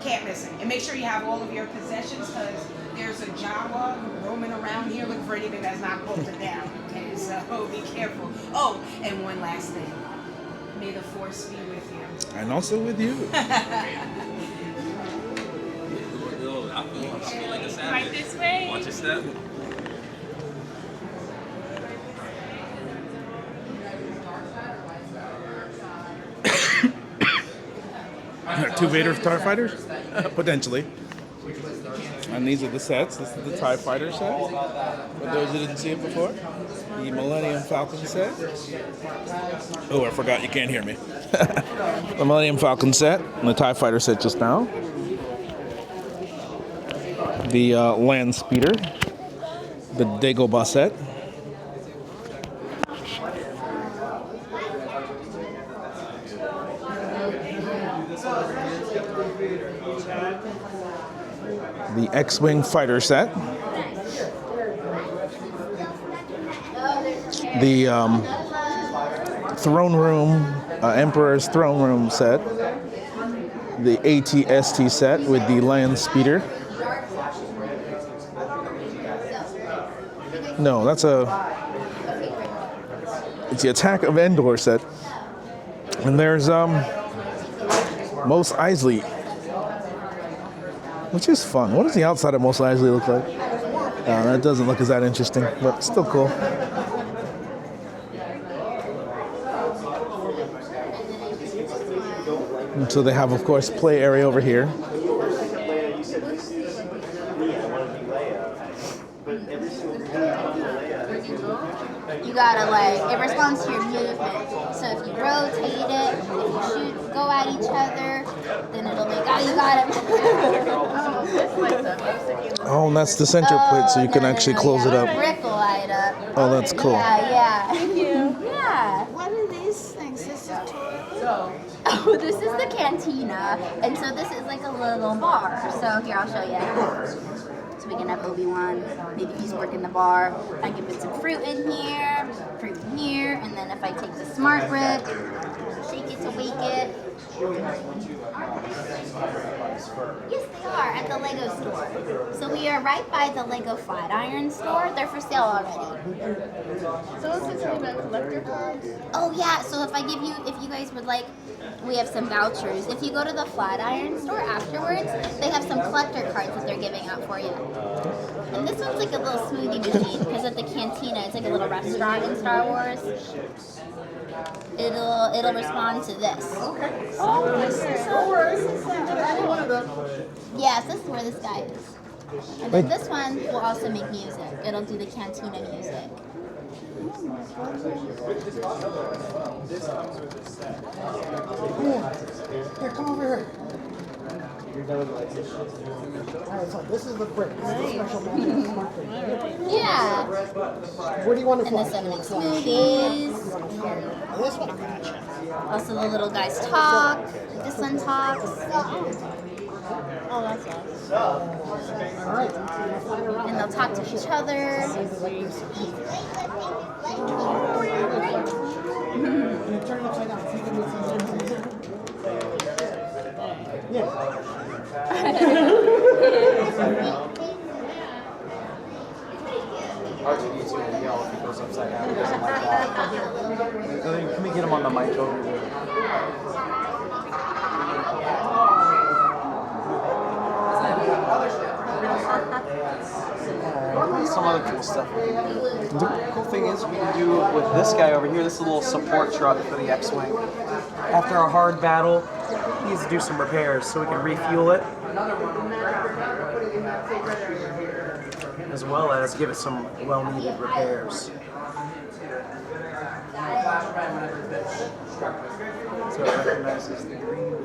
can't miss it. And make sure you have all of your possessions, because there's a Jawa roaming around here looking for anything that's not bolted down. Okay, so be careful. Oh, and one last thing. May the force be with you. And also with you. Right this way. Watch your step. Two Vader starfighters? Potentially. And these are the sets. This is the TIE Fighter set. For those who didn't see it before. The Millennium Falcon set. Oh, I forgot you can't hear me. The Millennium Falcon set and the TIE Fighter set just now. The Land Speeder. The Dagobah set. The X-Wing fighter set. The throne room, Emperor's throne room set. The AT-ST set with the land speeder. No, it's the Attack of Endor set. And there's Mos Eisley, which is fun. What does the outside of Mos Eisley look like? That doesn't look as that interesting, but still cool. And so they have, of course, play area over here. You gotta it responds to your movement. So if you rotate it, if you shoot, go at each other, then it'll make, you got it. Oh, and that's the center plate, so you can actually close it up. Brick will light up. Oh, that's cool. Yeah. Thank you. Yeah. What are these things? This Oh, this is the cantina, and so this is like a little bar. So here, I'll show you. So we can have Obi-Wan, maybe he's working the bar. I can put some fruit in here, and then if I take the smart brick, shake it to wake it. Yes, they are at the LEGO store. So we are right by the LEGO Flatiron store. They're for sale already. So let's say something about collector cards. Oh yeah, so if you guys would like, we have some vouchers. If you go to the Flatiron store afterwards, they have some collector cards that they're giving out for you. And this one's like a little smoothie machine because at the cantina, it's like a little restaurant in Star Wars. It'll respond to this. Oh, this is one of them. Yes, this is where this guy is. And then this one will also make music. It'll do the cantina music. Here, come over here. Alright, so this is the brick. This is the special magic smart brick. Yeah. Where do you want to And the 7 smoothies. This one, gotcha. Also the little guys talk. This one talks. Oh, that's nice. Alright. And they'll talk to each other. Turn it upside down. So you can move Yeah. R2D2 will yell if he goes upside down. He doesn't like that. Can we get him on the mic over here? Some other cool stuff. The cool thing is we can do with this guy over here, this is a little support truck for the X-Wing. After a hard battle, he needs to do some repairs so we can refuel it. As well as give it some well-needed repairs. So it recognizes the green.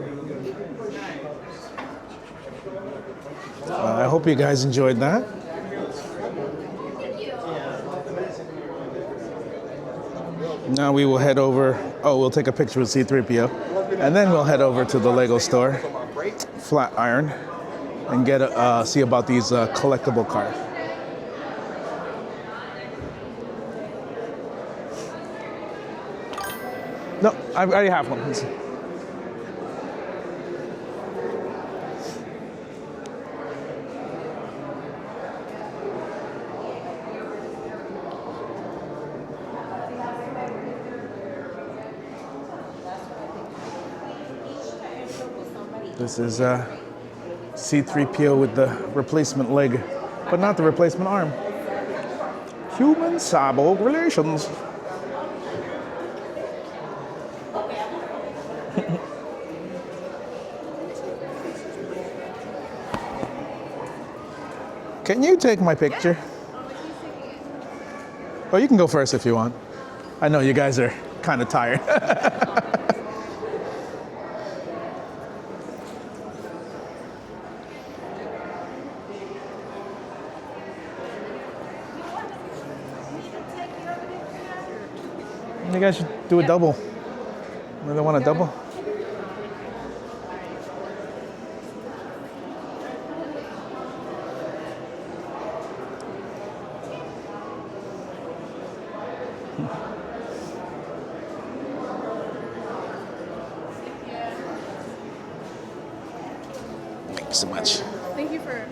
I hope you guys enjoyed that. Now we will head over. Oh, we'll take a picture with C-3PO, and then we'll head over to the LEGO store, Flatiron, and get see about these collectible cars. No, I already have one. This is C-3PO with the replacement leg, but not the replacement arm. Human-cyborg relations. Can you take my picture? Oh, you can go first if you want. I know you guys are kind of tired. You guys should do a double. Really want a double? Thank you so much. Thank you for.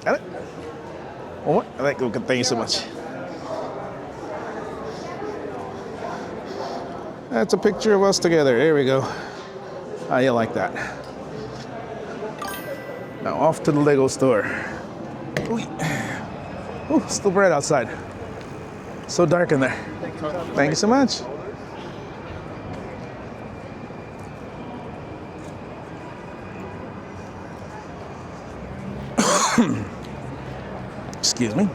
Got it? Oh, thank you so much. That's a picture of us together. There we go. How you like that? Now off to the LEGO store. Ooh, still bright outside. So dark in there. Thank you so much. Excuse me.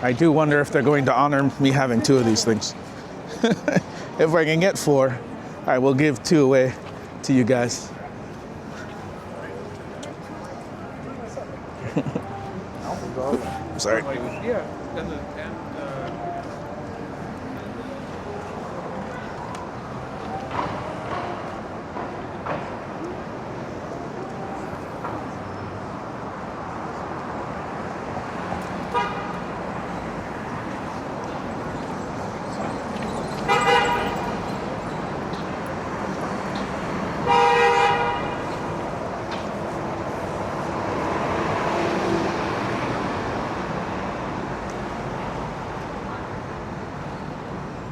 I do wonder if they're going to honor me having 2 of these things. If I can get 4, I will give 2 away to you guys. Sorry. Yeah.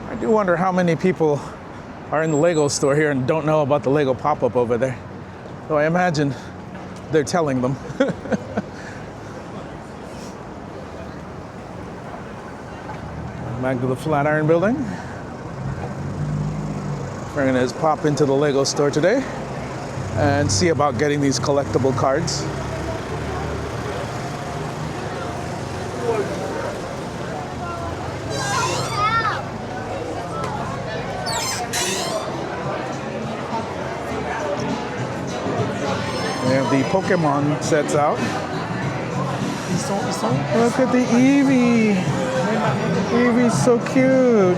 I do wonder how many people are in the LEGO store here and don't know about the LEGO pop-up over there. So I imagine they're telling them. Back to the Flatiron Building. We're gonna just pop into the LEGO store today and see about getting these collectible cards. We have the Pokemon sets out. Look at the Eevee. Eevee's so cute.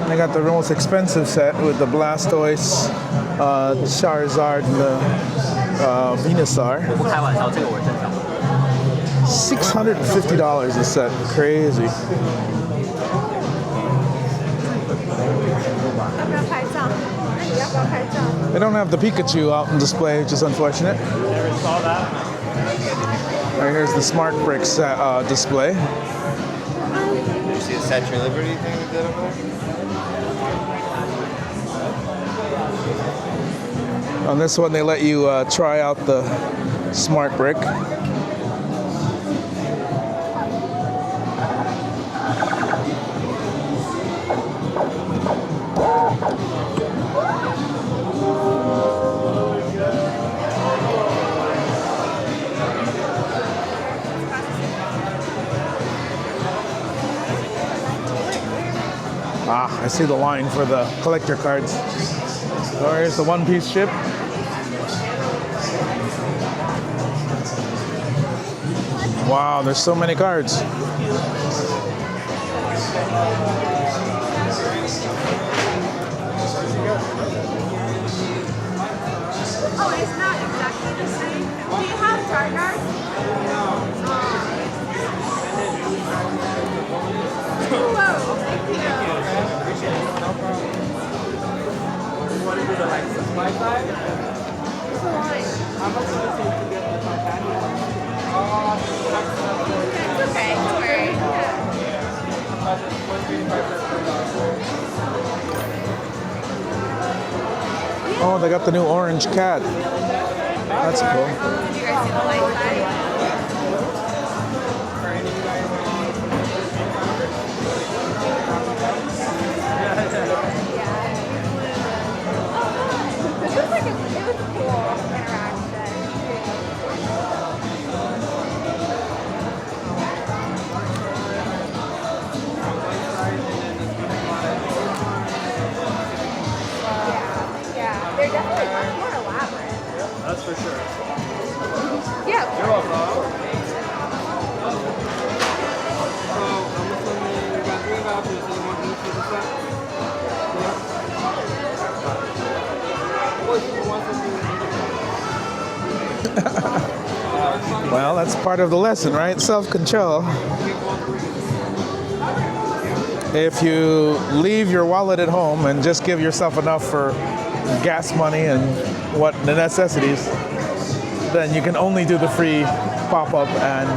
And I got the most expensive set with the Blastoise, Charizard, and the Venusaur. $650 a set. Crazy. They don't have the Pikachu out on display, which is unfortunate. Never saw that. Right, here's the Smart Bricks display. Did you see the Statue of Liberty thing we did over there? On this one, they let you try out the Smart Brick. Ah, I see the line for the collector cards. So here's the One Piece ship. Wow, there's so many cards. Oh, it's not exactly the same. Do you have Darkness? Whoa, thank you. You want to do the like supply side? What's the line? How much does it take to get the Titanium? It's okay, don't worry. Oh, they got the new orange cat. That's cool. Did you guys see the light side? It was like it was a cool interaction. Yeah, they're definitely much more elaborate. That's for sure. Yeah. You're welcome. So, I'm assuming you got 3 vouchers and you want each of the set? Or do you want something? Well, that's part of the lesson, right? Self-control. If you leave your wallet at home and just give yourself enough for gas money and what the necessities, then you can only do the free pop-up and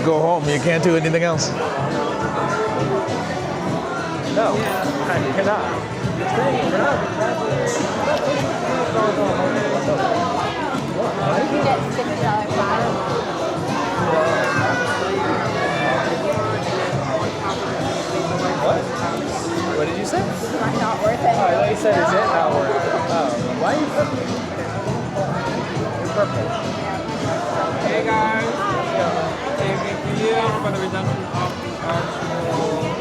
go home. You can't do anything else. No, I cannot. You can get $50 bottle. What did you say? Not worth it. Oh, I thought you said is it not worth it? Oh, why are you purple? You're purple. Hey guys. Same thing for you. for the redemption of the actual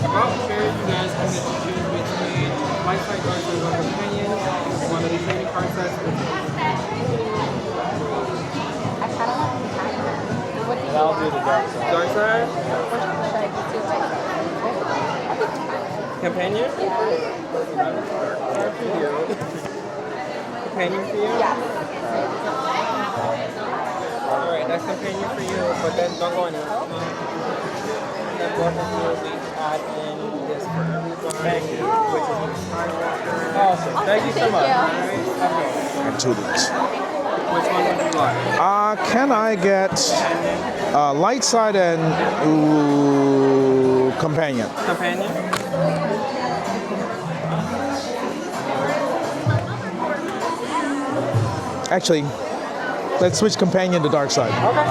voucher, you guys can get to choose between light side, dark side, or companion. One of the trading card sets. And I'll do the dark side. Dark side? Companion? Dark for you. Companion for you? Yeah. Alright, that's companion for you, but then don't go anywhere. Then both of you will each add in this for everybody. Thank you. Which is a Skywalker. Awesome. Thank you so much. And two loops. Which one would you like? Can I get light side and companion? Companion? Actually, let's switch companion to dark side. Okay.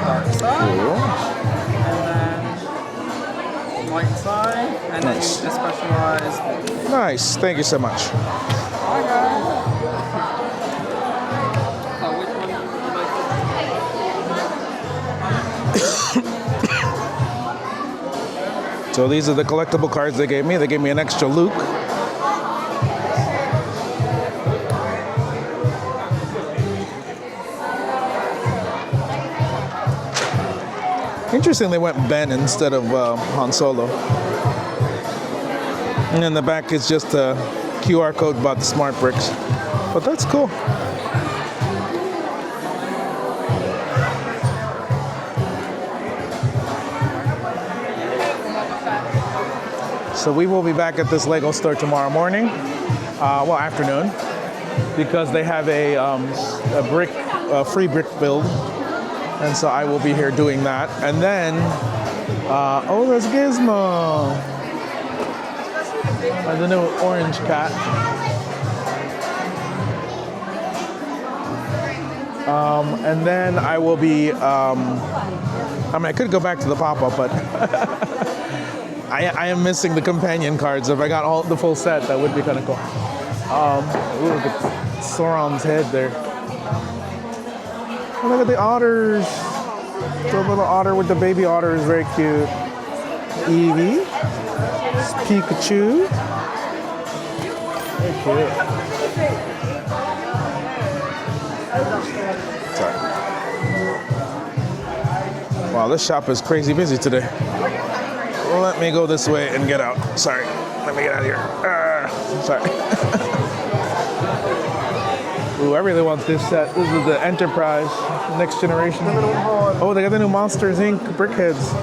Dark side. And then light side. And Nice. then you specialize. Nice. Thank you so much. So these are the collectible cards they gave me. They gave me an extra Luke. Interesting they went Ben instead of Han Solo. And in the back is just a QR code about the smart bricks. But that's cool. So we will be back at this LEGO store tomorrow morning, well, afternoon, because they have a free brick build. And so I will be here doing that. And then, oh, there's Gizmo. And the new orange cat. And then I will be, I mean, I could go back to the pop-up, but I am missing the companion cards. If I got all the full set, that would be kind of cool. Ooh, look at Sauron's head there. Oh, look at the otters. The little otter with the baby otter is very cute. Eevee. Pikachu. Very cute. Sorry. Wow, this shop is crazy busy today. Let me go this way and get out. Sorry. Let me get out of here. Sorry. Ooh, I really want this set. This is the Enterprise Next Generation. Oh, they got the new Monsters Inc. brickheads.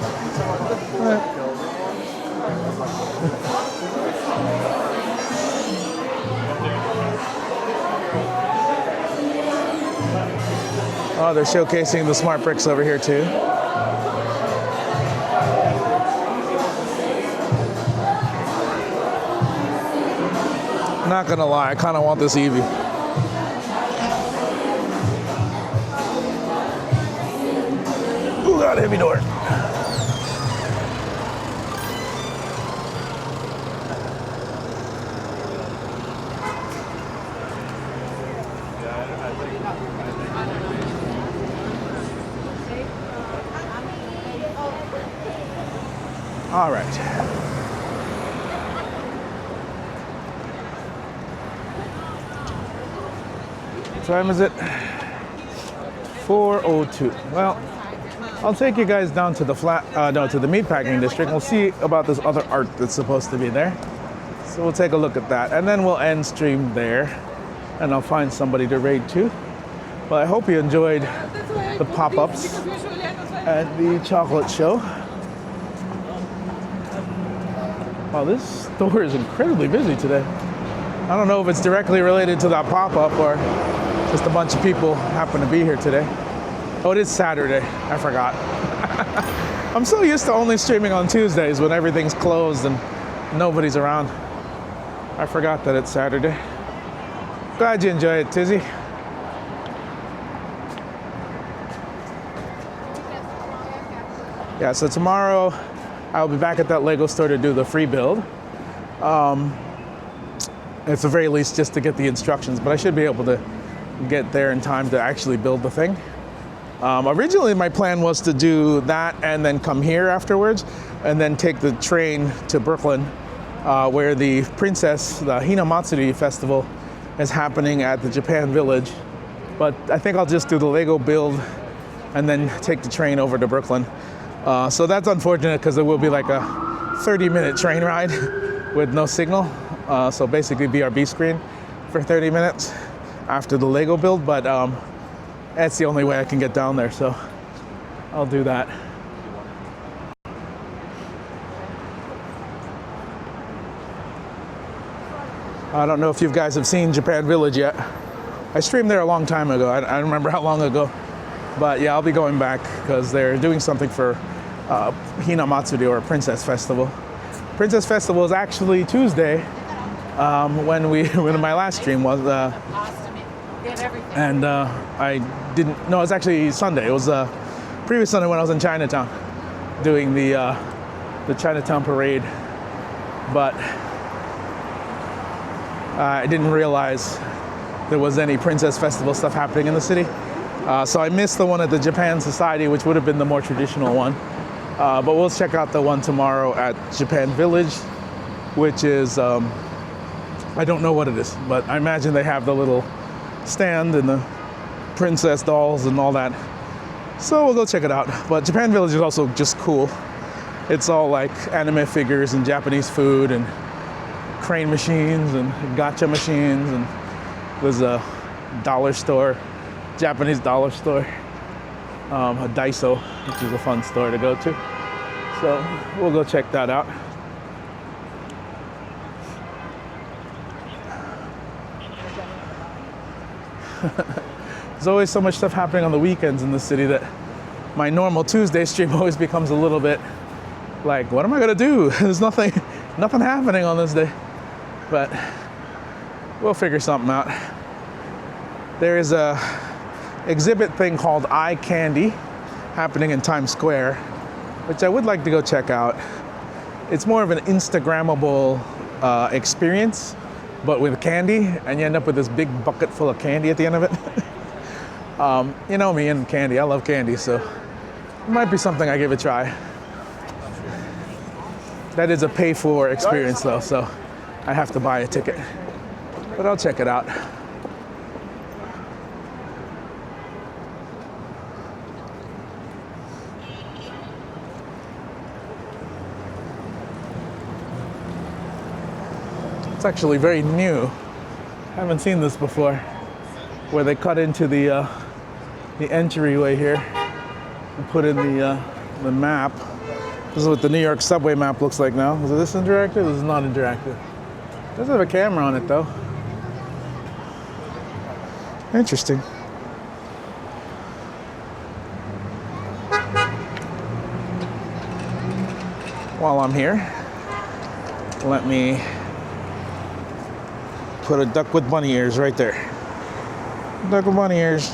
Oh, they're showcasing the smart bricks over here too. Not gonna lie, I kind of want this Eevee. Ooh, God, heavy door. All right. What time is it? 4:02. Well, I'll take you guys down to the to the meatpacking district. We'll see about this other art that's supposed to be there. So we'll take a look at that, and then we'll end stream there, and I'll find somebody to raid to. Well, I hope you enjoyed the pop-ups at the chocolate show. Wow, this store is incredibly busy today. I don't know if it's directly related to that pop-up or just a bunch of people happen to be here today. Oh, it is Saturday. I forgot. I'm so used to only streaming on Tuesdays when everything's closed and nobody's around. I forgot that it's Saturday. Glad you enjoy it, Tizzy. Yeah, so tomorrow I'll be back at that LEGO store to do the free build. at the very least just to get the instructions, but I should be able to get there in time to actually build the thing. Originally my plan was to do that and then come here afterwards and then take the train to Brooklyn, where the Hinamatsuri festival is happening at the Japan Village. But I think I'll just do the Lego build and then take the train over to Brooklyn. So that's unfortunate because it will be like a 30-minute train ride with no signal. So basically BRB screen for 30 minutes after the Lego build, but that's the only way I can get down there, so I'll do that. I don't know if you guys have seen Japan Village yet. I streamed there a long time ago. I don't remember how long ago. But yeah, I'll be going back because they're doing something for Hinamatsuri, or Princess Festival. Princess Festival is actually Tuesday when my last stream was. And I didn't, no, it was actually Sunday. It was previous Sunday when I was in Chinatown doing the Chinatown parade. But I didn't realize there was any Princess Festival stuff happening in the city. So I missed the one at the Japan Society, which would have been the more traditional one. But we'll check out the one tomorrow at Japan Village, which is, I don't know what it is, but I imagine they have the little stand and the princess dolls and all that. So we'll go check it out. But Japan Village is also just cool. It's all like anime figures and Japanese food and crane machines and gacha machines, and there's a dollar store, Japanese dollar store, a Daiso, which is a fun store to go to. So we'll go check that out. There's always so much stuff happening on the weekends in the city that my normal Tuesday stream always becomes a little bit like, what am I gonna do? There's nothing happening on this day. But we'll figure something out. There is a exhibit thing called Eye Candy happening in Times Square, which I would like to go check out. It's more of an Instagrammable experience, but with candy, and you end up with this big bucket full of candy at the end of it. You know me and candy, I love candy, so it might be something I give a try. That is a pay-for experience though, so I have to buy a ticket, but I'll check it out. It's actually very new. I haven't seen this before, where they cut into the entryway here and put in the map. This is what the New York subway map looks like now. Is this interactive? This is not interactive. It does have a camera on it though. Interesting. While I'm here, let me put a duck with bunny ears right there. Duck with bunny ears.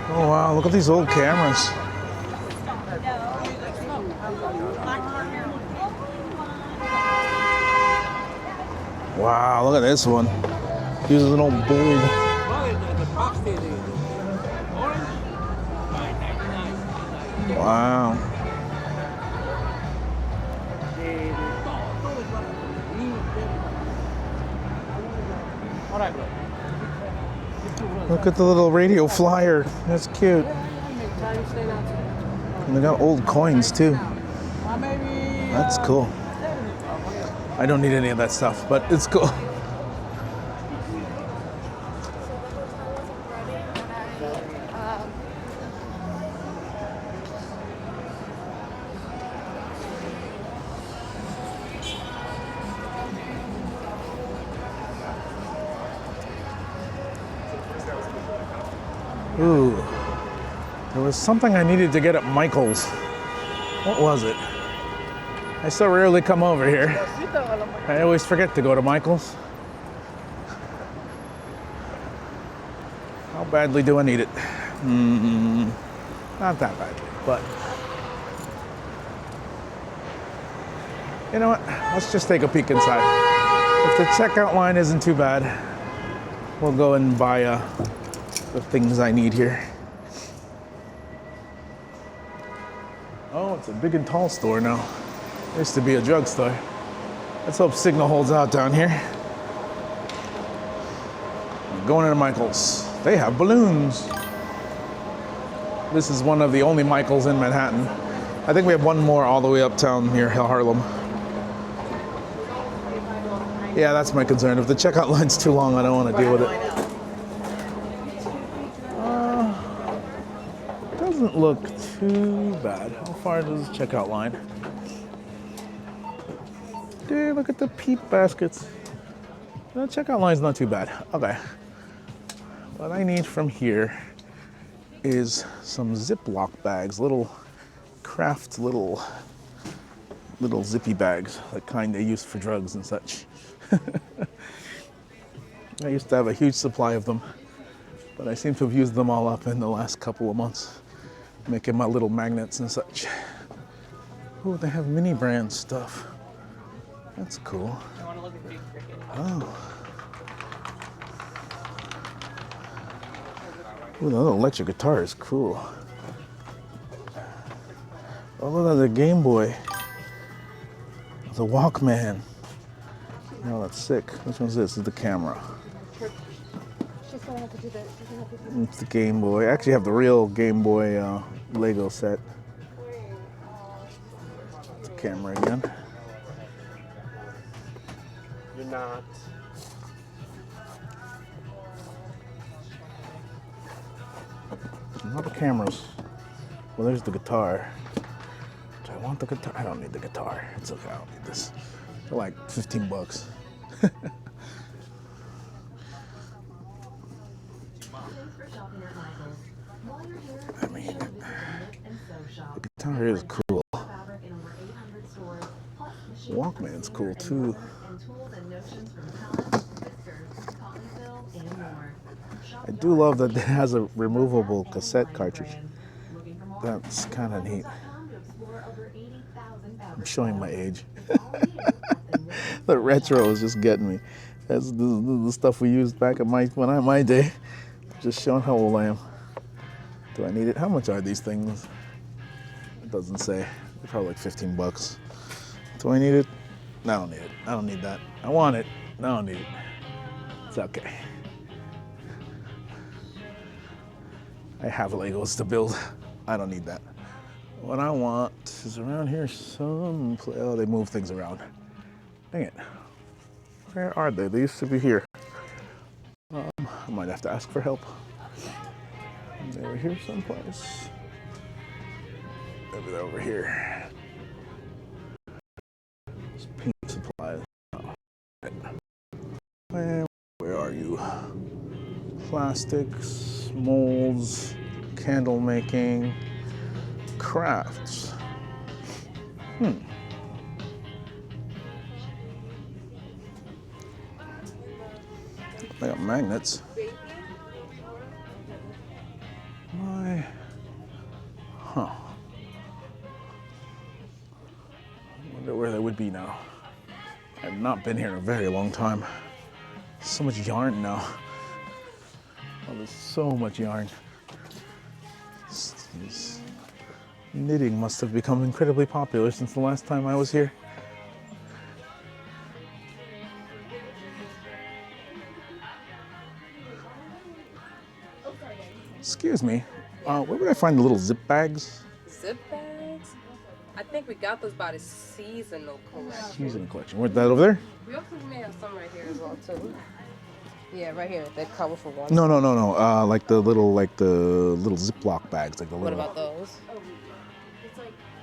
Oh wow, look at these old cameras. Wow, look at this one. Uses an old bulb. Wow. Look at the little radio flyer. That's cute. And they got old coins too. That's cool. I don't need any of that stuff, but it's cool. Ooh, there was something I needed to get at Michael's. What was it? I so rarely come over here. I always forget to go to Michael's. How badly do I need it? Not that badly, but you know what? Let's just take a peek inside. If the checkout line isn't too bad, we'll go and buy the things I need here. Oh, it's a big and tall store now. There used to be a drugstore. Let's hope Signal holds out down here. I'm going into Michael's. They have balloons. This is one of the only Michael's in Manhattan. I think we have one more all the way uptown near Harlem. Yeah, that's my concern. If the checkout line's too long, I don't want to deal with it. Doesn't look too bad. How far does the checkout line? Dude, look at the peep baskets. The checkout line's not too bad. Okay. What I need from here is some Ziploc bags, little craft little zippy bags, the kind they use for drugs and such. I used to have a huge supply of them, but I seem to have used them all up in the last couple of months, making my little magnets and such. Oh, they have mini brand stuff. That's cool. Oh. Ooh, the electric guitar is cool. Oh, look at the Game Boy. The Walkman. Oh, that's sick. Which one's this? This is the camera. It's the Game Boy. I actually have the real Game Boy Lego set. The camera again. You're not. Not the cameras. Well, there's the guitar. Do I want the guitar? I don't need the guitar. It's okay. I don't need this. They're like 15 bucks. I mean, the guitar is cool. Walkman's cool too. I do love that it has a removable cassette cartridge. That's kind of neat. I'm showing my age. The retro is just getting me. That's the stuff we used back at my day. Just showing how old I am. Do I need it? How much are these things? It doesn't say. They're probably like 15 bucks. Do I need it? No, I don't need it. I don't need that. I want it. No, I don't need it. It's okay. I have Legos to build. I don't need that. What I want is around here someplace. Oh, they move things around. Dang it. Where are they? They used to be here. I might have to ask for help. They were here someplace. Maybe they're over here. It's paint supplies. Where are you? Plastics, molds, candle making, crafts. They got magnets. My be now? I've not been here in a very long time. So much yarn now. Oh, there's so much yarn. Knitting must have become incredibly popular since the last time I was here. Excuse me, where would I find the little zip bags? Zip bags? I think we got those by the seasonal collection. Seasonal collection. Where's that over there? We also may have some right here as well too. Yeah, right here. They're colorful ones. No. Like the little Ziploc bags, like the What little. about those?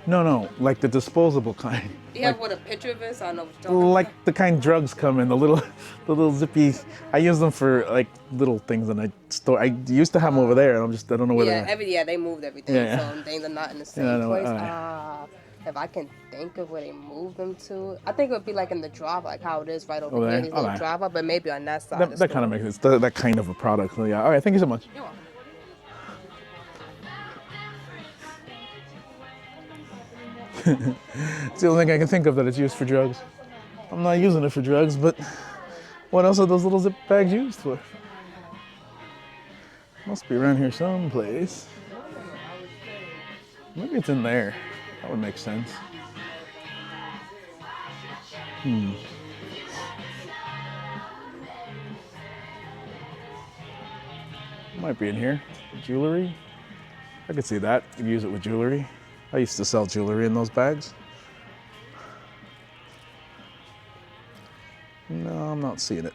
No, like the disposable kind. Do you have what a picture of it? So I know what you're talking Like the kind drugs come in, the little zippy. I use them for like little things, and I store. I used to have them over there, and I don't know where about. they're. Yeah, they moved everything, Yeah. so things are not in the same Yeah, I know, place. If I can think of where they moved them to, I think it would be like in the drop, like how it is right over Over here, there? these little Okay. drop up, but maybe on that side. That kind of makes sense. That kind of a product. So yeah. All right. Thank you so much. You're welcome. It's the only thing I can think of that it's used for drugs. I'm not using it for drugs, but what else are those little zip bags used for? Must be around here someplace. Maybe it's in there. That would make sense. Might be in here. Jewelry. I could see that. You could use it with jewelry. I used to sell jewelry in those bags. No, I'm not seeing it.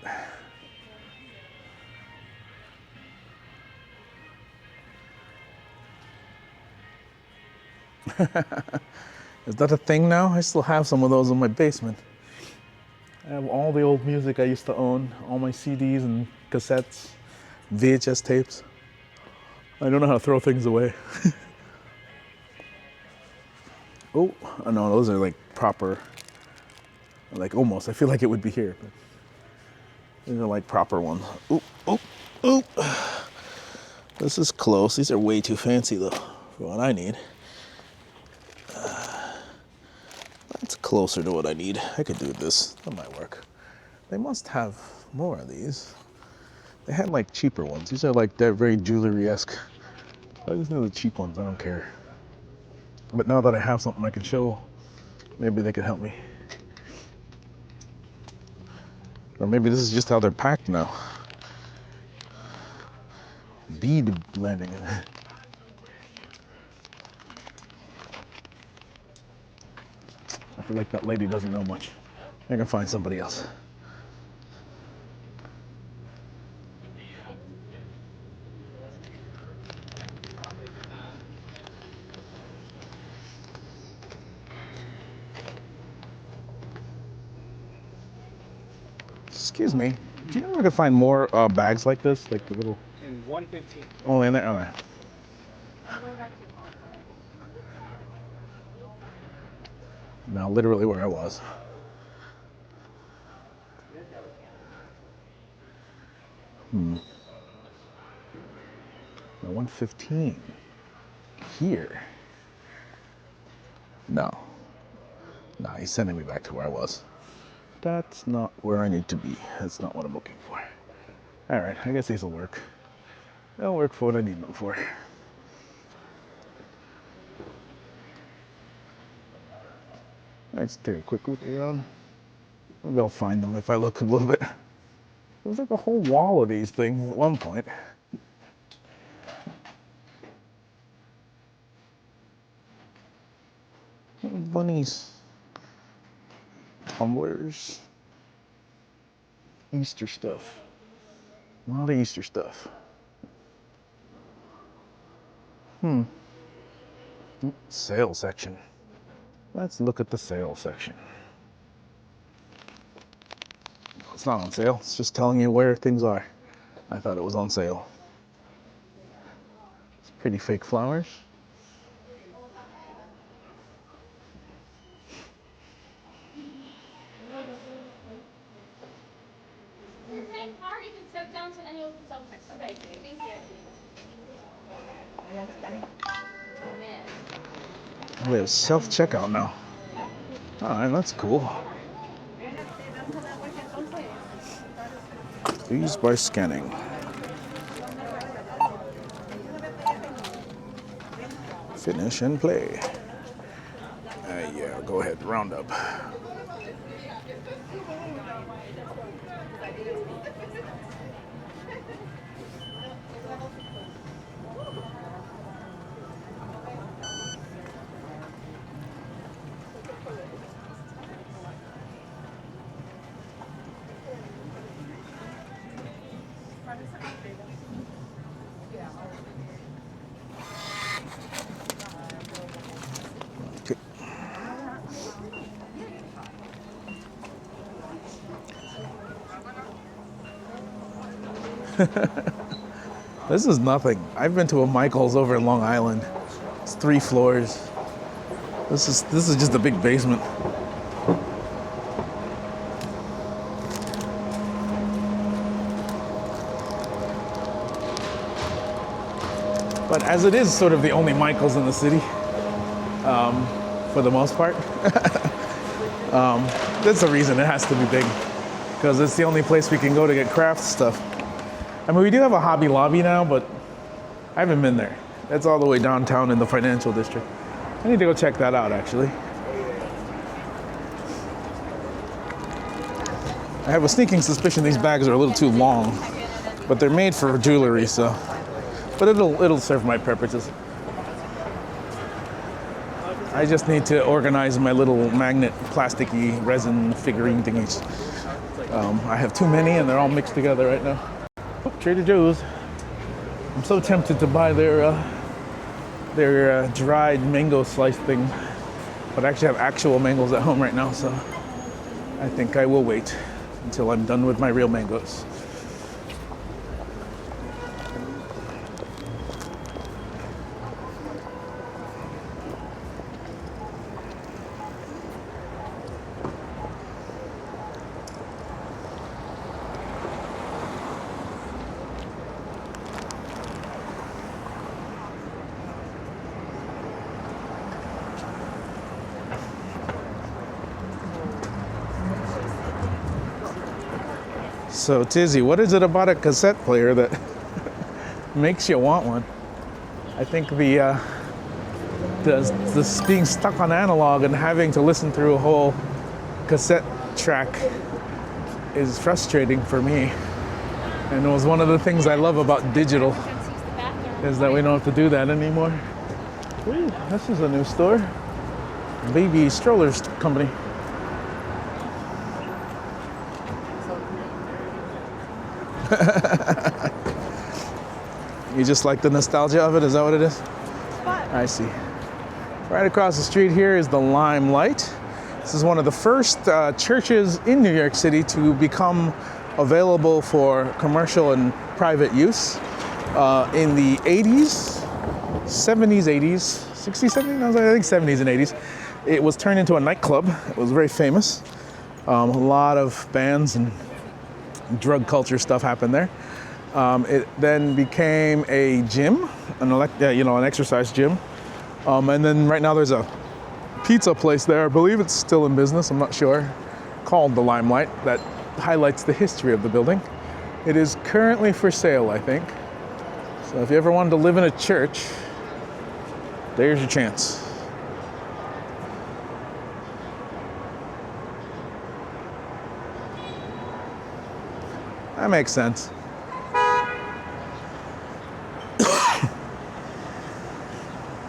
Is that a thing now? I still have some of those in my basement. I have all the old music I used to own, all my CDs and cassettes, VHS tapes. I don't know how to throw things away. Oh, no, those are like proper, like almost. I feel like it would be here, but these are like proper ones. Oop. This is close. These are way too fancy though for what I need. That's closer to what I need. I could do this. That might work. They must have more of these. They had like cheaper ones. These are like they're very jewelry-esque. I just know the cheap ones. I don't care. But now that I have something I can show, maybe they could help me. Or maybe this is just how they're packed now. Bead blending. I feel like that lady doesn't know much. I can find somebody else. Excuse me. Do you know where I could find more bags like this? Like the little... In 115. Oh, in there? Okay. Now, literally where I was. Now, 115. Here. No. No, he's sending me back to where I was. That's not where I need to be. That's not what I'm looking for. All right, I guess these will work. They'll work for what I need them for. Let's take a quick look around. Maybe I'll find them if I look a little bit. There was like a whole wall of these things at one point. Bunnies. Tumblers. Easter stuff. A lot of Easter stuff. Sale section. Let's look at the sale section. It's not on sale. It's just telling you where things are. I thought it was on sale. It's pretty fake flowers. You can step down to any of the self. Okay, thank you. We have self-checkout now. Alright, that's cool. Fees by scanning. Finish and play. Yeah, go ahead, round up. This is nothing. I've been to a Michael's over in Long Island. It's 3 floors. This is just a big basement. But as it is sort of the only Michael's in the city, for the most part, that's the reason it has to be big, because it's the only place we can go to get craft stuff. I mean, we do have a Hobby Lobby now, but I haven't been there. That's all the way downtown in the financial district. I need to go check that out, actually. I have a sneaking suspicion these bags are a little too long, but they're made for jewelry, so. But it'll serve my purposes. I just need to organize my little magnet, plasticky resin figurine thingies. I have too many, and they're all mixed together right now. Oh, Trader Joe's. I'm so tempted to buy their dried mango slice thing, but I actually have actual mangoes at home right now, so I think I will wait until I'm done with my real mangoes. So Tizzy, what is it about a cassette player that makes you want one? I think the being stuck on analog and having to listen through a whole cassette track is frustrating for me. And it was one of the things I love about digital, is that we don't have to do that anymore. Ooh, this is a new store. Baby Strollers Company. You just like the nostalgia of it? Is that what it is? I see. Right across the street here is the Limelight. This is one of the first churches in New York City to become available for commercial and private use in the 80s, 70s, 80s, 60s, 70s? No, I think 70s and 80s. It was turned into a nightclub. It was very famous. A lot of bands and drug culture stuff happened there. It then became a gym, an exercise gym. And then right now there's a pizza place there. I believe it's still in business, I'm not sure, called the Limelight, that highlights the history of the building. It is currently for sale, I think. So if you ever wanted to live in a church, there's your chance. That makes sense.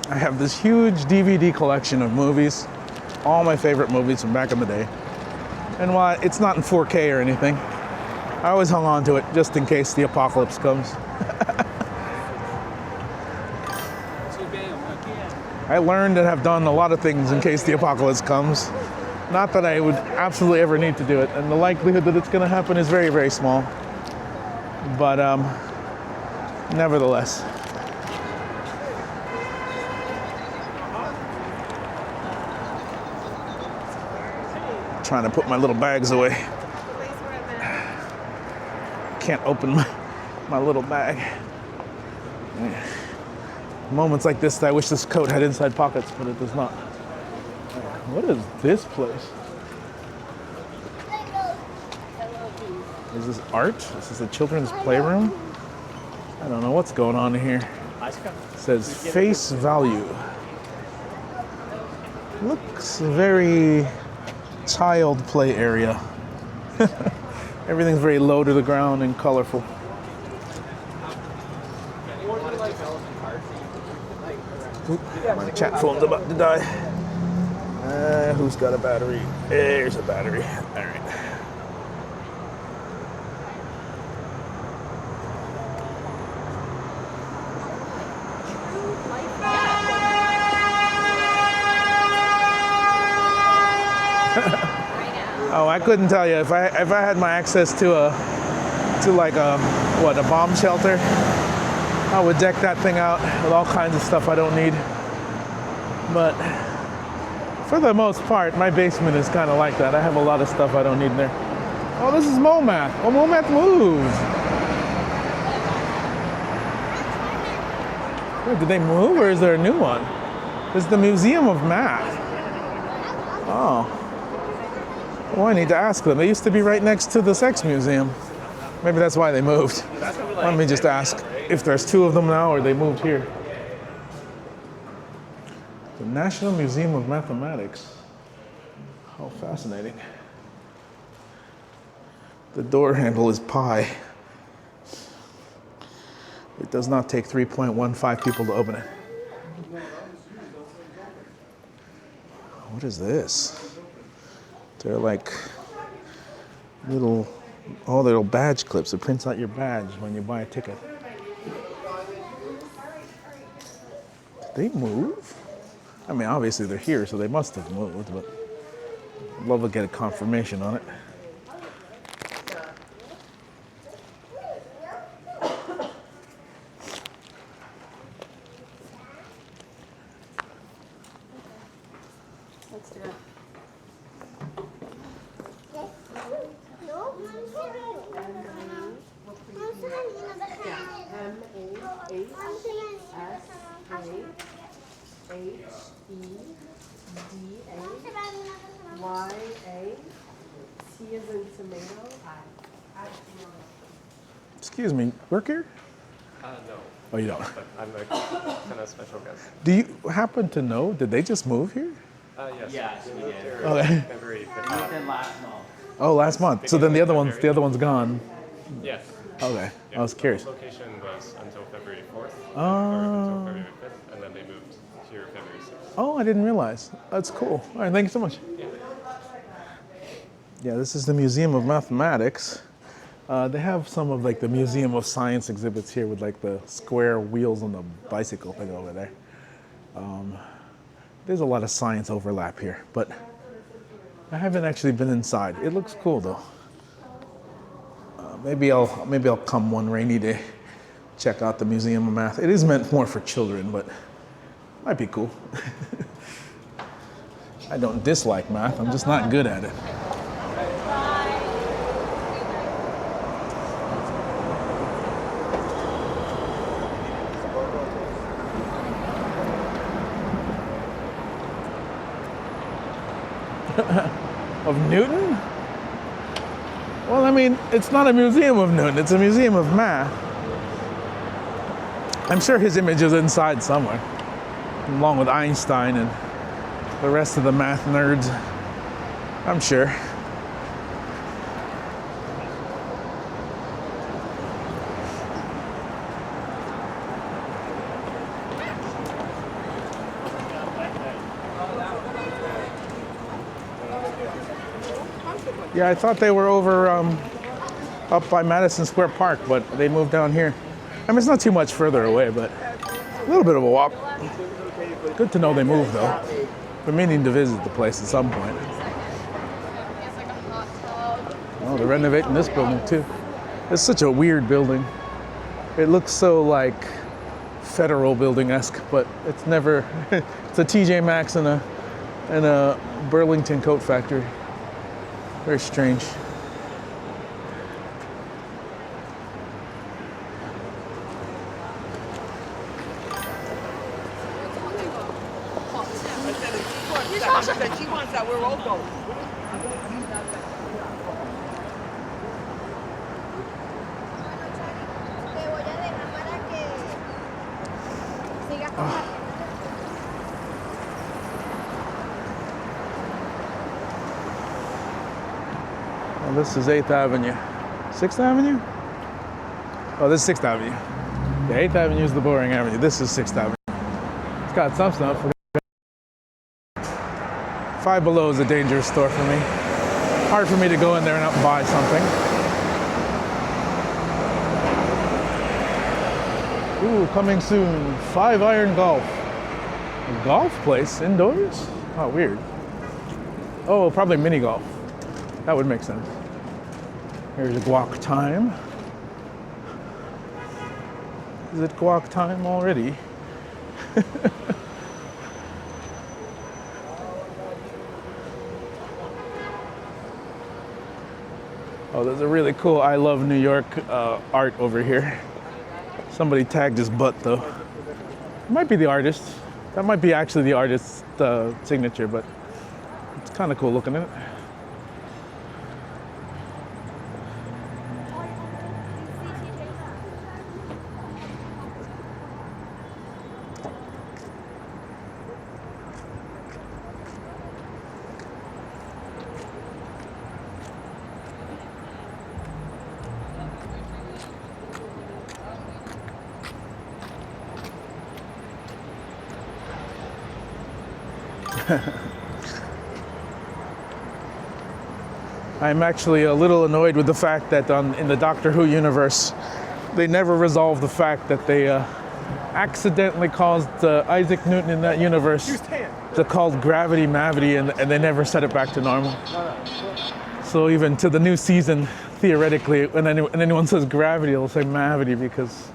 I have this huge DVD collection of movies, all my favorite movies from back in the day. And while it's not in 4K or anything, I always hung on to it just in case the apocalypse comes. I learned and have done a lot of things in case the apocalypse comes. Not that I would absolutely ever need to do it, and the likelihood that it's going to happen is very, very small. But nevertheless. Trying to put my little bags away. Can't open my little bag. Moments like this, I wish this coat had inside pockets, but it does not. What is this place? Is this art? Is this a children's playroom? I don't know what's going on here. It says face value. Looks very child play area. Everything's very low to the ground and colorful. Oop, my chat phone's about to die. Who's got a battery? There's a battery. All right. Oh, I couldn't tell you if I had my access to like a bomb shelter, I would deck that thing out with all kinds of stuff I don't need. But for the most part, my basement is kind of like that. I have a lot of stuff I don't need in there. Oh, this is MoMath. Oh, MoMath moves. Wait, did they move or is there a new one? This is the Museum of Math. Oh. Well, I need to ask them. They used to be right next to the Sex Museum. Maybe that's why they moved. Let me just ask if there's two of them now or they moved here. The National Museum of Mathematics. How fascinating. The door handle is pi. It does not take 3.15 people to open it. What is this? They're like little badge clips. It prints out your badge when you buy a ticket. Did they move? I mean, obviously they're here, so they must have moved, but I'd love to get a confirmation on it. Let's do it. T is in tomato. Excuse me, work here? No. Oh, you don't? But I'm a kind of special guest. Do you happen to know, did they just move here? Yes. Yes, we did. Okay. February 5th. Moved in last month. Oh, last month. So then the other one's gone. Yes. Okay, Yeah, I was curious. The location was until February 4th, or Oh. until February 5th, and then they moved here February 6th. Oh, I didn't realize. That's cool. All right, thank you so much. Yeah, this is the Museum of Mathematics. They have some of like the Museum of Science exhibits here with like the square wheels on the bicycle thing over there. There's a lot of science overlap here, but I haven't actually been inside. It looks cool though. Maybe I'll come one rainy day, check out the Museum of Math. It is meant more for children, but might be cool. I don't dislike math. I'm just not good at it. Of Newton? Well, I mean, it's not a museum of Newton, it's a museum of math. I'm sure his image is inside somewhere, along with Einstein and the rest of the math nerds. I'm sure. Yeah, I thought they were over up by Madison Square Park, but they moved down here. I mean, it's not too much further away, but a little bit of a walk. Good to know they moved, though. We're meaning to visit the place at some point. Oh, they're renovating this building, too. It's such a weird building. It looks so, like, federal building-esque, but it's never... It's a TJ Maxx and a Burlington coat factory. Very strange. that. She wants that. We're all going. Well, this is 8th Avenue. 6th Avenue? Oh, this is 6th Avenue. The 8th Avenue is the boring avenue. This is 6th Avenue. It's got some stuff. Five Below is a dangerous store for me. Hard for me to go in there and not buy something. Ooh, coming soon. 5 Iron Golf. A golf place indoors? Oh, weird. Oh, probably mini golf. That would make sense. Here's guac time. Is it guac time already? Oh, there's a really cool I Love New York art over here. Somebody tagged his butt though. It might be the artist. That might be actually the artist's signature, but it's kind of cool looking at it. I'm actually a little annoyed with the fact that in the Doctor Who universe, they never resolved the fact that they accidentally caused Isaac Newton in that universe to called gravity mavity, and they never set it back to normal. So even to the new season, theoretically, when anyone says gravity, they'll say mavity because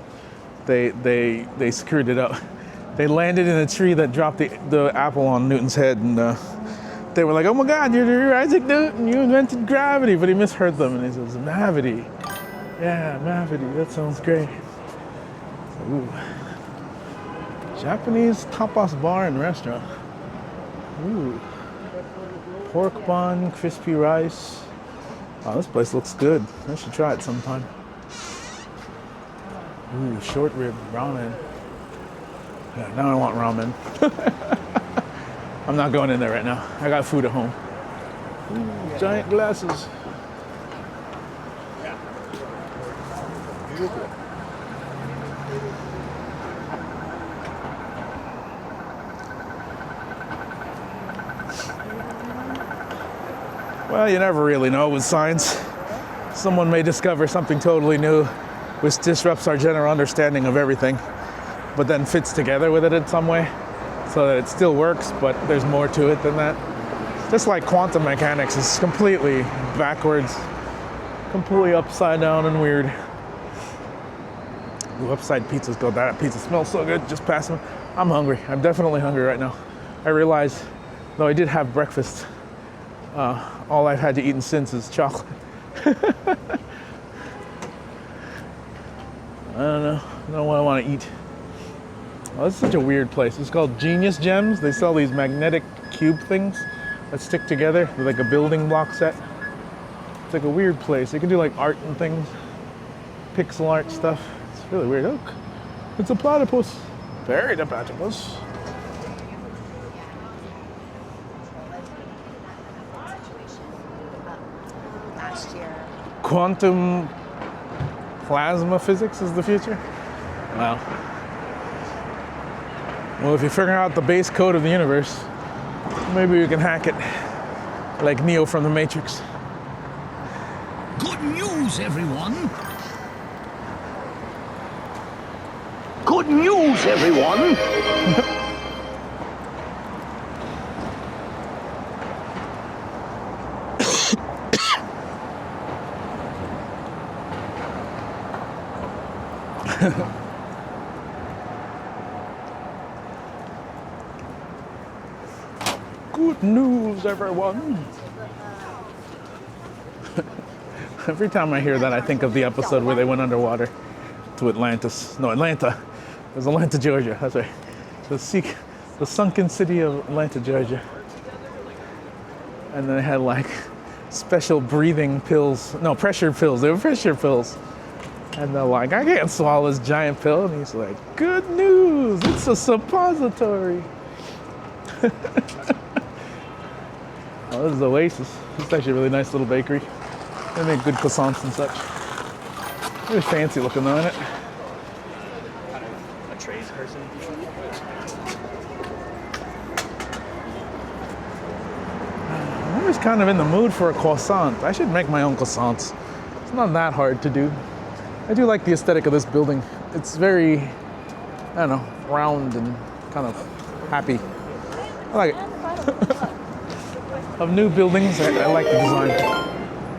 they screwed it up. They landed in a tree that dropped the apple on Newton's head, and they were like, "Oh my God, you're Isaac Newton! You invented gravity!" But he misheard them, and he says, "Mavity, yeah, mavity. That sounds great." Ooh. Japanese tapas bar and restaurant. Ooh. Pork bun, crispy rice. Oh, this place looks good. I should try it sometime. Ooh, short rib ramen. Yeah, now I want ramen. I'm not going in there right now. I got food at home. Ooh, giant glasses. Well, you never really know with science. Someone may discover something totally new which disrupts our general understanding of everything, but then fits together with it in some way so that it still works, but there's more to it than that. Just like quantum mechanics is completely backwards, completely upside down and weird. Ooh, upside pizzas go. That pizza smells so good, just pass them. I'm hungry. I'm definitely hungry right now. I realize, though I did have breakfast, all I've had to eat since is chocolate. I don't know what I want to eat. Oh, this is such a weird place. It's called Genius Gems. They sell these magnetic cube things that stick together. They're like a building block set. It's like a weird place. You can do like art and things, pixel art stuff. It's really weird. Look, it's a platypus. Buried a platypus. Quantum plasma physics is the future? Wow. Well, if you figure out the base code of the universe, maybe we can hack it like Neo from the Matrix. Good news, everyone! Good news, everyone! Good news, everyone. Every time I hear that, I think of the episode where they went underwater to Atlantis. No, Atlanta. It was Atlanta, Georgia. That's right. The sunken city of Atlanta, Georgia. And then they had like special breathing pills. No, pressure pills. They were pressure pills. And they're like, I can't swallow this giant pill. And he's like, good news, it's a suppository. Oh, this is Oasis. It's actually a really nice little bakery. They make good croissants and such. Really fancy looking though, isn't it? A trade person. I'm always kind of in the mood for a croissant. I should make my own croissants. It's not that hard to do. I do like the aesthetic of this building. It's very, I don't know, round and kind of happy. I like it. Of new buildings, I like the design.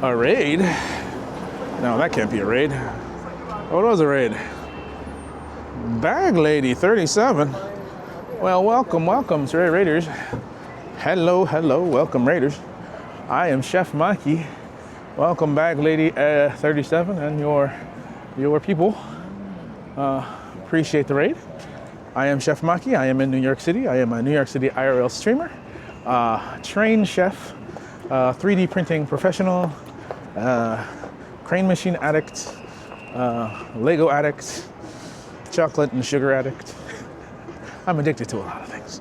A raid? No, that can't be a raid. What was a raid? Bag Lady 37. Well, welcome, sir, Raiders. Hello, welcome, Raiders. I am Chef Mikey. Welcome, Bag Lady 37 and your people. Appreciate the raid. I am Chef Mikey. I am in New York City. I am a New York City IRL streamer, trained chef, 3D printing professional, crane machine addict, Lego addict, chocolate and sugar addict. I'm addicted to a lot of things.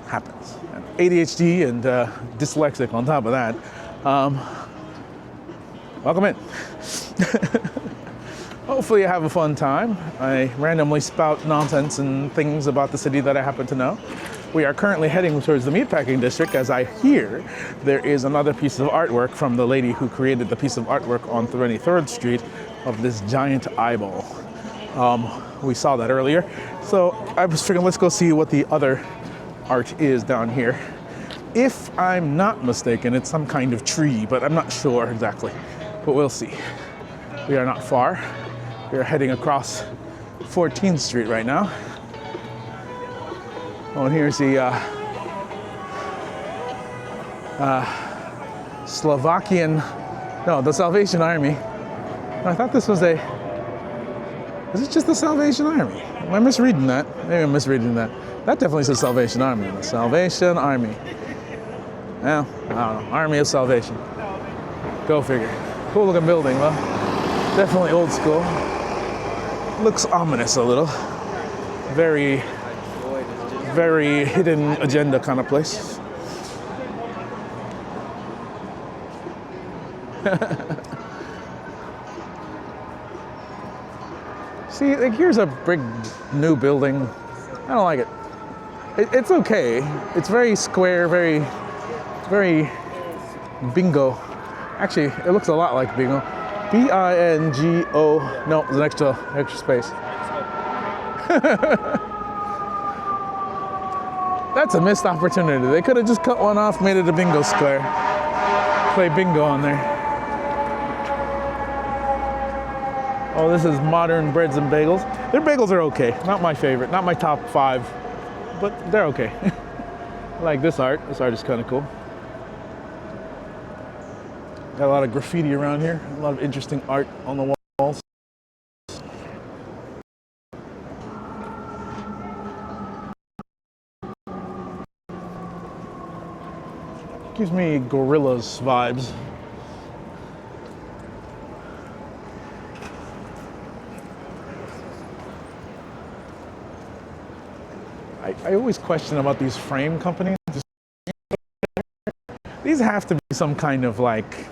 Happens. And ADHD and dyslexic on top of that. Welcome in. Hopefully you have a fun time. I randomly spout nonsense and things about the city that I happen to know. We are currently heading towards the meatpacking district as I hear there is another piece of artwork from the lady who created the piece of artwork on 23rd Street of this giant eyeball. We saw that earlier. So I was figuring let's go see what the other art is down here. If I'm not mistaken, it's some kind of tree, but I'm not sure exactly. But we'll see. We are not far. We are heading across 14th Street right now. Oh, and here's the the Salvation Army. I thought this was is it just the Salvation Army? Am I misreading that? Maybe I'm misreading that. That definitely says Salvation Army. The Salvation Army. Well, I don't know. Army of Salvation. Go figure. Cool looking building, though. Definitely old school. Looks ominous a little. Very, very hidden agenda kind of place. See, like here's a big new building. I don't like it. It's okay. It's very square, very bingo. Actually, it looks a lot like bingo. B-I-N-G-O. No, there's an extra space. That's a missed opportunity. They could have just cut one off, made it a bingo square. Play bingo on there. Oh, this is Modern Breads and Bagels. Their bagels are okay. Not my favorite. Not my top 5. But they're okay. I like this art. This art is kind of cool. Got a lot of graffiti around here. A lot of interesting art on the walls. Gives me Gorillas vibes. I always question about these frame companies. These have to be some kind of like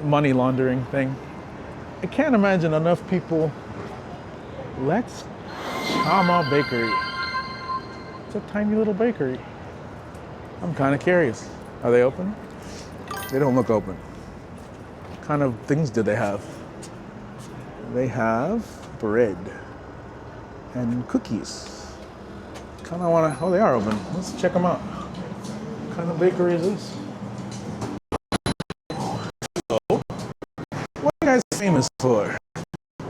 money laundering thing. I can't imagine enough people. Let's Chama Bakery. It's a tiny little bakery. I'm kind of curious. Are they open? They don't look open. What kind of things do they have? They have bread and cookies. Kind of want to, oh, they are open. Let's check them out. What kind of bakery is this? So, what are you guys famous for?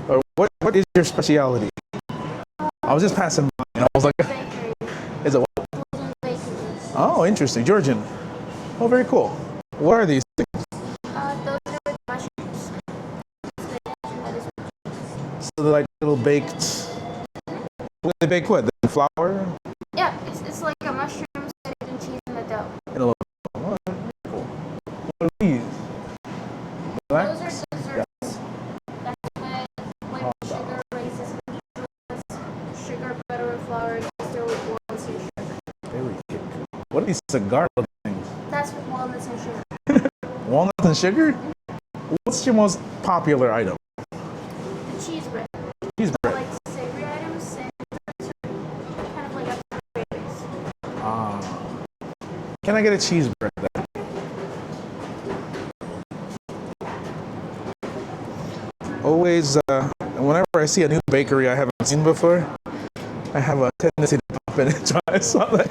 Or what is your specialty? I was just passing by and I was like, is it what? Oh, interesting. Georgian. Oh, very cool. What are these things? Those are mushrooms. So they're like little baked. They bake what? The flour? Yeah, it's like a mushroom stuffed in cheese in the dough. In a little. Oh, cool. Black? Those are desserts. That's with sugar, raisins, sugar, butter, and flour, and Easter with walnuts and sugar. Berry cake. What are these cigar things? That's with walnuts and sugar. Walnuts and sugar? What's your most popular item? Cheese bread. Cheese bread. Like savory items and kind of like a cravings. Can I get a cheese bread then? Always, whenever I see a new bakery I haven't seen before, I have a tendency to pop in and try something.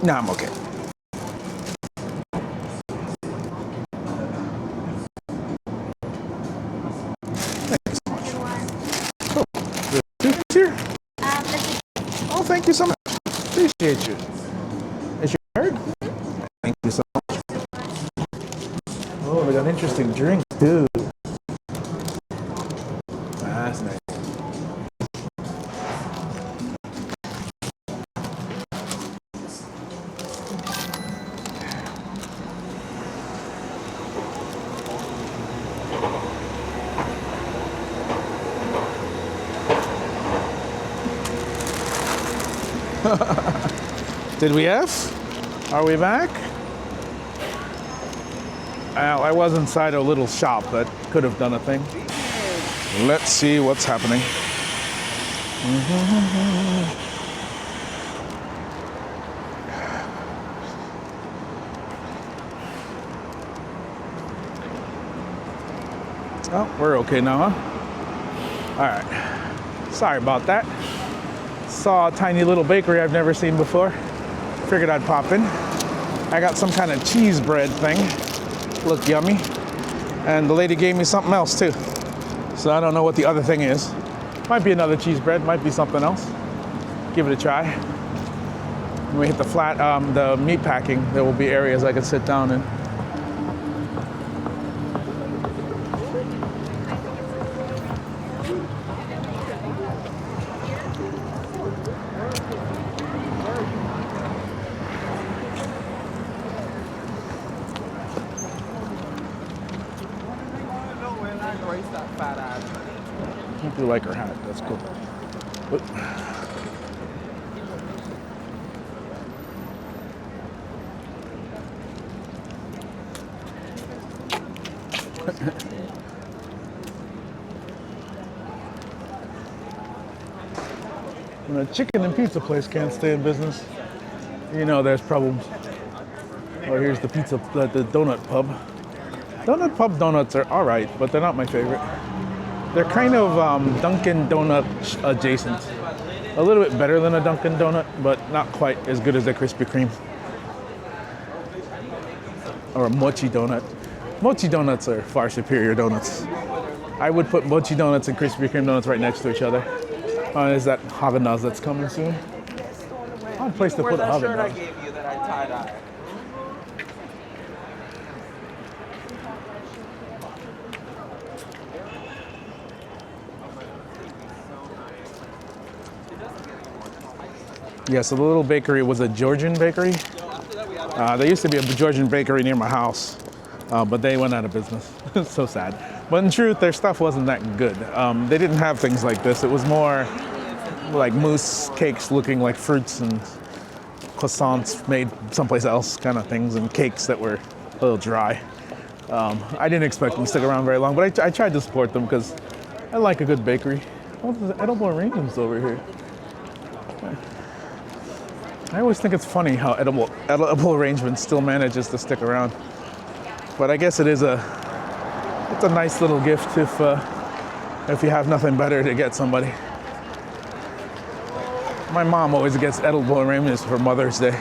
No, I'm okay. Thank you so much. Oh, the tooth here? Oh, thank you so much. Appreciate you. Is your card? Thank you so much. Oh, they got interesting drinks too. That's nice. Did we F? Are we back? I was inside a little shop that could have done a thing. Let's see what's happening. Oh, we're okay now, huh? All right. Sorry about that. Saw a tiny little bakery I've never seen before. Figured I'd pop in. I got some kind of cheese bread thing. Looked yummy. And the lady gave me something else too. So I don't know what the other thing is. Might be another cheese bread, might be something else. Give it a try. When we hit the meat packing, there will be areas I can sit down in. I do like her hat, that's cool. When a chicken and pizza place can't stay in business, you know there's problems. Oh, here's the the donut pub. Donut pub donuts are all right, but they're not my favorite. They're kind of Dunkin' Donut adjacent. A little bit better than a Dunkin' Donut, but not quite as good as a Krispy Kreme. Or a mochi donut. Mochi donuts are far superior donuts. I would put mochi donuts and Krispy Kreme donuts right next to each other. Is that Haagen-Dazs that's coming soon? Odd place to put a Haagen-Dazs. gave you that I tie-dye. Yeah, so the little bakery was a Georgian bakery. There used to be a Georgian bakery near my house, but they went out of business. It's so sad. But in truth, their stuff wasn't that good. They didn't have things like this. It was more like mousse cakes looking like fruits and croissants made someplace else kind of things, and cakes that were a little dry. I didn't expect them to stick around very long, but I tried to support them because I like a good bakery. Oh, there's edible arrangements over here. I always think it's funny how edible arrangements still manages to stick around. But I guess it's a nice little gift if you have nothing better to get somebody. My mom always gets edible arrangements for Mother's Day.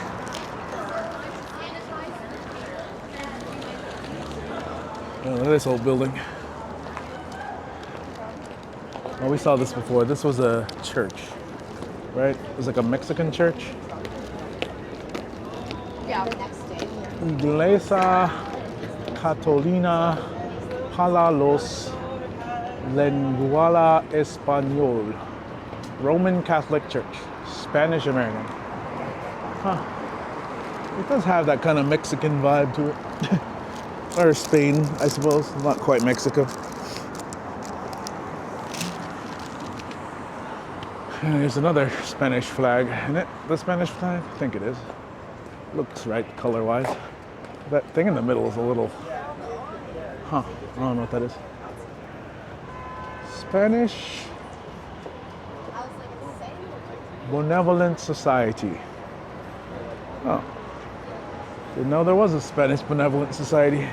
Oh, look at this old building. Oh, we saw this before. This was a church, right? It was like a Mexican church. Yeah, next day. Iglesia Catolina para los Lenguala Español. Roman Catholic Church. Spanish American. Huh. It does have that kind of Mexican vibe to it. Or Spain, I suppose. Not quite Mexico. And there's another Spanish flag. Isn't it the Spanish flag? I think it is. Looks right color-wise. That thing in the middle is a little... Huh. I don't know what that is. Spanish Benevolent Society. Oh. Didn't know there was a Spanish Benevolent Society.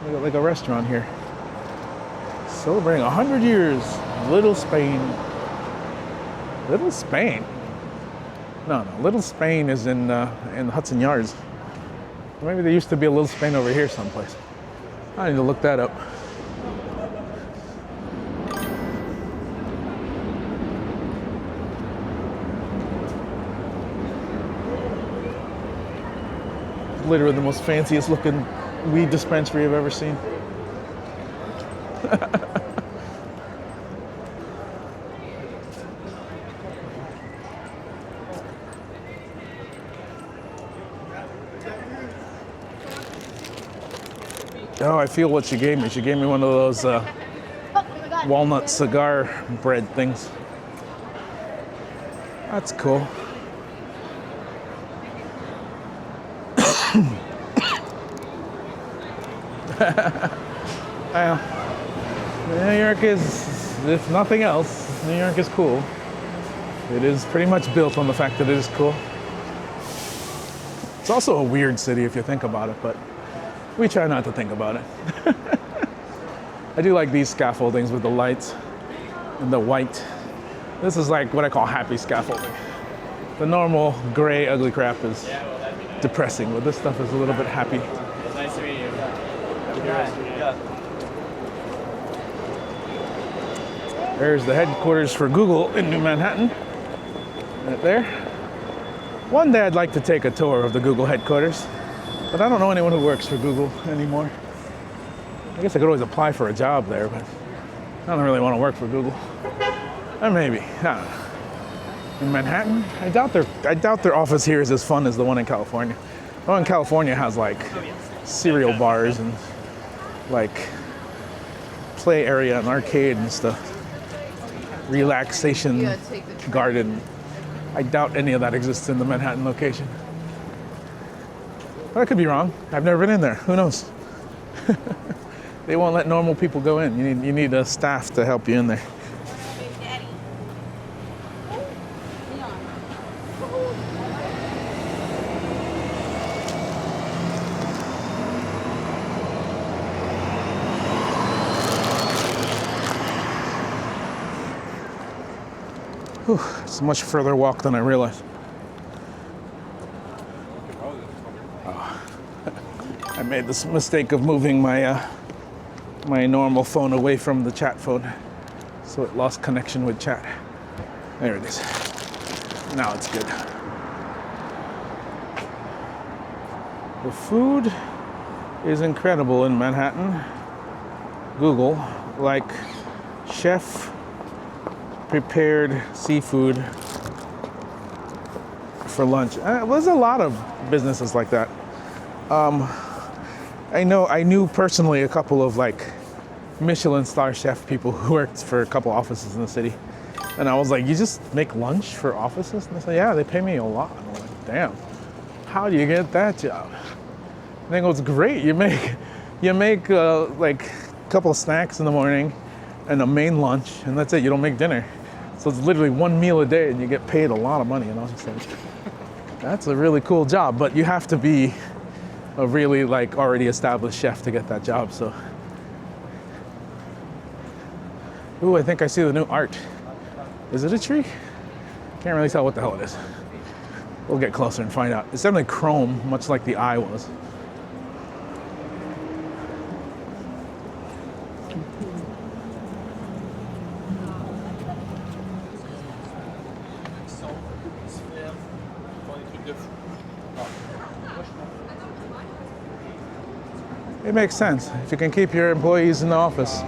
We got like a restaurant here. Celebrating 100 years. Little Spain. Little Spain? No. Little Spain is in Hudson Yards. Maybe there used to be a Little Spain over here someplace. I need to look that up. Literally the most fanciest looking weed dispensary I've ever seen. Oh, I feel what she gave me. She gave me one of those walnut cigar bread things. That's cool. Well, New York is, if nothing else, New York is cool. It is pretty much built on the fact that it is cool. It's also a weird city if you think about it, but we try not to think about it. I do like these scaffoldings with the lights and the white. This is like what I call happy scaffolding. The normal gray, ugly crap is depressing, but this stuff is a little bit happy. Nice to meet you. There's the headquarters for Google in New Manhattan. Right there. One day I'd like to take a tour of the Google headquarters, but I don't know anyone who works for Google anymore. I guess I could always apply for a job there, but I don't really want to work for Google. Or maybe, I don't know. In Manhattan, I doubt their office here is as fun as the one in California. The one in California has like cereal bars and like play area and arcade and stuff. Relaxation garden. I doubt any of that exists in the Manhattan location. But I could be wrong. I've never been in there. Who knows? They won't let normal people go in. You need a staff to help you in there. Whew, it's a much further walk than I realized. Oh. I made this mistake of moving my my normal phone away from the chat phone, so it lost connection with chat. There it is. Now it's good. The food is incredible in Manhattan. Google, like chef prepared seafood for lunch. There's a lot of businesses like that. I knew personally a couple of like Michelin star chef people who worked for a couple offices in the city. And I was like, you just make lunch for offices? And they said, yeah, they pay me a lot. And I'm like, damn, how do you get that job? And they go, it's great. You make like a couple of snacks in the morning and a main lunch, and that's it. You don't make dinner. So it's literally one meal a day and you get paid a lot of money. And I was just like, that's a really cool job, but you have to be a really like already established chef to get that job. So, ooh, I think I see the new art. Is it a tree? Can't really tell what the hell it is. We'll get closer and find out. It's definitely chrome, much like the eye was. It makes sense. If you can keep your employees in the office,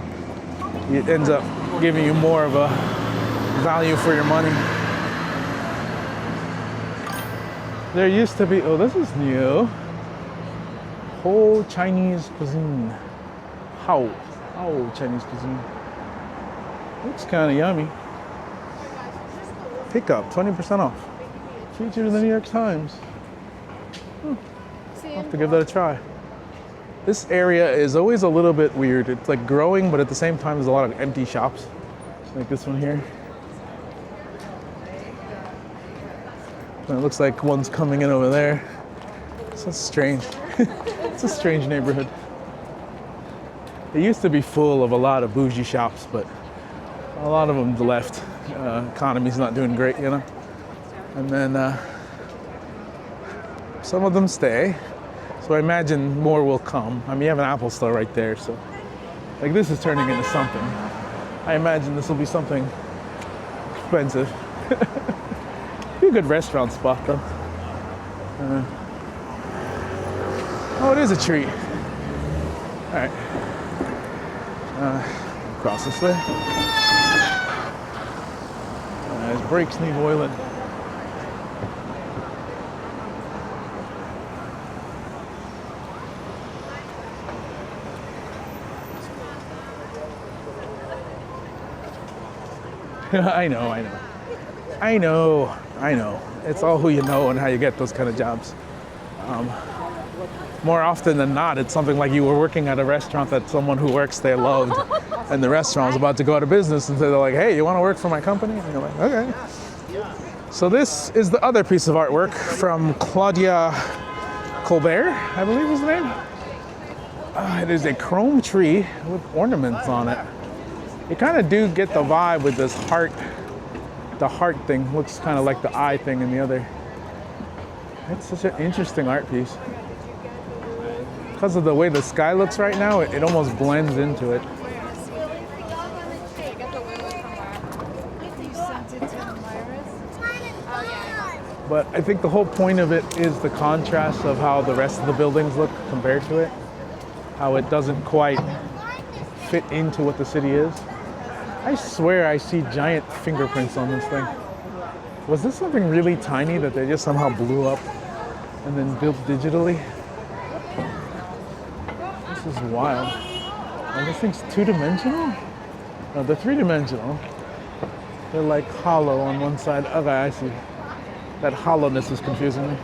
it ends up giving you more of a value for your money. There used to be, oh, this is new. Whole Chinese cuisine. How Chinese cuisine. Looks kind of yummy. Pickup, 20% off. Featured in the New York Times. I'll have to give that a try. This area is always a little bit weird. It's like growing, but at the same time, there's a lot of empty shops. Like this one here. And it looks like one's coming in over there. So it's strange. It's a strange neighborhood. It used to be full of a lot of bougie shops, but a lot of them left. Economy's not doing great, you know? And then some of them stay. So I imagine more will come. I mean, you have an Apple store right there, so like this is turning into something. I imagine this will be something expensive. Be a good restaurant spot though. Oh, it is a treat. All right. Cross this way. His brakes need oiling. I know. It's all who you know and how you get those kind of jobs. More often than not, it's something like you were working at a restaurant that someone who works there loved, and the restaurant was about to go out of business, and so they're like, hey, you want to work for my company? And you're like, okay. So this is the other piece of artwork from Claudia Colbert, I believe is the name. It is a chrome tree with ornaments on it. You kind of do get the vibe with this heart. The heart thing looks kind of like the eye thing in the other. It's such an interesting art piece. Because of the way the sky looks right now, it almost blends into it. But I think the whole point of it is the contrast of how the rest of the buildings look compared to it. How it doesn't quite fit into what the city is. I swear I see giant fingerprints on this thing. Was this something really tiny that they just somehow blew up and then built digitally? This is wild. And this thing's two-dimensional? No, they're three-dimensional. They're like hollow on one side. Okay, I see. That hollowness is confusing me.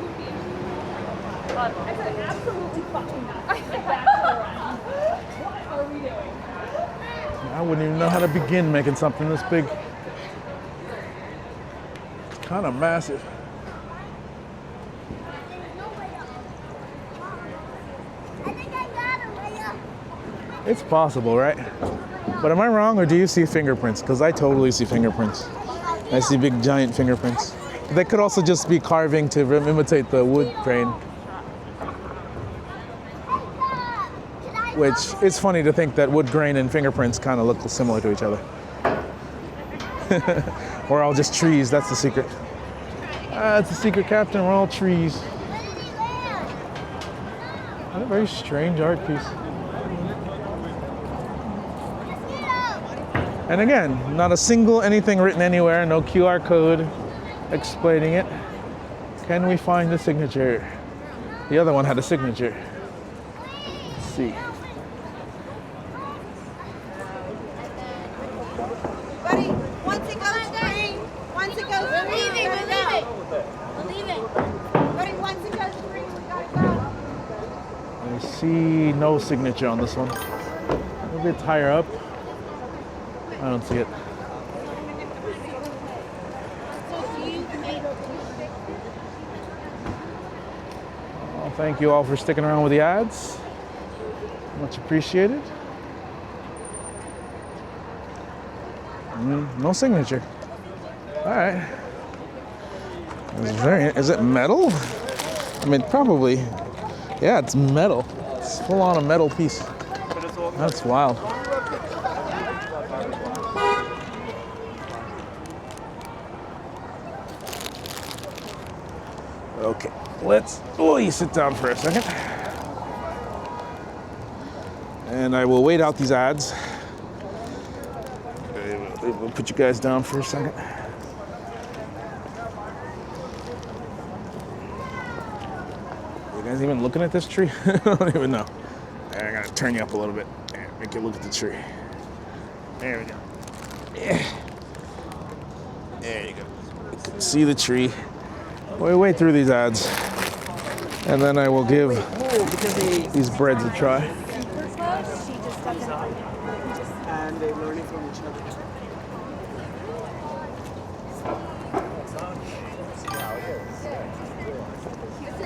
I wouldn't even know how to begin making something this big. It's kind of massive. It's possible, right? But am I wrong, or do you see fingerprints? Because I totally see fingerprints. I see big giant fingerprints. They could also just be carving to imitate the wood grain. Which it's funny to think that wood grain and fingerprints kind of look similar to each other. We're all just trees, that's the secret. It's the secret, Captain, we're all trees. What a very strange art piece. And again, not a single anything written anywhere, no QR code explaining it. Can we find the signature? The other one had a signature. Let's see. Buddy, once it goes green, once it goes green, we gotta go. Believe it. Buddy, once it goes green, we gotta go. I see no signature on this one. Maybe it's higher up. I don't see it. Well, thank you all for sticking around with the ads. Much appreciated. No signature. All right. Is it metal? I mean, probably. Yeah, it's metal. It's full on a metal piece. That's wild. Okay, you sit down for a second. And I will wait out these ads. We'll put you guys down for a second. You guys even looking at this tree? I don't even know. I gotta turn you up a little bit. Make you look at the tree. There we go. Yeah. There you go. See the tree. We'll wait through these ads. And then I will give these breads a try. And they're learning from each other.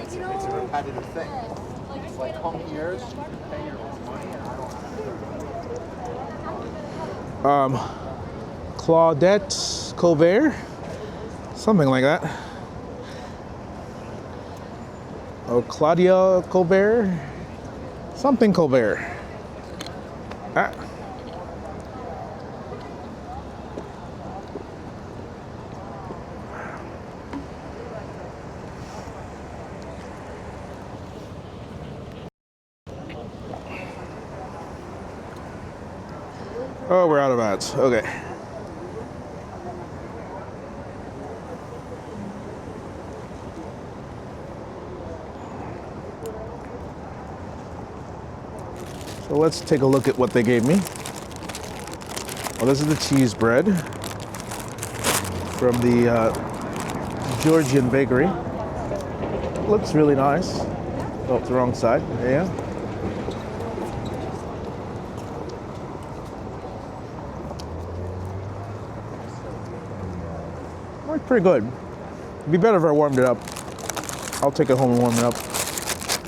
It's a repetitive thing. It's like home here, pay your own money, and I don't have to. Claudette Colbert, something like that. Or Claudia Colbert, something Colbert. Ah. Oh, we're out of ads. Okay. So let's take a look at what they gave me. Well, this is the cheese bread from the Georgian bakery. Looks really nice. Oh, it's the wrong side. Yeah. Worked pretty good. It'd be better if I warmed it up. I'll take it home and warm it up.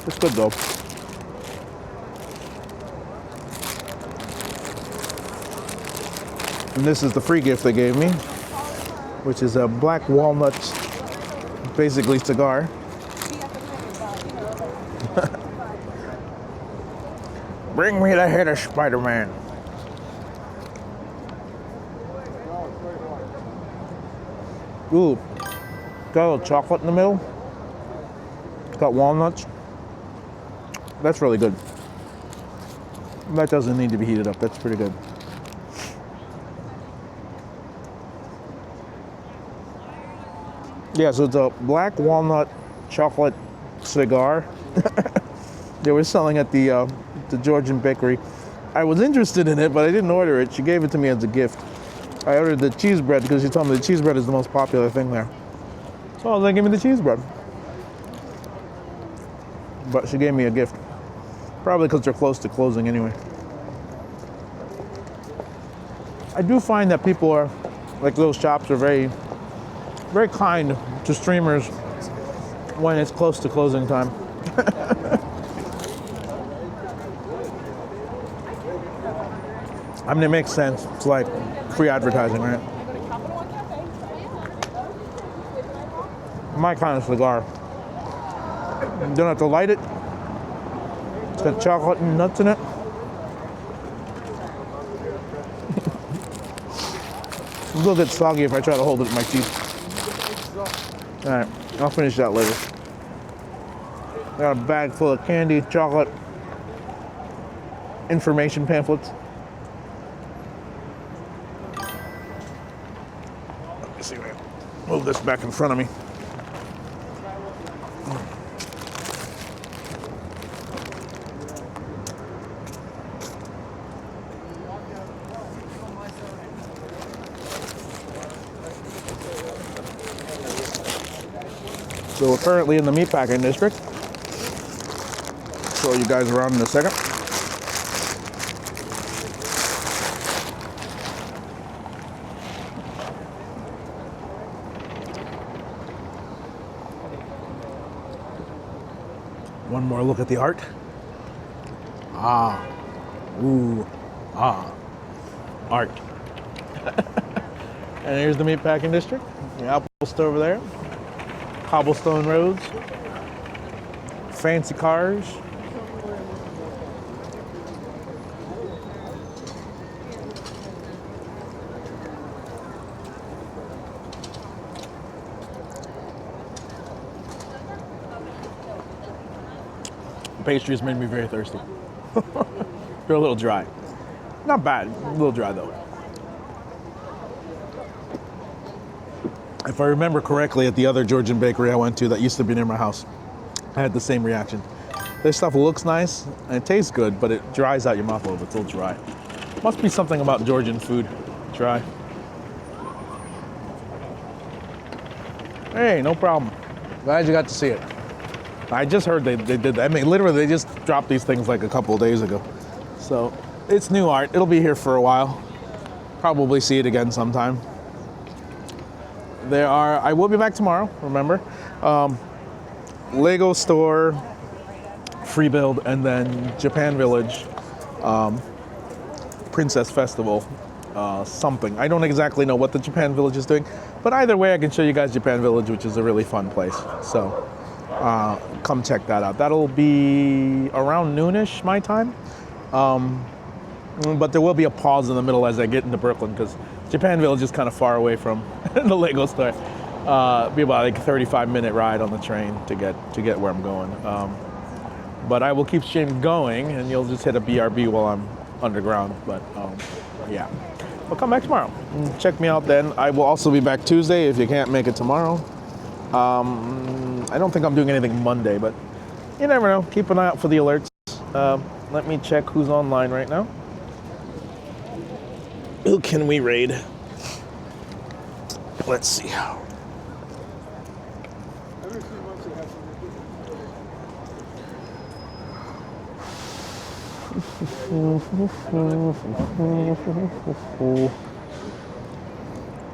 It's good though. And this is the free gift they gave me, which is a black walnut, basically cigar. Bring me the head of Spider-Man. Ooh, got a little chocolate in the middle. It's got walnuts. That's really good. That doesn't need to be heated up. That's pretty good. Yeah, so it's a black walnut chocolate cigar. They were selling at the Georgian bakery. I was interested in it, but I didn't order it. She gave it to me as a gift. I ordered the cheese bread because she told me the cheese bread is the most popular thing there. So they gave me the cheese bread. But she gave me a gift. Probably because they're close to closing anyway. I do find that people are, like those shops are very kind to streamers when it's close to closing time. I mean, it makes sense. It's like free advertising, right? My kind of cigar. You don't have to light it. It's got chocolate and nuts in it. It's a little bit soggy if I try to hold it with my teeth. All right, I'll finish that later. Got a bag full of candy, chocolate, information pamphlets. Let me see if I can move this back in front of me. So we're currently in the meatpacking district. Show you guys around in a second. One more look at the art. Ah, ooh, ah, art. And here's the meatpacking district. The apple store over there. Cobblestone roads, fancy cars. The pastries made me very thirsty. They're a little dry. Not bad, a little dry though. If I remember correctly, at the other Georgian bakery I went to that used to be near my house, I had the same reaction. This stuff looks nice and it tastes good, but it dries out your mouth a little bit. It's a little dry. Must be something about Georgian food. Dry. Hey, no problem. Glad you got to see it. I just heard they did that. I mean, literally, they just dropped these things like a couple of days ago. So it's new art. It'll be here for a while. Probably see it again sometime. I will be back tomorrow, remember. LEGO store, free build, and then Japan Village, Princess Festival, something. I don't exactly know what the Japan Village is doing, but either way I can show you guys Japan Village, which is a really fun place. So come check that out. That'll be around noonish my time. But there will be a pause in the middle as I get into Brooklyn because Japan Village is kind of far away from the LEGO store. Be about like a 35-minute ride on the train to get where I'm going. But I will keep streaming going, and you'll just hit a BRB while I'm underground. But yeah, I'll come back tomorrow. Check me out then. I will also be back Tuesday if you can't make it tomorrow. I don't think I'm doing anything Monday, but you never know. Keep an eye out for the alerts. Let me check who's online right now. Who can we raid? Let's see.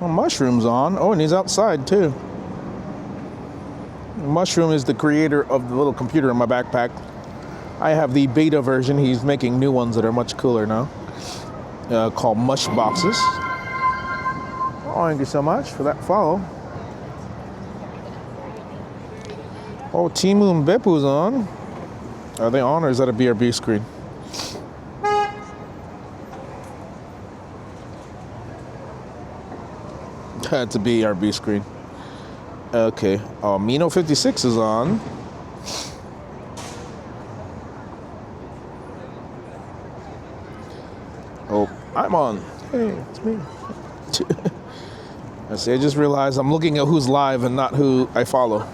Well, Mushroom's on. Oh, and he's outside too. Mushroom is the creator of the little computer in my backpack. I have the beta version. He's making new ones that are much cooler now, called Mush Boxes. Oh, thank you so much for that follow. Oh, Timu and Beppu's on. Are they on or is that a BRB screen? That's a BRB screen. Okay. Oh, Mino56 is on. Oh, I'm on. Hey, it's me. I see, I just realized I'm looking at who's live and not who I follow.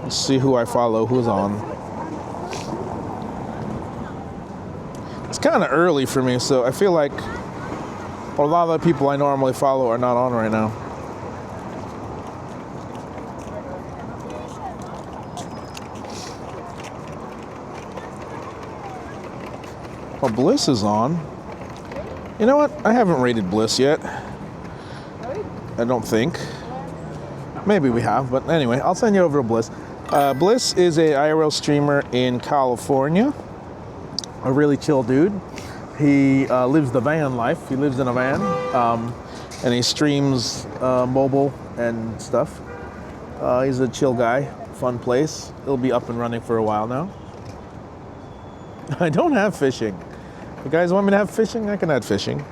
Let's see who I follow, who's on. It's kind of early for me, so I feel like a lot of the people I normally follow are not on right now. Well, Bliss is on. You know what? I haven't rated Bliss yet. I don't think. Maybe we have, but anyway, I'll send you over to Bliss. Bliss is a IRL streamer in California. A really chill dude. He lives the van life. He lives in a van, and he streams mobile and stuff. He's a chill guy, fun place. He'll be up and running for a while now. I don't have fishing. You guys want me to have fishing? I can add fishing.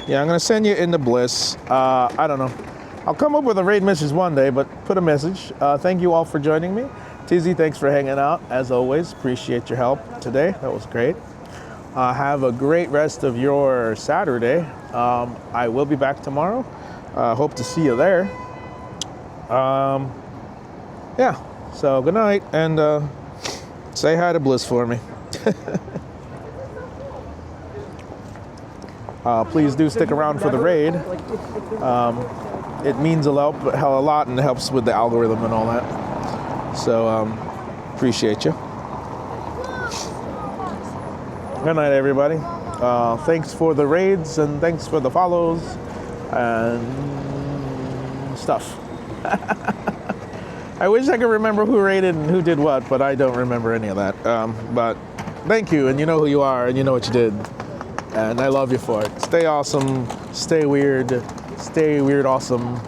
Yeah, I'm gonna send you into Bliss. I don't know. I'll come up with a raid message one day, but put a message. Thank you all for joining me. Tizzy, thanks for hanging out. As always, appreciate your help today. That was great. Have a great rest of your Saturday. I will be back tomorrow. Hope to see you there. Yeah, so good night, and say hi to Bliss for me. Please do stick around for the raid. It means a lot and it helps with the algorithm and all that. So appreciate you. Good night, everybody. Thanks for the raids and thanks for the follows and stuff. I wish I could remember who raided and who did what, but I don't remember any of that. But thank you, and you know who you are, and you know what you did. And I love you for it. Stay awesome, stay weird awesome.